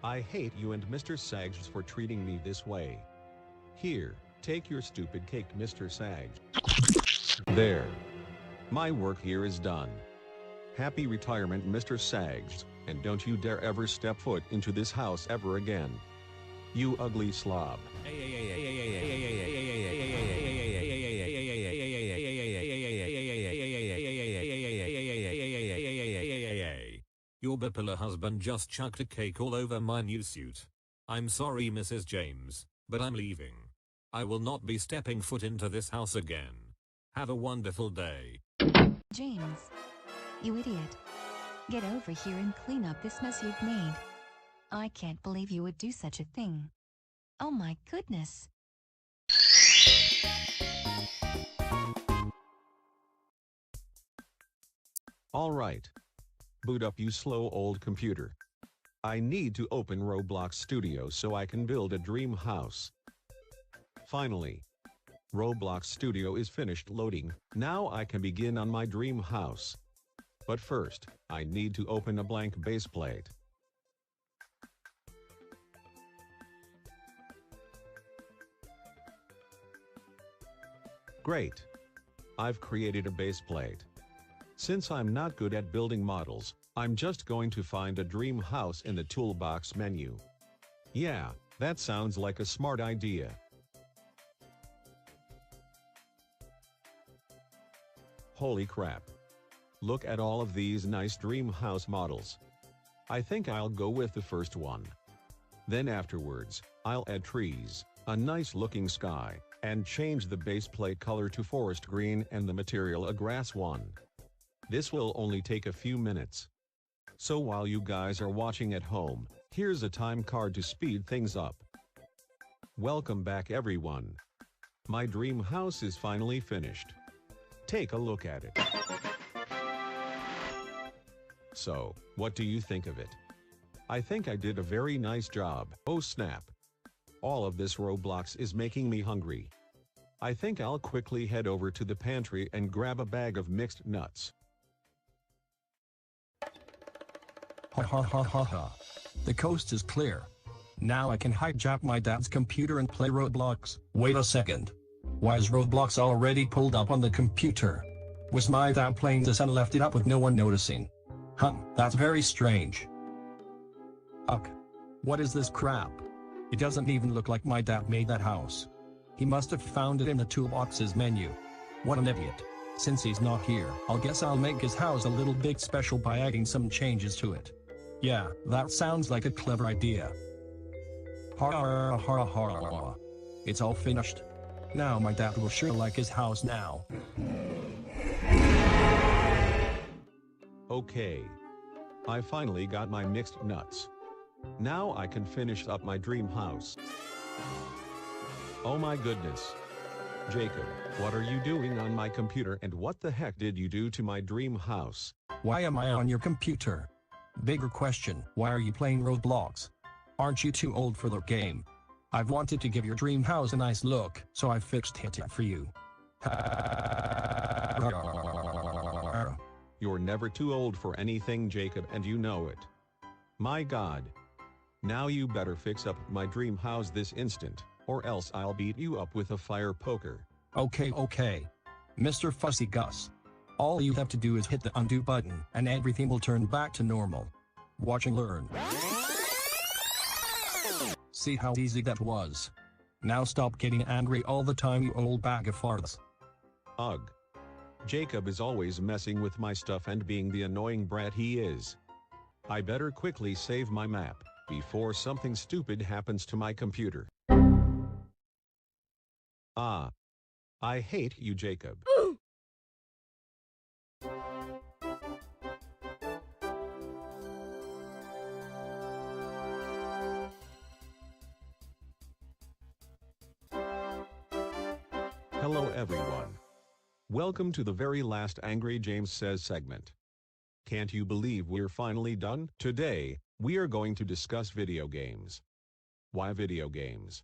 I hate you and Mr. Sags for treating me this way. Here, take your stupid cake, Mr. Sags. There. My work here is done. Happy retirement, Mr. Sags, and don't you dare ever step foot into this house ever again. You ugly slob. your bipolar husband just chucked a cake all over my new suit. I'm sorry, Mrs. James, but I'm leaving. I will not be stepping foot into this house again. Have a wonderful day. James, you idiot. Get over here and clean up this mess you've made. I can't believe you would do such a thing. Oh my goodness. Alright. Boot up, you slow old computer. I need to open Roblox Studio so I can build a dream house. Finally. Roblox Studio is finished loading, now I can begin on my dream house. But first, I need to open a blank base plate. Great. I've created a base plate. Since I'm not good at building models, I'm just going to find a dream house in the toolbox menu. Yeah, that sounds like a smart idea. Holy crap. Look at all of these nice dream house models. I think I'll go with the first one. Then afterwards, I'll add trees, a nice looking sky, and change the base plate color to forest green and the material a grass one. This will only take a few minutes. So while you guys are watching at home, here's a time card to speed things up. Welcome back everyone. My dream house is finally finished. Take a look at it. So, what do you think of it? I think I did a very nice job. Oh snap. All of this Roblox is making me hungry. I think I'll quickly head over to the pantry and grab a bag of mixed nuts. Ha ha ha ha ha. The coast is clear. Now I can hijack my dad's computer and play Roblox. Wait a second. Why is Roblox already pulled up on the computer? Was my dad playing this and left it up with no one noticing? That's very strange. Ugh. What is this crap? It doesn't even look like my dad made that house. He must have found it in the toolbox's menu. What an idiot. Since he's not here, I guess I'll make his house a little bit special by adding some changes to it. Yeah, that sounds like a clever idea. Ha ha ha ha. It's all finished. Now my dad will sure like his house now. Okay. I finally got my mixed nuts. Now I can finish up my dream house. Oh my goodness. Jacob, what are you doing on my computer and what the heck did you do to my dream house? Why am I on your computer? Bigger question, why are you playing Roblox? Aren't you too old for the game? I've wanted to give your dream house a nice look, so I fixed it for you. You're never too old for anything, Jacob, and you know it. My God. Now you better fix up my dream house this instant, or else I'll beat you up with a fire poker. Okay. Mr. Fussy Gus. All you have to do is hit the undo button, and everything will turn back to normal. Watch and learn. See how easy that was? Now stop getting angry all the time, you old bag of farts. Ugh. Jacob is always messing with my stuff and being the annoying brat he is. I better quickly save my map, before something stupid happens to my computer. Ah. I hate you, Jacob. Hello everyone. Welcome to the very last Angry James Says segment. Can't you believe we're finally done? Today, we are going to discuss video games. Why video games?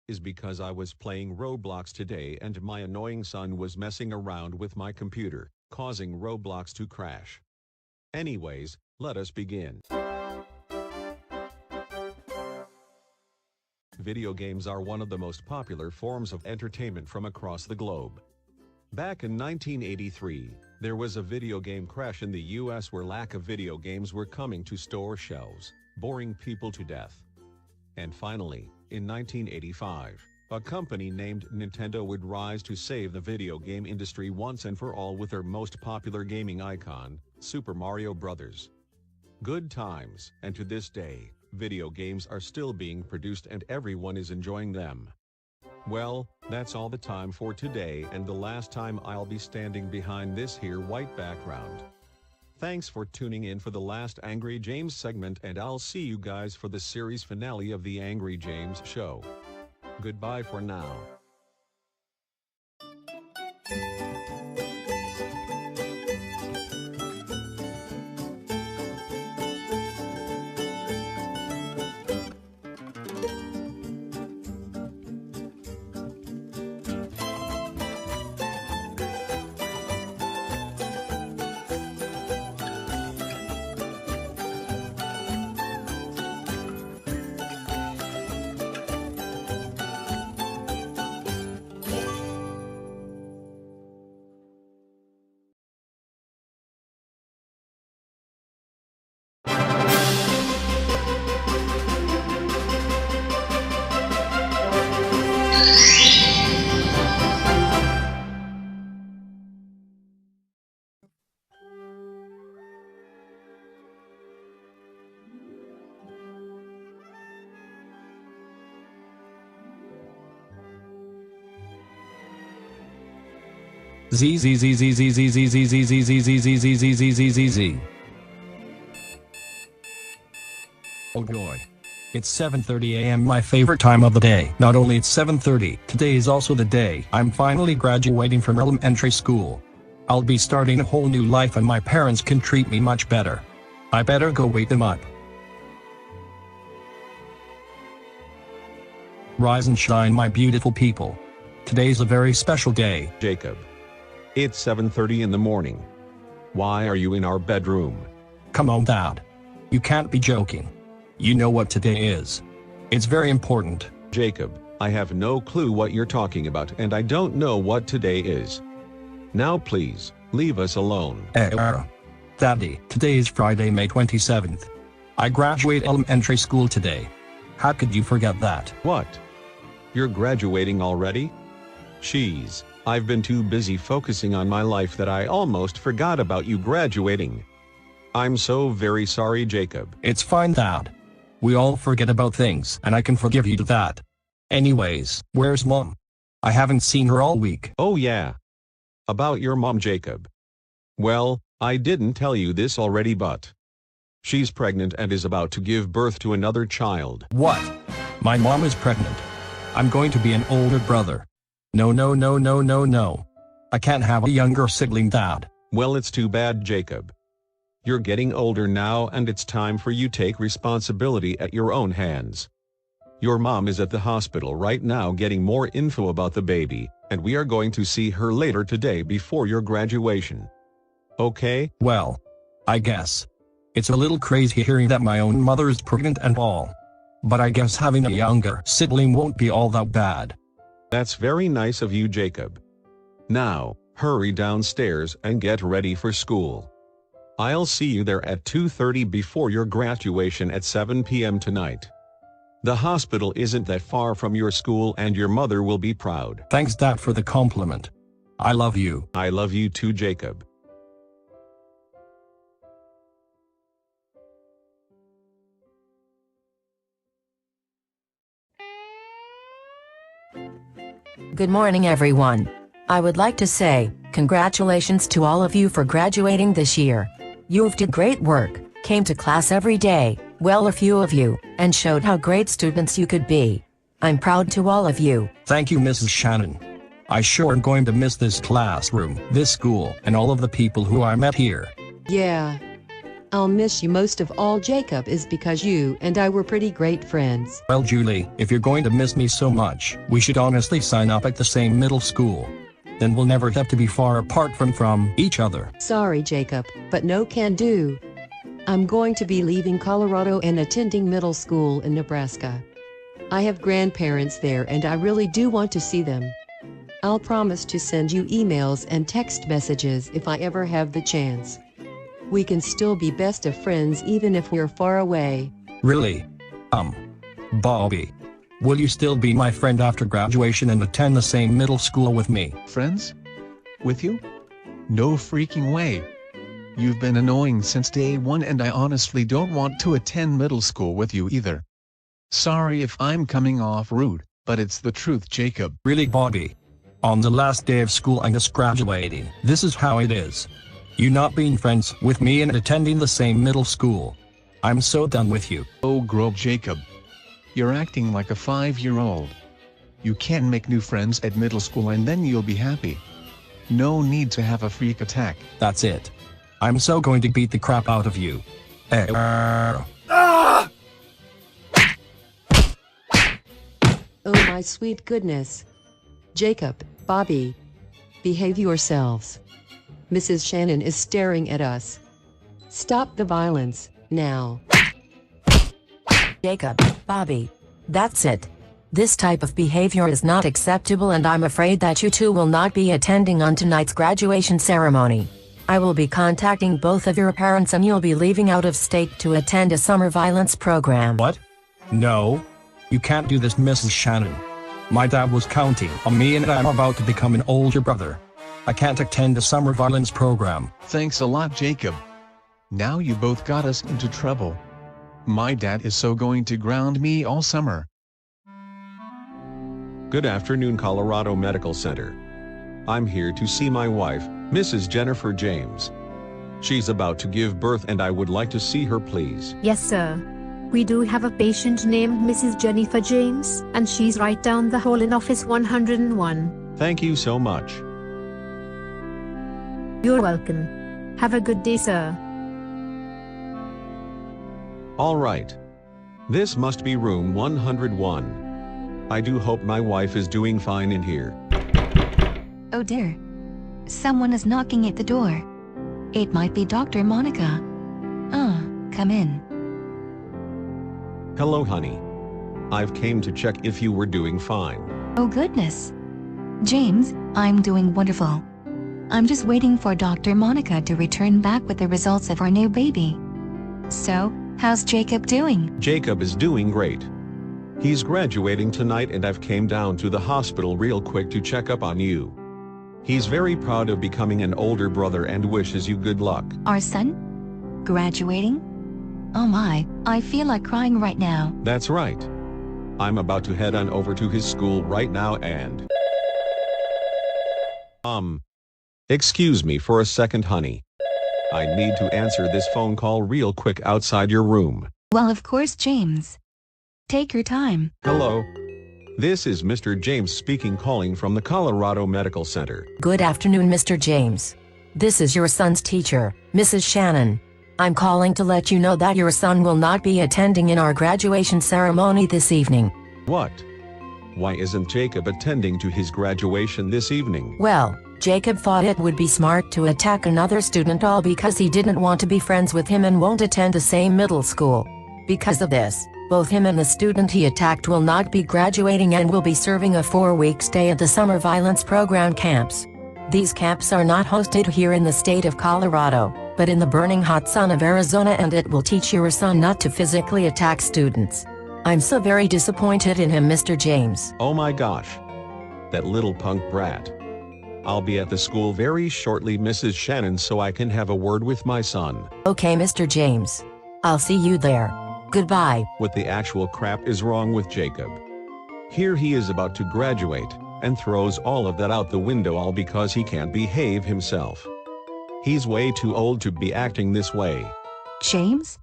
Is because I was playing Roblox today and my annoying son was messing around with my computer, causing Roblox to crash. Anyways, let us begin. Video games are one of the most popular forms of entertainment from across the globe. Back in 1983, there was a video game crash in the US where lack of video games were coming to store shelves, boring people to death. And finally, in 1985, a company named Nintendo would rise to save the video game industry once and for all with their most popular gaming icon, Super Mario Bros. Good times, and to this day, video games are still being produced and everyone is enjoying them. Well, that's all the time for today and the last time I'll be standing behind this here white background. Thanks for tuning in for the last Angry James segment, and I'll see you guys for the series finale of the Angry James show. Goodbye for now. Z Z Z Z Z Z Z Z Z Z Z Z Z Z Z Z Z Z. Oh boy. It's 7:30 a.m., my favorite time of the day. Not only it's 7:30, today is also the day I'm finally graduating from elementary school. I'll be starting a whole new life and my parents can treat me much better. I better go wake them up. Rise and shine, my beautiful people. Today's a very special day. Jacob. It's 7:30 in the morning. Why are you in our bedroom? Come on, Dad. You can't be joking. You know what today is. It's very important. Jacob, I have no clue what you're talking about and I don't know what today is. Now please, leave us alone. Daddy, today is Friday, May 27th. I graduate elementary school today. How could you forget that? What? You're graduating already? Jeez, I've been too busy focusing on my life that I almost forgot about you graduating. I'm so very sorry, Jacob. It's fine, Dad. We all forget about things, and I can forgive you to that. Anyways, where's Mom? I haven't seen her all week. Oh yeah. About your mom, Jacob. Well, I didn't tell you this already, but she's pregnant and is about to give birth to another child. What? My mom is pregnant. I'm going to be an older brother. No, no, no, no, no, no. I can't have a younger sibling, Dad. Well, it's too bad, Jacob. You're getting older now and it's time for you to take responsibility at your own hands. Your mom is at the hospital right now getting more info about the baby, and we are going to see her later today before your graduation. Okay? Well, I guess. It's a little crazy hearing that my own mother is pregnant and all. But I guess having a younger sibling won't be all that bad. That's very nice of you, Jacob. Now, hurry downstairs and get ready for school. I'll see you there at 2:30 before your graduation at 7 p.m. tonight. The hospital isn't that far from your school and your mother will be proud. Thanks, Dad, for the compliment. I love you. I love you too, Jacob. Good morning, everyone. I would like to say, congratulations to all of you for graduating this year. You've did great work, came to class every day, well, a few of you, and showed how great students you could be. I'm proud to all of you. Thank you, Mrs. Shannon. I sure am going to miss this classroom, this school, and all of the people who I met here. Yeah. I'll miss you most of all, Jacob, is because you and I were pretty great friends. Well, Julie, if you're going to miss me so much, we should honestly sign up at the same middle school. Then we'll never have to be far apart from each other. Sorry, Jacob, but no can do. I'm going to be leaving Colorado and attending middle school in Nebraska. I have grandparents there and I really do want to see them. I'll promise to send you emails and text messages if I ever have the chance. We can still be best of friends even if we're far away. Really? Bobby. Will you still be my friend after graduation and attend the same middle school with me? Friends? With you? No freaking way. You've been annoying since day one and I honestly don't want to attend middle school with you either. Sorry if I'm coming off rude, but it's the truth, Jacob. Really, Bobby? On the last day of school I'm just graduating. This is how it is. You not being friends with me and attending the same middle school. I'm so done with you. Oh, grow up, Jacob. You're acting like a 5-year-old. You can't make new friends at middle school and then you'll be happy. No need to have a freak attack. That's it. I'm so going to beat the crap out of you. Oh my sweet goodness. Jacob, Bobby. Behave yourselves. Mrs. Shannon is staring at us. Stop the violence, now. Jacob, Bobby. That's it. This type of behavior is not acceptable and I'm afraid that you two will not be attending on tonight's graduation ceremony. I will be contacting both of your parents and you'll be leaving out of state to attend a summer violence program. What? No. You can't do this, Mrs. Shannon. My dad was counting on me and I'm about to become an older brother. I can't attend a summer violence program. Thanks a lot, Jacob. Now you both got us into trouble. My dad is so going to ground me all summer. Good afternoon, Colorado Medical Center. I'm here to see my wife, Mrs. Jennifer James. She's about to give birth and I would like to see her, please. Yes, sir. We do have a patient named Mrs. Jennifer James, and she's right down the hall in office 101. Thank you so much. You're welcome. Have a good day, sir. All right. This must be room 101. I do hope my wife is doing fine in here. Oh dear. Someone is knocking at the door. It might be Dr. Monica. Come in. Hello, honey. I've came to check if you were doing fine. Oh goodness. James, I'm doing wonderful. I'm just waiting for Dr. Monica to return back with the results of our new baby. So, how's Jacob doing? Jacob is doing great. He's graduating tonight and I've came down to the hospital real quick to check up on you. He's very proud of becoming an older brother and wishes you good luck. Our son? Graduating? Oh my, I feel like crying right now. That's right. I'm about to head on over to his school right now and... Excuse me for a second, honey. I need to answer this phone call real quick outside your room. Well, of course, James. Take your time. Hello. This is Mr. James speaking, calling from the Colorado Medical Center. Good afternoon, Mr. James. This is your son's teacher, Mrs. Shannon. I'm calling to let you know that your son will not be attending in our graduation ceremony this evening. What? Why isn't Jacob attending to his graduation this evening? Well, Jacob thought it would be smart to attack another student all because he didn't want to be friends with him and won't attend the same middle school. Because of this, both him and the student he attacked will not be graduating and will be serving a 4-week stay at the summer violence program camps. These camps are not hosted here in the state of Colorado, but in the burning hot sun of Arizona, and it will teach your son not to physically attack students. I'm so very disappointed in him, Mr. James. Oh my gosh. That little punk brat. I'll be at the school very shortly, Mrs. Shannon, so I can have a word with my son. Okay, Mr. James. I'll see you there. Goodbye. What the actual crap is wrong with Jacob? Here he is about to graduate, and throws all of that out the window all because he can't behave himself. He's way too old to be acting this way. James?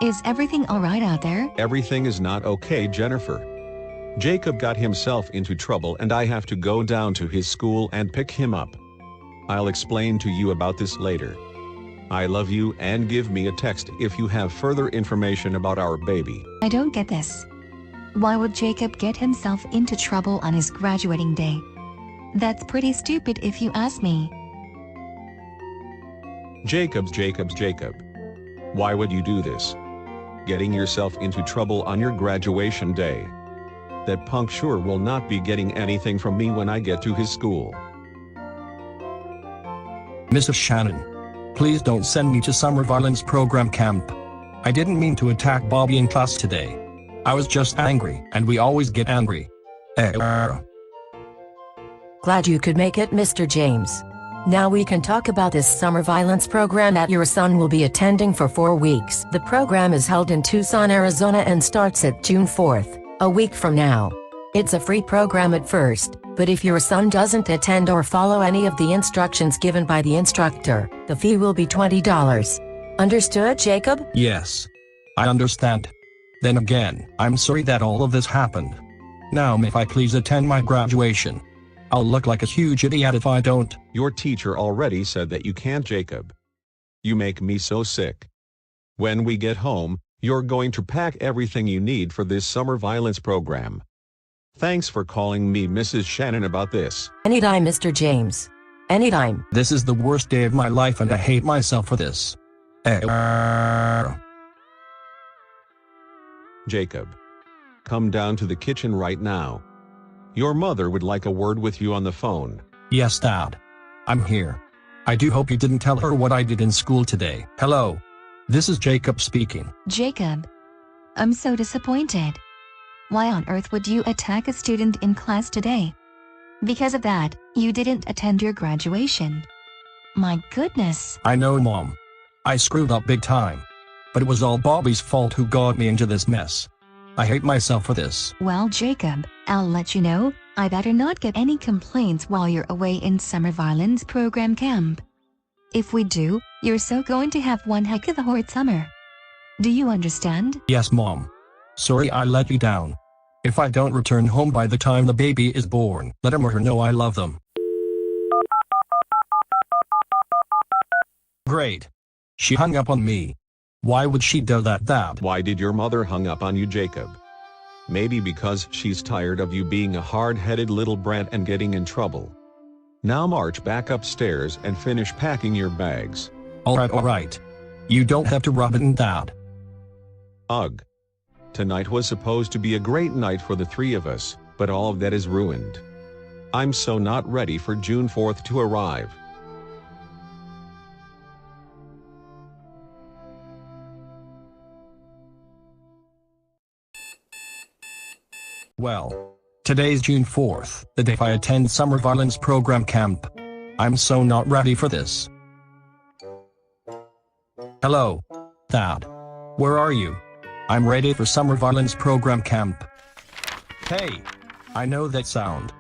Is everything alright out there? Everything is not okay, Jennifer. Jacob got himself into trouble and I have to go down to his school and pick him up. I'll explain to you about this later. I love you, and give me a text if you have further information about our baby. I don't get this. Why would Jacob get himself into trouble on his graduating day? That's pretty stupid if you ask me. Jacob. Why would you do this? Getting yourself into trouble on your graduation day. That punk sure will not be getting anything from me when I get to his school. Mrs. Shannon, please don't send me to summer violence program camp. I didn't mean to attack Bobby in class today. I was just angry, and we always get angry. Glad you could make it, Mr. James. Now we can talk about this summer violence program that your son will be attending for 4 weeks. The program is held in Tucson, Arizona and starts at June 4th, a week from now. It's a free program at first, but if your son doesn't attend or follow any of the instructions given by the instructor, the fee will be $20. Understood, Jacob? Yes. I understand. Then again, I'm sorry that all of this happened. Now may I please attend my graduation? I'll look like a huge idiot if I don't. Your teacher already said that you can't, Jacob. You make me so sick. When we get home, you're going to pack everything you need for this summer violence program. Thanks for calling me Mrs. Shannon about this. Anytime, Mr. James. Anytime. This is the worst day of my life and I hate myself for this. Jacob. Come down to the kitchen right now. Your mother would like a word with you on the phone. Yes, Dad. I'm here. I do hope you didn't tell her what I did in school today. Hello. This is Jacob speaking. Jacob. I'm so disappointed. Why on earth would you attack a student in class today? Because of that, you didn't attend your graduation. My goodness. I know, Mom. I screwed up big time. But it was all Bobby's fault who got me into this mess. I hate myself for this. Well, Jacob, I'll let you know, I better not get any complaints while you're away in summer violence program camp. If we do, you're so going to have one heck of a horrid summer. Do you understand? Yes, Mom. Sorry I let you down. If I don't return home by the time the baby is born, let him or her know I love them. Great. She hung up on me. Why would she do that, Dad? Why did your mother hung up on you, Jacob? Maybe because she's tired of you being a hard-headed little brat and getting in trouble. Now march back upstairs and finish packing your bags. Alright. You don't have to rub it in, Dad. Ugh. Tonight was supposed to be a great night for the three of us, but all of that is ruined. I'm so not ready for June 4th to arrive. Well, today's June 4th, the day I attend summer violence program camp. I'm so not ready for this. Hello, Dad. Where are you? I'm ready for summer violence program camp. Hey, I know that sound.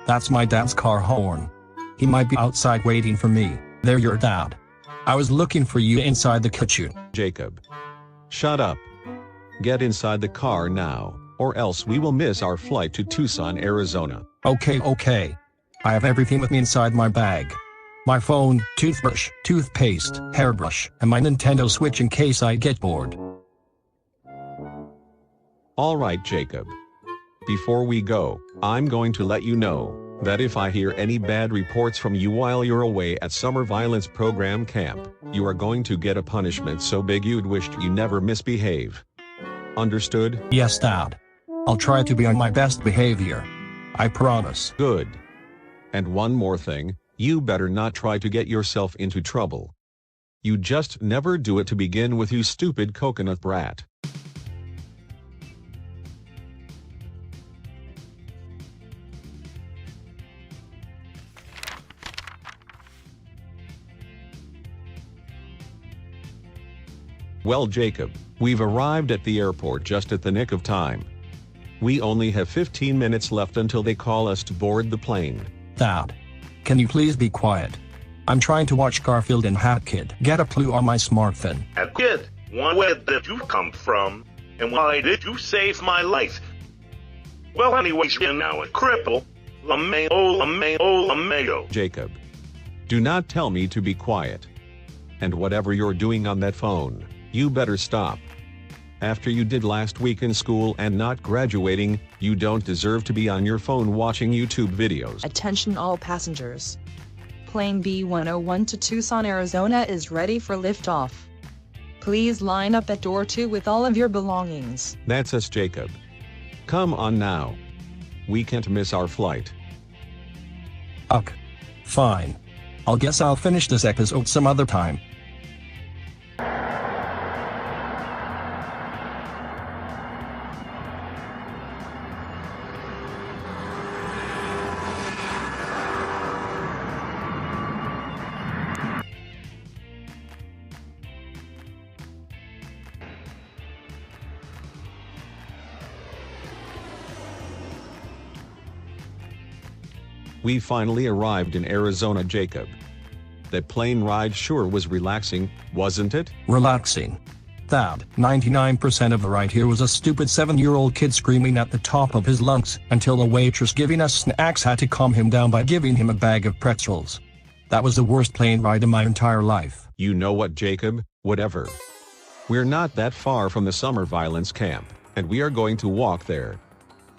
That's my dad's car horn. He might be outside waiting for me. There, your dad. I was looking for you inside the kitchen. Jacob. Shut up. Get inside the car now, or else we will miss our flight to Tucson, Arizona. Okay. I have everything with me inside my bag. My phone, toothbrush, toothpaste, hairbrush, and my Nintendo Switch in case I get bored. All right, Jacob. Before we go, I'm going to let you know that if I hear any bad reports from you while you're away at summer violence program camp, you are going to get a punishment so big you'd wish you never misbehave. Understood? Yes, Dad. I'll try to be on my best behavior. I promise. Good. And one more thing, you better not try to get yourself into trouble. You just never do it to begin with, you stupid coconut brat. Well, Jacob, we've arrived at the airport just at the nick of time. We only have 15 minutes left until they call us to board the plane. Dad, can you please be quiet? I'm trying to watch Garfield and Hat Kid get a clue on my smartphone. Hat Kid, where did you come from? And why did you save my life? Well, anyways, you're now a cripple. LMAO. Jacob, do not tell me to be quiet. And whatever you're doing on that phone, you better stop. After you did last week in school and not graduating, you don't deserve to be on your phone watching YouTube videos. Attention all passengers. Plane B101 to Tucson, Arizona is ready for liftoff. Please line up at door 2 with all of your belongings. That's us, Jacob. Come on now. We can't miss our flight. Ugh. Fine. I guess I'll finish this episode some other time. We finally arrived in Arizona, Jacob. That plane ride sure was relaxing, wasn't it? Relaxing. That 99% of the ride here was a stupid 7-year-old kid screaming at the top of his lungs until the waitress giving us snacks had to calm him down by giving him a bag of pretzels. That was the worst plane ride in my entire life. You know what, Jacob? Whatever. We're not that far from the summer violence camp, and we are going to walk there.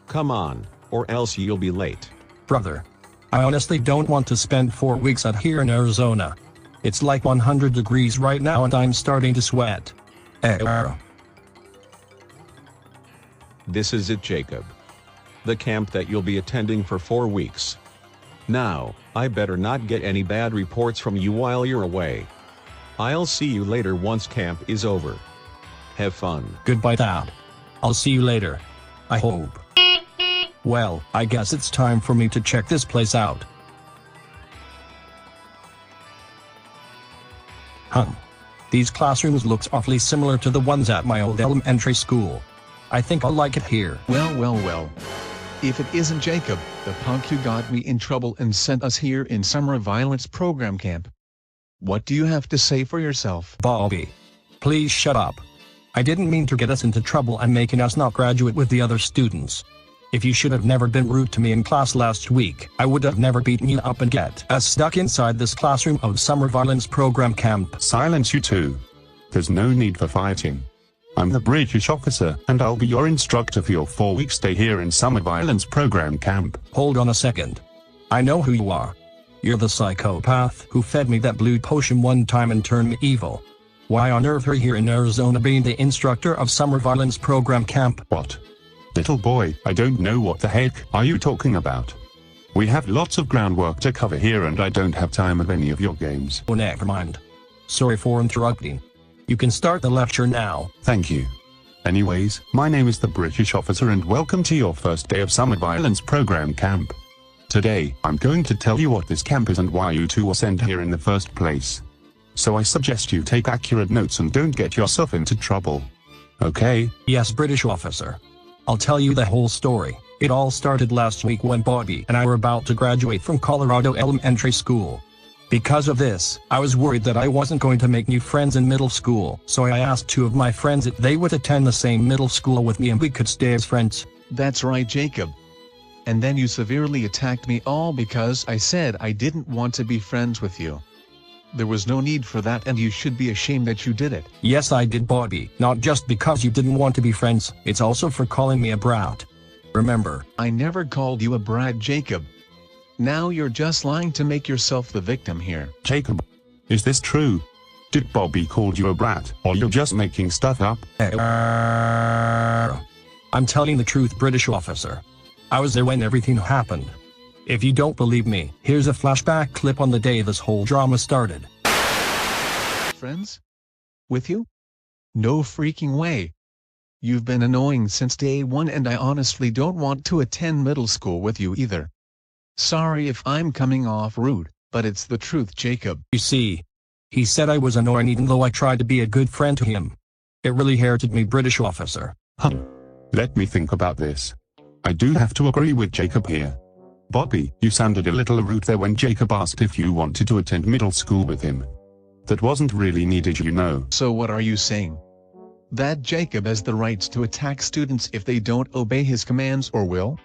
Come on, or else you'll be late. Brother, I honestly don't want to spend 4 weeks out here in Arizona. It's like 100 degrees right now and I'm starting to sweat. This is it, Jacob. The camp that you'll be attending for 4 weeks. Now, I better not get any bad reports from you while you're away. I'll see you later once camp is over. Have fun. Goodbye, Dad. I'll see you later. I hope. Well, I guess it's time for me to check this place out. These classrooms looks awfully similar to the ones at my old elementary school. I think I'll like it here. Well. If it isn't Jacob, the punk who got me in trouble and sent us here in summer violence program camp. What do you have to say for yourself? Bobby, please shut up. I didn't mean to get us into trouble and making us not graduate with the other students. If you should have never been rude to me in class last week, I would have never beaten you up and get us stuck inside this classroom of summer violence program camp. Silence, you two. There's no need for fighting. I'm the British officer, and I'll be your instructor for your 4-week stay here in summer violence program camp. Hold on a second. I know who you are. You're the psychopath who fed me that blue potion one time and turned me evil. Why on earth are you here in Arizona being the instructor of summer violence program camp? What? Little boy, I don't know what the heck are you talking about. We have lots of groundwork to cover here and I don't have time of any of your games. Oh, never mind. Sorry for interrupting. You can start the lecture now. Thank you. Anyways, my name is the British officer and welcome to your first day of summer violence program camp. Today, I'm going to tell you what this camp is and why you two were sent here in the first place. So I suggest you take accurate notes and don't get yourself into trouble. Okay? Yes, British officer. I'll tell you the whole story. It all started last week when Bobby and I were about to graduate from Colorado Elementary School. Because of this, I was worried that I wasn't going to make new friends in middle school, so I asked 2 of my friends if they would attend the same middle school with me and we could stay as friends. That's right, Jacob. And then you severely attacked me all because I said I didn't want to be friends with you. There was no need for that and you should be ashamed that you did it. Yes, I did, Bobby. Not just because you didn't want to be friends, it's also for calling me a brat. Remember? I never called you a brat, Jacob. Now you're just lying to make yourself the victim here. Jacob, is this true? Did Bobby call you a brat, or you're just making stuff up? I'm telling the truth, British officer. I was there when everything happened. If you don't believe me, here's a flashback clip on the day this whole drama started. Friends? With you? No freaking way. You've been annoying since day 1 and I honestly don't want to attend middle school with you either. Sorry if I'm coming off rude, but it's the truth, Jacob. You see, he said I was annoying even though I tried to be a good friend to him. It really hurted me, British officer. Let me think about this. I do have to agree with Jacob here. Bobby, you sounded a little rude there when Jacob asked if you wanted to attend middle school with him. That wasn't really needed, you know. So what are you saying? That Jacob has the rights to attack students if they don't obey his commands or will?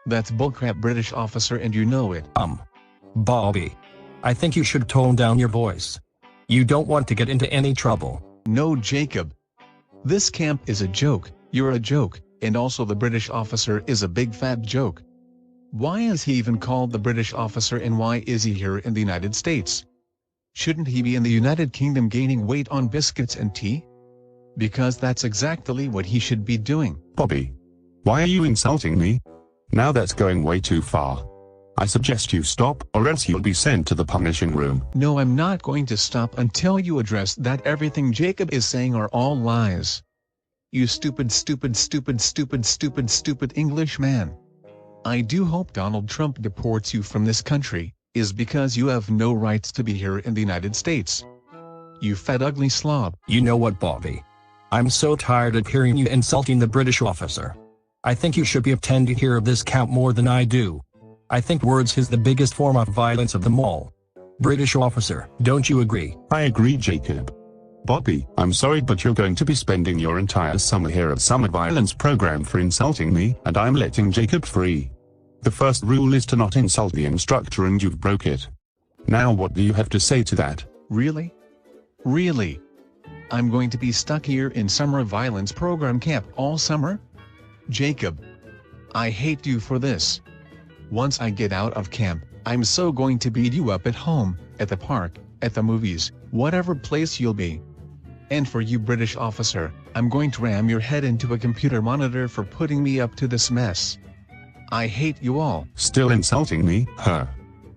That's bullcrap, British officer, and you know it. Bobby, I think you should tone down your voice. You don't want to get into any trouble. No, Jacob. This camp is a joke, you're a joke, and also the British officer is a big fat joke. Why is he even called the British officer and why is he here in the United States? Shouldn't he be in the United Kingdom gaining weight on biscuits and tea? Because that's exactly what he should be doing. Bobby, why are you insulting me? Now that's going way too far. I suggest you stop or else you'll be sent to the punishing room. No, I'm not going to stop until you address that everything Jacob is saying are all lies. You stupid English man. I do hope Donald Trump deports you from this country, is because you have no rights to be here in the United States. You fat ugly slob. You know what, Bobby? I'm so tired of hearing you insulting the British officer. I think you should be attending here of this camp more than I do. I think words is the biggest form of violence of them all. British officer, don't you agree? I agree, Jacob. Bobby, I'm sorry, but you're going to be spending your entire summer here at Summer Violence Program for insulting me, and I'm letting Jacob free. The first rule is to not insult the instructor, and you've broke it. Now what do you have to say to that? Really? Really? I'm going to be stuck here in Summer Violence Program camp all summer? Jacob, I hate you for this. Once I get out of camp, I'm so going to beat you up at home, at the park, at the movies, whatever place you'll be. And for you, British officer, I'm going to ram your head into a computer monitor for putting me up to this mess. I hate you all. Still insulting me, huh?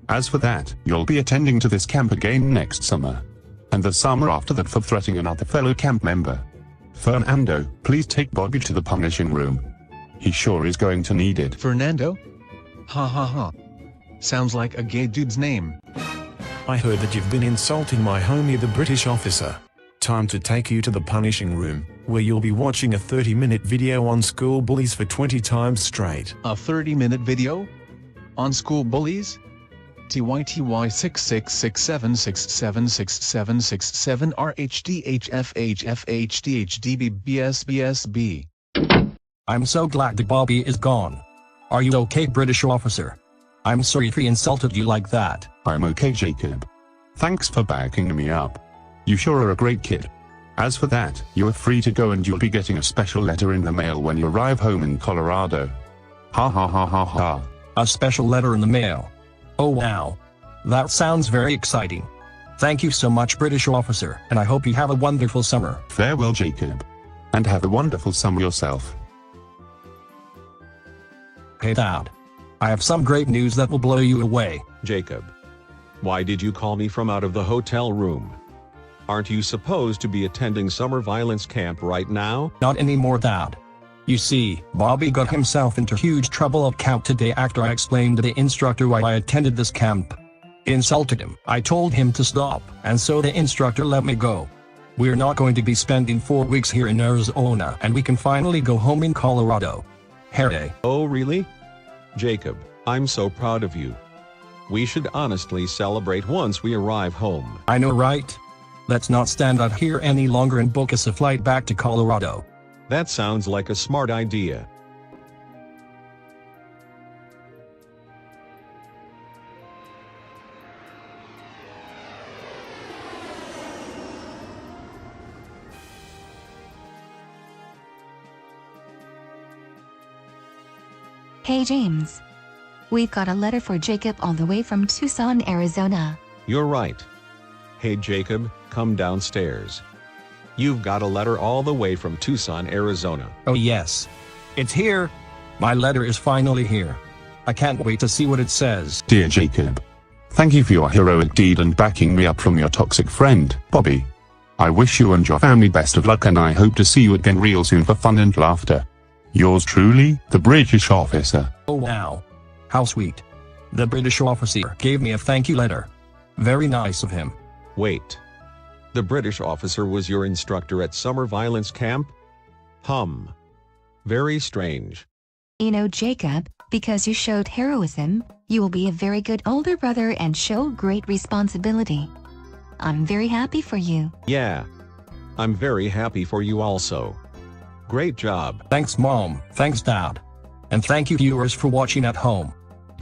As for that, you'll be attending to this camp again next summer. And the summer after that for threatening another fellow camp member. Fernando, please take Bobby to the punishing room. He sure is going to need it. Fernando? Ha ha ha. Sounds like a gay dude's name. I heard that you've been insulting my homie, the British officer. Time to take you to the punishing room, where you'll be watching a 30-minute video on school bullies for 20 times straight. A 30-minute video? On school bullies? TYTY 6667676767 RHDHFHFHDHDBBSBSB. I'm so glad that Bobby is gone. Are you okay, British officer? I'm sorry if he insulted you like that. I'm okay, Jacob. Thanks for backing me up. You sure are a great kid. As for that, you're free to go, and you'll be getting a special letter in the mail when you arrive home in Colorado. Ha ha ha ha ha. A special letter in the mail. Oh wow. That sounds very exciting. Thank you so much, British officer, and I hope you have a wonderful summer. Farewell, Jacob. And have a wonderful summer yourself. Hey Dad. I have some great news that will blow you away. Jacob. Why did you call me from out of the hotel room? Aren't you supposed to be attending summer violence camp right now? Not anymore, Dad. You see, Bobby got himself into huge trouble at camp today after I explained to the instructor why I attended this camp. Insulted him. I told him to stop, and so the instructor let me go. We're not going to be spending 4 weeks here in Arizona, and we can finally go home in Colorado. Hooray. Oh really? Jacob, I'm so proud of you. We should honestly celebrate once we arrive home. I know, right? Let's not stand out here any longer and book us a flight back to Colorado. That sounds like a smart idea. Hey James. We've got a letter for Jacob all the way from Tucson, Arizona. You're right. Hey Jacob, come downstairs. You've got a letter all the way from Tucson, Arizona. Oh yes. It's here. My letter is finally here. I can't wait to see what it says. Dear Jacob. Thank you for your heroic deed and backing me up from your toxic friend, Bobby. I wish you and your family best of luck, and I hope to see you again real soon for fun and laughter. Yours truly, the British officer. Oh wow. How sweet. The British officer gave me a thank you letter. Very nice of him. Wait. The British officer was your instructor at summer violence camp? Very strange. You know, Jacob, because you showed heroism, you will be a very good older brother and show great responsibility. I'm very happy for you. Yeah. I'm very happy for you also. Great job. Thanks Mom, thanks Dad. And thank you viewers for watching at home.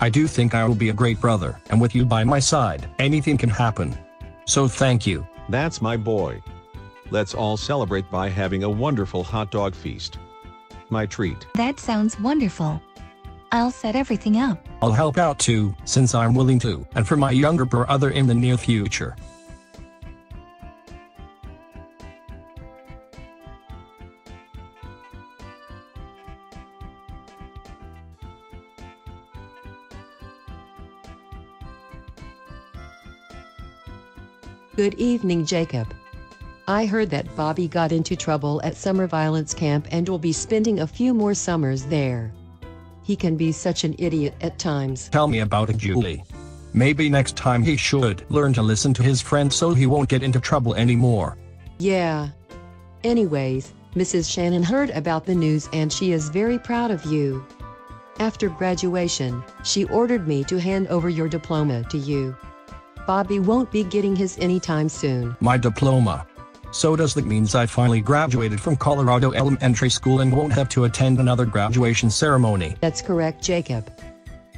I do think I will be a great brother, and with you by my side, anything can happen. So thank you. That's my boy. Let's all celebrate by having a wonderful hot dog feast. My treat. That sounds wonderful. I'll set everything up. I'll help out too, since I'm willing to, and for my younger brother in the near future. Good evening, Jacob. I heard that Bobby got into trouble at summer violence camp and will be spending a few more summers there. He can be such an idiot at times. Tell me about it, Julie. Maybe next time he should learn to listen to his friends so he won't get into trouble anymore. Yeah. Anyways, Mrs. Shannon heard about the news and she is very proud of you. After graduation, she ordered me to hand over your diploma to you. Bobby won't be getting his anytime soon. My diploma. So does that means I finally graduated from Colorado Elementary School and won't have to attend another graduation ceremony. That's correct, Jacob.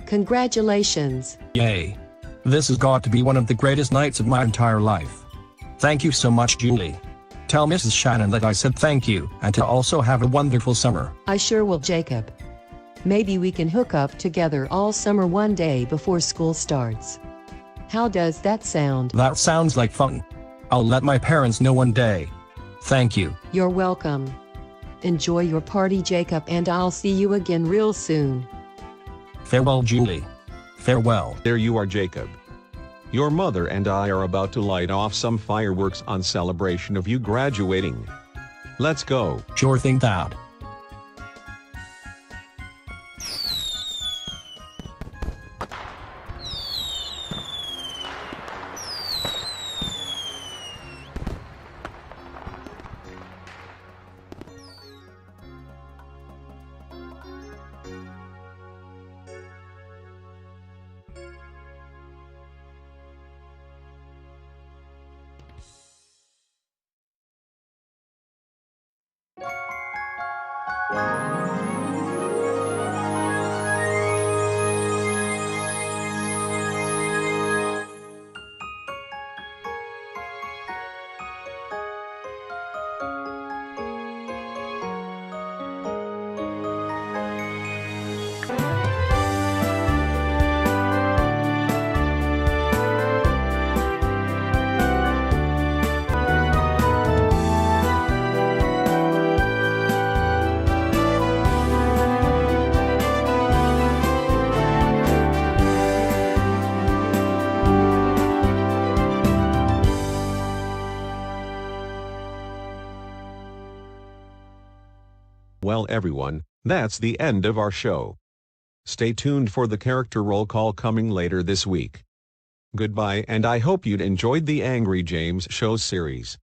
Congratulations. Yay. This has got to be one of the greatest nights of my entire life. Thank you so much, Julie. Tell Mrs. Shannon that I said thank you, and to also have a wonderful summer. I sure will, Jacob. Maybe we can hook up together all summer one day before school starts. How does that sound? That sounds like fun. I'll let my parents know one day. Thank you. You're welcome. Enjoy your party, Jacob, and I'll see you again real soon. Farewell, Julie. Farewell. There you are, Jacob. Your mother and I are about to light off some fireworks on celebration of you graduating. Let's go. Sure thing, Dad. Well, everyone, that's the end of our show. Stay tuned for the character roll call coming later this week. Goodbye, and I hope you'd enjoyed the Angry James Show series.